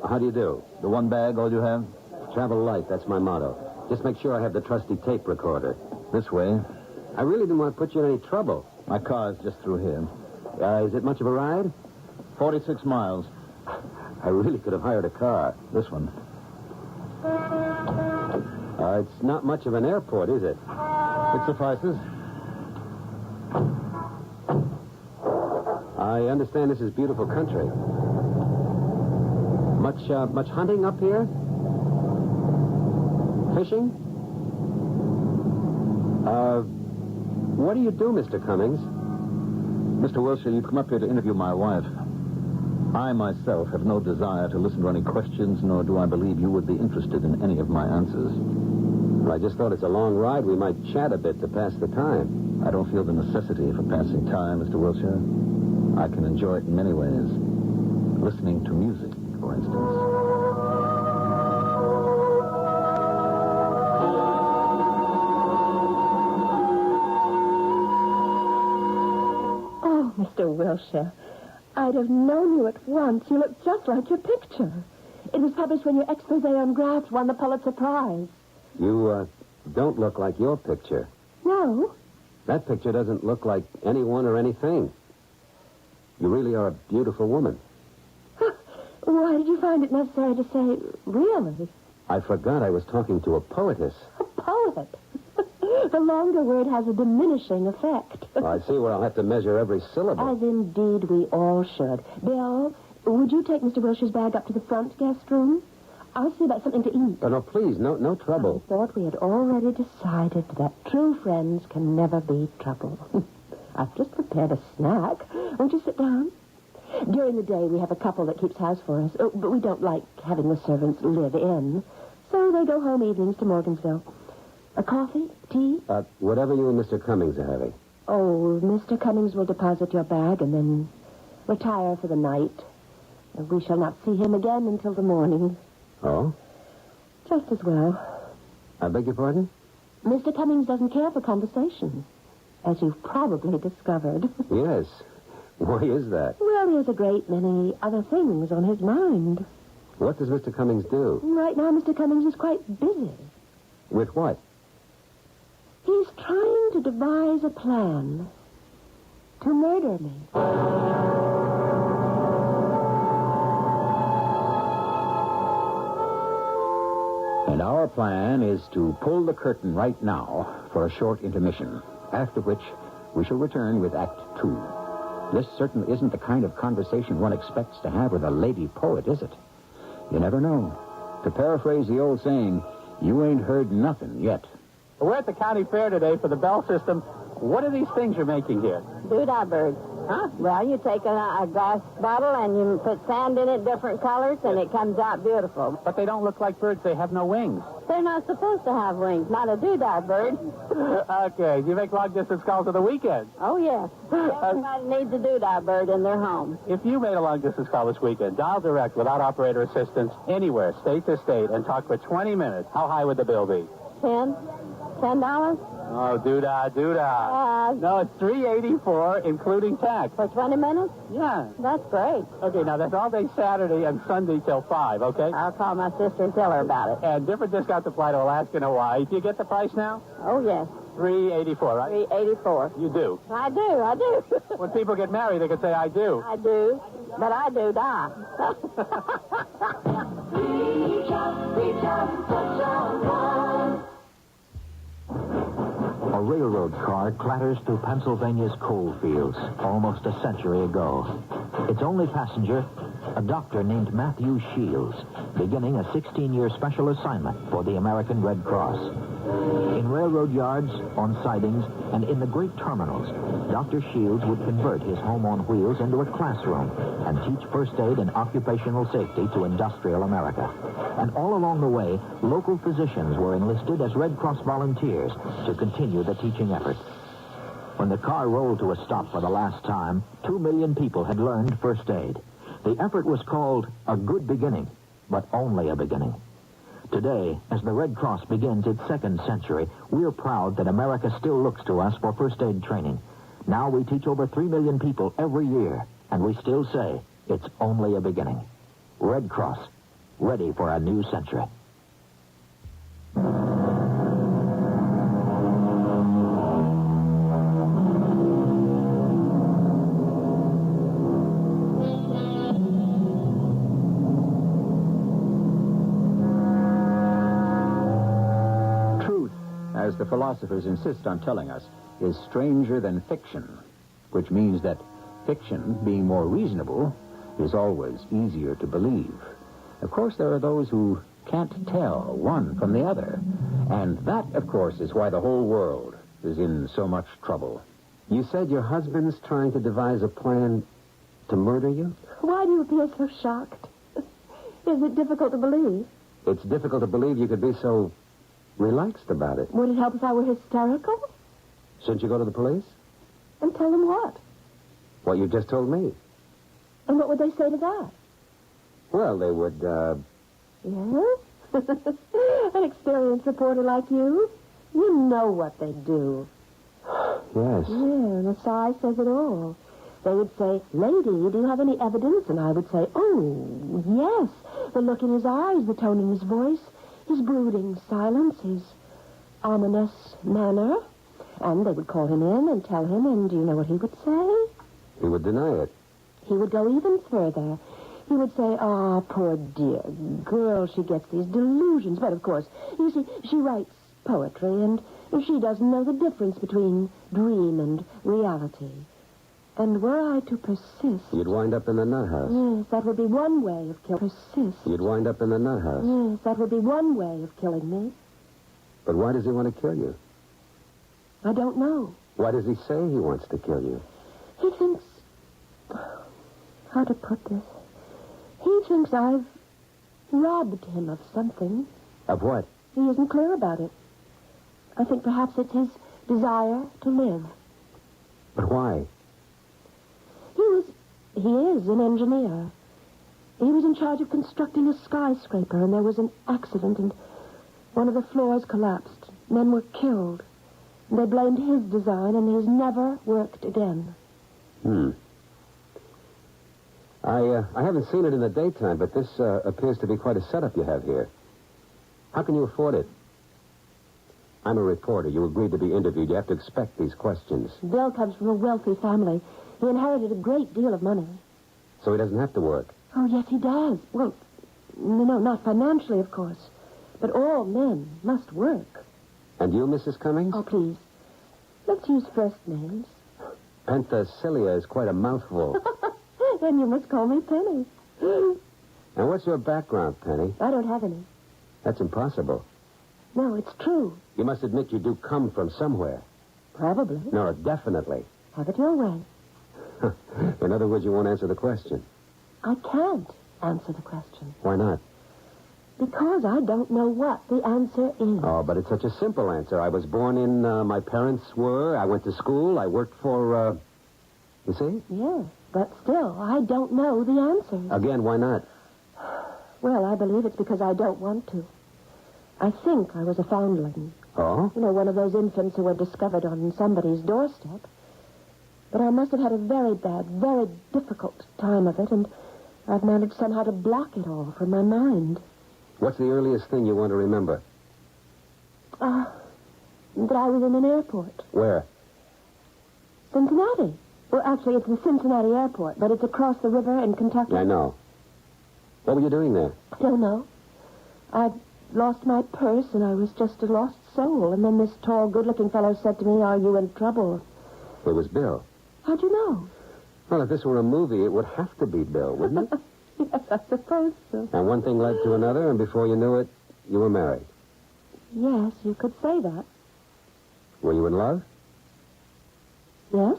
How do you do? The one bag, all you have? Travel light, that's my motto. Just make sure I have the trusty tape recorder. This way. I really didn't want to put you in any trouble. My car's just through here. Is it much of a ride? 46 miles. I really could have hired a car. This one. It's not much of an airport, is it? It suffices. I understand this is beautiful country. Much hunting up here? Fishing? What do you do, Mr. Cummings? Mr. Wilshire, you've come up here to interview my wife. I myself have no desire to listen to any questions, nor do I believe you would be interested in any of my answers. Well, I just thought it's a long ride. We might chat a bit to pass the time. I don't feel the necessity for passing time, Mr. Wilshire. I can enjoy it in many ways. Listening to music, for instance. Mr. Wilshire, I'd have known you at once. You look just like your picture. It was published when your expose on graft won the Pulitzer Prize. You, don't look like your picture. No? That picture doesn't look like anyone or anything. You really are a beautiful woman. Why did you find it necessary to say, really? I forgot I was talking to a poetess. A poet? The longer word has a diminishing effect. I see where I'll have to measure every syllable. As indeed we all should. Bill, would you take Mr. Wilshire's bag up to the front guest room? I'll see about something to eat. Oh, no, please, no trouble. I thought we had already decided that true friends can never be trouble. I've just prepared a snack. Won't you sit down? During the day, we have a couple that keeps house for us, but we don't like having the servants live in. So they go home evenings to Morgansville. A coffee? Tea? Whatever you and Mr. Cummings are having. Oh, Mr. Cummings will deposit your bag and then retire for the night. We shall not see him again until the morning. Oh? Just as well. I beg your pardon? Mr. Cummings doesn't care for conversation, as you've probably discovered. Yes. Why is that? Well, he has a great many other things on his mind. What does Mr. Cummings do? Right now, Mr. Cummings is quite busy. With what? He's trying to devise a plan to murder me. And our plan is to pull the curtain right now for a short intermission, after which we shall return with Act 2. This certainly isn't the kind of conversation one expects to have with a lady poet, is it? You never know. To paraphrase the old saying, you ain't heard nothing yet. We're at the county fair today for the bell system. What are these things you're making here? Doodah birds. Huh? Well, you take a glass bottle and you put sand in it, different colors, and it comes out beautiful. But they don't look like birds. They have no wings. They're not supposed to have wings. Not a doodah bird. Okay. You make long-distance calls on the weekend? Oh, yes. Everybody needs a doodah bird in their home. If you made a long-distance call this weekend, dial direct without operator assistance anywhere, state to state, and talk for 20 minutes, how high would the bill be? $10? Oh, doodah. No, it's $3.84, including tax. For 20 minutes? Yeah. That's great. Okay, now that's all day Saturday and Sunday till 5, okay? I'll call my sister and tell her about it. And different discounts apply to Alaska and Hawaii. Do you get the price now? Oh, yes. $3.84, right? $3.84. You do? I do. When people get married, they can say, I do. I do, but I do die. Reach out, touch your love. A railroad car clatters through Pennsylvania's coal fields almost a century ago. Its only passenger, a doctor named Matthew Shields, beginning a 16-year special assignment for the American Red Cross. In railroad yards, on sidings, and in the great terminals, Dr. Shields would convert his home on wheels into a classroom and teach first aid and occupational safety to industrial America. And all along the way, local physicians were enlisted as Red Cross volunteers to continue the teaching effort. When the car rolled to a stop for the last time, 2 million people had learned first aid. The effort was called A Good Beginning, but only a beginning. Today, as the Red Cross begins its second century, we're proud that America still looks to us for first aid training. Now we teach over 3 million people every year, and we still say it's only a beginning. Red Cross, ready for a new century. As the philosophers insist on telling us, is stranger than fiction, which means that fiction, being more reasonable, is always easier to believe. Of course, there are those who can't tell one from the other, and that, of course, is why the whole world is in so much trouble. You said your husband's trying to devise a plan to murder you? Why do you appear so shocked? Is it difficult to believe? It's difficult to believe you could be so relaxed about it. Would it help if I were hysterical? Shouldn't you go to the police? And tell them what? What you just told me. And what would they say to that? Well, they would, Yes? An experienced reporter like you? You know what they do. Yes. Yeah, the sigh says it all. They would say, "Lady, do you have any evidence?" And I would say, "Oh, yes. The look in his eyes, the tone in his voice, his brooding silence, his ominous manner." And they would call him in and tell him, and do you know what he would say? He would deny it. He would go even further. He would say, "Ah, poor dear girl, she gets these delusions." But, of course, you see, she writes poetry, and she doesn't know the difference between dream and reality. And were I to persist... You'd wind up in the nut house. Yes, that would be one way of killing... Persist. You'd wind up in the nut house. Yes, that would be one way of killing me. But why does he want to kill you? I don't know. Why does he say he wants to kill you? He thinks... How to put this? He thinks I've robbed him of something. Of what? He isn't clear about it. I think perhaps it's his desire to live. But why? He is an engineer. He was in charge of constructing a skyscraper, and there was an accident, and one of the floors collapsed. Men were killed. And they blamed his design, and he's never worked again. I haven't seen it in the daytime, but this appears to be quite a setup you have here. How can you afford it? I'm a reporter. You agreed to be interviewed. You have to expect these questions. Bill comes from a wealthy family. He inherited a great deal of money. So he doesn't have to work? Oh, yes, he does. Well, no, not financially, of course. But all men must work. And you, Mrs. Cummings? Oh, please. Let's use first names. Penthesilea is quite a mouthful. Then you must call me Penny. And what's your background, Penny? I don't have any. That's impossible. No, it's true. You must admit you do come from somewhere. Probably. No, definitely. Have it your way. In other words, you won't answer the question. I can't answer the question. Why not? Because I don't know what the answer is. Oh, but it's such a simple answer. I was born in, my parents were, I went to school, I worked for, you see? Yes, but still, I don't know the answer. Again, why not? Well, I believe it's because I don't want to. I think I was a foundling. Oh? You know, one of those infants who were discovered on somebody's doorstep. But I must have had a very bad, very difficult time of it, and I've managed somehow to block it all from my mind. What's the earliest thing you want to remember? That I was in an airport. Where? Cincinnati. Well, actually, it's the Cincinnati airport, but it's across the river in Kentucky. I know. What were you doing there? I don't know. I'd lost my purse, and I was just a lost soul. And then this tall, good-looking fellow said to me, "Are you in trouble?" It was Bill. How'd you know? Well, if this were a movie, it would have to be Bill, wouldn't it? Yes, I suppose so. And one thing led to another, and before you knew it, you were married. Yes, you could say that. Were you in love? Yes.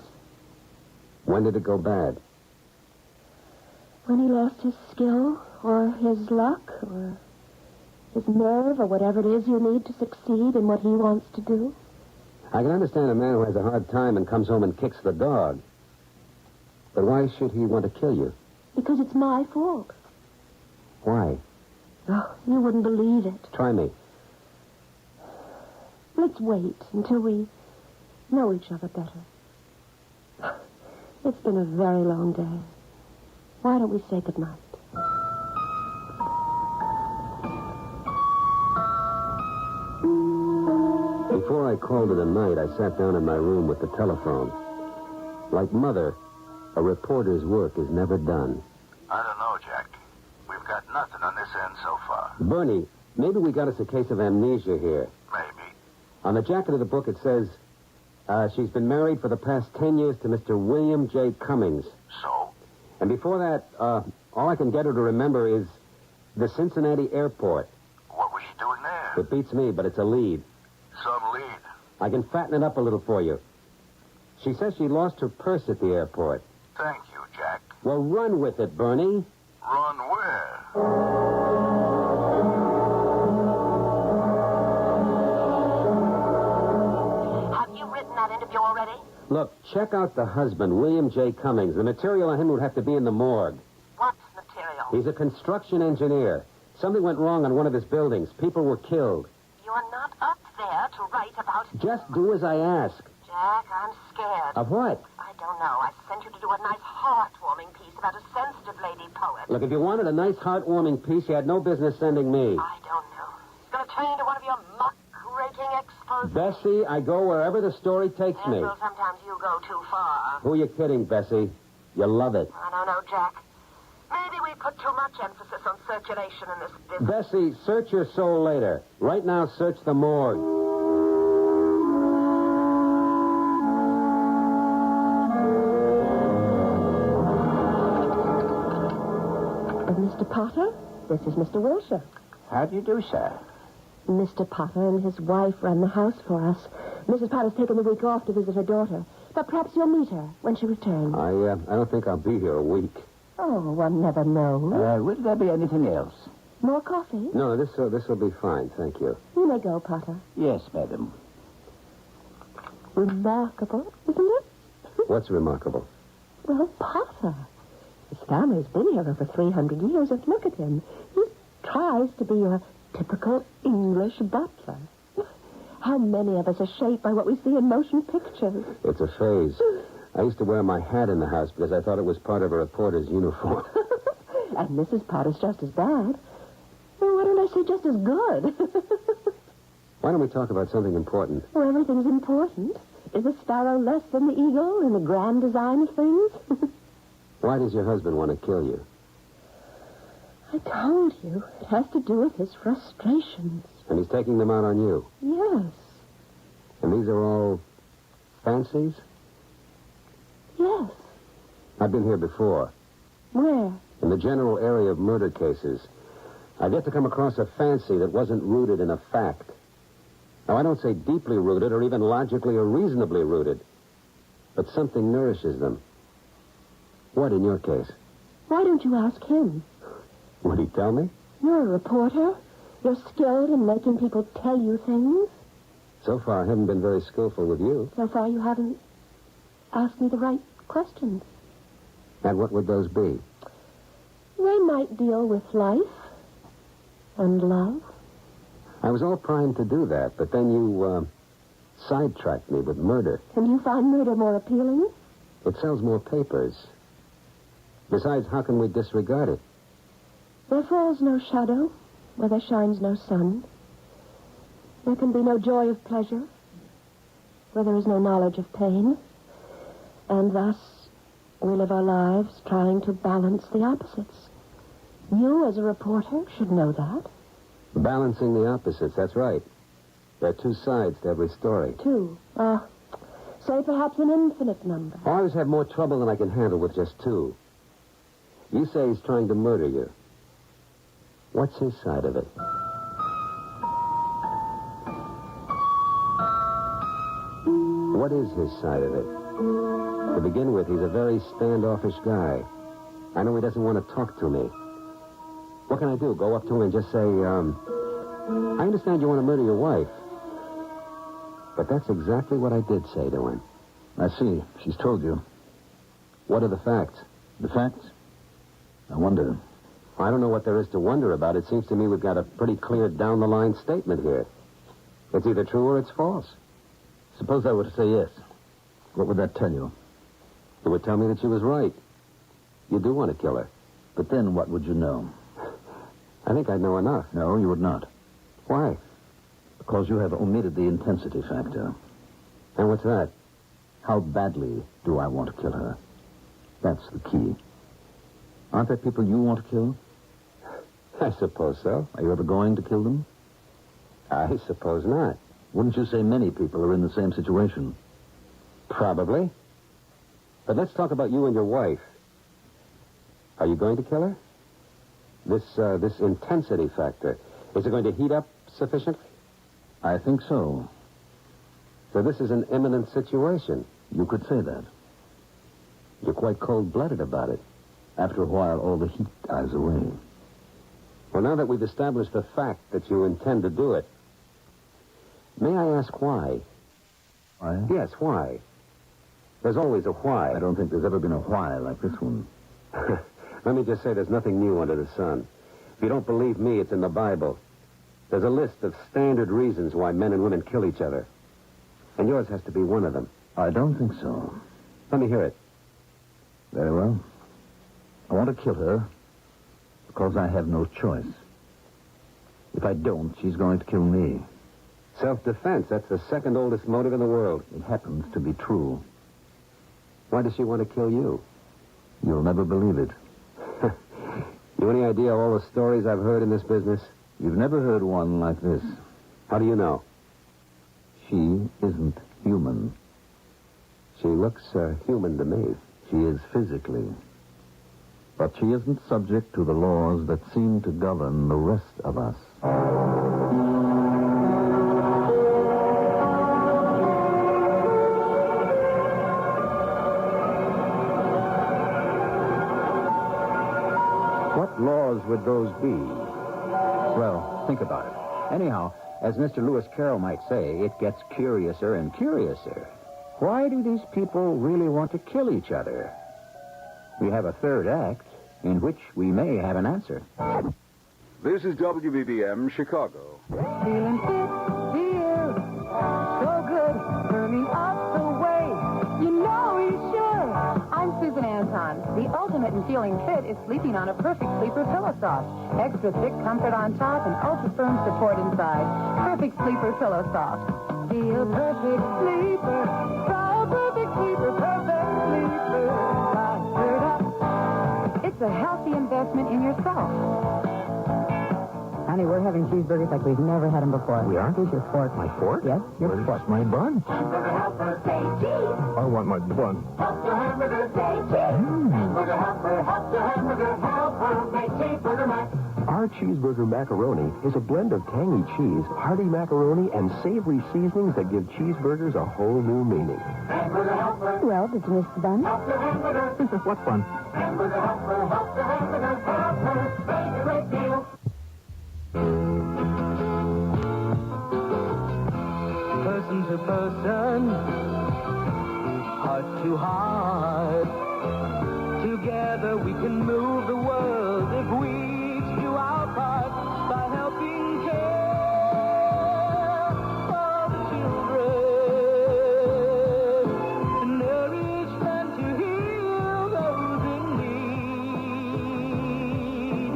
When did it go bad? When he lost his skill, or his luck, or his nerve, or whatever it is you need to succeed in what he wants to do. I can understand a man who has a hard time and comes home and kicks the dog. But why should he want to kill you? Because it's my fault. Why? Oh, you wouldn't believe it. Try me. Let's wait until we know each other better. It's been a very long day. Why don't we say goodnight? Before I called it a night, I sat down in my room with the telephone. Like Mother, a reporter's work is never done. I don't know, Jack. We've got nothing on this end so far. Bernie, maybe we got us a case of amnesia here. Maybe. On the jacket of the book, it says, she's been married for the past 10 years to Mr. William J. Cummings. So? And before that, all I can get her to remember is the Cincinnati airport. What was she doing there? It beats me, but it's a lead. Some lead. I can fatten it up a little for you. She says she lost her purse at the airport. Thank you, Jack. Well, run with it, Bernie. Run where? Have you written that interview already? Look, check out the husband, William J. Cummings. The material on him would have to be in the morgue. What material? He's a construction engineer. Something went wrong on one of his buildings. People were killed. You're not up there to write about... Just do as I ask. Jack, I'm scared. Of what? I don't know. I sent you to do a nice, heartwarming piece about a sensitive lady poet. Look, if you wanted a nice, heartwarming piece, you had no business sending me. I don't know. It's going to turn into one of your muck-raking exposes. Bessie, I go wherever the story takes me. Well, sometimes you go too far. Who are you kidding, Bessie? You love it. I don't know, Jack. Maybe we put too much emphasis on circulation in this business. Bessie, search your soul later. Right now, search the morgue. Mr. Potter, this is Mr. Wilshire. How do you do, sir? Mr. Potter and his wife run the house for us. Mrs. Potter's taken the week off to visit her daughter. But perhaps you'll meet her when she returns. I don't think I'll be here a week. Oh, one never knows. Will there be anything else? More coffee? No, this will be fine, thank you. You may go, Potter. Yes, madam. Remarkable, isn't it? What's remarkable? Well, Potter. His family's been here over 300 years, and look at him. He tries to be a typical English butler. How many of us are shaped by what we see in motion pictures? It's a phase. I used to wear my hat in the house because I thought it was part of a reporter's uniform. And Mrs. Potter's just as bad. Well, why don't I say just as good? Why don't we talk about something important? Well, everything's important. Is the sparrow less than the eagle in the grand design of things? Why does your husband want to kill you? I told you. It has to do with his frustrations. And he's taking them out on you? Yes. And these are all fancies? Yes. I've been here before. Where? In the general area of murder cases. I've yet to come across a fancy that wasn't rooted in a fact. Now, I don't say deeply rooted or even logically or reasonably rooted, but something nourishes them. What in your case? Why don't you ask him? Would he tell me? You're a reporter. You're skilled in making people tell you things. So far, I haven't been very skillful with you. So far, you haven't asked me the right questions. And what would those be? They might deal with life and love. I was all primed to do that, but then you, sidetracked me with murder. And you find murder more appealing? It sells more papers. Besides, how can we disregard it? There falls no shadow where there shines no sun. There can be no joy of pleasure where there is no knowledge of pain. And thus, we live our lives trying to balance the opposites. You, as a reporter, should know that. Balancing the opposites, that's right. There are two sides to every story. Two. Say perhaps an infinite number. I always have more trouble than I can handle with just two. You say he's trying to murder you. What's his side of it? What is his side of it? To begin with, he's a very standoffish guy. I know he doesn't want to talk to me. What can I do? Go up to him and just say, I understand you want to murder your wife. But that's exactly what I did say to him. I see. She's told you. What are the facts? The facts? I wonder. I don't know what there is to wonder about. It seems to me we've got a pretty clear down-the-line statement here. It's either true or it's false. Suppose I were to say yes. What would that tell you? It would tell me that she was right. You do want to kill her. But then what would you know? I think I'd know enough. No, you would not. Why? Because you have omitted the intensity factor. And what's that? How badly do I want to kill her? That's the key. Aren't there people you want to kill? I suppose so. Are you ever going to kill them? I suppose not. Wouldn't you say many people are in the same situation? Probably. But let's talk about you and your wife. Are you going to kill her? This intensity factor, is it going to heat up sufficiently? I think so. So this is an imminent situation. You could say that. You're quite cold-blooded about it. After a while, all the heat dies away. Well, now that we've established the fact that you intend to do it, may I ask why? Why? Yes, why? There's always a why. I don't think there's ever been a why like this one. Let me just say there's nothing new under the sun. If you don't believe me, it's in the Bible. There's a list of standard reasons why men and women kill each other. And yours has to be one of them. I don't think so. Let me hear it. Very well. I want to kill her because I have no choice. If I don't, she's going to kill me. Self-defense, that's the second oldest motive in the world. It happens to be true. Why does she want to kill you? You'll never believe it. You any idea all the stories I've heard in this business? You've never heard one like this. How do you know? She isn't human. She looks human to me. She is physically. But she isn't subject to the laws that seem to govern the rest of us. What laws would those be? Well, think about it. Anyhow, as Mr. Lewis Carroll might say, it gets curiouser and curiouser. Why do these people really want to kill each other? We have a third act in which we may have an answer. This is WBBM Chicago. Feeling fit, feel so good, burning up the way. You know you should. I'm Susan Anton. The ultimate in feeling fit is sleeping on a perfect sleeper pillow soft. Extra thick comfort on top and ultra firm support inside. Perfect sleeper pillow soft. Be a perfect sleeper. Try a perfect sleeper, perfect sleeper. Fired up. It's a healthy investment in yourself. Honey, we're having cheeseburgers like we've never had them before. We are? Here's your fork. My fork? Yes, your Where's fork. my bun? Hamburger helper, say cheese. I want my bun. Help the hamburger, say cheese. Hamburger helper, help the hamburger helper, make cheeseburger mac. Our cheeseburger macaroni is a blend of tangy cheese, hearty macaroni, and savory seasonings that give cheeseburgers a whole new meaning. Hamburger helper, Well, did you miss the bun? help the hamburger. What fun. Hamburger helper, help the hamburger helper, make a great deal. Person to person, heart to heart. Together we can move the world if we each do our part by helping care for the children, to nourish and to heal those in need.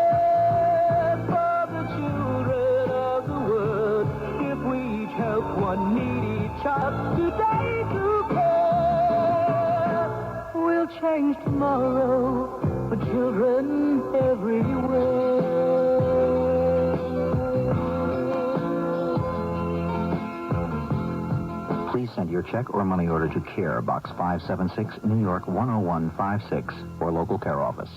Care for the children of the world if we each help one needy child today through care. We'll change tomorrow for children everywhere. Please send your check or money order to CARE, Box 576, New York 10156, or local care office.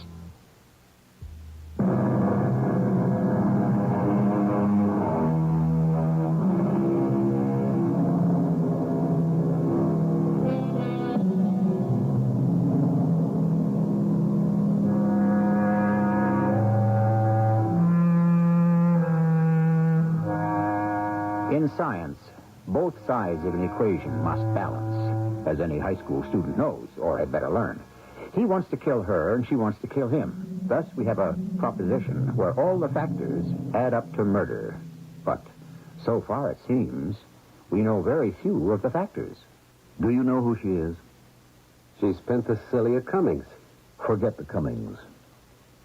In science, both sides of an equation must balance, as any high school student knows, or had better learn. He wants to kill her, and she wants to kill him. Thus, we have a proposition where all the factors add up to murder. But so far, it seems, we know very few of the factors. Do you know who she is? She's Penthesilea Cummings. Forget the Cummings.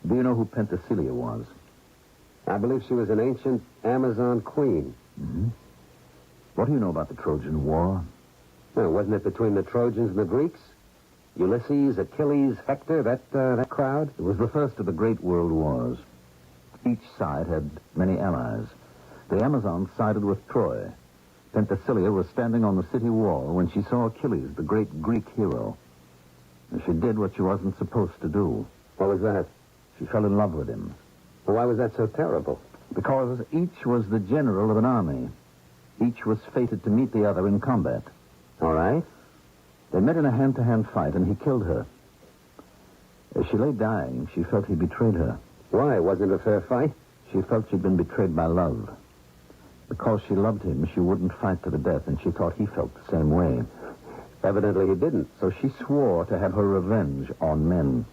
Do you know who Penthesilea was? I believe she was an ancient Amazon queen. Mm-hmm. What do you know about the Trojan War? Well, wasn't it between the Trojans and the Greeks? Ulysses, Achilles, Hector, that crowd? It was the first of the great world wars. Each side had many allies. The Amazons sided with Troy. Penthesilea was standing on the city wall when she saw Achilles, the great Greek hero. And she did what she wasn't supposed to do. What was that? She fell in love with him. Well, why was that so terrible? Because each was the general of an army. Each was fated to meet the other in combat. All right. They met in a hand-to-hand fight, and he killed her. As she lay dying, she felt he betrayed her. Why? Wasn't it a fair fight? She felt she'd been betrayed by love. Because she loved him, she wouldn't fight to the death, and she thought he felt the same way. Evidently he didn't. So she swore to have her revenge on men.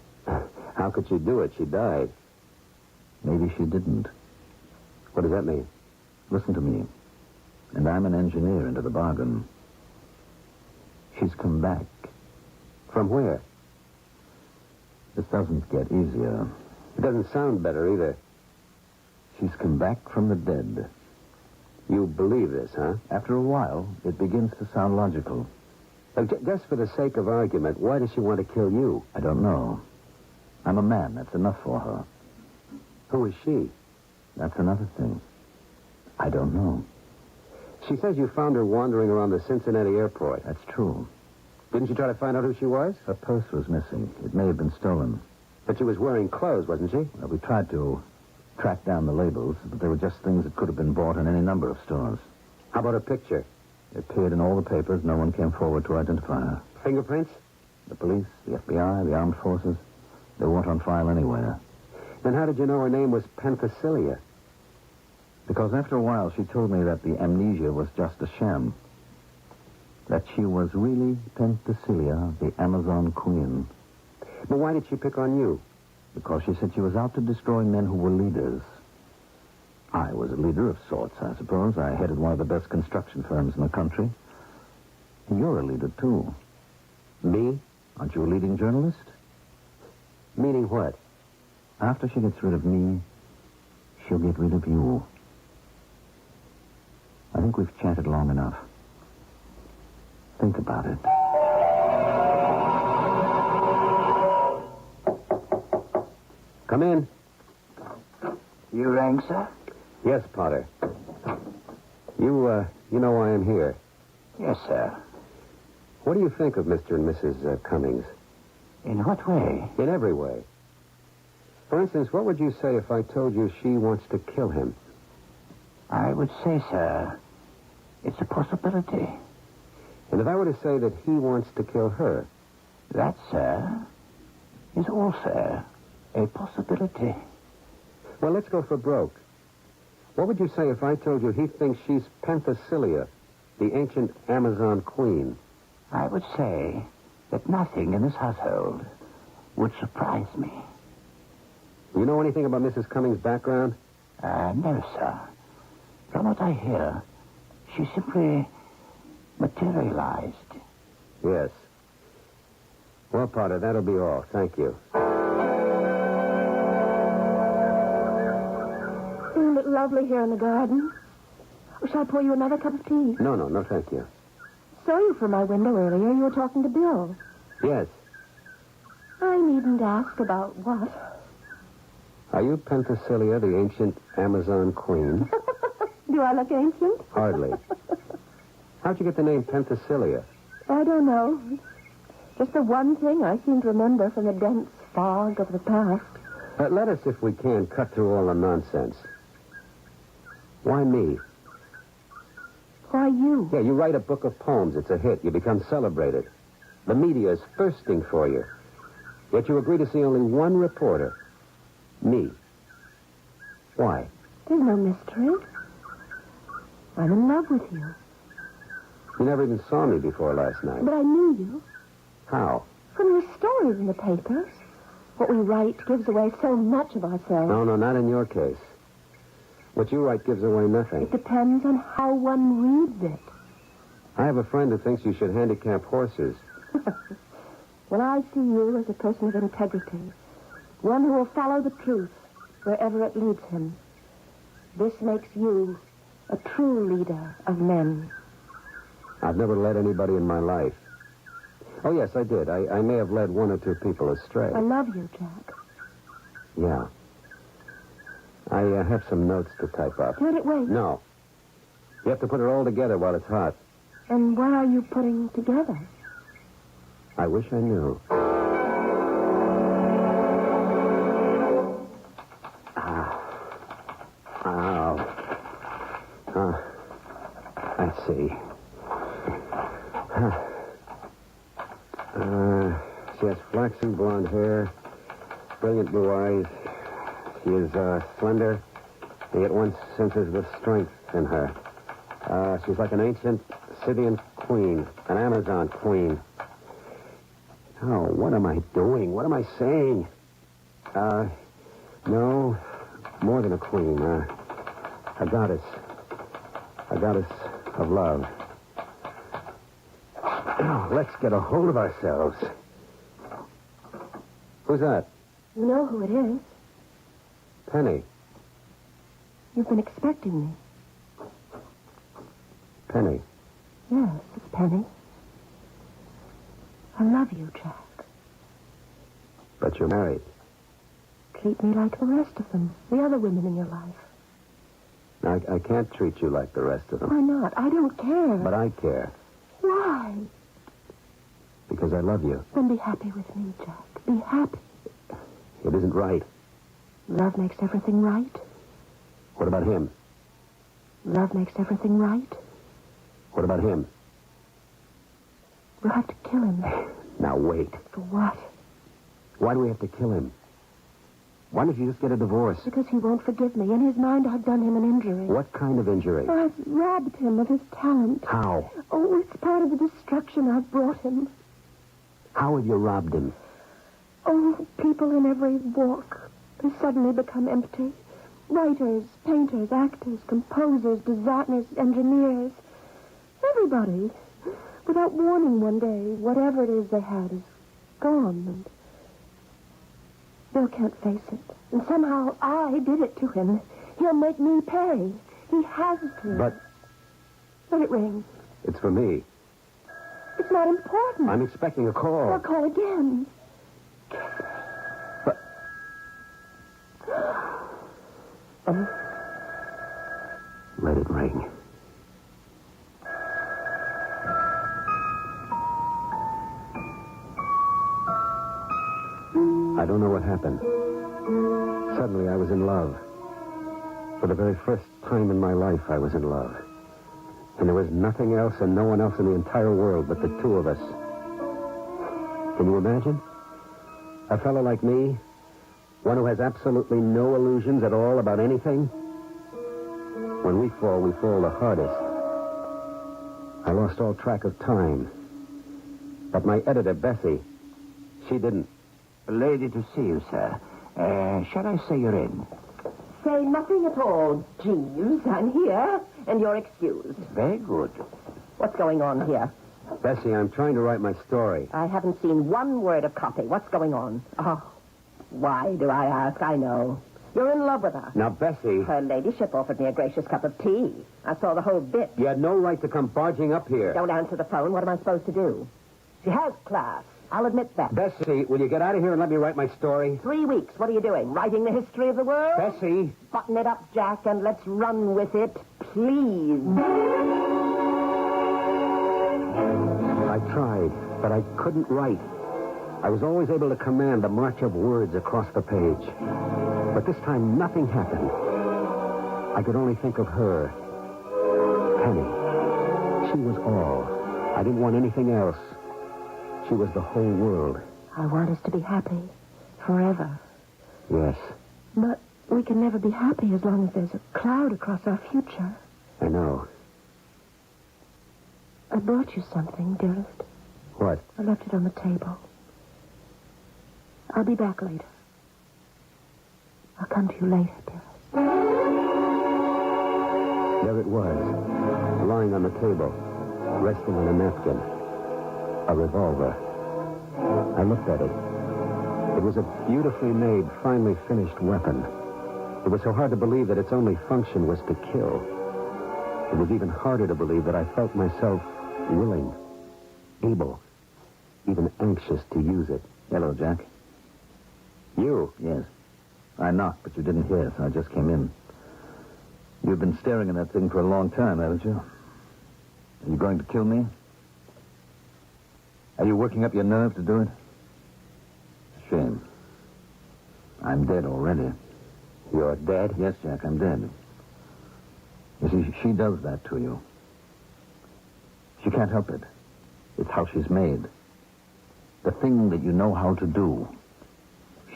How could she do it? She died. Maybe she didn't. What does that mean? Listen to me. And I'm an engineer into the bargain. She's come back. From where? This doesn't get easier. It doesn't sound better either. She's come back from the dead. You believe this, huh? After a while, it begins to sound logical. Just for the sake of argument, why does she want to kill you? I don't know. I'm a man. That's enough for her. Who is she? That's another thing. I don't know. She says you found her wandering around the Cincinnati airport. That's true. Didn't you try to find out who she was? Her purse was missing. It may have been stolen. But she was wearing clothes, wasn't she? Well, we tried to track down the labels, but they were just things that could have been bought in any number of stores. How about her picture? It appeared in all the papers. No one came forward to identify her. Fingerprints? The police, the FBI, the armed forces, they weren't on file anywhere. Then how did you know her name was Penthesilea? Because after a while, she told me that the amnesia was just a sham. That she was really Penthesilea, the Amazon Queen. But why did she pick on you? Because she said she was out to destroy men who were leaders. I was a leader of sorts, I suppose. I headed one of the best construction firms in the country. You're a leader, too. Me? Aren't you a leading journalist? Meaning what? After she gets rid of me, she'll get rid of you. I think we've chatted long enough. Think about it. Come in. You rang, sir? Yes, Potter. You know why I'm here. Yes, sir. What do you think of Mr. and Mrs. Cummings? In what way? In every way. For instance, what would you say if I told you she wants to kill him? I would say, sir, it's a possibility. And if I were to say that he wants to kill her? That, sir, is also a possibility. Well, let's go for broke. What would you say if I told you he thinks she's Penthesilea, the ancient Amazon queen? I would say that nothing in this household would surprise me. You know anything about Mrs. Cummings' background? No, sir. From what I hear, she simply materialized. Yes. Well, Potter, that'll be all. Thank you. Isn't it lovely here in the garden? Or shall I pour you another cup of tea? No, thank you. Saw you from my window earlier. You were talking to Bill. Yes. I needn't ask about what. Are you Penthesilea, the ancient Amazon queen? Do I look ancient? Hardly. How'd you get the name Penthesilea? I don't know. Just the one thing I seem to remember from the dense fog of the past. Let us, if we can, cut through all the nonsense. Why me? Why you? Yeah, you write a book of poems. It's a hit. You become celebrated. The media is thirsting for you. Yet you agree to see only one reporter. Me. Why? There's no mystery. I'm in love with you. You never even saw me before last night. But I knew you. How? From your stories in the papers. What we write gives away so much of ourselves. No, not in your case. What you write gives away nothing. It depends on how one reads it. I have a friend who thinks you should handicap horses. Well, I see you as a person of integrity. One who will follow the truth wherever it leads him. This makes you a true leader of men. I've never led anybody in my life. Oh, yes, I did. I may have led one or two people astray. I love you, Jack. Yeah. I have some notes to type up. Let it wait. No. You have to put it all together while it's hot. And what are you putting together? I wish I knew. Let's see. She has flaxen blonde hair, brilliant blue eyes. She is slender, and yet one senses the strength in her. She's like an ancient Scythian queen, an Amazon queen. Oh, what am I doing? What am I saying? No, more than a queen. A goddess. A goddess of love. Oh, let's get a hold of ourselves. Who's that? You know who it is. Penny. You've been expecting me. Penny. Yes, it's Penny. I love you, Jack. But you're married. treat me like the rest of them, the other women in your life. I can't treat you like the rest of them. Why not? I don't care. But I care. Why? Because I love you. Then be happy with me, Jack. Be happy. It isn't right. Love makes everything right. What about him? Love makes everything right. What about him? We'll have to kill him. Now, wait. For what? Why do we have to kill him? Why don't you just get a divorce? Because he won't forgive me. In his mind, I've done him an injury. What kind of injury? I've robbed him of his talent. How? Oh, it's part of the destruction I've brought him. How have you robbed him? Oh, people in every walk. They suddenly become empty. Writers, painters, actors, composers, designers, engineers. Everybody. Without warning one day, whatever it is they had is gone. And Bill can't face it. And somehow I did it to him. He'll make me pay. He has to. But... Let it ring. It's for me. It's not important. I'm expecting a call. I'll call again. But... Let it ring. I don't know what happened. Suddenly I was in love. For the very first time in my life, I was in love. And there was nothing else and no one else in the entire world but the two of us. Can you imagine? A fellow like me, one who has absolutely no illusions at all about anything. When we fall the hardest. I lost all track of time. But my editor, Bessie, she didn't. A lady to see you, sir. Shall I say you're in? Say nothing at all, Jeeves. I'm here, and you're excused. Very good. What's going on here? Bessie, I'm trying to write my story. I haven't seen one word of copy. What's going on? Oh, why do I ask? I know. You're in love with her. Now, Bessie... Her ladyship offered me a gracious cup of tea. I saw the whole bit. You had no right to come barging up here. Don't answer the phone. What am I supposed to do? She has class. I'll admit that. Bessie, will you get out of here and let me write my story? 3 weeks. What are you doing? Writing the history of the world? Bessie! Button it up, Jack, and let's run with it, please. I tried, but I couldn't write. I was always able to command the march of words across the page. But this time, nothing happened. I could only think of her. Penny. She was all. I didn't want anything else. She was the whole world. I want us to be happy. Forever. Yes. But we can never be happy as long as there's a cloud across our future. I know. I brought you something, dearest. What? I left it on the table. I'll be back later. I'll come to you later, dearest. There it was, lying on the table, resting on a napkin. A revolver. I looked at it. It was a beautifully made, finely finished weapon. It was so hard to believe that its only function was to kill. It was even harder to believe that I felt myself willing, able, even anxious to use it. Hello, Jack. You? Yes. I knocked, but you didn't hear, so I just came in. You've been staring at that thing for a long time, haven't you? Are you going to kill me? Are you working up your nerve to do it? Shame. I'm dead already. You're dead? Yes, Jack, I'm dead. You see, she does that to you. She can't help it. It's how she's made. The thing that you know how to do,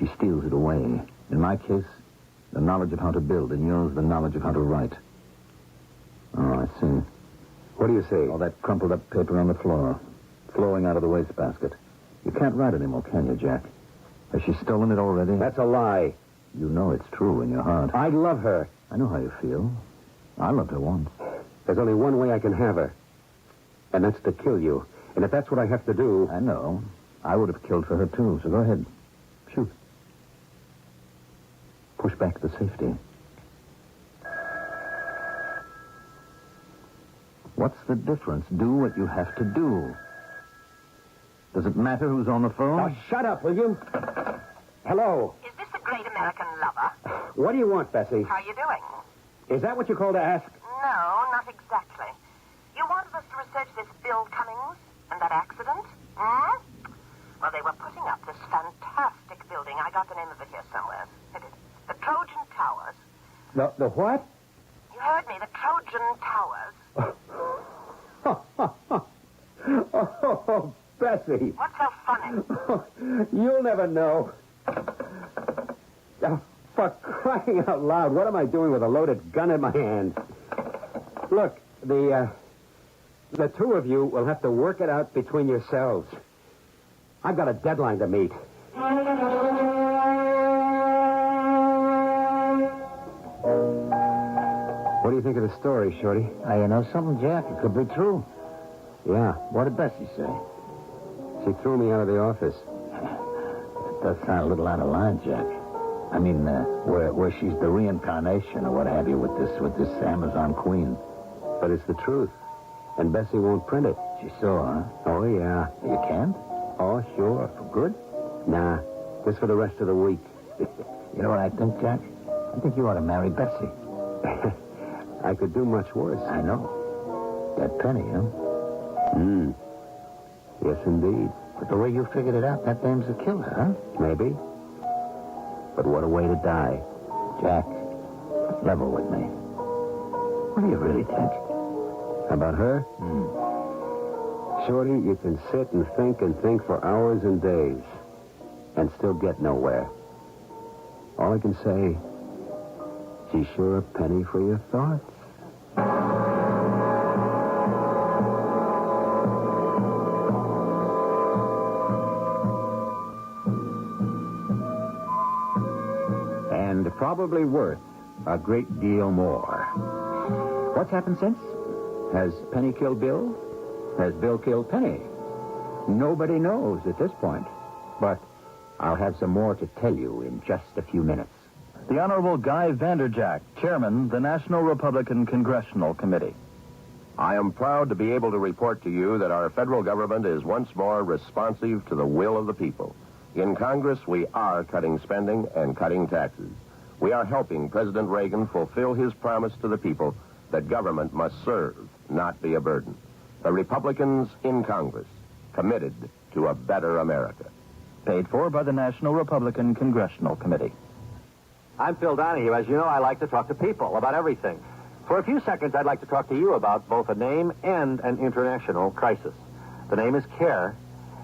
she steals it away. In my case, the knowledge of how to build. In yours, the knowledge of how to write. Oh, I see. What do you see? All that crumpled up paper on the floor. Flowing out of the wastebasket. You can't write anymore, can you, Jack? Has she stolen it already? That's a lie. You know it's true in your heart. I love her. I know how you feel. I loved her once. There's only one way I can have her. And that's to kill you. And if that's what I have to do... I know. I would have killed for her, too. So go ahead. Shoot. Push back the safety. What's the difference? Do what you have to do. Does it matter who's on the phone? Now, shut up, will you? Hello. Is this the great American lover. What do you want, Bessie? How are you doing? Is that what you called to ask? No, not exactly. You wanted us to research this Bill Cummings and that accident? Hmm? Well, they were putting up this fantastic building. I got the name of it here somewhere. It is the Trojan Towers. The what? You heard me, the Trojan Towers. Oh, Bessie. What's so funny? You'll never know. For crying out loud, what am I doing with a loaded gun in my hand? Look, the two of you will have to work it out between yourselves. I've got a deadline to meet. What do you think of the story, Shorty? You know something, Jack? It could be true. Yeah. What did Bessie say? She threw me out of the office. It does sound a little out of line, Jack. I mean, where she's the reincarnation or what have you with this Amazon queen. But it's the truth. And Bessie won't print it. She saw, huh? Oh, yeah. You can't? Oh, sure. For good? Nah. Just for the rest of the week. You know what I think, Jack? I think you ought to marry Bessie. I could do much worse. I know. That Penny, huh? Yes, indeed. But the way you figured it out, that dame's a killer, huh? Maybe. But what a way to die. Jack, level with me. What do you really think? About her? Shorty, you can sit and think for hours and days and still get nowhere. All I can say, she's sure a penny for your thoughts. And probably worth a great deal more. What's happened since? Has Penny killed Bill? Has Bill killed Penny? Nobody knows at this point. But I'll have some more to tell you in just a few minutes. The Honorable Guy Vanderjack, Chairman, the National Republican Congressional Committee. I am proud to be able to report to you that our federal government is once more responsive to the will of the people. In Congress, we are cutting spending and cutting taxes. We are helping President Reagan fulfill his promise to the people that government must serve, not be a burden. The Republicans in Congress, committed to a better America. Paid for by the National Republican Congressional Committee. I'm Phil Donahue. As you know, I like to talk to people about everything. For a few seconds, I'd like to talk to you about both a name and an international crisis. The name is CARE,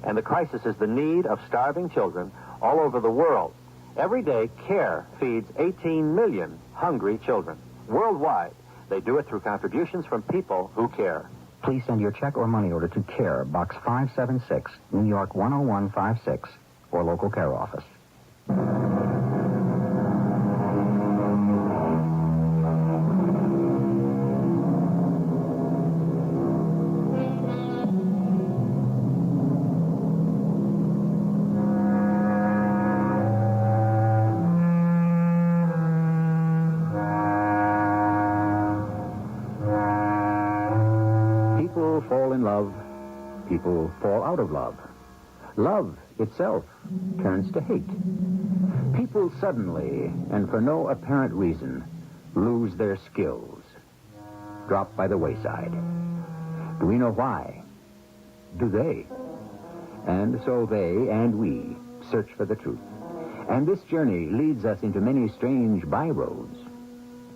and the crisis is the need of starving children all over the world. Every day, CARE feeds 18 million hungry children. Worldwide, they do it through contributions from people who care. Please send your check or money order to CARE, Box 576, New York 10156, or local CARE office. People fall out of love. Love itself turns to hate. People suddenly, and for no apparent reason, lose their skills, drop by the wayside. Do we know why? Do they? And so they and we search for the truth. And this journey leads us into many strange byroads.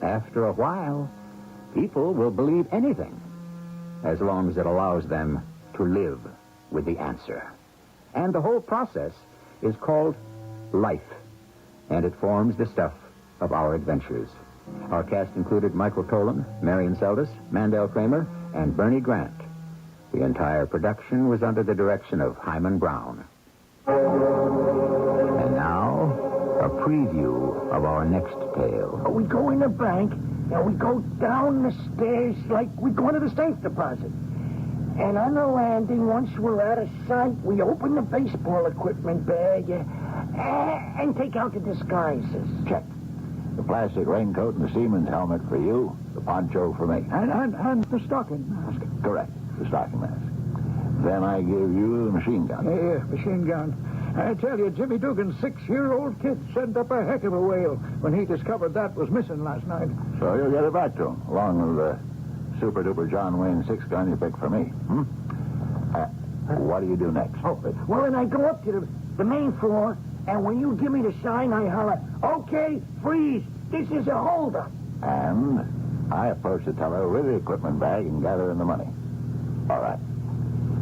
After a while, people will believe anything, as long as it allows them to live with the answer. And the whole process is called life, and it forms the stuff of our adventures. Our cast included Michael Tolan, Marion Seldes, Mandel Kramer, and Bernie Grant. The entire production was under the direction of Hyman Brown. And now, a preview of our next tale. We go in the bank, and we go down the stairs like we go into the safe deposit. And on the landing, once we're out of sight, we open the baseball equipment bag and take out the disguises. Check. The plastic raincoat and the seaman's helmet for you, the poncho for me. And the stocking mask. Correct, the stocking mask. Then I give you the machine gun. Yeah, machine gun. I tell you, Jimmy Dugan's 6-year-old kid sent up a heck of a wail when he discovered that was missing last night. So you'll get it back to him, along with the super-duper John Wayne 6-gun you picked for me. What do you do next? Oh, well, then I go up to the main floor, and when you give me the sign, I holler, "Okay, freeze. This is a holdup." And I approach the teller with the equipment bag and gather in the money. All right.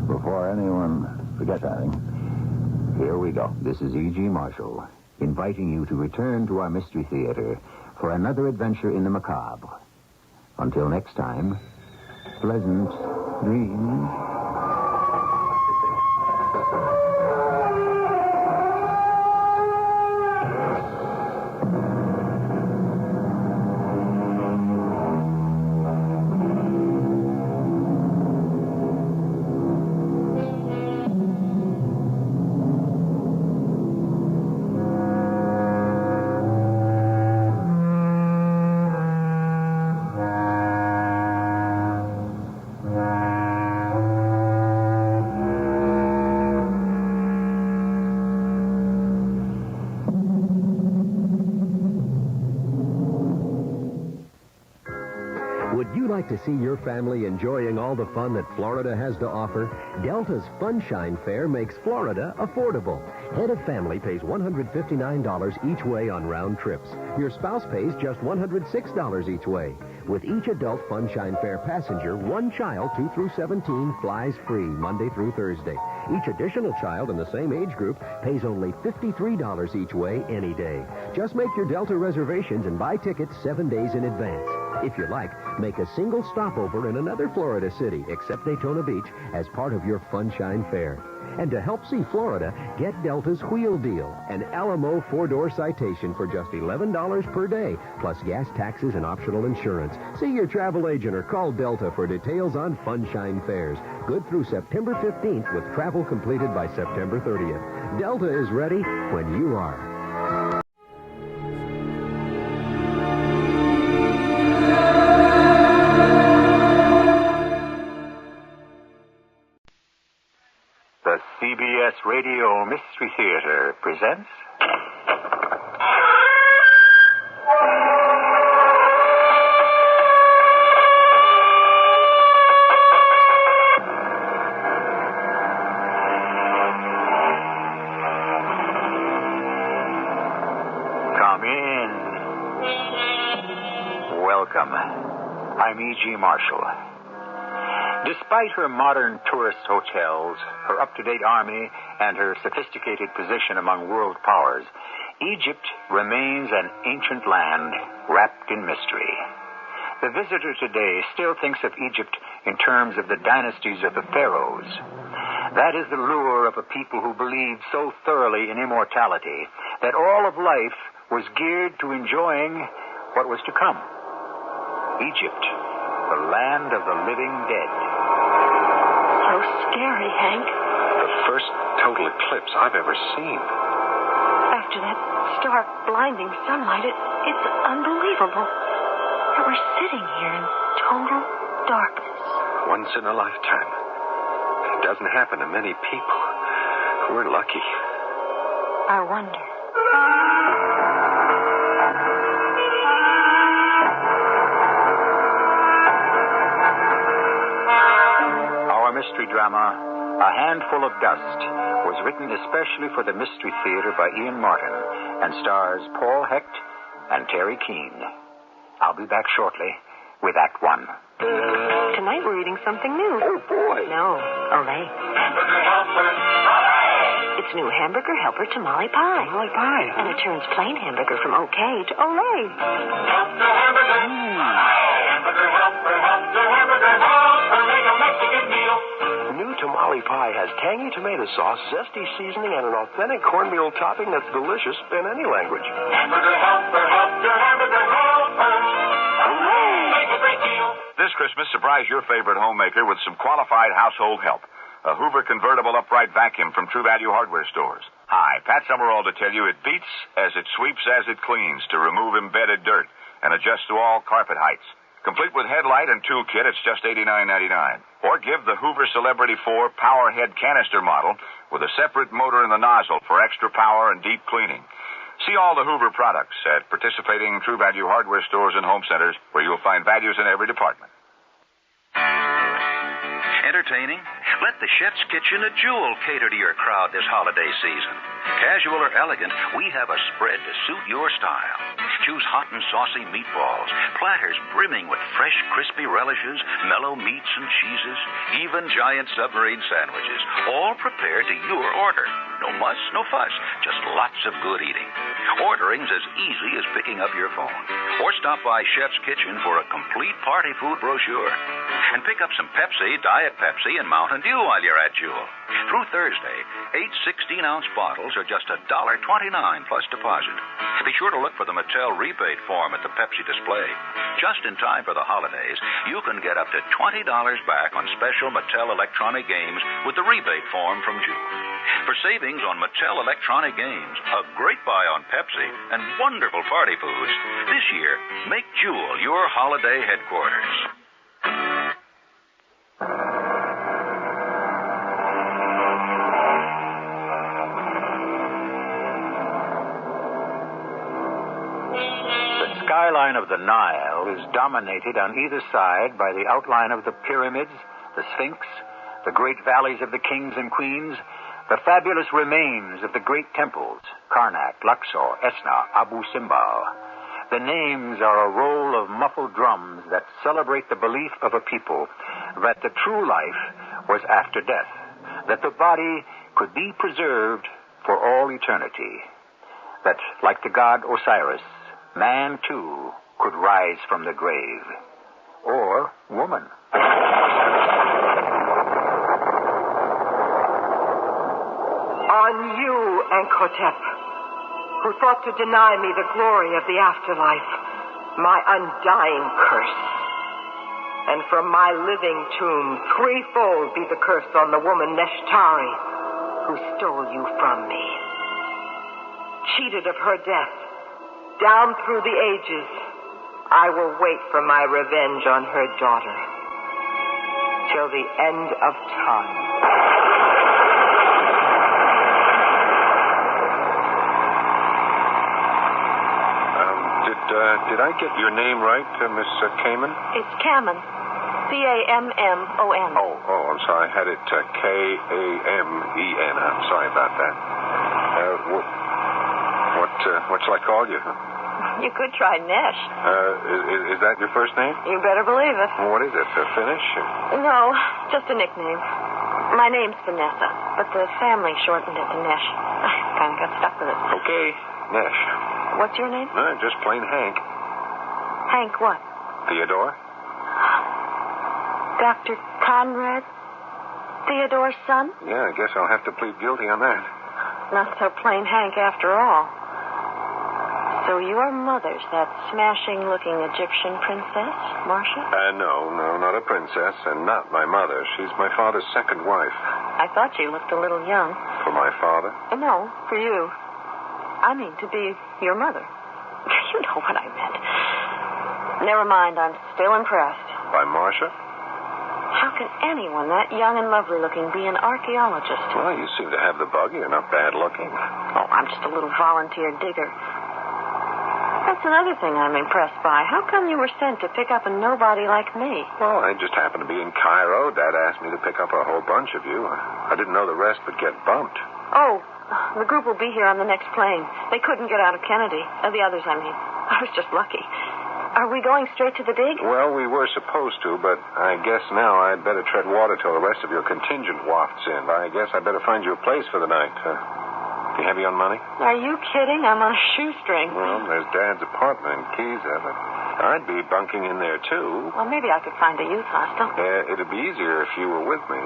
Before anyone forgets anything, here we go. This is E.G. Marshall, inviting you to return to our Mystery Theater for another adventure in the macabre. Until next time, pleasant dreams. Would you like to see your family enjoying all the fun that Florida has to offer? Delta's Funshine Fair makes Florida affordable. Head of family pays $159 each way on round trips. Your spouse pays just $106 each way. With each adult Funshine Fair passenger, one child 2 through 17 flies free Monday through Thursday. Each additional child in the same age group pays only $53 each way any day. Just make your Delta reservations and buy tickets 7 days in advance. If you like, make a single stopover in another Florida city except Daytona Beach as part of your Funshine Fair. And to help see Florida, get Delta's Wheel Deal, an Alamo 4-door citation for just $11 per day, plus gas taxes and optional insurance. See your travel agent or call Delta for details on Funshine Fairs. Good through September 15th with travel completed by September 30th. Delta is ready when you are. The CBS Radio Mystery Theater presents... Come in. Welcome. I'm E.G. Marshall. Despite her modern tourist hotels, her up-to-date army, and her sophisticated position among world powers, Egypt remains an ancient land wrapped in mystery. The visitor today still thinks of Egypt in terms of the dynasties of the pharaohs. That is the lure of a people who believed so thoroughly in immortality that all of life was geared to enjoying what was to come. Egypt, the land of the living dead. So scary, Hank. The first total eclipse I've ever seen. After that stark, blinding sunlight, it's unbelievable that we're sitting here in total darkness. Once in a lifetime. It doesn't happen to many people. We're lucky. I wonder. Mystery drama, A Handful of Dust, was written especially for the Mystery Theater by Ian Martin and stars Paul Hecht and Terry Keane. I'll be back shortly with Act One. Tonight we're eating something new. Oh, boy. No, Olay. It's new Hamburger Helper Tamale Pie. Tamale Pie? And it turns plain hamburger from okay to Olay. Hamburger Helper, Hamburger Helper, make a Mexican meal. New tamale pie has tangy tomato sauce, zesty seasoning, and an authentic cornmeal topping that's delicious in any language. Hamburger Helper, Hamburger Helper. Hooray! Make a great deal. This Christmas, surprise your favorite homemaker with some qualified household help. A Hoover convertible upright vacuum from True Value Hardware Stores. Hi, Pat Summerall to tell you it beats as it sweeps as it cleans to remove embedded dirt and adjust to all carpet heights. Complete with headlight and toolkit, it's just $89.99. Or give the Hoover Celebrity 4 Power Head canister model with a separate motor in the nozzle for extra power and deep cleaning. See all the Hoover products at participating True Value hardware stores and home centers where you'll find values in every department. Entertaining? Let the Chef's Kitchen at Jewel cater to your crowd this holiday season. Casual or elegant, we have a spread to suit your style. Choose hot and saucy meatballs, platters brimming with fresh, crispy relishes, mellow meats and cheeses, even giant submarine sandwiches, all prepared to your order. No muss, no fuss, just lots of good eating. Ordering's as easy as picking up your phone. Or stop by Chef's Kitchen for a complete party food brochure. And pick up some Pepsi, Diet Pepsi, and Mountain Dew while you're at Jewel. Through Thursday, 8 16-ounce bottles are just $1.29 plus deposit. Be sure to look for the Mattel rebate form at the Pepsi display. Just in time for the holidays, you can get up to $20 back on special Mattel electronic games with the rebate form from Jewel. For savings on Mattel electronic games, a great buy on Pepsi, and wonderful party foods, this year, make Jewel your holiday headquarters. The skyline of the Nile is dominated on either side by the outline of the pyramids, the Sphinx, the great valleys of the kings and queens, the fabulous remains of the great temples, Karnak, Luxor, Esna, Abu Simbel. The names are a roll of muffled drums that celebrate the belief of a people that the true life was after death, that the body could be preserved for all eternity, that, like the god Osiris, man, too, could rise from the grave. Or woman. On you, Ankotep, who thought to deny me the glory of the afterlife, my undying curse. And from my living tomb, threefold be the curse on the woman Neshtari, who stole you from me. Cheated of her death, down through the ages, I will wait for my revenge on her daughter, till the end of time. Did I get your name right, Miss Kamen? It's Kamen. C-A-M-M-O-N. Oh, I'm sorry. I had it K-A-M-E-N. I'm sorry about that. What shall I call you? You could try Nesh. Is that your first name? You better believe it. What is it, Finnish? No, just a nickname. My name's Vanessa, but the family shortened it to Nesh. I kind of got stuck with it. Okay, Nesh. What's your name? Just plain Hank. Hank what? Theodore? Dr. Conrad? Theodore's son? Yeah, I guess I'll have to plead guilty on that. Not so plain Hank after all. So your mother's that smashing-looking Egyptian princess, Marcia? No, not a princess, and not my mother. She's my father's second wife. I thought she looked a little young. For my father? No, for you. I mean, to be your mother. You know what I meant. Never mind, I'm still impressed. By Marcia? How can anyone that young and lovely-looking be an archaeologist? Well, you seem to have the bug. You're not bad-looking. Oh, I'm just a little volunteer digger. That's another thing I'm impressed by. How come you were sent to pick up a nobody like me? Well, I just happened to be in Cairo. Dad asked me to pick up a whole bunch of you. I didn't know the rest would get bumped. Oh, the group will be here on the next plane. They couldn't get out of Kennedy. The others, I mean. I was just lucky. Are we going straight to the dig? Well, we were supposed to, but I guess now I'd better tread water till the rest of your contingent wafts in. I guess I'd better find you a place for the night. You heavy on money? Are you kidding? I'm on a shoestring. Well, there's Dad's apartment in Giza, but I'd be bunking in there, too. Well, maybe I could find a youth hostel. It'd be easier if you were with me.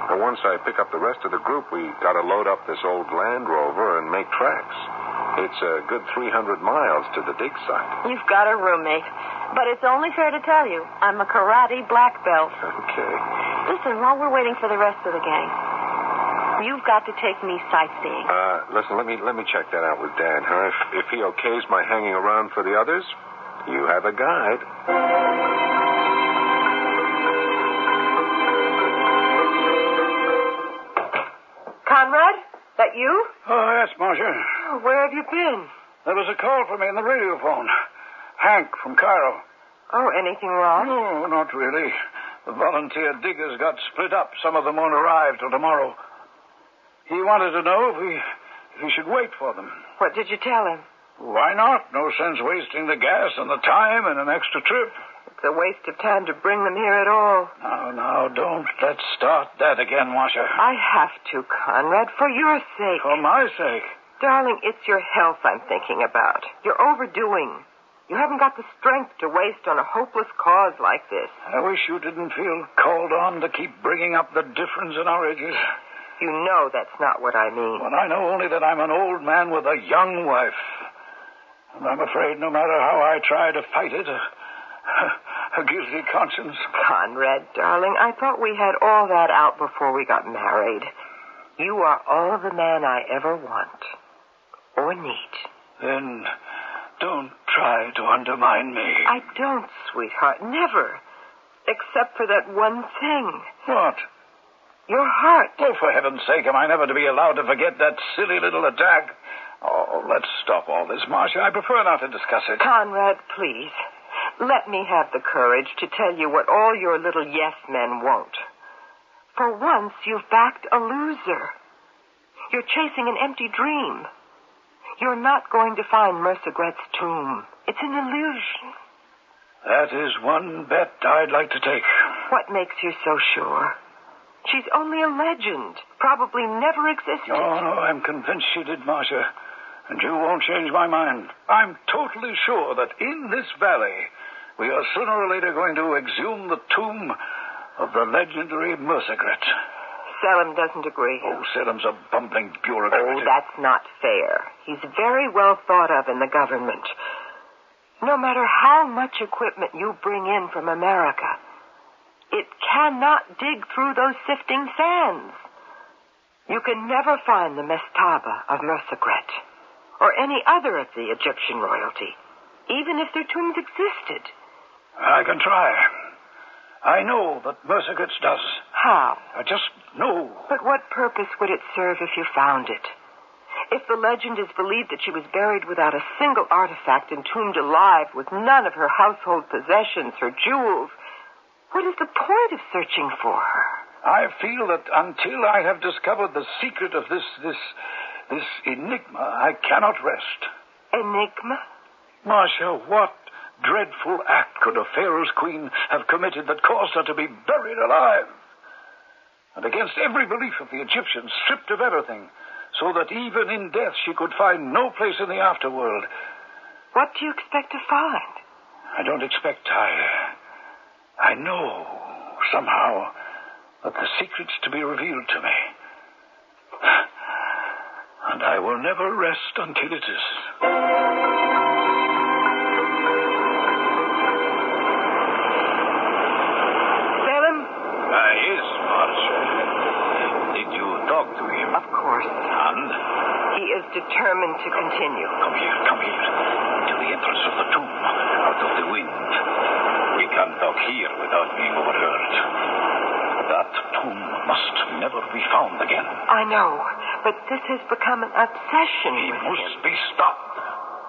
But once I pick up the rest of the group, we got to load up this old Land Rover and make tracks. It's a good 300 miles to the dig site. You've got a roommate. But it's only fair to tell you, I'm a karate black belt. Okay. Listen, while we're waiting for the rest of the gang, you've got to take me sightseeing. Listen, let me check that out with Dad, huh? If he okays my hanging around for the others, You have a guide. Conrad, that you? Oh, yes, Marcia. Oh, where have you been? There was a call for me on the radio phone. Hank from Cairo. Oh, anything wrong? No, not really. The volunteer diggers got split up. Some of them won't arrive till tomorrow. He wanted to know if he should wait for them. What did you tell him? Why not? No sense wasting the gas and the time and an extra trip. It's a waste of time to bring them here at all. Now, don't let's start that again, Marcia. I have to, Conrad, for your sake. For my sake? Darling, it's your health I'm thinking about. You're overdoing. You haven't got the strength to waste on a hopeless cause like this. I wish you didn't feel called on to keep bringing up the difference in our ages. You know that's not what I mean. Well, I know only that I'm an old man with a young wife. And I'm afraid no matter how I try to fight it, a guilty conscience. Conrad, darling, I thought we had all that out before we got married. You are all the man I ever want. Or need. Then don't try to undermine me. I don't, sweetheart. Never. Except for that one thing. What? Your heart. Oh, for heaven's sake, am I never to be allowed to forget that silly little attack? Oh, let's stop all this, Marcia. I prefer not to discuss it. Conrad, please. Let me have the courage to tell you what all your little yes men won't. For once, you've backed a loser. You're chasing an empty dream. You're not going to find Mercegret's tomb. It's an illusion. That is one bet I'd like to take. What makes you so sure? She's only a legend. Probably never existed. No, I'm convinced she did, Marcia. And you won't change my mind. I'm totally sure that in this valley, we are sooner or later going to exhume the tomb of the legendary Mercegret. Selim doesn't agree. Oh, Selim's a bumbling bureaucrat. Oh, that's not fair. He's very well thought of in the government. No matter how much equipment you bring in from America, it cannot dig through those sifting sands. You can never find the mastaba of Mercegret or any other of the Egyptian royalty, even if their tombs existed. I can try. I know that Mercegret's does. How? I just know. But what purpose would it serve if you found it? If the legend is believed that she was buried without a single artifact, entombed alive with none of her household possessions, her jewels, what is the point of searching for her? I feel that until I have discovered the secret of this enigma, I cannot rest. Enigma? Marcia, what dreadful act could a Pharaoh's queen have committed that caused her to be buried alive? And against every belief of the Egyptians, stripped of everything, so that even in death she could find no place in the afterworld. What do you expect to find? I don't expect. I know, somehow, that the secret's to be revealed to me. And I will never rest until it is. Selim? Yes, Marcia. Did you talk to him? Of course. And? He is determined to continue. Come here. To the entrance of the tomb, out of the wind. We can't talk here without being overheard. That tomb must never be found again. I know, but this has become an obsession. He must be stopped.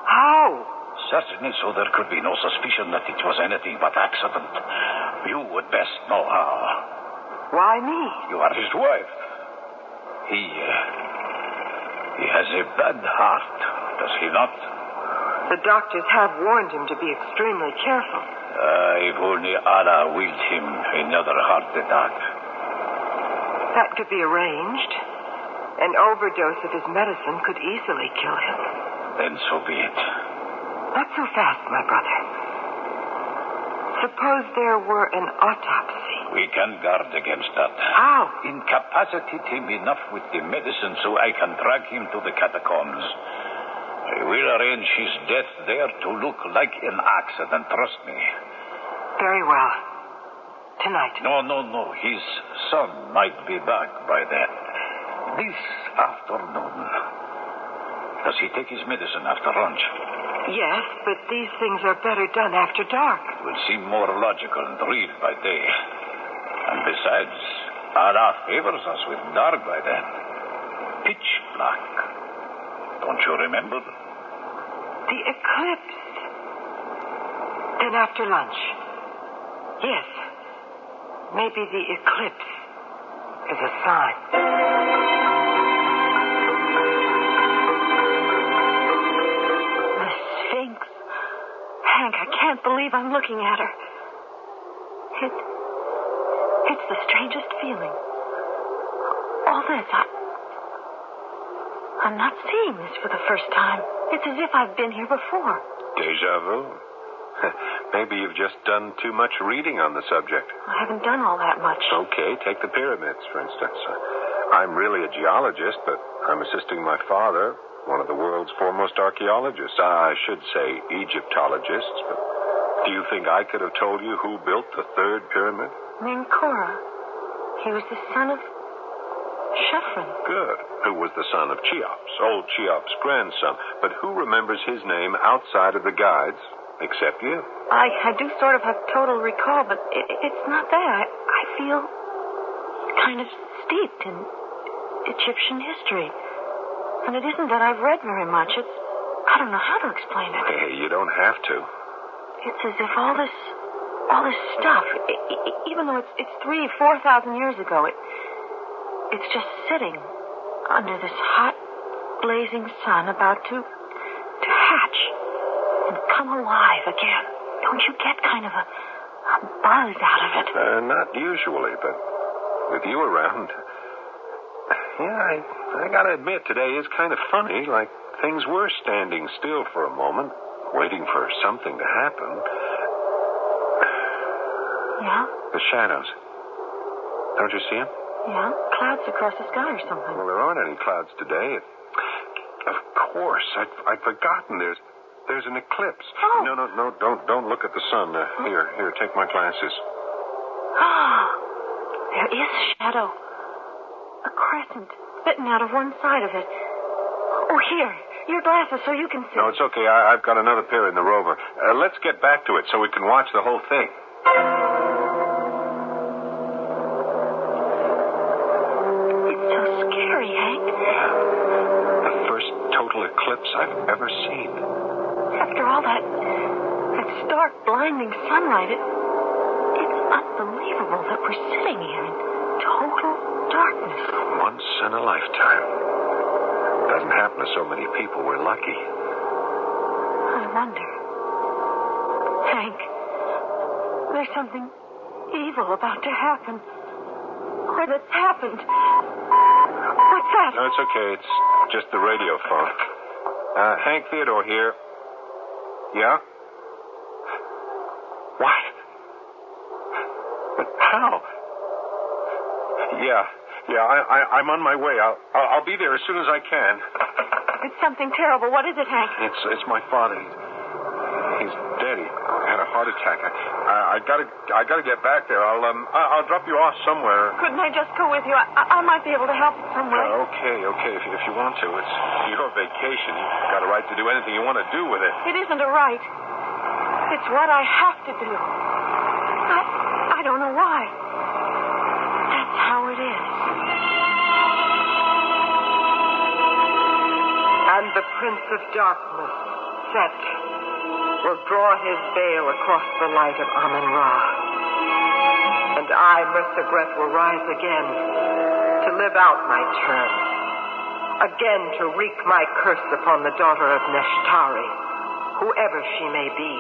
How? Certainly, so there could be no suspicion that it was anything but accident. You would best know how. Why me? You are his wife. He has a bad heart, does he not? The doctors have warned him to be extremely careful. If only Allah willed him another heart attack. That could be arranged. An overdose of his medicine could easily kill him. Then so be it. Not so fast, my brother. Suppose there were an autopsy. We can guard against that. How? Incapacitate him enough with the medicine so I can drag him to the catacombs. I will arrange his death there to look like an accident, trust me. Very well. Tonight. No. His son might be back by then. This afternoon. Does he take his medicine after lunch? Yes, but these things are better done after dark. It will seem more logical and real by day. And besides, Allah favors us with dark by then. Pitch black. Don't you remember? The eclipse. Then after lunch. Yes. Maybe the eclipse is a sign. The Sphinx. Hank, I can't believe I'm looking at her. It's the strangest feeling. All this, I'm not seeing this for the first time. It's as if I've been here before. Deja vu. Maybe you've just done too much reading on the subject. I haven't done all that much. Okay, take the pyramids, for instance. I'm really a geologist, but I'm assisting my father, one of the world's foremost archaeologists. I should say Egyptologists, but do you think I could have told you who built the third pyramid? Menkora. He was the son of Shephren. Good. Who was the son of Cheops, old Cheops' grandson. But who remembers his name outside of the guides, except you? I do sort of have total recall, but it's not that. I feel kind of steeped in Egyptian history. And it isn't that I've read very much. I don't know how to explain it. Hey, you don't have to. It's as if all this stuff, even though it's 3,000-4,000 years ago, it's just sitting under this hot, blazing sun about to hatch and come alive again. Don't you get kind of a buzz out of it? Not usually, but with you around. Yeah, I gotta admit, today is kind of funny. Like things were standing still for a moment, waiting for something to happen. Yeah? The shadows. Don't you see them? Yeah, clouds across the sky or something. Well, there aren't any clouds today. Of course, I'd forgotten. There's an eclipse. Oh. No, don't look at the sun. Here, take my glasses. There is a shadow. A crescent bitten out of one side of it. Oh, here, your glasses so you can see. No, it's okay. I've got another pair in the rover. Let's get back to it so we can watch the whole thing. Scary, Hank. The first total eclipse I've ever seen. After all that stark, blinding sunlight, it's unbelievable that we're sitting here in total darkness. Once in a lifetime. It doesn't happen to so many people. We're lucky. I wonder. Hank, there's something evil about to happen. Or that's happened. What's that? No, it's okay. It's just the radio phone. Hank Theodore here. Yeah? What? But how? Yeah, I'm on my way. I'll be there as soon as I can. It's something terrible. What is it, Hank? It's my father. He's dead. He had a heart attack. I gotta get back there. I'll drop you off somewhere. Couldn't I just go with you? I might be able to help you somewhere. Okay. If you want to, it's your vacation. You've got a right to do anything you want to do with it. It isn't a right. It's what I have to do. I don't know why. That's how it is. And the Prince of Darkness, Set, will draw his veil across the light of Amun-Ra. And I, Mersagreth, will rise again to live out my term. Again to wreak my curse upon the daughter of Neshtari, whoever she may be,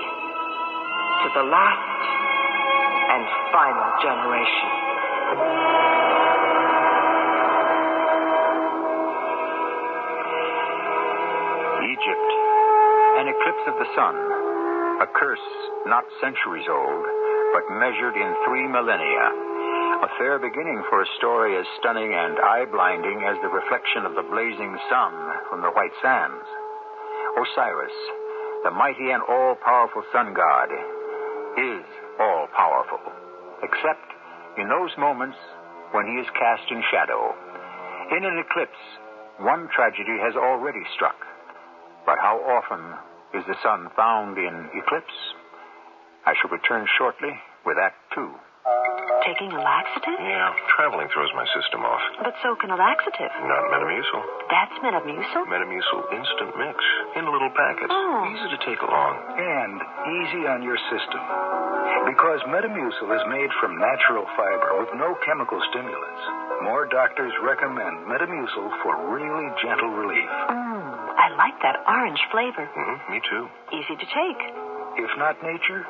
to the last and final generation. Egypt, an eclipse of the sun, a curse not centuries old, but measured in 3 millennia. A fair beginning for a story as stunning and eye-blinding as the reflection of the blazing sun from the white sands. Osiris, the mighty and all-powerful sun god, is all-powerful, except in those moments when he is cast in shadow. In an eclipse, one tragedy has already struck. But how often is the sun found in eclipse? I shall return shortly with Act 2. Taking a laxative? Yeah, traveling throws my system off. But so can a laxative. Not Metamucil. That's Metamucil? Metamucil instant mix in little packets. Oh. Easy to take along. And easy on your system. Because Metamucil is made from natural fiber with no chemical stimulants. More doctors recommend Metamucil for really gentle relief. I like that orange flavor. Me too. Easy to take. If not nature,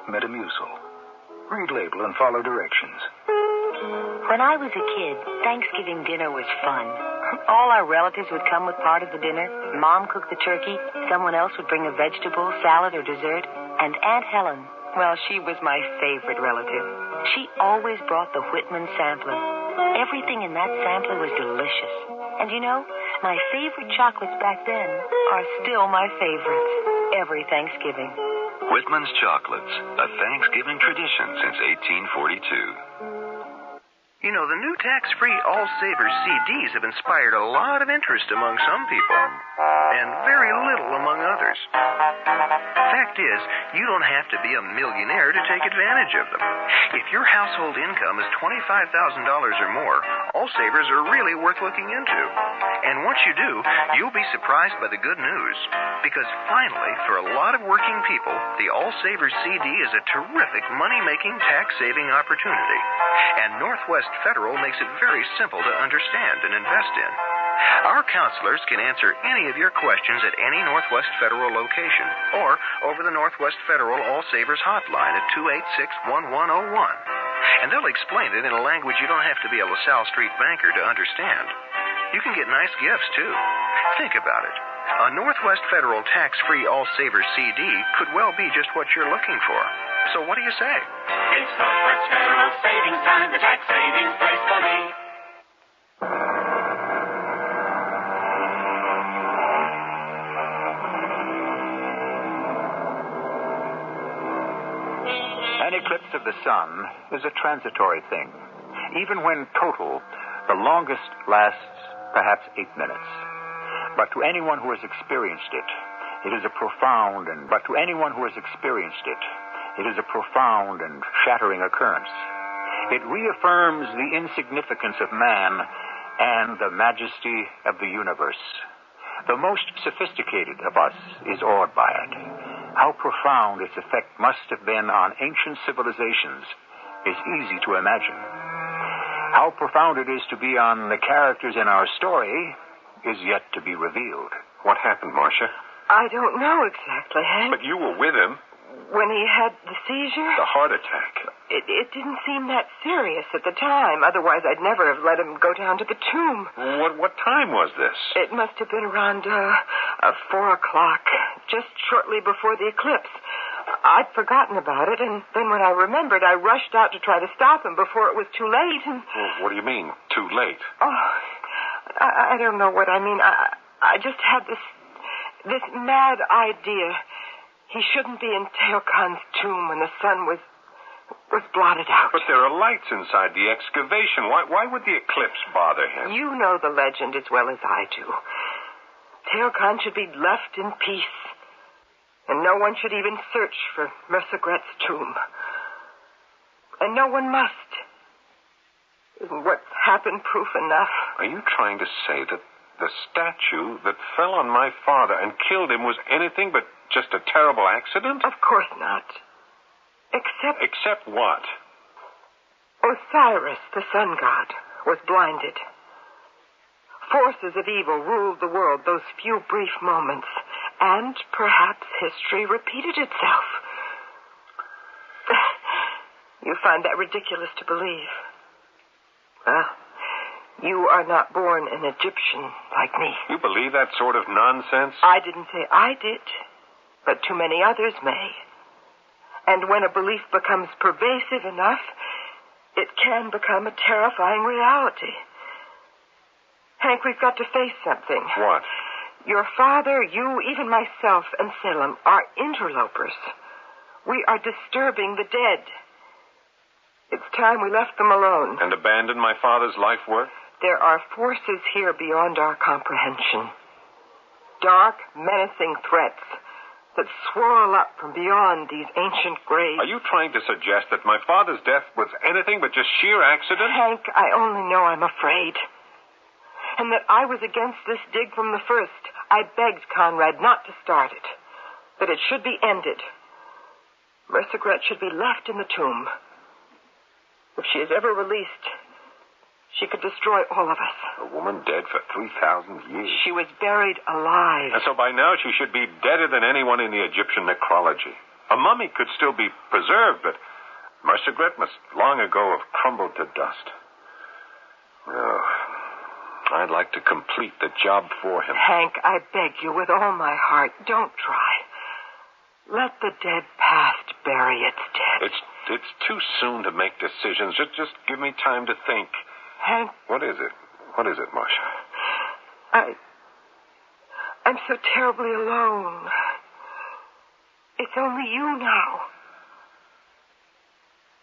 Metamucil. Read label and follow directions. When I was a kid, Thanksgiving dinner was fun. All our relatives would come with part of the dinner. Mom cooked the turkey. Someone else would bring a vegetable, salad, or dessert. And Aunt Helen, well, she was my favorite relative. She always brought the Whitman sampler. Everything in that sampler was delicious. And you know, my favorite chocolates back then are still my favorites every Thanksgiving. Whitman's Chocolates, a Thanksgiving tradition since 1842. You know, the new tax-free All Savers CDs have inspired a lot of interest among some people, and very little among others. Fact is, you don't have to be a millionaire to take advantage of them. If your household income is $25,000 or more, All Savers are really worth looking into. And once you do, you'll be surprised by the good news. Because finally, for a lot of working people, the All Savers CD is a terrific money-making, tax-saving opportunity. And Northwest Federal makes it very simple to understand and invest in. Our counselors can answer any of your questions at any Northwest Federal location or over the Northwest Federal All Savers hotline at 286-1101. And they'll explain it in a language you don't have to be a LaSalle Street banker to understand. You can get nice gifts, too. Think about it. A Northwest Federal tax-free All Savers CD could well be just what you're looking for. So what do you say? It's Northwest Federal Savings Time, the tax savings place for me. An eclipse of the sun is a transitory thing. Even when total, the longest lasts perhaps 8 minutes. But to anyone who has experienced it, it is a profound and shattering occurrence. It reaffirms the insignificance of man and the majesty of the universe. The most sophisticated of us is awed by it. How profound its effect must have been on ancient civilizations is easy to imagine. How profound it is to be on the characters in our story is yet to be revealed. What happened, Marcia? I don't know exactly, Hank. But you were with him. When he had the seizure? The heart attack. It didn't seem that serious at the time. Otherwise, I'd never have let him go down to the tomb. What time was this? It must have been around 4 o'clock, just shortly before the eclipse. I'd forgotten about it, and then when I remembered, I rushed out to try to stop him before it was too late. And Well, what do you mean, too late? Oh, I don't know what I mean. I just had this mad idea. He shouldn't be in Teokan's tomb when the sun was blotted out. But there are lights inside the excavation. Why would the eclipse bother him? You know the legend as well as I do. Teokan should be left in peace. And no one should even search for Mersegret's tomb. And no one must. Isn't what happened proof enough? Are you trying to say that the statue that fell on my father and killed him was anything but just a terrible accident? Of course not. Except what? Osiris, the sun god, was blinded. Forces of evil ruled the world those few brief moments, and perhaps history repeated itself. You find that ridiculous to believe. Well, you are not born an Egyptian like me. You believe that sort of nonsense? I didn't say I did, but too many others may. And when a belief becomes pervasive enough, it can become a terrifying reality. Hank, we've got to face something. What? Your father, you, even myself, and Salem are interlopers. We are disturbing the dead. It's time we left them alone. And abandoned my father's life work? There are forces here beyond our comprehension. dark, menacing threats that swirl up from beyond these ancient graves. Are you trying to suggest that my father's death was anything but just sheer accident? Hank, I only know I'm afraid. And that I was against this dig from the first. I begged Conrad not to start it. That it should be ended. Mercegret should be left in the tomb. If she is ever released, she could destroy all of us. A woman dead for 3,000 years. She was buried alive. And so by now she should be deader than anyone in the Egyptian necrology. A mummy could still be preserved, but Mercegret must long ago have crumbled to dust. Oh, I'd like to complete the job for him. Hank, I beg you with all my heart, don't try. Let the dead past bury its dead. It's too soon to make decisions. Just give me time to think. Hank. What is it? What is it, Marcia? I'm so terribly alone. It's only you now.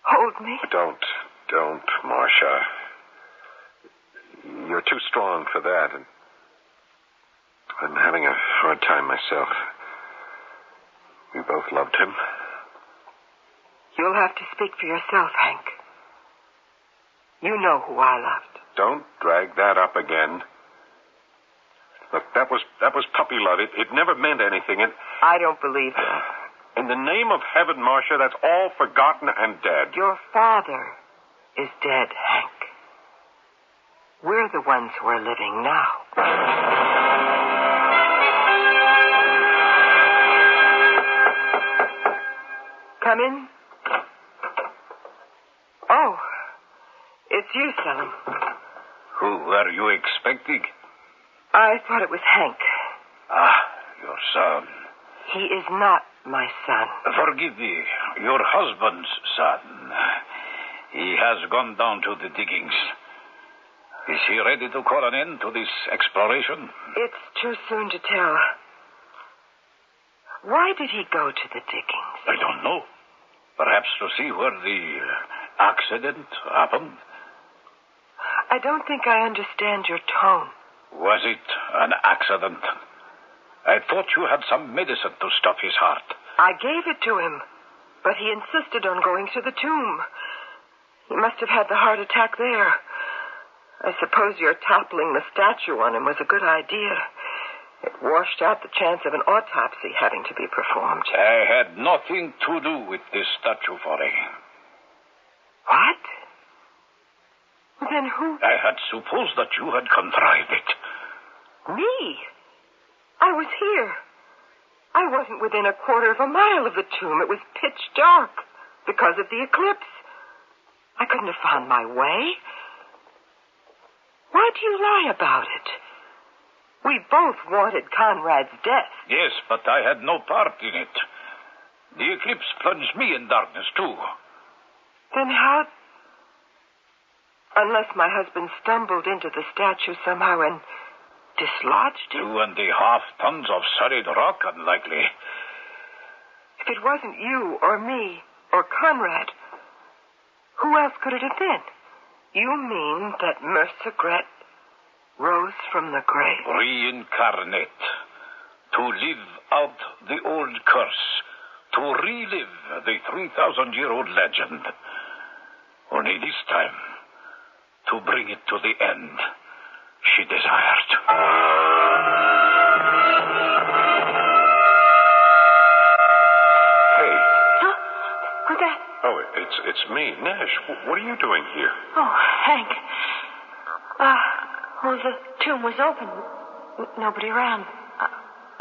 Hold me. Don't, Marcia. You're too strong for that, and I'm having a hard time myself. We both loved him. You'll have to speak for yourself, Hank. You know who I loved. Don't drag that up again. Look, that was puppy love. It never meant anything. I don't believe that. In the name of heaven, Marcia, that's all forgotten and dead. Your father is dead, Hank. We're the ones who are living now. Come in. Oh, it's you, Selim. Who were you expecting? I thought it was Hank. Ah, your son. He is not my son. Forgive me, your husband's son. He has gone down to the diggings. Is he ready to call an end to this exploration? It's too soon to tell. Why did he go to the diggings? I don't know. Perhaps to see where the accident happened. I don't think I understand your tone. Was it an accident? I thought you had some medicine to stop his heart. I gave it to him, but he insisted on going to the tomb. He must have had the heart attack there. I suppose your toppling the statue on him was a good idea. It washed out the chance of an autopsy having to be performed. I had nothing to do with this statue falling. What? Then who? I had supposed that you had contrived it. Me? I was here. I wasn't within a quarter of a mile of the tomb. It was pitch dark because of the eclipse. I couldn't have found my way. Why do you lie about it? We both wanted Conrad's death. Yes, but I had no part in it. The eclipse plunged me in darkness, too. Then how... Unless my husband stumbled into the statue somehow and dislodged it. 2.5 tons of solid rock, unlikely. If it wasn't you or me or Conrad, who else could it have been? You mean that Mercegret rose from the grave? Reincarnate. To live out the old curse. To relive the 3,000-year-old legend. Only this time, to bring it to the end she desired. Hey. Huh? Who's that? Oh, it's me, Nash. What are you doing here? Oh, Hank. Well, the tomb was open. Nobody around.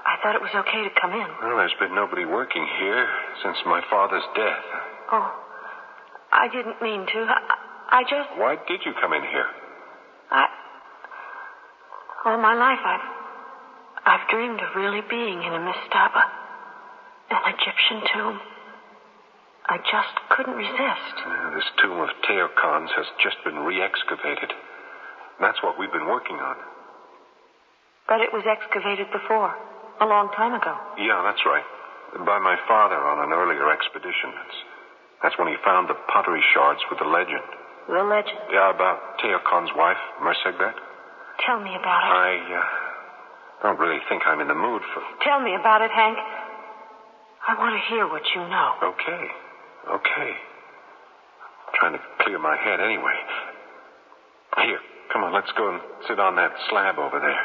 I thought it was okay to come in. Well, there's been nobody working here since my father's death. Oh, I didn't mean to. I just... Why did you come in here? All my life, I've dreamed of really being in a mastaba, an Egyptian tomb. I just couldn't resist. This tomb of Teocons has just been re-excavated. That's what we've been working on. But it was excavated before, a long time ago. Yeah, that's right. By my father on an earlier expedition. That's when he found the pottery shards with the legend. The legend? Yeah, about Teocon's wife, Mercegret. Tell me about it. don't really think I'm in the mood for... Tell me about it, Hank. I want to hear what you know. Okay. I'm trying to clear my head anyway. Here, come on, let's go and sit on that slab over there.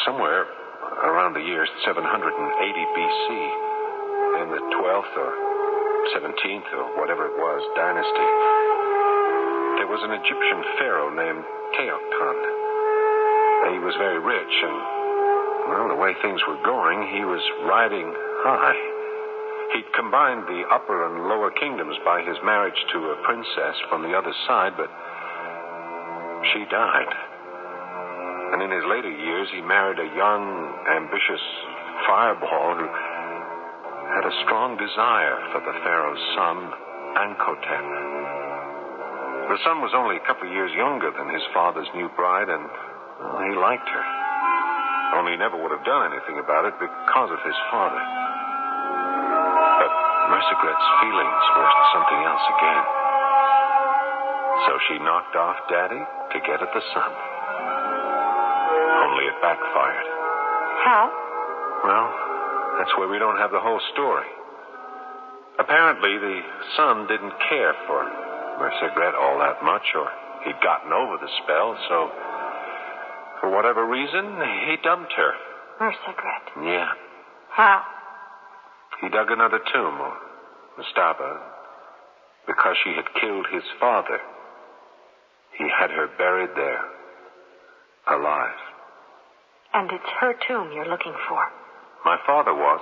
Somewhere around the year 780 B.C., in the 12th or 17th or whatever it was dynasty, there was an Egyptian pharaoh named Teocon. He was very rich, and, well, the way things were going, he was riding high. He'd combined the upper and lower kingdoms by his marriage to a princess from the other side, but she died. And in his later years, he married a young, ambitious fireball who had a strong desire for the pharaoh's son, Ankotep. The son was only a couple of years younger than his father's new bride, and well, he liked her. Only he never would have done anything about it because of his father. But Mercegret's feelings were something else again. So she knocked off Daddy to get at the son. Only it backfired. How? Well, that's where we don't have the whole story. Apparently, the son didn't care for Mercegret all that much, or he'd gotten over the spell, so for whatever reason, he dumped her. Mercegret? Yeah. How? He dug another tomb, or mastaba, because she had killed his father. He had her buried there, alive. And it's her tomb you're looking for. My father was.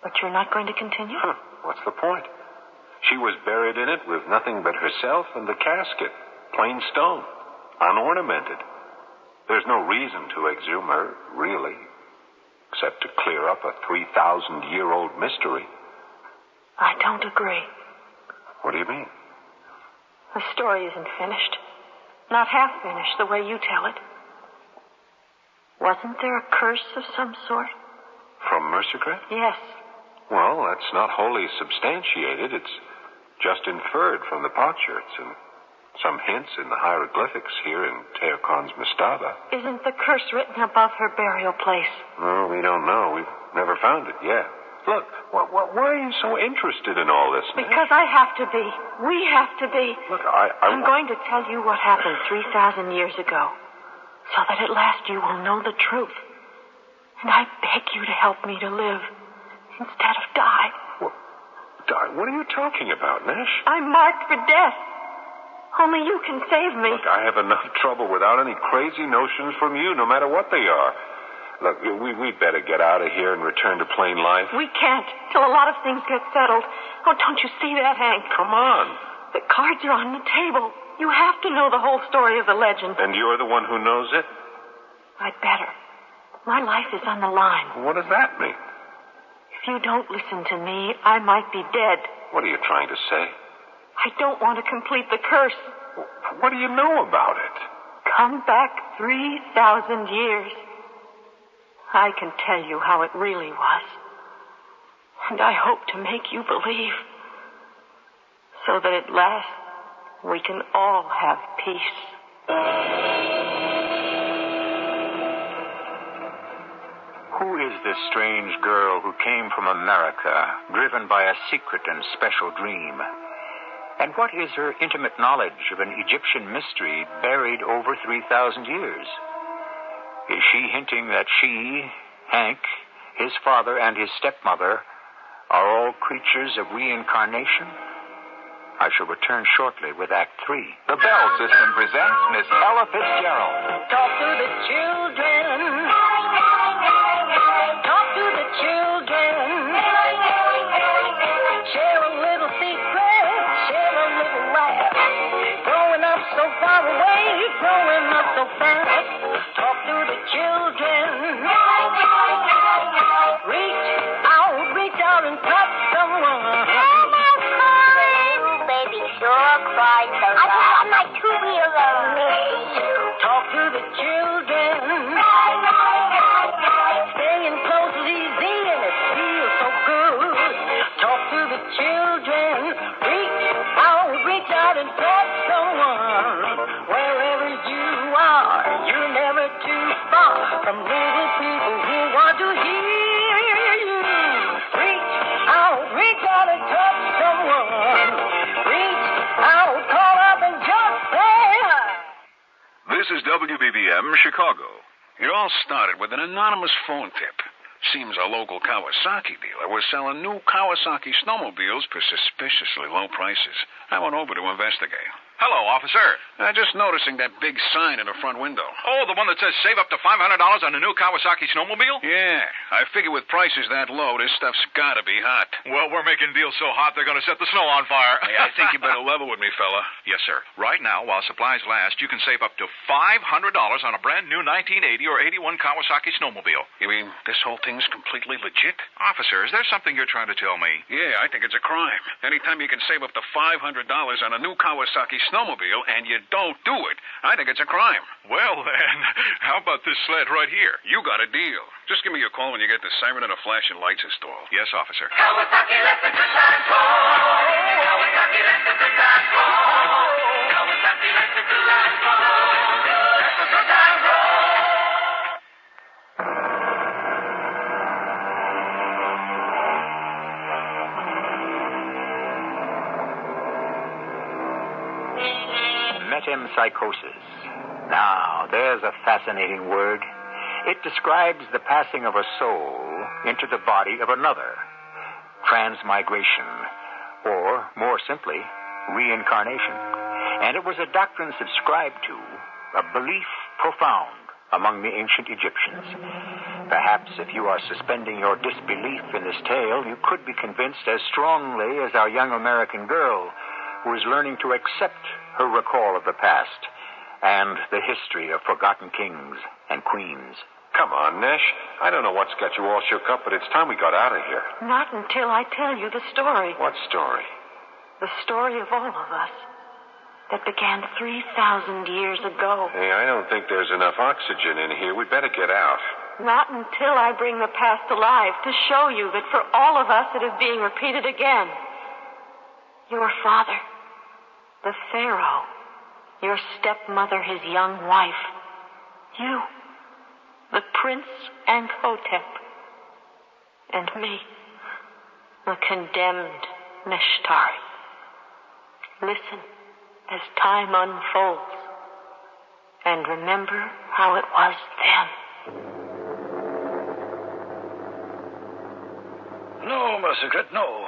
But you're not going to continue? What's the point? She was buried in it with nothing but herself and the casket. Plain stone. Unornamented. There's no reason to exhume her, really. Except to clear up a 3,000-year-old mystery. I don't agree. What do you mean? The story isn't finished. Not half finished, the way you tell it. Wasn't there a curse of some sort? From Mercegret? Yes. Well, that's not wholly substantiated. It's just inferred from the potsherds and some hints in the hieroglyphics here in Teocon's mastaba. Isn't the curse written above her burial place? No, we don't know. We've never found it yet. Look, why are you so interested in all this, Nash? Because I have to be. We have to be. Look, I'm going to tell you what happened 3,000 years ago, so that at last you will know the truth. And I beg you to help me to live instead of die. Die? What are you talking about, Nash? I'm marked for death. Only you can save me. Look, I have enough trouble without any crazy notions from you, no matter what they are. Look, we'd better get out of here and return to plain life. We can't, till a lot of things get settled. Oh, don't you see that, Hank? Come on. The cards are on the table. You have to know the whole story of the legend. And you're the one who knows it? I'd better. My life is on the line. What does that mean? If you don't listen to me, I might be dead. What are you trying to say? I don't want to complete the curse. What do you know about it? Come back 3,000 years. I can tell you how it really was. And I hope to make you believe. So that at last we can all have peace. Who is this strange girl who came from America, driven by a secret and special dream? And what is her intimate knowledge of an Egyptian mystery buried over 3,000 years? Is she hinting that she, Hank, his father, and his stepmother are all creatures of reincarnation? I shall return shortly with Act 3. The Bell System presents Miss Ella Fitzgerald. Talk to the children. Talk to the children. Share a little secret. Share a little laugh. Growing up so far away. Growing up so fast. Talk to the children. Reach out and touch someone. Baby sure cried so I just got my two-wheeler. Talk to the children. Staying close is easy and it feels so good. Talk to the children. Reach out and touch someone. Wherever This is WBBM, Chicago. It all started with an anonymous phone tip. Seems a local Kawasaki dealer was selling new Kawasaki snowmobiles for suspiciously low prices. I went over to investigate. Hello, officer. Just noticing that big sign in the front window. Oh, the one that says save up to $500 on a new Kawasaki snowmobile? Yeah. I figure with prices that low, this stuff's gotta be hot. Well, we're making deals so hot they're gonna set the snow on fire. Hey, I think you better level with me, fella. Yes, sir. Right now, while supplies last, you can save up to $500 on a brand new 1980 or 81 Kawasaki snowmobile. You mean this whole thing's completely legit? Officer, is there something you're trying to tell me? Yeah, I think it's a crime. Anytime you can save up to $500 on a new Kawasaki snowmobile and you don't do it, I think it's a crime. Well, then, how about this sled right here? You got a deal. Just give me a call when you get the siren and the flashing lights installed. Yes, officer. Kawasaki, let the good times roll. Kawasaki, let the good times roll. Kawasaki, let the good times roll. Let the good times roll. Metempsychosis. Now, there's a fascinating word. It describes the passing of a soul into the body of another. Transmigration, or, more simply, reincarnation. And it was a doctrine subscribed to, a belief profound among the ancient Egyptians. Perhaps if you are suspending your disbelief in this tale, you could be convinced as strongly as our young American girl who is learning to accept her recall of the past and the history of forgotten kings and queens. Come on, Nash. I don't know what's got you all shook up, but it's time we got out of here. Not until I tell you the story. What story? The story of all of us. That began 3,000 years ago. Hey, I don't think there's enough oxygen in here. We'd better get out. Not until I bring the past alive to show you that for all of us it is being repeated again. Your father, the Pharaoh, your stepmother, his young wife, you, the Prince Ankotep, and me, the condemned Nishtari. Listen as time unfolds, and remember how it was then. No, Mercigret, no.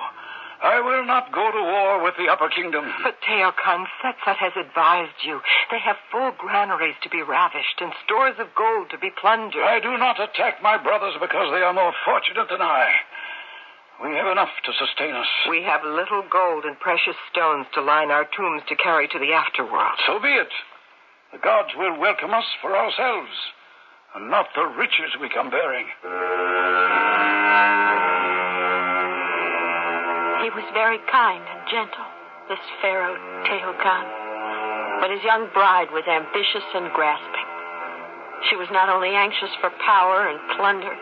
I will not go to war with the Upper Kingdom. But Teokan, Setsat has advised you. They have full granaries to be ravished and stores of gold to be plundered. I do not attack my brothers because they are more fortunate than I. We have enough to sustain us. We have little gold and precious stones to line our tombs to carry to the afterworld. So be it. The gods will welcome us for ourselves, and not the riches we come bearing. He was very kind and gentle, this Pharaoh Teokan. But his young bride was ambitious and grasping. She was not only anxious for power and plunder,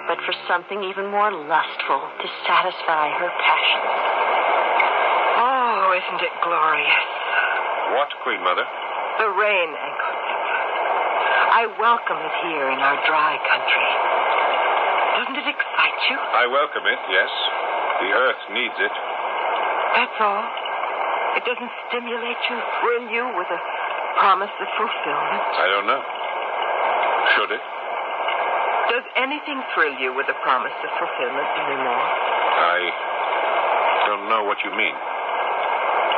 but for something even more lustful to satisfy her passions. Oh, isn't it glorious? What, Queen Mother? The rain, Ankotep. I welcome it here in our dry country. Doesn't it excite you? I welcome it, yes. The earth needs it. That's all. It doesn't stimulate you, thrill you with a promise of fulfillment. I don't know. Should it? Does anything thrill you with a promise of fulfillment anymore? I don't know what you mean.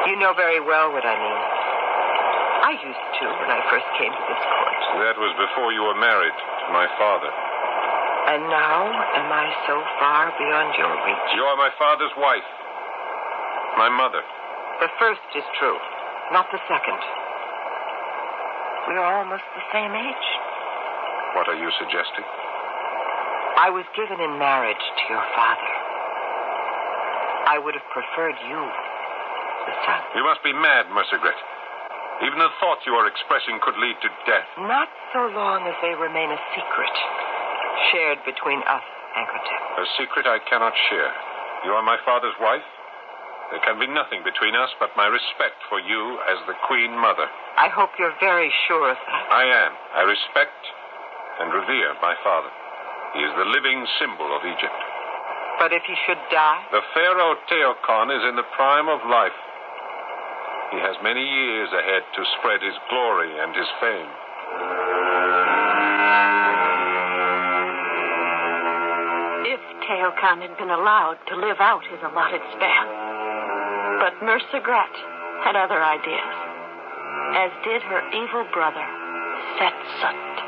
You know very well what I mean. I used to when I first came to this court. That was before you were married to my father. And now, am I so far beyond your reach? You are my father's wife. My mother. The first is true, not the second. We are almost the same age. What are you suggesting? I was given in marriage to your father. I would have preferred you, the son. You must be mad, Mercigret. Even the thoughts you are expressing could lead to death. Not so long as they remain a secret, shared between us, Ankotep. A secret I cannot share. You are my father's wife. There can be nothing between us but my respect for you as the Queen Mother. I hope you're very sure of that. I am. I respect and revere my father. He is the living symbol of Egypt. But if he should die? The Pharaoh Teokan is in the prime of life. He has many years ahead to spread his glory and his fame. If Teokan had been allowed to live out his allotted span. But Mercegret had other ideas, as did her evil brother, Setsut.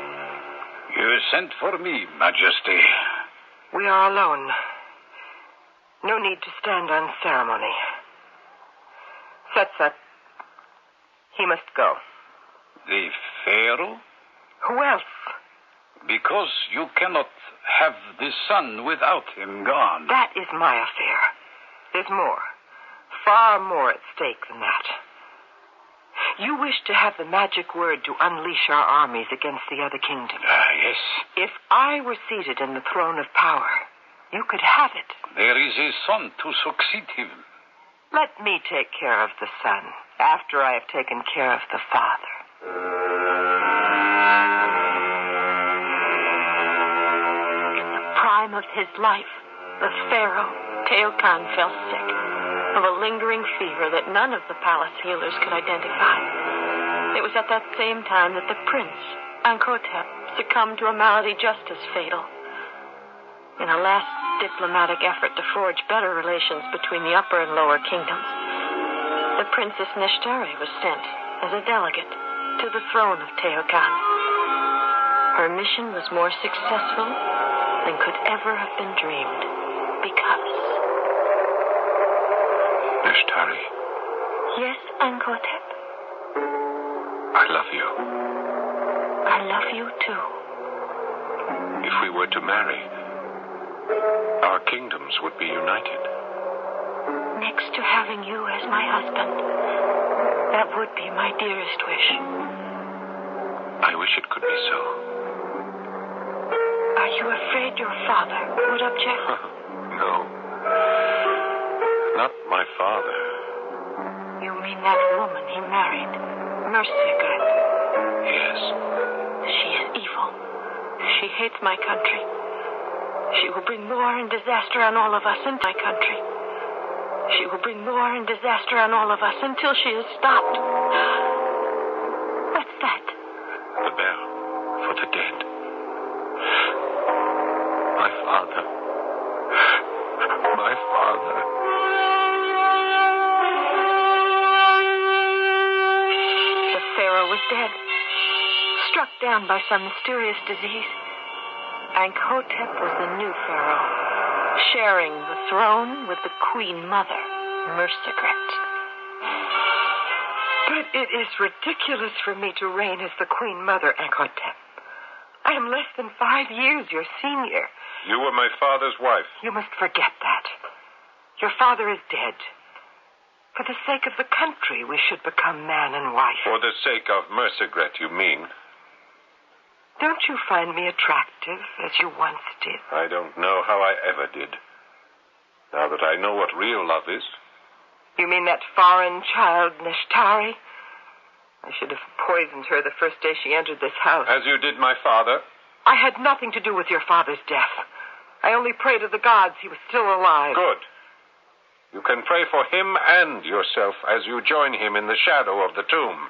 You sent for me, Majesty. We are alone. No need to stand on ceremony. Setsut, he must go. The Pharaoh? Who else? Because you cannot have the sun without him gone. That is my affair. There's more. Far more at stake than that. You wish to have the magic word to unleash our armies against the other kingdoms. Yes. If I were seated in the throne of power, you could have it. There is a son to succeed him. Let me take care of the son after I have taken care of the father. In the prime of his life, the pharaoh, Teokan, fell sick of a lingering fever that none of the palace healers could identify. It was at that same time that the prince, Ankotep, succumbed to a malady just as fatal. In a last diplomatic effort to forge better relations between the upper and lower kingdoms, the Princess Neshtari was sent as a delegate to the throne of Teokan. Her mission was more successful than could ever have been dreamed, because... Neshtari. Yes, Ankotep? I love you. I love you, too. If we were to marry, our kingdoms would be united. Next to having you as my husband, that would be my dearest wish. I wish it could be so. Are you afraid your father would object? No. Not my father. You mean that woman he married, Mercegret? Yes. She is evil. She hates my country. She will bring war and disaster on all of us in my country. She will bring war and disaster on all of us until she is stopped. What's that? The bell for the dead. My father. My father. The pharaoh was dead, struck down by some mysterious disease. Ankotep was the new pharaoh, sharing the throne with the queen mother, Mercegret. But it is ridiculous for me to reign as the queen mother, Ankotep. I am less than 5 years your senior. You were my father's wife. You must forget that. Your father is dead. For the sake of the country, we should become man and wife. For the sake of Mercegret, you mean? Don't you find me attractive, as you once did? I don't know how I ever did. Now that I know what real love is. You mean that foreign child, Neshtari? I should have poisoned her the first day she entered this house. As you did my father? I had nothing to do with your father's death. I only prayed to the gods he was still alive. Good. You can pray for him and yourself as you join him in the shadow of the tomb.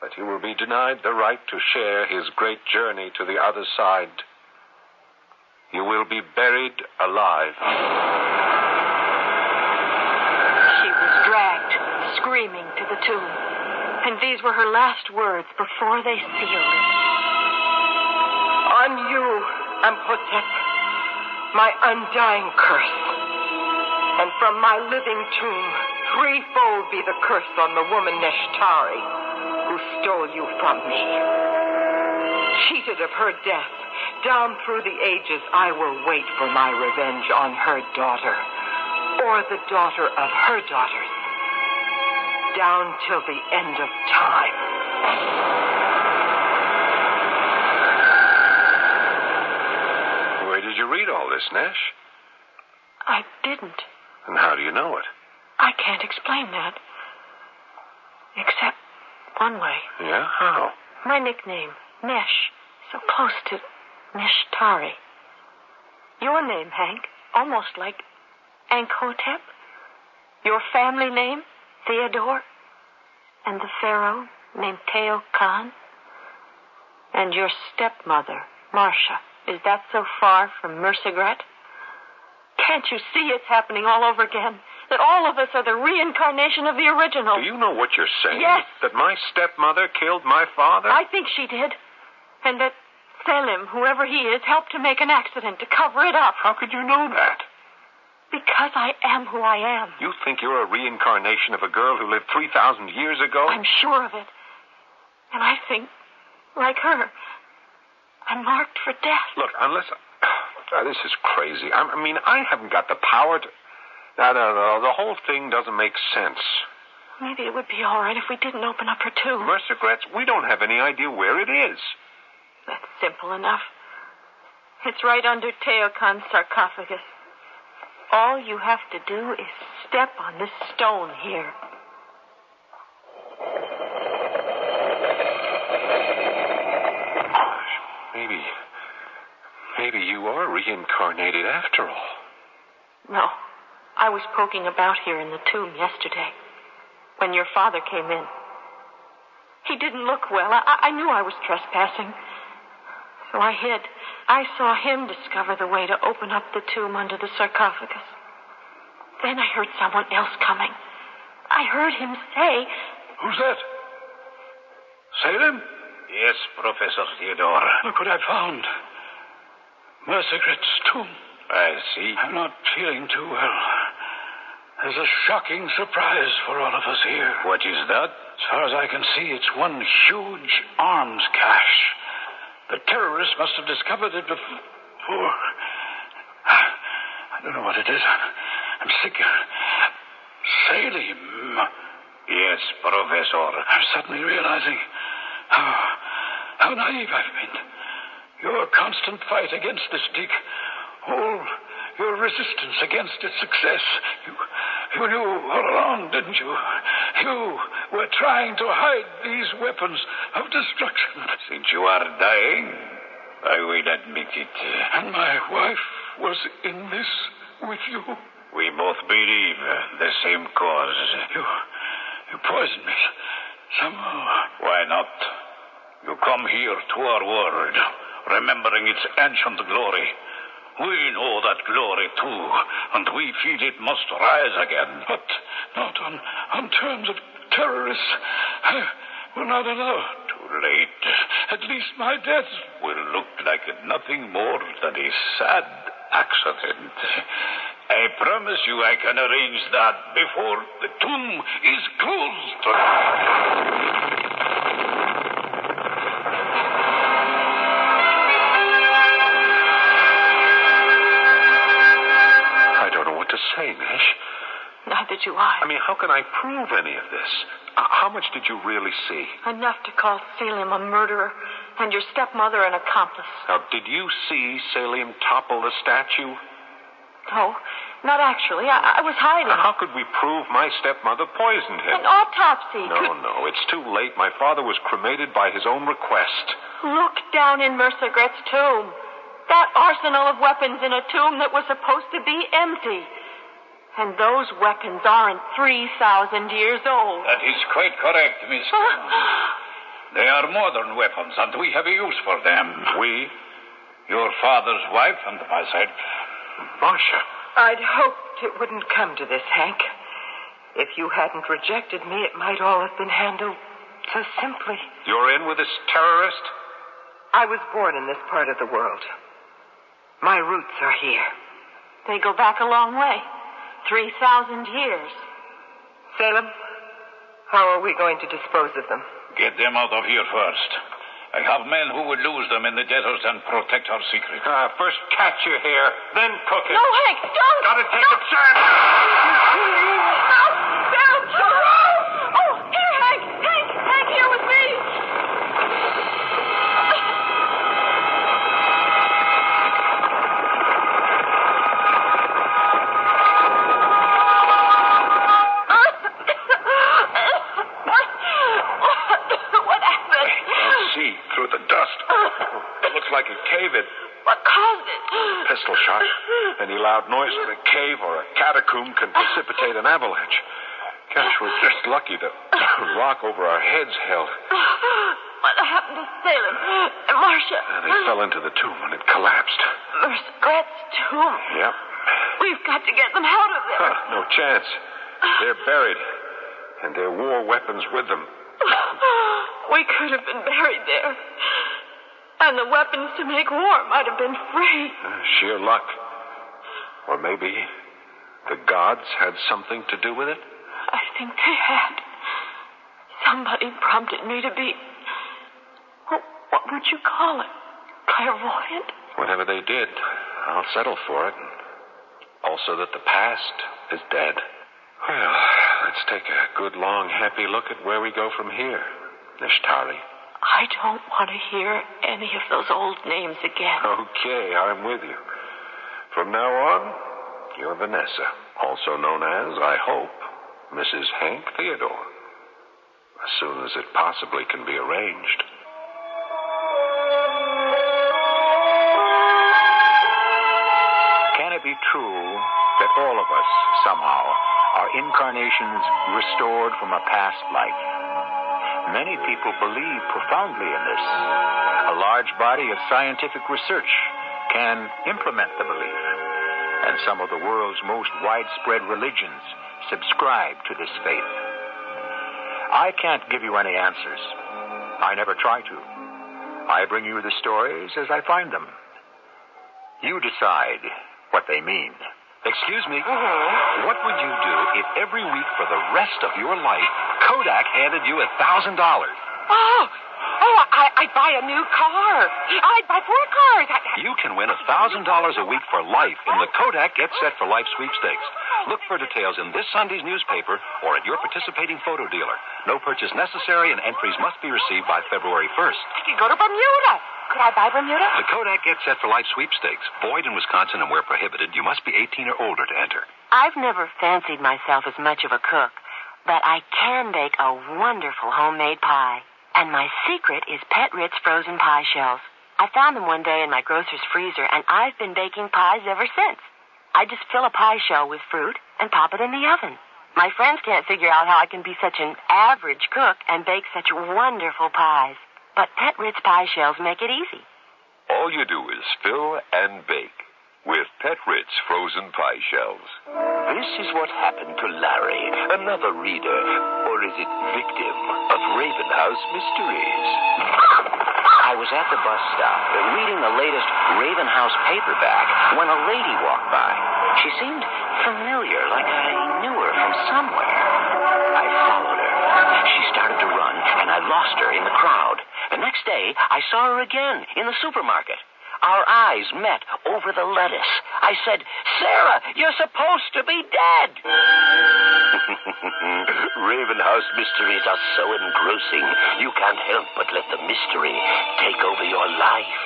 But he will be denied the right to share his great journey to the other side. You will be buried alive. She was dragged, screaming, to the tomb. And these were her last words before they sealed it. On you, Ankotep, my undying curse. And from my living tomb, threefold be the curse on the woman Neshtari, who stole you from me. Cheated of her death, down through the ages I will wait for my revenge on her daughter, or the daughter of her daughters, down till the end of time. Where did you read all this, Nash? I didn't. And how do you know it? I can't explain that. Except one way. Yeah? How? My nickname, Nesh, so close to Neshtari. Your name, Hank, almost like Ankotep. Your family name, Theodore? And the pharaoh named Teo Khan? And your stepmother, Marcia, is that so far from Mercegret? Can't you see it's happening all over again? That all of us are the reincarnation of the original. Do you know what you're saying? Yes. That my stepmother killed my father? I think she did. And that Selim, whoever he is, helped to make an accident to cover it up. How could you know that? Because I am who I am. You think you're a reincarnation of a girl who lived 3,000 years ago? I'm sure of it. And I think, like her, I'm marked for death. Look, unless... this is crazy. I mean, I haven't got the power to... No. The whole thing doesn't make sense. Maybe it would be all right if we didn't open up her tomb. Mercegret's, we don't have any idea where it is. That's simple enough. It's right under Teokon's sarcophagus. All you have to do is step on this stone here. Maybe you are reincarnated after all. No. I was poking about here in the tomb yesterday, when your father came in. He didn't look well. I knew I was trespassing. So I hid. I saw him discover the way to open up the tomb under the sarcophagus. Then I heard someone else coming. I heard him say... Who's that? Salem? Yes, Professor Theodore. Look what I found. Mercegret's tomb. I see. I'm not feeling too well. There's a shocking surprise for all of us here. What is that? As far as I can see, it's one huge arms cache. The terrorists must have discovered it before. I don't know what it is. I'm sick. Salim. Yes, Professor. I'm suddenly realizing how naive I've been. Your constant fight against this, Dick. All your resistance against its success. You knew all along, didn't you? You were trying to hide these weapons of destruction. Since you are dying, I will admit it. And my wife was in this with you? We both believe the same cause. You poisoned me somehow. Why not? You come here to our world, remembering its ancient glory. We know that glory, too, and we feel it must rise again. But not on terms of terrorists. We're not allowed. Too late. At least my death will look like nothing more than a sad accident. I promise you I can arrange that before the tomb is closed. Say, Nash. Neither do I. I mean, how can I prove any of this? How much did you really see? Enough to call Selim a murderer and your stepmother an accomplice. Now, did you see Selim topple the statue? No, not actually. I was hiding. How could we prove my stepmother poisoned him? An autopsy. No, it's too late. My father was cremated by his own request. Look down in Mercegret's tomb. That arsenal of weapons in a tomb that was supposed to be empty. And those weapons aren't 3,000 years old. That is quite correct, Miss. They are modern weapons, and we have a use for them. We? Your father's wife and myself. Marcia. I'd hoped it wouldn't come to this, Hank. If you hadn't rejected me, it might all have been handled so simply. You're in with this terrorist? I was born in this part of the world. My roots are here. They go back a long way. 3,000 years. Salem, how are we going to dispose of them? Get them out of here first. I have men who would lose them in the desert and protect our secret. First catch your hair, then cook it. No, Hank, don't! Gotta take a chance. No, Salem, oh, here, Hank, here with me. Through the dust. It looks like a cave. What caused it? Pistol shot. Any loud noise in a cave or a catacomb can precipitate an avalanche. Gosh, we're just lucky the rock over our heads held. What happened to Salem and Marcia? They fell into the tomb and it collapsed. Mercer Gret's tomb. Yep. We've got to get them out of there. No chance. They're buried, and their war weapons with them. We could have been buried there. And the weapons to make war might have been free. Sheer luck. Or maybe the gods had something to do with it? I think they had. Somebody prompted me to be... What would you call it? Clairvoyant? Whatever they did, I'll settle for it. Also that the past is dead. Well, let's take a good, long, happy look at where we go from here, Nishtari. I don't want to hear any of those old names again. Okay, I'm with you. From now on, you're Vanessa, also known as, I hope, Mrs. Hank Theodore. As soon as it possibly can be arranged. Can it be true that all of us, somehow, are incarnations restored from a past life? Many people believe profoundly in this. A large body of scientific research can implement the belief. And some of the world's most widespread religions subscribe to this faith. I can't give you any answers. I never try to. I bring you the stories as I find them. You decide what they mean. Excuse me, what would you do if every week for the rest of your life, Kodak handed you $1,000? I'd buy a new car. I'd buy 4 cars. You can win $1,000 a week for life in the Kodak Get Set for Life sweepstakes. Look for details in this Sunday's newspaper or at your participating photo dealer. No purchase necessary and entries must be received by February 1st. I could go to Bermuda. Could I buy Bermuda? The Kodak Get Set for Life sweepstakes. Void in Wisconsin and where prohibited. You must be 18 or older to enter. I've never fancied myself as much of a cook, but I can bake a wonderful homemade pie. And my secret is Pet Ritz frozen pie shells. I found them one day in my grocer's freezer, and I've been baking pies ever since. I just fill a pie shell with fruit and pop it in the oven. My friends can't figure out how I can be such an average cook and bake such wonderful pies. But Pet Ritz pie shells make it easy. All you do is fill and bake with Pet Ritz frozen pie shells. This is what happened to Larry, another reader, or is it victim, of Raven House Mysteries. I was at the bus stop reading the latest Raven House paperback when a lady walked by. She seemed familiar, like I knew her from somewhere. I followed her. She started to run, and I lost her in the crowd. The next day, I saw her again in the supermarket. Our eyes met over the lettuce. I said, "Sarah, you're supposed to be dead." Raven House Mysteries are so engrossing, you can't help but let the mystery take over your life.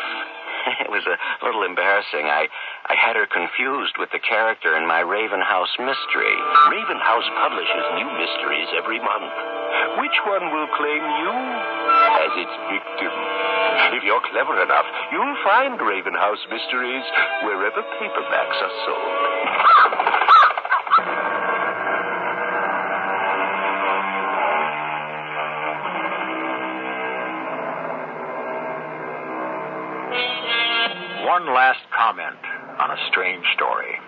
It was a little embarrassing. I had her confused with the character in my Raven House mystery. Raven House publishes new mysteries every month. Which one will claim you as its victim? If you're clever enough, you'll find Raven House Mysteries wherever paperbacks are sold. One last comment on a strange story.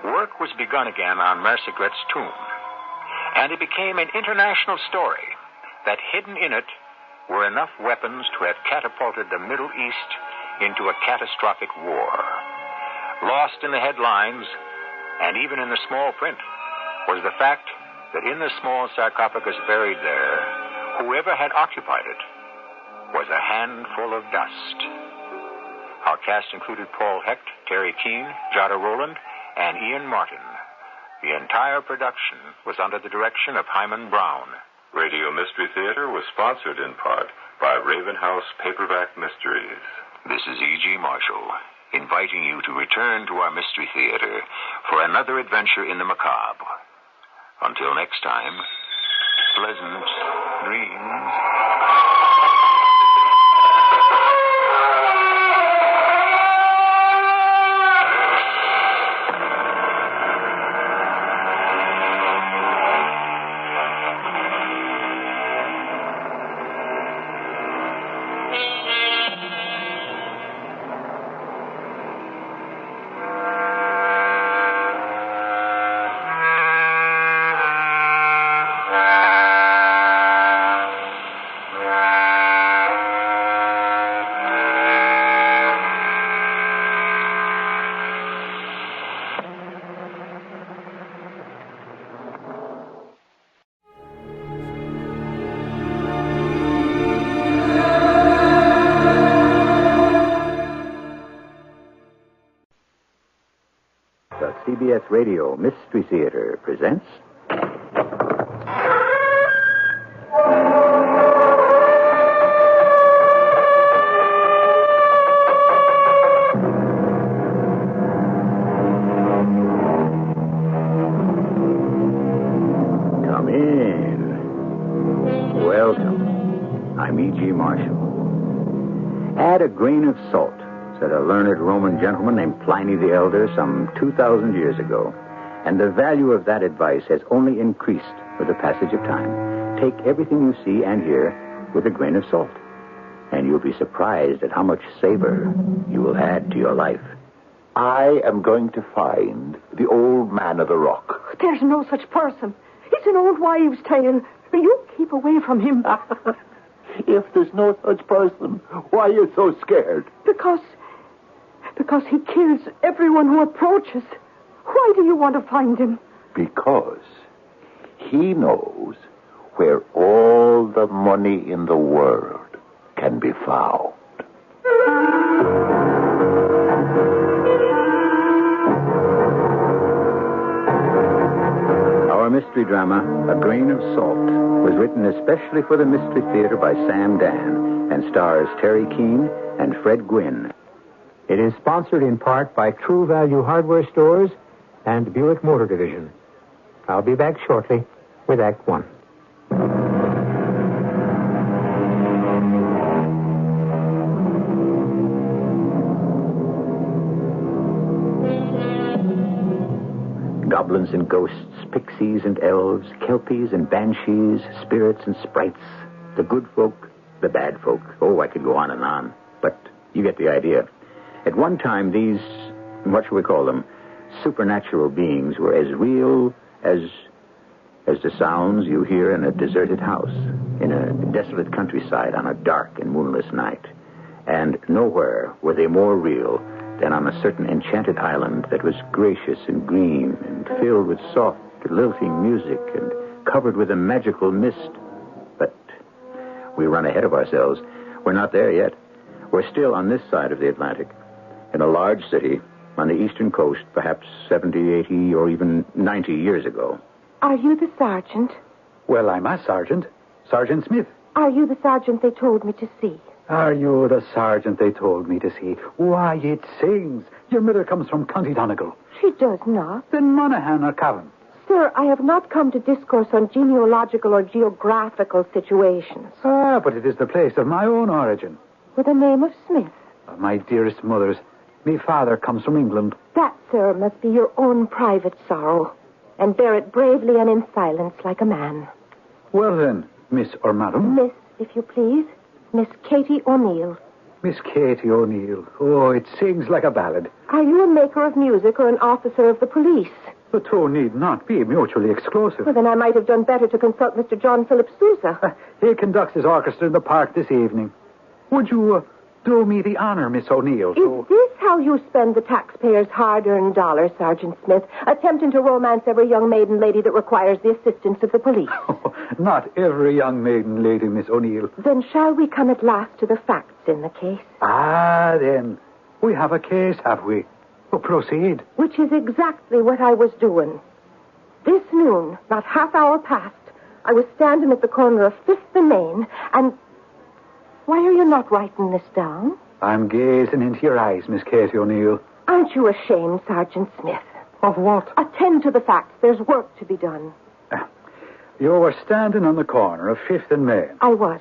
Work was begun again on Mercer Gret's tomb, and it became an international story that hidden in it were enough weapons to have catapulted the Middle East into a catastrophic war. Lost in the headlines, and even in the small print, was the fact that in the small sarcophagus buried there, whoever had occupied it was a handful of dust. Our cast included Paul Hecht, Terry Keane, Jada Rowland, and Ian Martin. The entire production was under the direction of Hyman Brown. Radio Mystery Theater was sponsored in part by Raven House Paperback Mysteries. This is E.G. Marshall, inviting you to return to our Mystery Theater for another adventure in the macabre. Until next time, pleasant dreams. Radio Mystery Theater presents... Come in. Welcome. I'm E.G. Marshall. Add a grain of salt, said a learned Roman gentleman named Pliny the Elder some 2,000 years ago. And the value of that advice has only increased with the passage of time. Take everything you see and hear with a grain of salt, and you'll be surprised at how much savor you will add to your life. I am going to find the old man of the rock. There's no such person. It's an old wives' tale. You keep away from him. If there's no such person, why are you so scared? Because he kills everyone who approaches. Why do you want to find him? Because he knows where all the money in the world can be found. Our mystery drama, A Grain of Salt, was written especially for the Mystery Theater by Sam Dan and stars Terry Keane and Fred Gwynn. It is sponsored in part by True Value Hardware Stores and Buick Motor Division. I'll be back shortly with Act One. Goblins and ghosts, pixies and elves, kelpies and banshees, spirits and sprites, the good folk, the bad folk. Oh, I could go on and on, but you get the idea. At one time, these, what shall we call them, supernatural beings were as real as the sounds you hear in a deserted house, in a desolate countryside on a dark and moonless night. And nowhere were they more real than on a certain enchanted island that was gracious and green and filled with soft, lilting music and covered with a magical mist. But we run ahead of ourselves. We're not there yet. We're still on this side of the Atlantic, in a large city on the eastern coast, perhaps 70, 80, or even 90 years ago. Are you the sergeant? Well, I'm a sergeant. Sergeant Smith. Are you the sergeant they told me to see? Are you the sergeant they told me to see? Why, it sings. Your mother comes from County Donegal. She does not. Then Monaghan or Cavan. Sir, I have not come to discourse on genealogical or geographical situations. Ah, but it is the place of my own origin. With the name of Smith. My dearest mother's. Me father comes from England. That, sir, must be your own private sorrow. And bear it bravely and in silence like a man. Well then, Miss or Madam? Miss, if you please. Miss Katie O'Neill. Miss Katie O'Neill. Oh, it sings like a ballad. Are you a maker of music or an officer of the police? The two need not be mutually exclusive. Well, then I might have done better to consult Mr. John Philip Sousa. He conducts his orchestra in the park this evening. Would you do me the honor, Miss O'Neill? Is this how you spend the taxpayers' hard-earned dollars, Sergeant Smith, attempting to romance every young maiden lady that requires the assistance of the police? Not every young maiden lady, Miss O'Neill. Then shall we come at last to the facts in the case? Ah, then. We have a case, have we? Well, proceed. Which is exactly what I was doing. This noon, not half hour past, I was standing at the corner of 5th and Main, and... Why are you not writing this down? I'm gazing into your eyes, Miss Katie O'Neill. Aren't you ashamed, Sergeant Smith? Of what? Attend to the facts. There's work to be done. You were standing on the corner of 5th and Main. I was.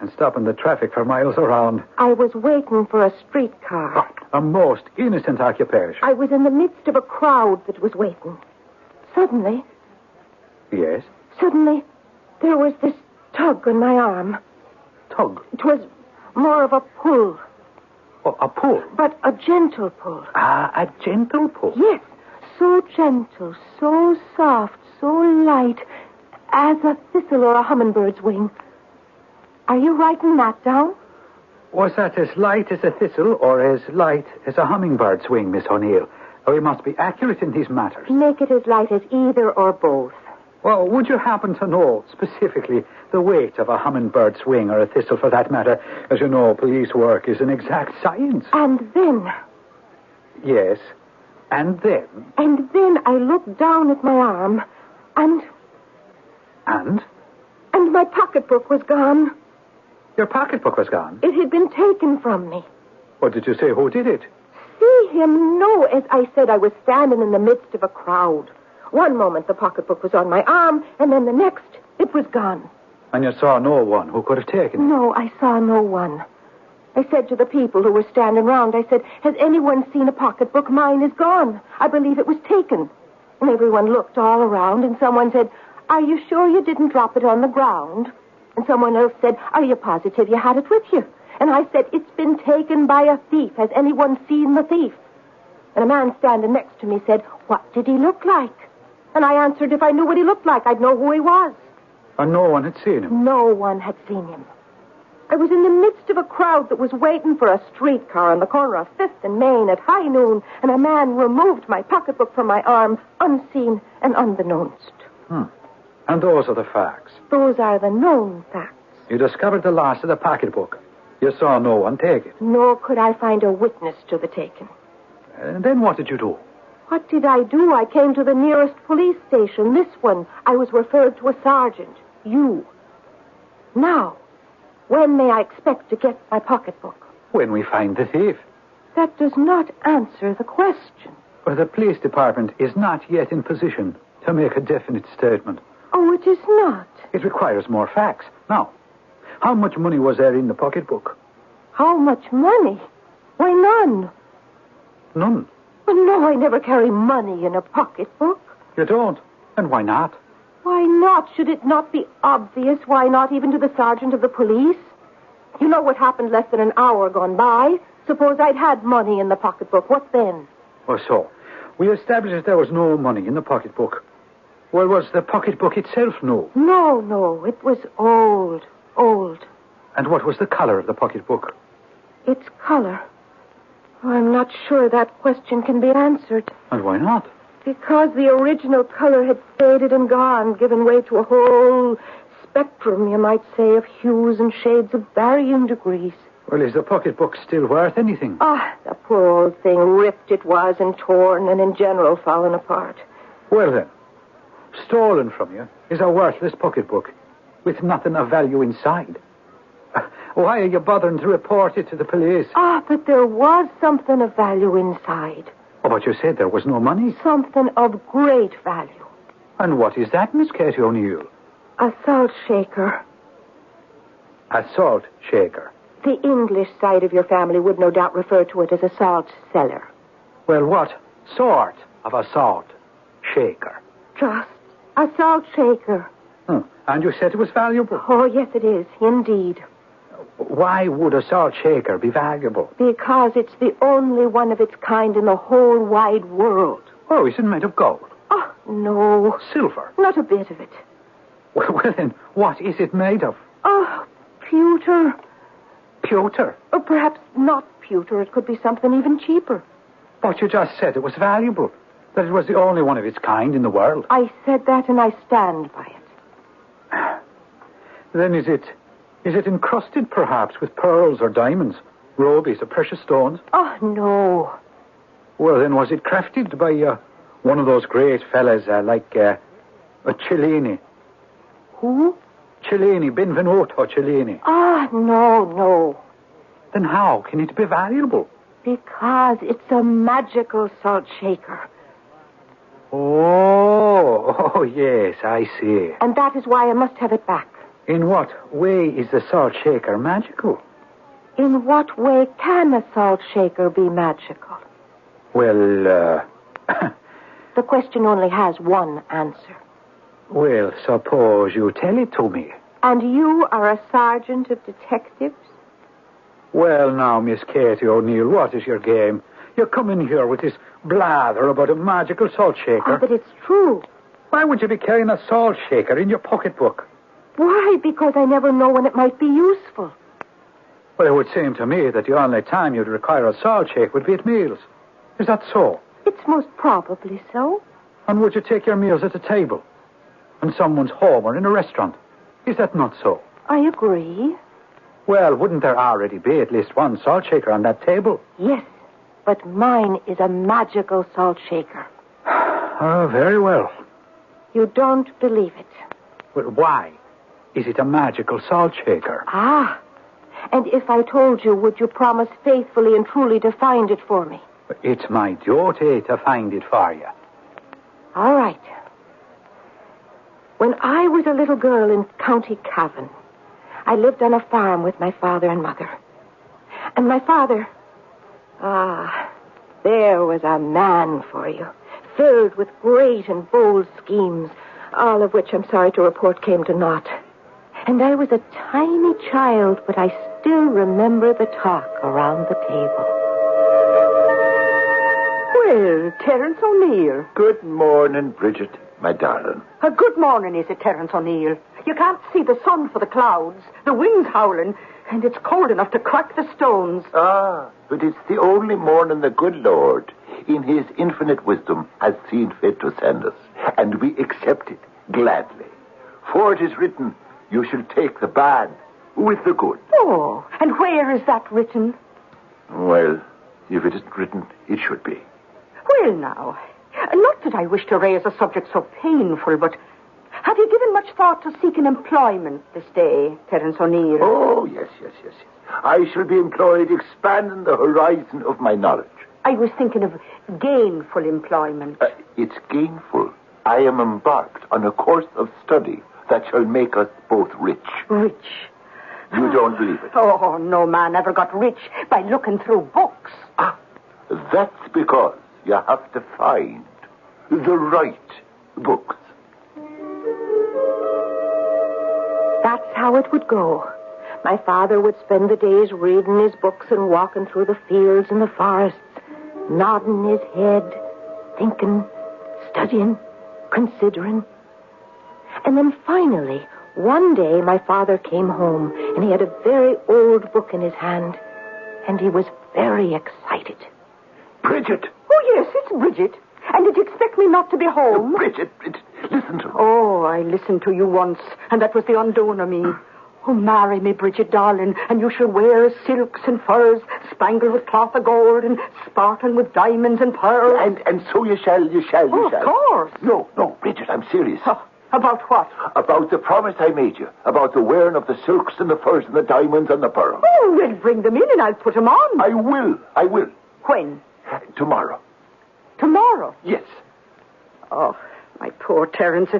And stopping the traffic for miles around. I was waiting for a streetcar. A most innocent occupation. I was in the midst of a crowd that was waiting. Suddenly... Yes? Suddenly, there was this tug on my arm. Tug? It was more of a pull. Oh, a pull? But a gentle pull. Ah, a gentle pull? Yes. So gentle, so soft, so light, as a thistle or a hummingbird's wing. Are you writing that down? Was that as light as a thistle or as light as a hummingbird's wing, Miss O'Neill? We must be accurate in these matters. Make it as light as either or both. Well, would you happen to know specifically the weight of a hummingbird's wing or a thistle for that matter? As you know, police work is an exact science. And then? Yes. And then? And then I looked down at my arm, and... And? And my pocketbook was gone. Your pocketbook was gone? It had been taken from me. What did you say? Who did it? See him? No, as I said, I was standing in the midst of a crowd. One moment the pocketbook was on my arm, and then the next, it was gone. And you saw no one who could have taken it? No, I saw no one. I said to the people who were standing round, I said, has anyone seen a pocketbook? Mine is gone. I believe it was taken. And everyone looked all around, and someone said, are you sure you didn't drop it on the ground? And someone else said, are you positive you had it with you? And I said, it's been taken by a thief. Has anyone seen the thief? And a man standing next to me said, what did he look like? And I answered, if I knew what he looked like, I'd know who he was. And no one had seen him? No one had seen him. I was in the midst of a crowd that was waiting for a streetcar on the corner of 5th and Main at high noon, and a man removed my pocketbook from my arm, unseen and unbeknownst. And those are the facts? Those are the known facts. You discovered the loss of the pocketbook. You saw no one take it. Nor could I find a witness to the taking. And then what did you do? What did I do? I came to the nearest police station, this one. I was referred to a sergeant. You. Now, when may I expect to get my pocketbook? When we find the thief. That does not answer the question. Well, the police department is not yet in position to make a definite statement. Oh, it is not. It requires more facts. Now, how much money was there in the pocketbook? How much money? Why, none. None? Well, no, I never carry money in a pocketbook. You don't? And why not? Why not? Should it not be obvious? Why not even to the sergeant of the police? You know what happened less than an hour gone by. Suppose I'd had money in the pocketbook. What then? Or so. We established that there was no money in the pocketbook. Well, was the pocketbook itself new? No. It was old. And what was the color of the pocketbook? Its color? Oh, I'm not sure that question can be answered. And why not? Because the original color had faded and gone, given way to a whole spectrum, you might say, of hues and shades of varying degrees. Well, is the pocketbook still worth anything? The poor old thing, ripped it was and torn and in general fallen apart. Well, then, stolen from you is a worthless pocketbook with nothing of value inside. Why are you bothering to report it to the police? But there was something of value inside. Oh, but you said there was no money. Something of great value. And what is that, Miss Katie O'Neill? A salt shaker. A salt shaker? The English side of your family would no doubt refer to it as a salt cellar. Well, what sort of a salt shaker? Just a salt shaker. And you said it was valuable? Oh, yes, it is, indeed. Why would a salt shaker be valuable? Because it's the only one of its kind in the whole wide world. Oh, is it made of gold? Oh, no. Silver? Not a bit of it. Well, then, what is it made of? Oh, pewter. Pewter? Or perhaps not pewter. It could be something even cheaper. But you just said it was valuable. That it was the only one of its kind in the world. I said that and I stand by it. Then is it encrusted, perhaps, with pearls or diamonds, rubies or precious stones? Oh, no. Well, then, was it crafted by one of those great fellas like Cellini? Who? Cellini, Benvenuto Cellini. No. Then how can it be valuable? Because it's a magical salt shaker. Oh, yes, I see. And that is why I must have it back. In what way is the salt shaker magical? In what way can a salt shaker be magical? Well, The question only has one answer. Well, suppose you tell it to me. And you are a sergeant of detectives? Well, now, Miss Katie O'Neill, what is your game? You come in here with this blather about a magical salt shaker. But it's true. Why would you be carrying a salt shaker in your pocketbook? Why? Because I never know when it might be useful. Well, it would seem to me that the only time you'd require a salt shaker would be at meals. Is that so? It's most probably so. And would you take your meals at a table? In someone's home or in a restaurant? Is that not so? I agree. Well, wouldn't there already be at least one salt shaker on that table? Yes. But mine is a magical salt shaker. Oh, very well. You don't believe it. Well, why? Is it a magical salt shaker? Ah. And if I told you, would you promise faithfully and truly to find it for me? It's my duty to find it for you. All right. When I was a little girl in County Cavan, I lived on a farm with my father and mother. And my father... there was a man for you, filled with great and bold schemes, all of which, I'm sorry to report, came to naught. And I was a tiny child, but I still remember the talk around the table. Well, Terence O'Neill. Good morning, Bridget, my darling. A good morning, is it, Terence O'Neill? You can't see the sun for the clouds, the wind's howling, and it's cold enough to crack the stones. Ah, but it's the only morning the good Lord, in his infinite wisdom, has seen fit to send us, and we accept it gladly. For it is written, you shall take the bad with the good. Oh, and where is that written? Well, if it isn't written, it should be. Well, now, not that I wish to raise a subject so painful, but have you given much thought to seeking employment this day, Terence O'Neill? Oh, yes. I shall be employed expanding the horizon of my knowledge. I was thinking of gainful employment. It's gainful. I am embarked on a course of study that shall make us both rich. Rich? You don't believe it? Oh, no man ever got rich by looking through books. That's because you have to find the right books. That's how it would go. My father would spend the days reading his books and walking through the fields and the forests, nodding his head, thinking, studying, considering. And then finally, one day my father came home and he had a very old book in his hand, and he was very excited. Bridget! Oh, yes, it's Bridget. And did you expect me not to be home? Bridget, listen to me. Oh, I listened to you once, and that was the undoing of me. Oh, marry me, Bridget, darling, and you shall wear silks and furs, spangled with cloth of gold, and sparkling with diamonds and pearls. And so you shall. Oh, of course. No, Bridget, I'm serious. About what? About the promise I made you. About the wearing of the silks and the furs and the diamonds and the pearls. Oh, well, bring them in and I'll put them on. I will. When? Tomorrow. Tomorrow? Yes. Oh, my poor Terence,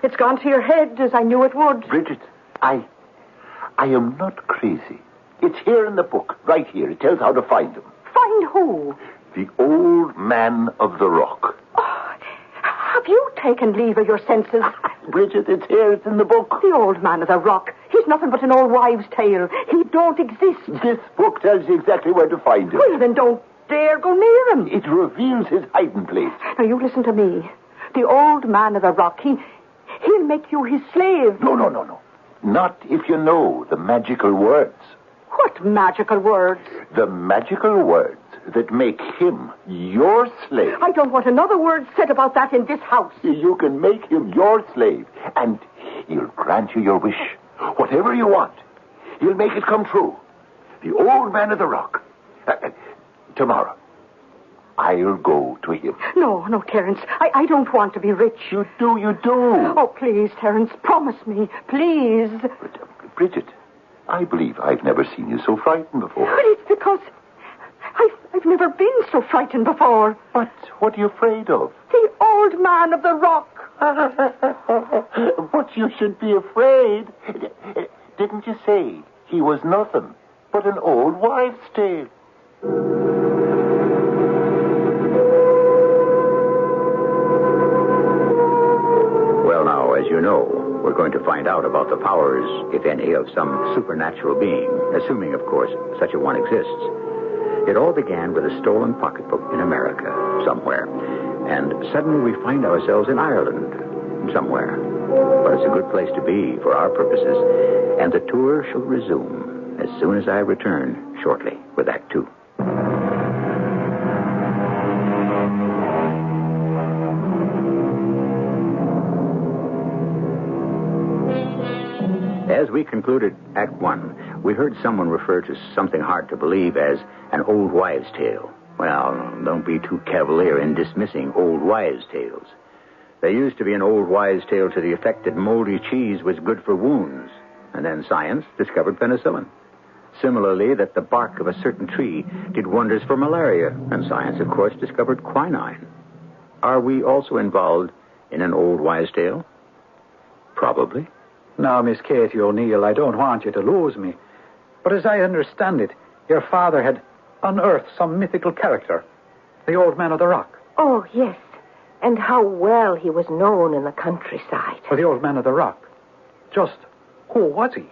it's gone to your head as I knew it would. Bridget, I am not crazy. It's here in the book, right here. It tells how to find him. Find who? The old man of the rock. Oh, have you taken leave of your senses? Bridget, it's here. It's in the book. The old man of the rock. He's nothing but an old wives' tale. He don't exist. This book tells you exactly where to find him. Well, then don't dare go near him. It reveals his hiding place. Now, you listen to me. The old man of the rock, he'll make you his slave. No. Not if you know the magical words. What magical words? The magical words that make him your slave. I don't want another word said about that in this house. You can make him your slave, and he'll grant you your wish. Whatever you want, he'll make it come true. The old man of the rock. Tomorrow, I'll go to him. No, Terence. I don't want to be rich. You do. Oh, please, Terence, promise me. Please. But, Bridget, I believe I've never seen you so frightened before. But it's because I've never been so frightened before. But what are you afraid of? The old man of the rock. But you should be afraid. Didn't you say he was nothing but an old wives' tale? Well, now, as you know, we're going to find out about the powers, if any, of some supernatural being, assuming, of course, such a one exists. It all began with a stolen pocketbook in America, somewhere. And suddenly we find ourselves in Ireland, somewhere. But it's a good place to be for our purposes. And the tour shall resume as soon as I return shortly with Act 2. As we concluded Act 1, we heard someone refer to something hard to believe as an old wives' tale. Well, don't be too cavalier in dismissing old wives' tales. There used to be an old wives' tale to the effect that moldy cheese was good for wounds, and then science discovered penicillin. Similarly, that the bark of a certain tree did wonders for malaria, and science, of course, discovered quinine. Are we also involved in an old wives' tale? Probably. Now, Miss Katie O'Neill, I don't want you to lose me. But as I understand it, your father had unearthed some mythical character, the Old Man of the Rock. Oh, yes. And how well he was known in the countryside. Oh, the Old Man of the Rock. Just who was he?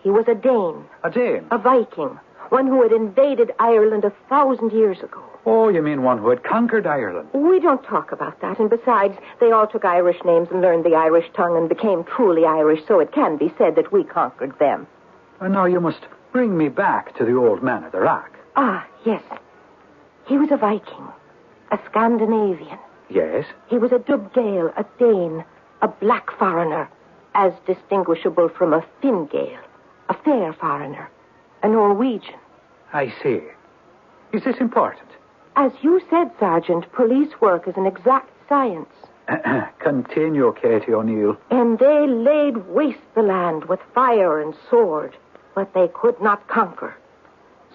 He was a Dane. A Dane? A Viking. One who had invaded Ireland 1,000 years ago. Oh, you mean one who had conquered Ireland? We don't talk about that. And besides, they all took Irish names and learned the Irish tongue and became truly Irish, so it can be said that we conquered them. And now you must bring me back to the Old Man of the Rock. Ah, yes. He was a Viking. A Scandinavian. Yes? He was a Dubgale, a Dane, a black foreigner, as distinguishable from a Fingale, a fair foreigner, a Norwegian. I see. Is this important? As you said, Sergeant, police work is an exact science. Continue, Katie O'Neill. And they laid waste the land with fire and sword, but they could not conquer.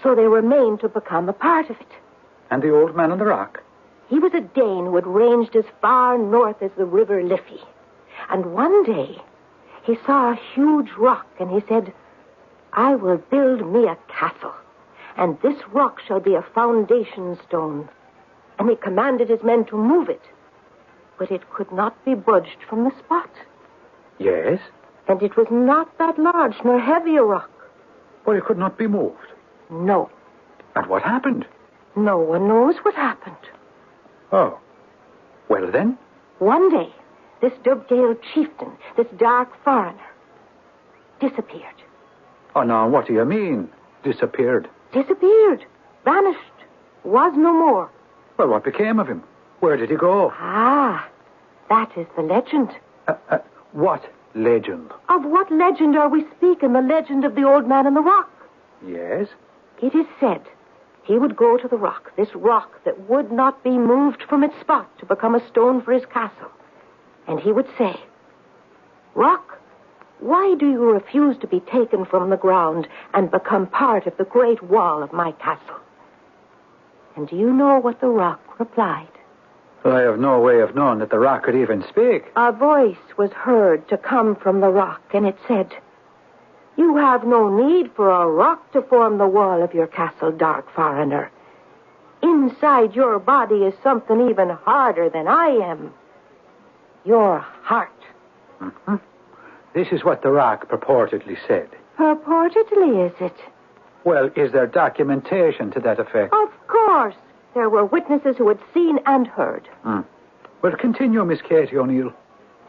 So they remained to become a part of it. And the Old Man on the Rock? He was a Dane who had ranged as far north as the River Liffey. And one day, he saw a huge rock, and he said, I will build me a castle, and this rock shall be a foundation stone. And he commanded his men to move it, but it could not be budged from the spot. Yes? And it was not that large nor heavy a rock. But it could not be moved? No. And what happened? No one knows what happened. Oh. Well, then? One day, this Dubgale chieftain, this dark foreigner, disappeared. Oh, now, what do you mean, disappeared? Disappeared. Vanished. Was no more. Well, what became of him? Where did he go? Ah, that is the legend. What legend? Of what legend are we speaking? The legend of the Old Man on the Rock. Yes? It is said he would go to the rock, this rock that would not be moved from its spot to become a stone for his castle. And he would say, Rock, why do you refuse to be taken from the ground and become part of the great wall of my castle? And do you know what the rock replied? Well, I have no way of knowing that the rock could even speak. A voice was heard to come from the rock, and it said, You have no need for a rock to form the wall of your castle, dark foreigner. Inside your body is something even harder than I am. Your heart. Mm-hmm. This is what the rock purportedly said. Purportedly, is it? Well, is there documentation to that effect? Of course. There were witnesses who had seen and heard. Well, continue, Miss Katie O'Neill.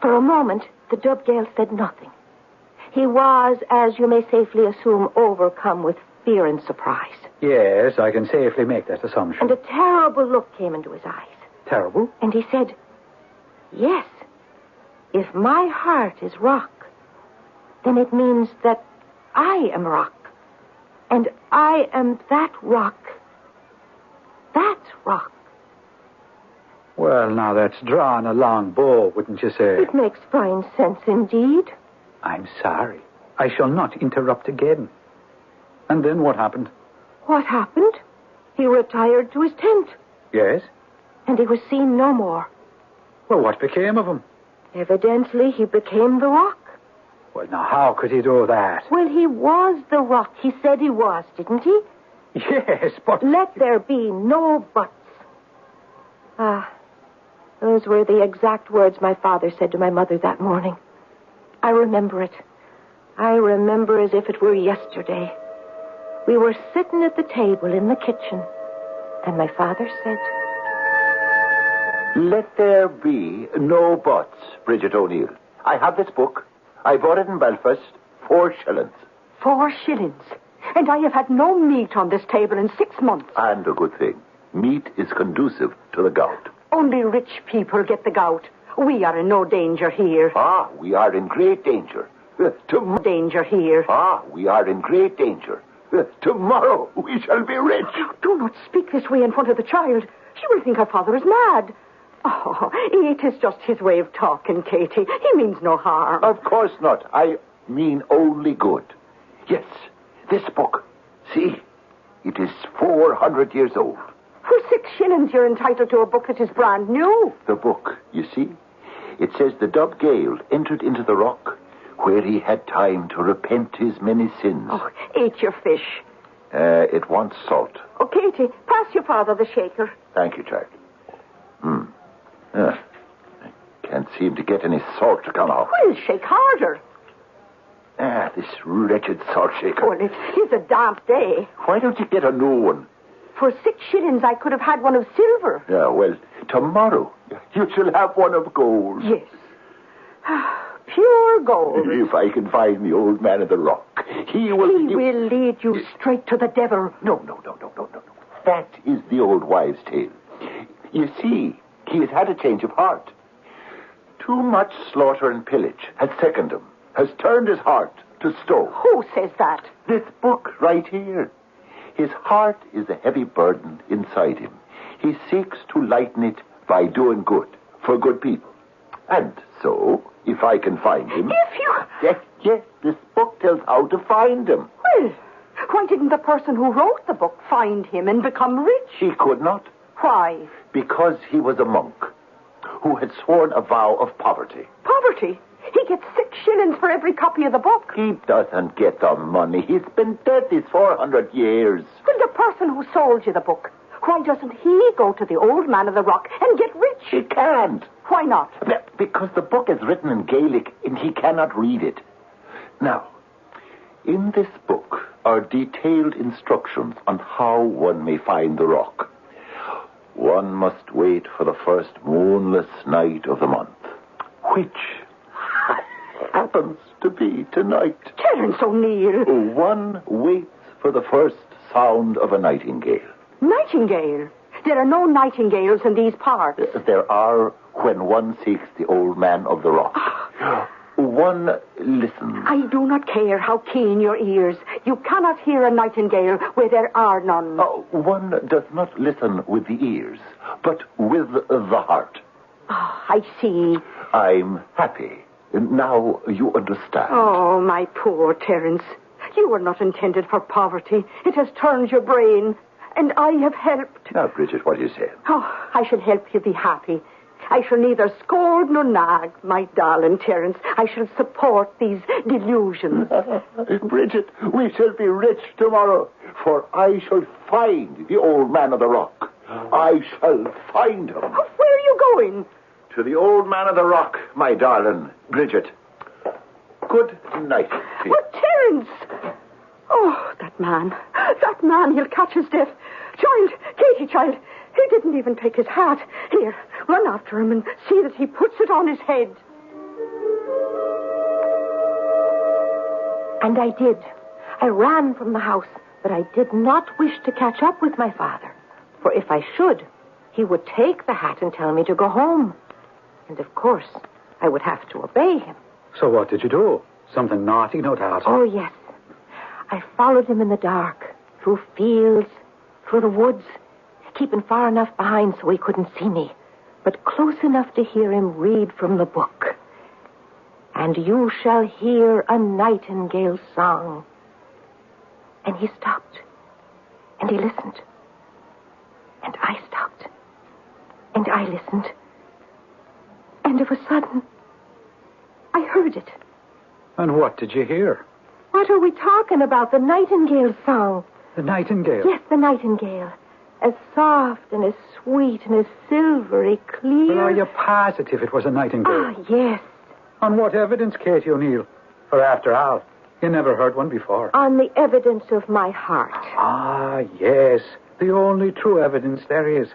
For a moment, the Dubgale said nothing. He was, as you may safely assume, overcome with fear and surprise. Yes, I can safely make that assumption. And a terrible look came into his eyes. Terrible? And he said, Yes, if my heart is rock, then it means that I am rock. And I am that rock. That rock. Well, now that's drawing a long bow, wouldn't you say? It makes fine sense indeed. I'm sorry. I shall not interrupt again. And then what happened? What happened? He retired to his tent. Yes? And he was seen no more. Well, what became of him? Evidently, he became the rock. Well, now, how could he do that? Well, he was the rock. He said he was, didn't he? Yes, but... Let there be no buts. Those were the exact words my father said to my mother that morning. I remember it. I remember as if it were yesterday. We were sitting at the table in the kitchen, and my father said... Let there be no buts, Bridget O'Neill. I have this book. I bought it in Belfast, 4 shillings. 4 shillings? And I have had no meat on this table in 6 months. And a good thing. Meat is conducive to the gout. Only rich people get the gout. We are in no danger here. We are in great danger. Danger here. We are in great danger. Tomorrow we shall be rich. Oh, do not speak this way in front of the child. She will think her father is mad. Oh, it is just his way of talking, Katie. He means no harm. Of course not. I mean only good. Yes, this book. See, it is 400 years old. For 6 shillings, you're entitled to a book that is brand new. The book, you see, it says the Dub Gale entered into the rock where he had time to repent his many sins. Oh, ate your fish. It wants salt. Oh, Katie, pass your father the shaker. Thank you, child. I can't seem to get any salt to come out. Well, shake harder. This wretched salt shaker. Well, it is a damp day. Why don't you get a new one? For 6 shillings, I could have had one of silver. Yeah, well, tomorrow you shall have one of gold. Yes. Pure gold. If I can find the old man of the rock, he will lead you straight to the devil. No. That is the old wives' tale. You see, he has had a change of heart. Too much slaughter and pillage has sickened him, has turned his heart to stone. Who says that? This book right here. His heart is a heavy burden inside him. He seeks to lighten it by doing good for good people. And so, if I can find him... If you... Yes, this book tells how to find him. Well, why didn't the person who wrote the book find him and become rich? He could not. Why? Because he was a monk who had sworn a vow of poverty. Poverty? He gets 6 shillings for every copy of the book. He doesn't get the money. He's been dead these 400 years. Well, the person who sold you the book, why doesn't he go to the old man of the rock and get rich? He can't. Why not? Because the book is written in Gaelic and he cannot read it. Now, in this book are detailed instructions on how one may find the rock. One must wait for the first moonless night of the month, which happens to be tonight. Terence O'Neill. One waits for the first sound of a nightingale. Nightingale? There are no nightingales in these parts. There are when one seeks the old man of the rock. One listens. I do not care how keen your ears. You cannot hear a nightingale where there are none. One does not listen with the ears, but with the heart. I see. I'm happy. Now you understand. Oh, my poor Terence. You were not intended for poverty. It has turned your brain, and I have helped. Now, Bridget, what do you say? Oh, I shall help you be happy. I shall neither scold nor nag, my darling Terence. I shall support these delusions. Bridget, we shall be rich tomorrow, for I shall find the old man of the rock. I shall find him. Where are you going? To the old man of the rock, my darling Bridget. Good night. Oh, Terence! Oh, that man, he'll catch his death. Child, Katie, child, he didn't even take his hat. Here, run after him and see that he puts it on his head. And I did. I ran from the house, but I did not wish to catch up with my father. For if I should, he would take the hat and tell me to go home. And of course, I would have to obey him. So what did you do? Something naughty, no doubt. Oh, yes. I followed him in the dark, through fields, through the woods, keeping far enough behind so he couldn't see me, but close enough to hear him read from the book. And you shall hear a nightingale's song. And he stopped, and he listened. And I stopped, and I listened. And of a sudden, I heard it. And what did you hear? What are we talking about? The nightingale's song. The nightingale? Yes, the nightingale. As soft and as sweet and as silvery clear. Well, are you positive it was a nightingale? Ah, yes. On what evidence, Katie O'Neill? For after all, you never heard one before. On the evidence of my heart. Ah, yes. The only true evidence there is.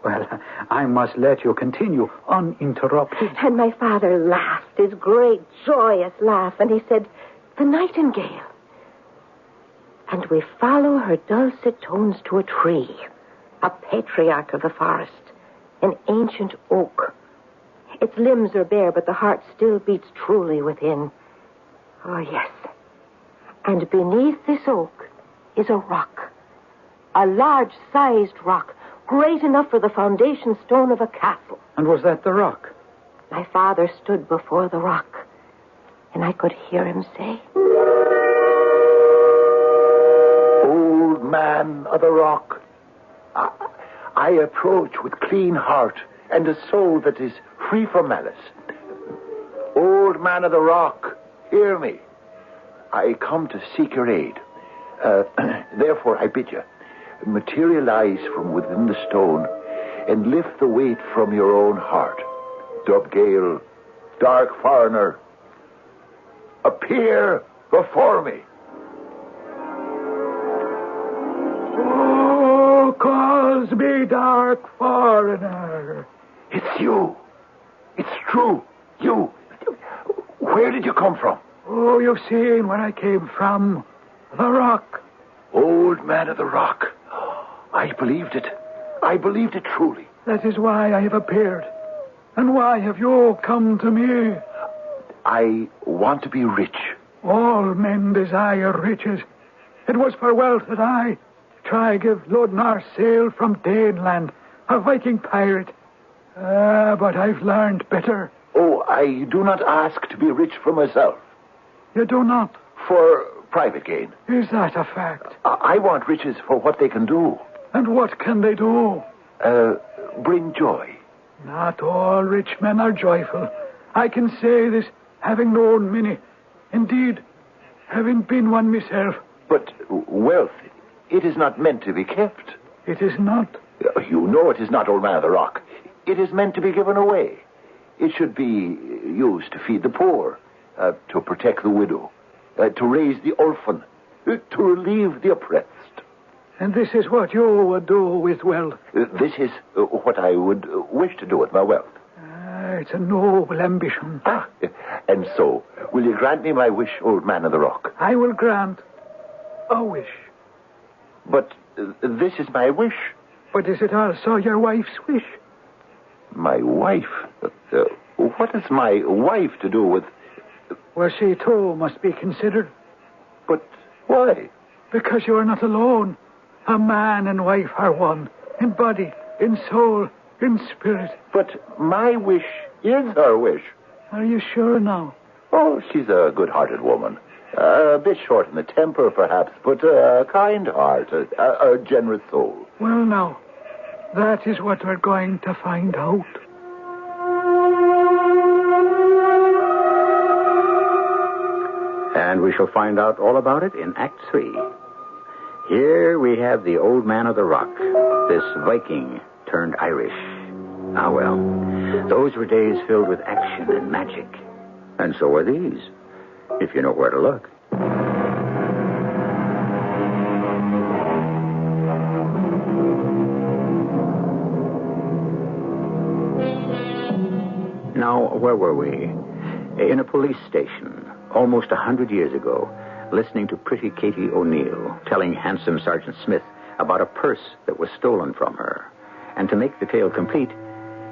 Well, I must let you continue uninterrupted. And my father laughed, his great, joyous laugh, and he said, "The nightingale." And we follow her dulcet tones to a tree, a patriarch of the forest, an ancient oak. Its limbs are bare, but the heart still beats truly within. Oh, yes. And beneath this oak is a rock. A large-sized rock, great enough for the foundation stone of a castle. And was that the rock? My father stood before the rock, and I could hear him say, Old man of the rock, I approach with clean heart and a soul that is free from malice. Old man of the rock, hear me. I come to seek your aid. Therefore, I bid you, materialize from within the stone and lift the weight from your own heart. Dubgale, dark foreigner, appear before me. Oh, calls me dark foreigner. It's you. It's true. You. Where did you come from? Oh, you've seen where I came from. The rock. Old man of the rock. I believed it. I believed it truly. That is why I have appeared. And why have you come to me? I want to be rich. All men desire riches. It was for wealth that I try give Lodnar sail from Daneland, a Viking pirate. But I've learned better. Oh, I do not ask to be rich for myself. You do not? For private gain. Is that a fact? I want riches for what they can do. And what can they do? Bring joy. Not all rich men are joyful. I can say this, having known many. Indeed, having been one myself. But wealth, it is not meant to be kept. It is not. You know it is not, old man of the rock. It is meant to be given away. It should be used to feed the poor, to protect the widow, to raise the orphan, to relieve the oppressed. And this is what you would do with wealth? This is what I would wish to do with my wealth. It's a noble ambition. And so, will you grant me my wish, old man of the rock? I will grant a wish. But this is my wish. But is it also your wife's wish? My wife? What has my wife to do with... Well, she too must be considered. But why? Because you are not alone. A man and wife are one, in body, in soul, in spirit. But my wish is her wish. Are you sure now? Oh, she's a good-hearted woman. A bit short in the temper, perhaps, but a kind heart, a generous soul. Well, now, that is what we're going to find out. And we shall find out all about it in Act 3. Here we have the old man of the rock, this Viking turned Irish. Ah, well, those were days filled with action and magic. And so are these, if you know where to look. Now, where were we? In a police station, almost 100 years ago, listening to pretty Katie O'Neill telling handsome Sergeant Smith about a purse that was stolen from her. And to make the tale complete,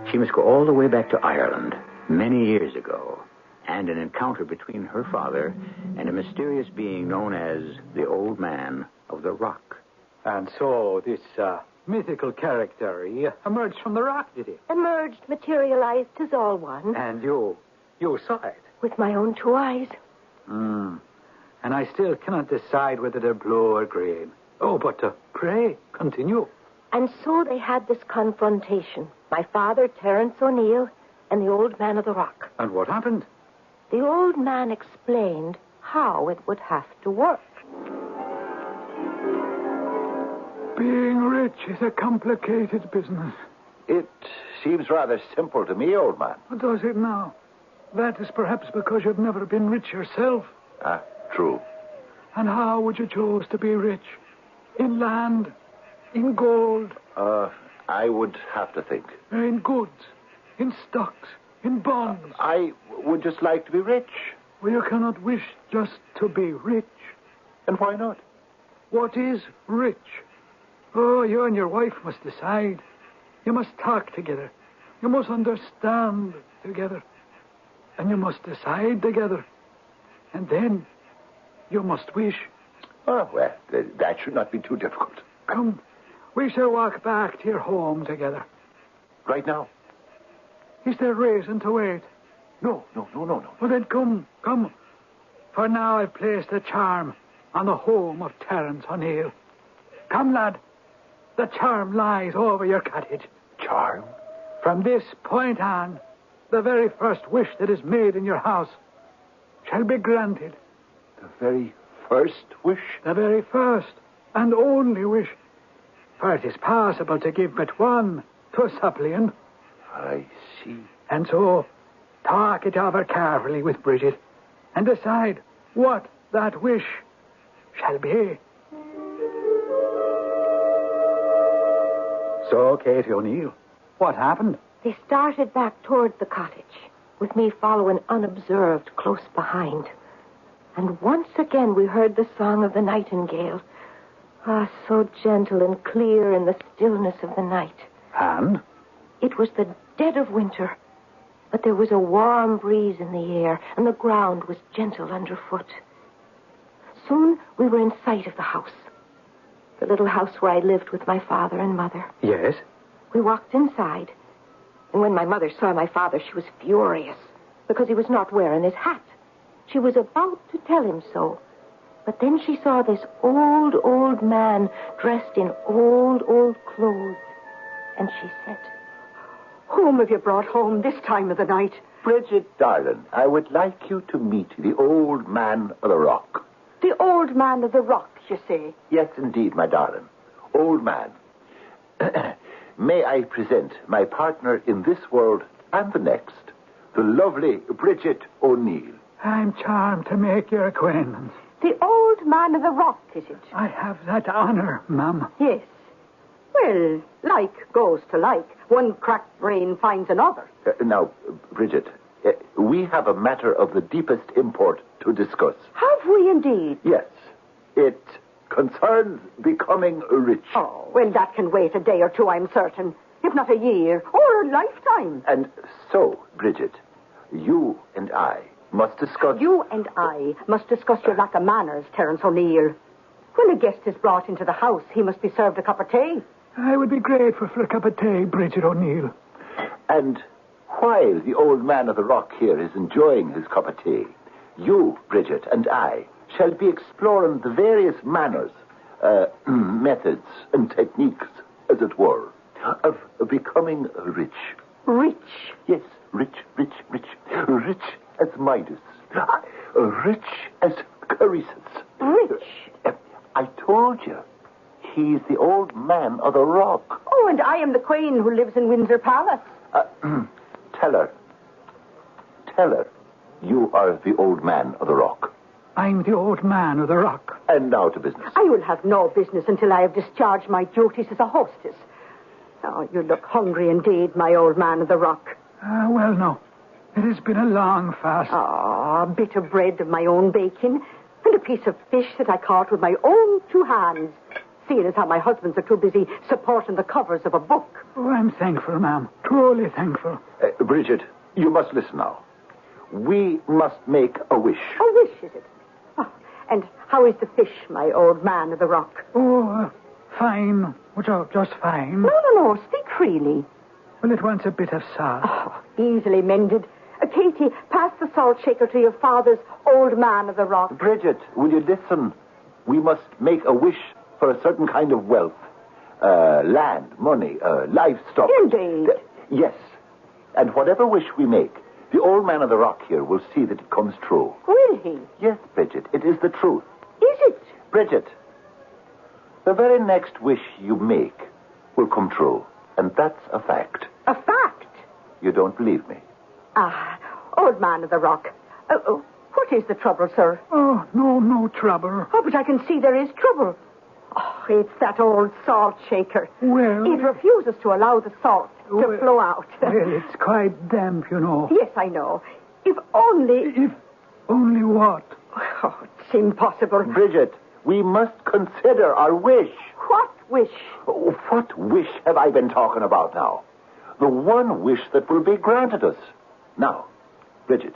she must go all the way back to Ireland, many years ago, and an encounter between her father and a mysterious being known as the Old Man of the Rock. And so this mythical character, he emerged from the rock, did he? Emerged, materialized, 'tis all one. And you saw it? With my own two eyes. And I still cannot decide whether they're blue or green. Oh, but pray, continue. And so they had this confrontation. My father, Terence O'Neill, and the Old Man of the Rock. And what happened? The old man explained how it would have to work. Being rich is a complicated business. It seems rather simple to me, old man. Does it now? That is perhaps because you've never been rich yourself. True. And how would you choose to be rich? In land? In gold? I would have to think. In goods? In stocks? In bonds? I would just like to be rich. Well, you cannot wish just to be rich. And why not? What is rich? Oh, you and your wife must decide. You must talk together. You must understand together. And you must decide together. And then you must wish. Oh, well, that should not be too difficult. Come, we shall walk back to your home together. Right now? Is there reason to wait? No. Well, then come. For now I've placed a charm on the home of Terence O'Neill. Come, lad. The charm lies over your cottage. Charm? From this point on, the very first wish that is made in your house shall be granted. The very first wish? The very first and only wish. For it is possible to give but one to a suppliant. I see. And so, talk it over carefully with Bridget and decide what that wish shall be. So, Katie O'Neill, what happened? They started back toward the cottage, with me following unobserved close behind. And once again we heard the song of the nightingale. Ah, so gentle and clear in the stillness of the night. And? It was the dead of winter, but there was a warm breeze in the air, and the ground was gentle underfoot. Soon we were in sight of the house. The little house where I lived with my father and mother. Yes? We walked inside, and when my mother saw my father, she was furious because he was not wearing his hat. She was about to tell him so, but then she saw this old man dressed in old clothes, and she said, "Whom have you brought home this time of the night?" Bridget, darling, I would like you to meet the old man of the rock. The old man of the rock, you say? Yes, indeed, my darling. Old man. May I present my partner in this world and the next, the lovely Bridget O'Neill. I'm charmed to make your acquaintance. The old man of the rock, is it? I have that honor, ma'am. Yes. Well, like goes to like. One cracked brain finds another. Now, Bridget, we have a matter of the deepest import to discuss. Have we indeed? Yes. It concerns becoming rich. Oh, well, that can wait a day or two, I'm certain. If not a year or a lifetime. And so, Bridget, you and I must discuss... You and I must discuss your lack of manners, Terence O'Neill. When a guest is brought into the house, he must be served a cup of tea. I would be grateful for a cup of tea, Bridget O'Neill. And while the old man of the rock here is enjoying his cup of tea, you, Bridget, and I shall be exploring the various manners, methods, and techniques, as it were, of becoming rich. Rich? Yes, rich. Rich as Midas. Rich as Croesus. Rich? I told you. He's the old man of the rock. Oh, and I am the queen who lives in Windsor Palace. Tell her you are the old man of the rock. I'm the old man of the rock. And now to business. I will have no business until I have discharged my duties as a hostess. Oh, you look hungry indeed, my old man of the rock. Well, no. It has been a long fast. Oh, a bit of bread of my own baking, and a piece of fish that I caught with my own two hands, seeing as how my husbands are too busy supporting the covers of a book. Oh, I'm thankful, ma'am. Truly thankful. Bridget, you must listen now. We must make a wish. A wish, is it? Oh, and how is the fish, my old man of the rock? Oh, fine. Just fine. No. Speak freely. Well, it wants a bit of salt. Oh, easily mended. Katie, pass the salt shaker to your father's old man of the rock. Bridget, will you listen? We must make a wish for a certain kind of wealth. Land, money, livestock. Indeed. Yes. And whatever wish we make, the old man of the rock here will see that it comes true. Will he? Yes, Bridget, it is the truth. Is it? Bridget, the very next wish you make will come true. And that's a fact. A fact? You don't believe me? Old man of the rock. What is the trouble, sir? Oh, no trouble. Oh, but I can see there is trouble. Oh, it's that old salt shaker. Well... It refuses to allow the salt to flow out. Well, it's quite damp, you know. Yes, I know. If only... If only what? Oh, it's impossible. Bridget, we must consider our wish. What wish? Oh, what wish have I been talking about now? The one wish that will be granted us. Now, Bridget,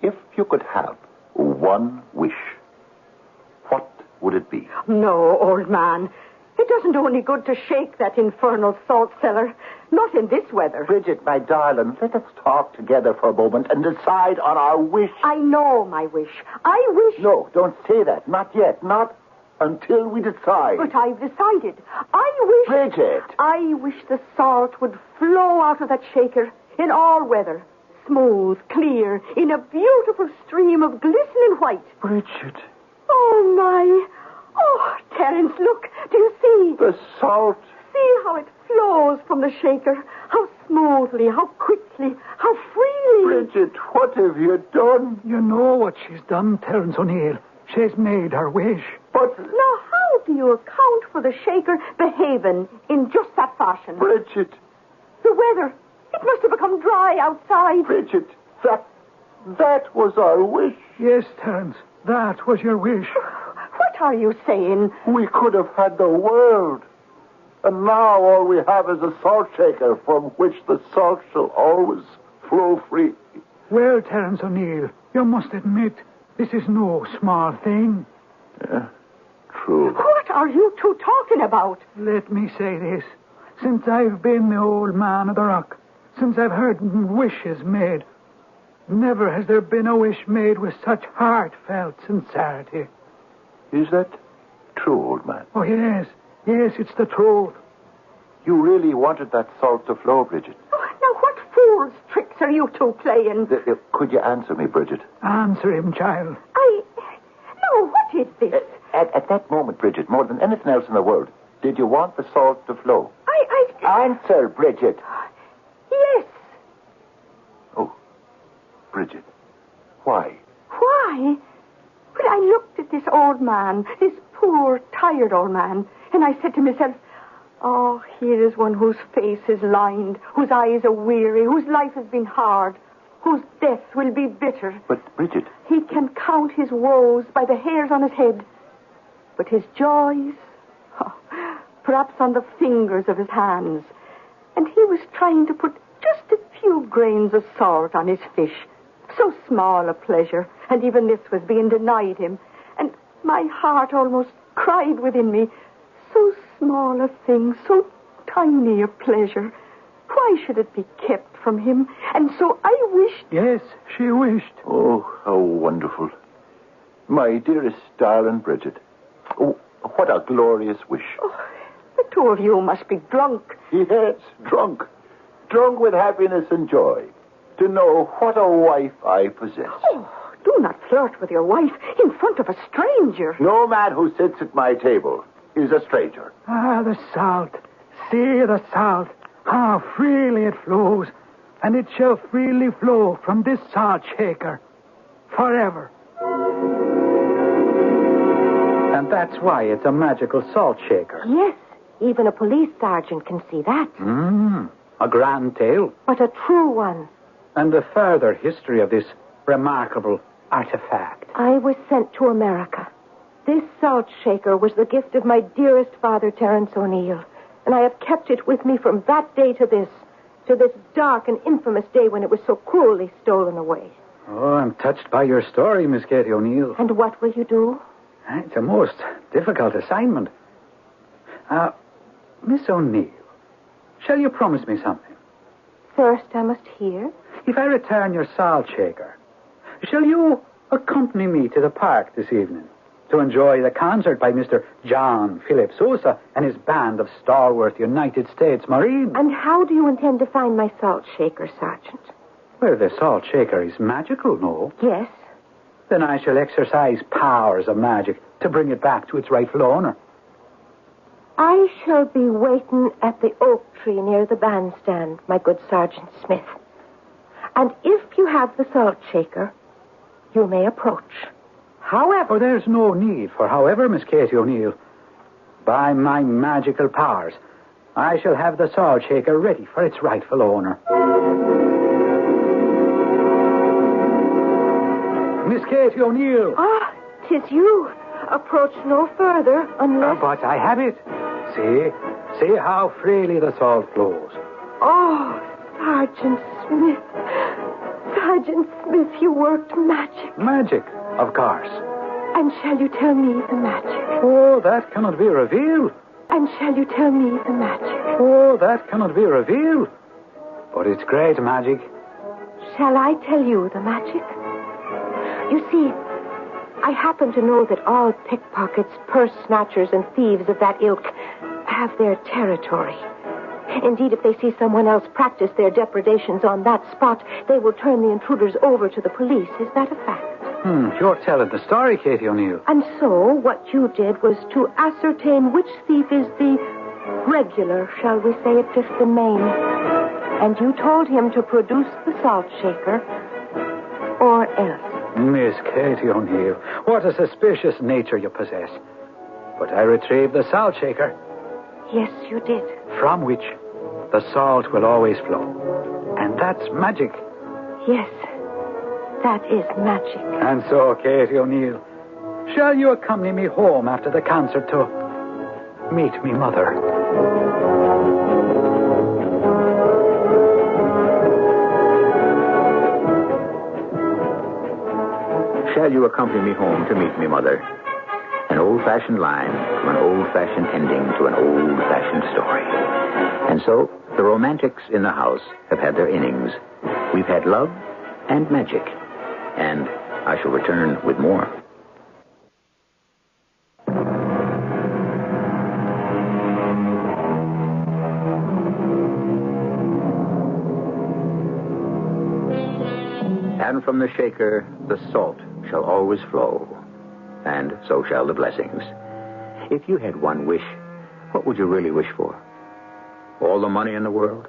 if you could have one wish, what would it be? No, old man. It doesn't do any good to shake that infernal salt cellar. Not in this weather. Bridget, my darling, let us talk together for a moment and decide on our wish. I know my wish. I wish... No, don't say that. Not yet. Not until we decide. But I've decided. I wish... Bridget! I wish the salt would flow out of that shaker in all weather. Smooth, clear, in a beautiful stream of glistening white. Bridget. Oh, my... Oh, Terence, look. Do you see? The salt. See how it flows from the shaker. How smoothly, how quickly, how freely. Bridget, what have you done? You know what she's done, Terence O'Neill. She's made her wish. But... Now, how do you account for the shaker behaving in just that fashion? Bridget. The weather. It must have become dry outside. Bridget, that was our wish. Yes, Terence, that was your wish. What are you saying? We could have had the world. And now all we have is a salt shaker from which the salt shall always flow free. Well, Terence O'Neill, you must admit, this is no small thing. True. What are you two talking about? Let me say this. Since I've been the old man of the rock, since I've heard wishes made, never has there been a wish made with such heartfelt sincerity. Is that true, old man? Oh, yes. Yes, it's the truth. You really wanted that salt to flow, Bridget? Oh, now, what fool's tricks are you two playing? Could you answer me, Bridget? Answer him, child. No, what is this? At that moment, Bridget, more than anything else in the world, did you want the salt to flow? Answer, Bridget. Yes. Oh, Bridget, why? Why? But I looked at this old man, this poor, tired old man, and I said to myself, oh, here is one whose face is lined, whose eyes are weary, whose life has been hard, whose death will be bitter. But, Bridget... He can count his woes by the hairs on his head, but his joys, perhaps on the fingers of his hands. And he was trying to put just a few grains of salt on his fish. So small a pleasure, and even this was being denied him. And my heart almost cried within me, so small a thing, so tiny a pleasure. Why should it be kept from him? And so I wished... Yes, she wished. Oh, how wonderful. My dearest darling Bridget. Oh, what a glorious wish. Oh, the two of you must be drunk. Yes, drunk. Drunk with happiness and joy. To know what a wife I possess. Oh, do not flirt with your wife in front of a stranger. No man who sits at my table is a stranger. Ah, the salt. See the salt. How freely it flows. And it shall freely flow from this salt shaker. Forever. And that's why it's a magical salt shaker. Yes, even a police sergeant can see that. A grand tale. But a true one. And the further history of this remarkable artifact. I was sent to America. This salt shaker was the gift of my dearest father, Terence O'Neill. And I have kept it with me from that day to this dark and infamous day when it was so cruelly stolen away. Oh, I'm touched by your story, Miss Katie O'Neill. And what will you do? It's a most difficult assignment. Miss O'Neill, shall you promise me something? First, I must hear. If I return your salt shaker, shall you accompany me to the park this evening to enjoy the concert by Mr. John Philip Sousa and his band of stalwart United States Marines? And how do you intend to find my salt shaker, Sergeant? Well, the salt shaker is magical, no? Yes. Then I shall exercise powers of magic to bring it back to its rightful owner. I shall be waiting at the oak tree near the bandstand, my good Sergeant Smith. And if you have the salt shaker, you may approach. However... Oh, there's no need for however, Miss Katie O'Neill. By my magical powers, I shall have the salt shaker ready for its rightful owner. Miss Katie O'Neill. Ah, 'tis you. Approach no further unless... But I have it. See how freely the salt flows. Oh, Sergeant Smith. Sergeant Smith, you worked magic. Magic, of course. And shall you tell me the magic? Oh, that cannot be revealed. And shall you tell me the magic? Oh, that cannot be revealed. But it's great magic. Shall I tell you the magic? You see, I happen to know that all pickpockets, purse snatchers, and thieves of that ilk have their territory. Indeed, if they see someone else practice their depredations on that spot, they will turn the intruders over to the police. Is that a fact? You're telling the story, Katie O'Neill. And so, what you did was to ascertain which thief is the regular, shall we say, at Fifth and Main. And you told him to produce the salt shaker, or else. Miss Katie O'Neill, what a suspicious nature you possess. But I retrieved the salt shaker. Yes, you did. From which the salt will always flow. And that's magic. Yes, that is magic. And so, Katie O'Neill, shall you accompany me home after the concert to meet me mother? Shall you accompany me home to meet me mother? An old-fashioned line from an old-fashioned ending to an old-fashioned story. And so, the romantics in the house have had their innings. We've had love and magic. And I shall return with more. And from the shaker, the salt shall always flow. And so shall the blessings. If you had one wish, what would you really wish for? All the money in the world?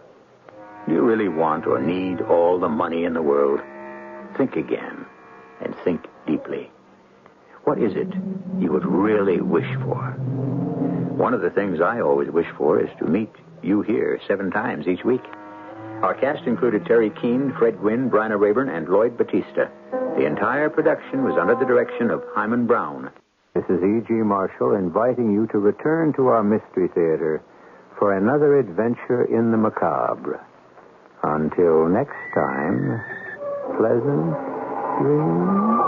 Do you really want or need all the money in the world? Think again, and think deeply. What is it you would really wish for? One of the things I always wish for is to meet you here 7 times each week. Our cast included Terry Keane, Fred Gwynn, Bryna Rayburn, and Lloyd Batista. The entire production was under the direction of Hyman Brown. This is E.G. Marshall inviting you to return to our Mystery Theater for another adventure in the macabre. Until next time, pleasant dreams.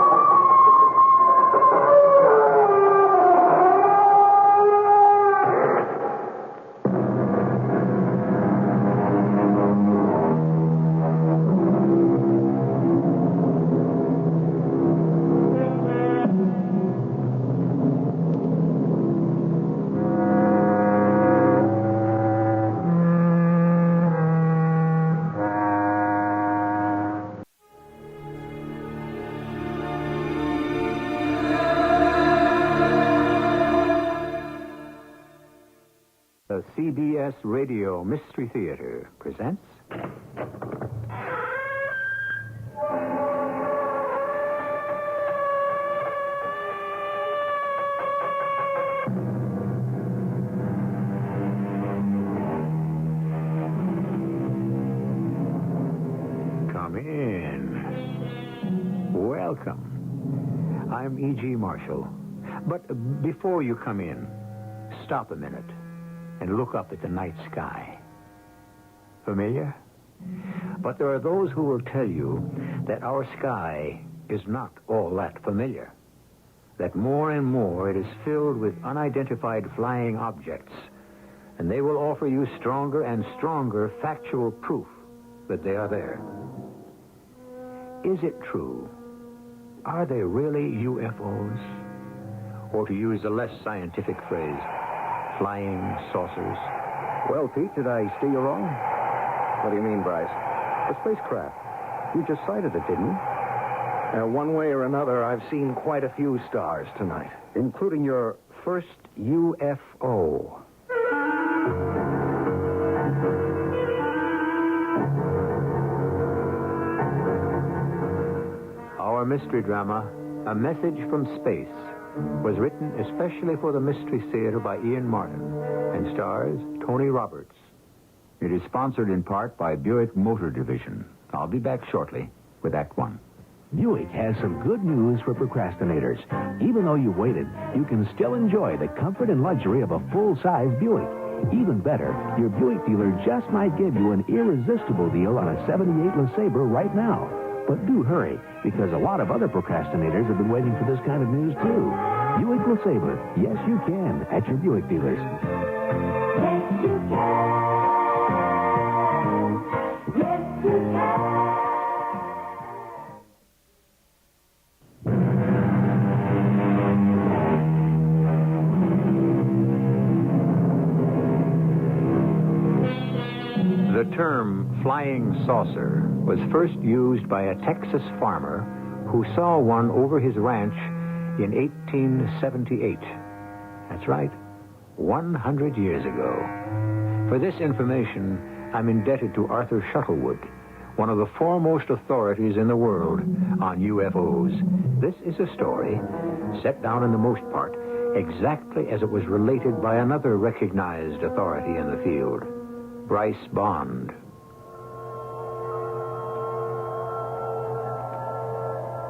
The CBS Radio Mystery Theater presents... Come in. Welcome. I'm E.G. Marshall. But before you come in, stop a minute and look up at the night sky. Familiar? But there are those who will tell you that our sky is not all that familiar. That more and more it is filled with unidentified flying objects, and they will offer you stronger and stronger factual proof that they are there. Is it true? Are they really UFOs? Or to use a less scientific phrase, flying saucers? Well, Pete, did I steer you wrong? What do you mean, Bryce? A spacecraft. You just sighted it, didn't you? One way or another, I've seen quite a few stars tonight, including your first UFO. Our mystery drama, A Message from Space, was written especially for the Mystery Theater by Ian Martin and stars Tony Roberts. It is sponsored in part by Buick Motor Division. I'll be back shortly with Act One. Buick has some good news for procrastinators. Even though you waited, you can still enjoy the comfort and luxury of a full-size Buick. Even better, your Buick dealer just might give you an irresistible deal on a 78 LeSabre right now. But do hurry, because a lot of other procrastinators have been waiting for this kind of news, too. Buick will save it. Yes, you can, at your Buick dealers. Yes, you can. Yes, you can. The term flying saucer was first used by a Texas farmer who saw one over his ranch in 1878. That's right, 100 years ago. For this information, I'm indebted to Arthur Shuttlewood, one of the foremost authorities in the world on UFOs. This is a story set down in the most part exactly as it was related by another recognized authority in the field, Bryce Bond.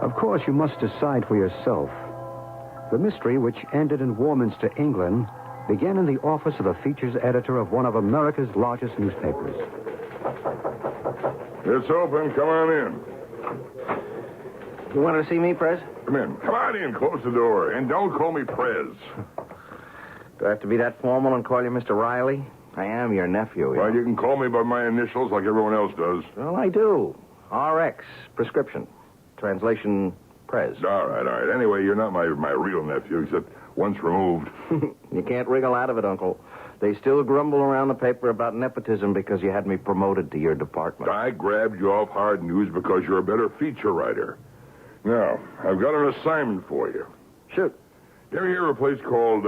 Of course, you must decide for yourself. The mystery, which ended in Warminster, England, began in the office of the features editor of one of America's largest newspapers. It's open. Come on in. You wanted to see me, Prez? Come in. Come on in. Close the door. And don't call me Prez. Do I have to be that formal and call you Mr. Riley? I am your nephew. Well, you can call me by my initials like everyone else does. Well, I do. RX, prescription. Translation, Prez. All right. Anyway, you're not my real nephew, except once removed. You can't wriggle out of it, Uncle. They still grumble around the paper about nepotism because you had me promoted to your department. I grabbed you off hard news because you're a better feature writer. Now, I've got an assignment for you. Shoot. You ever hear of a place called,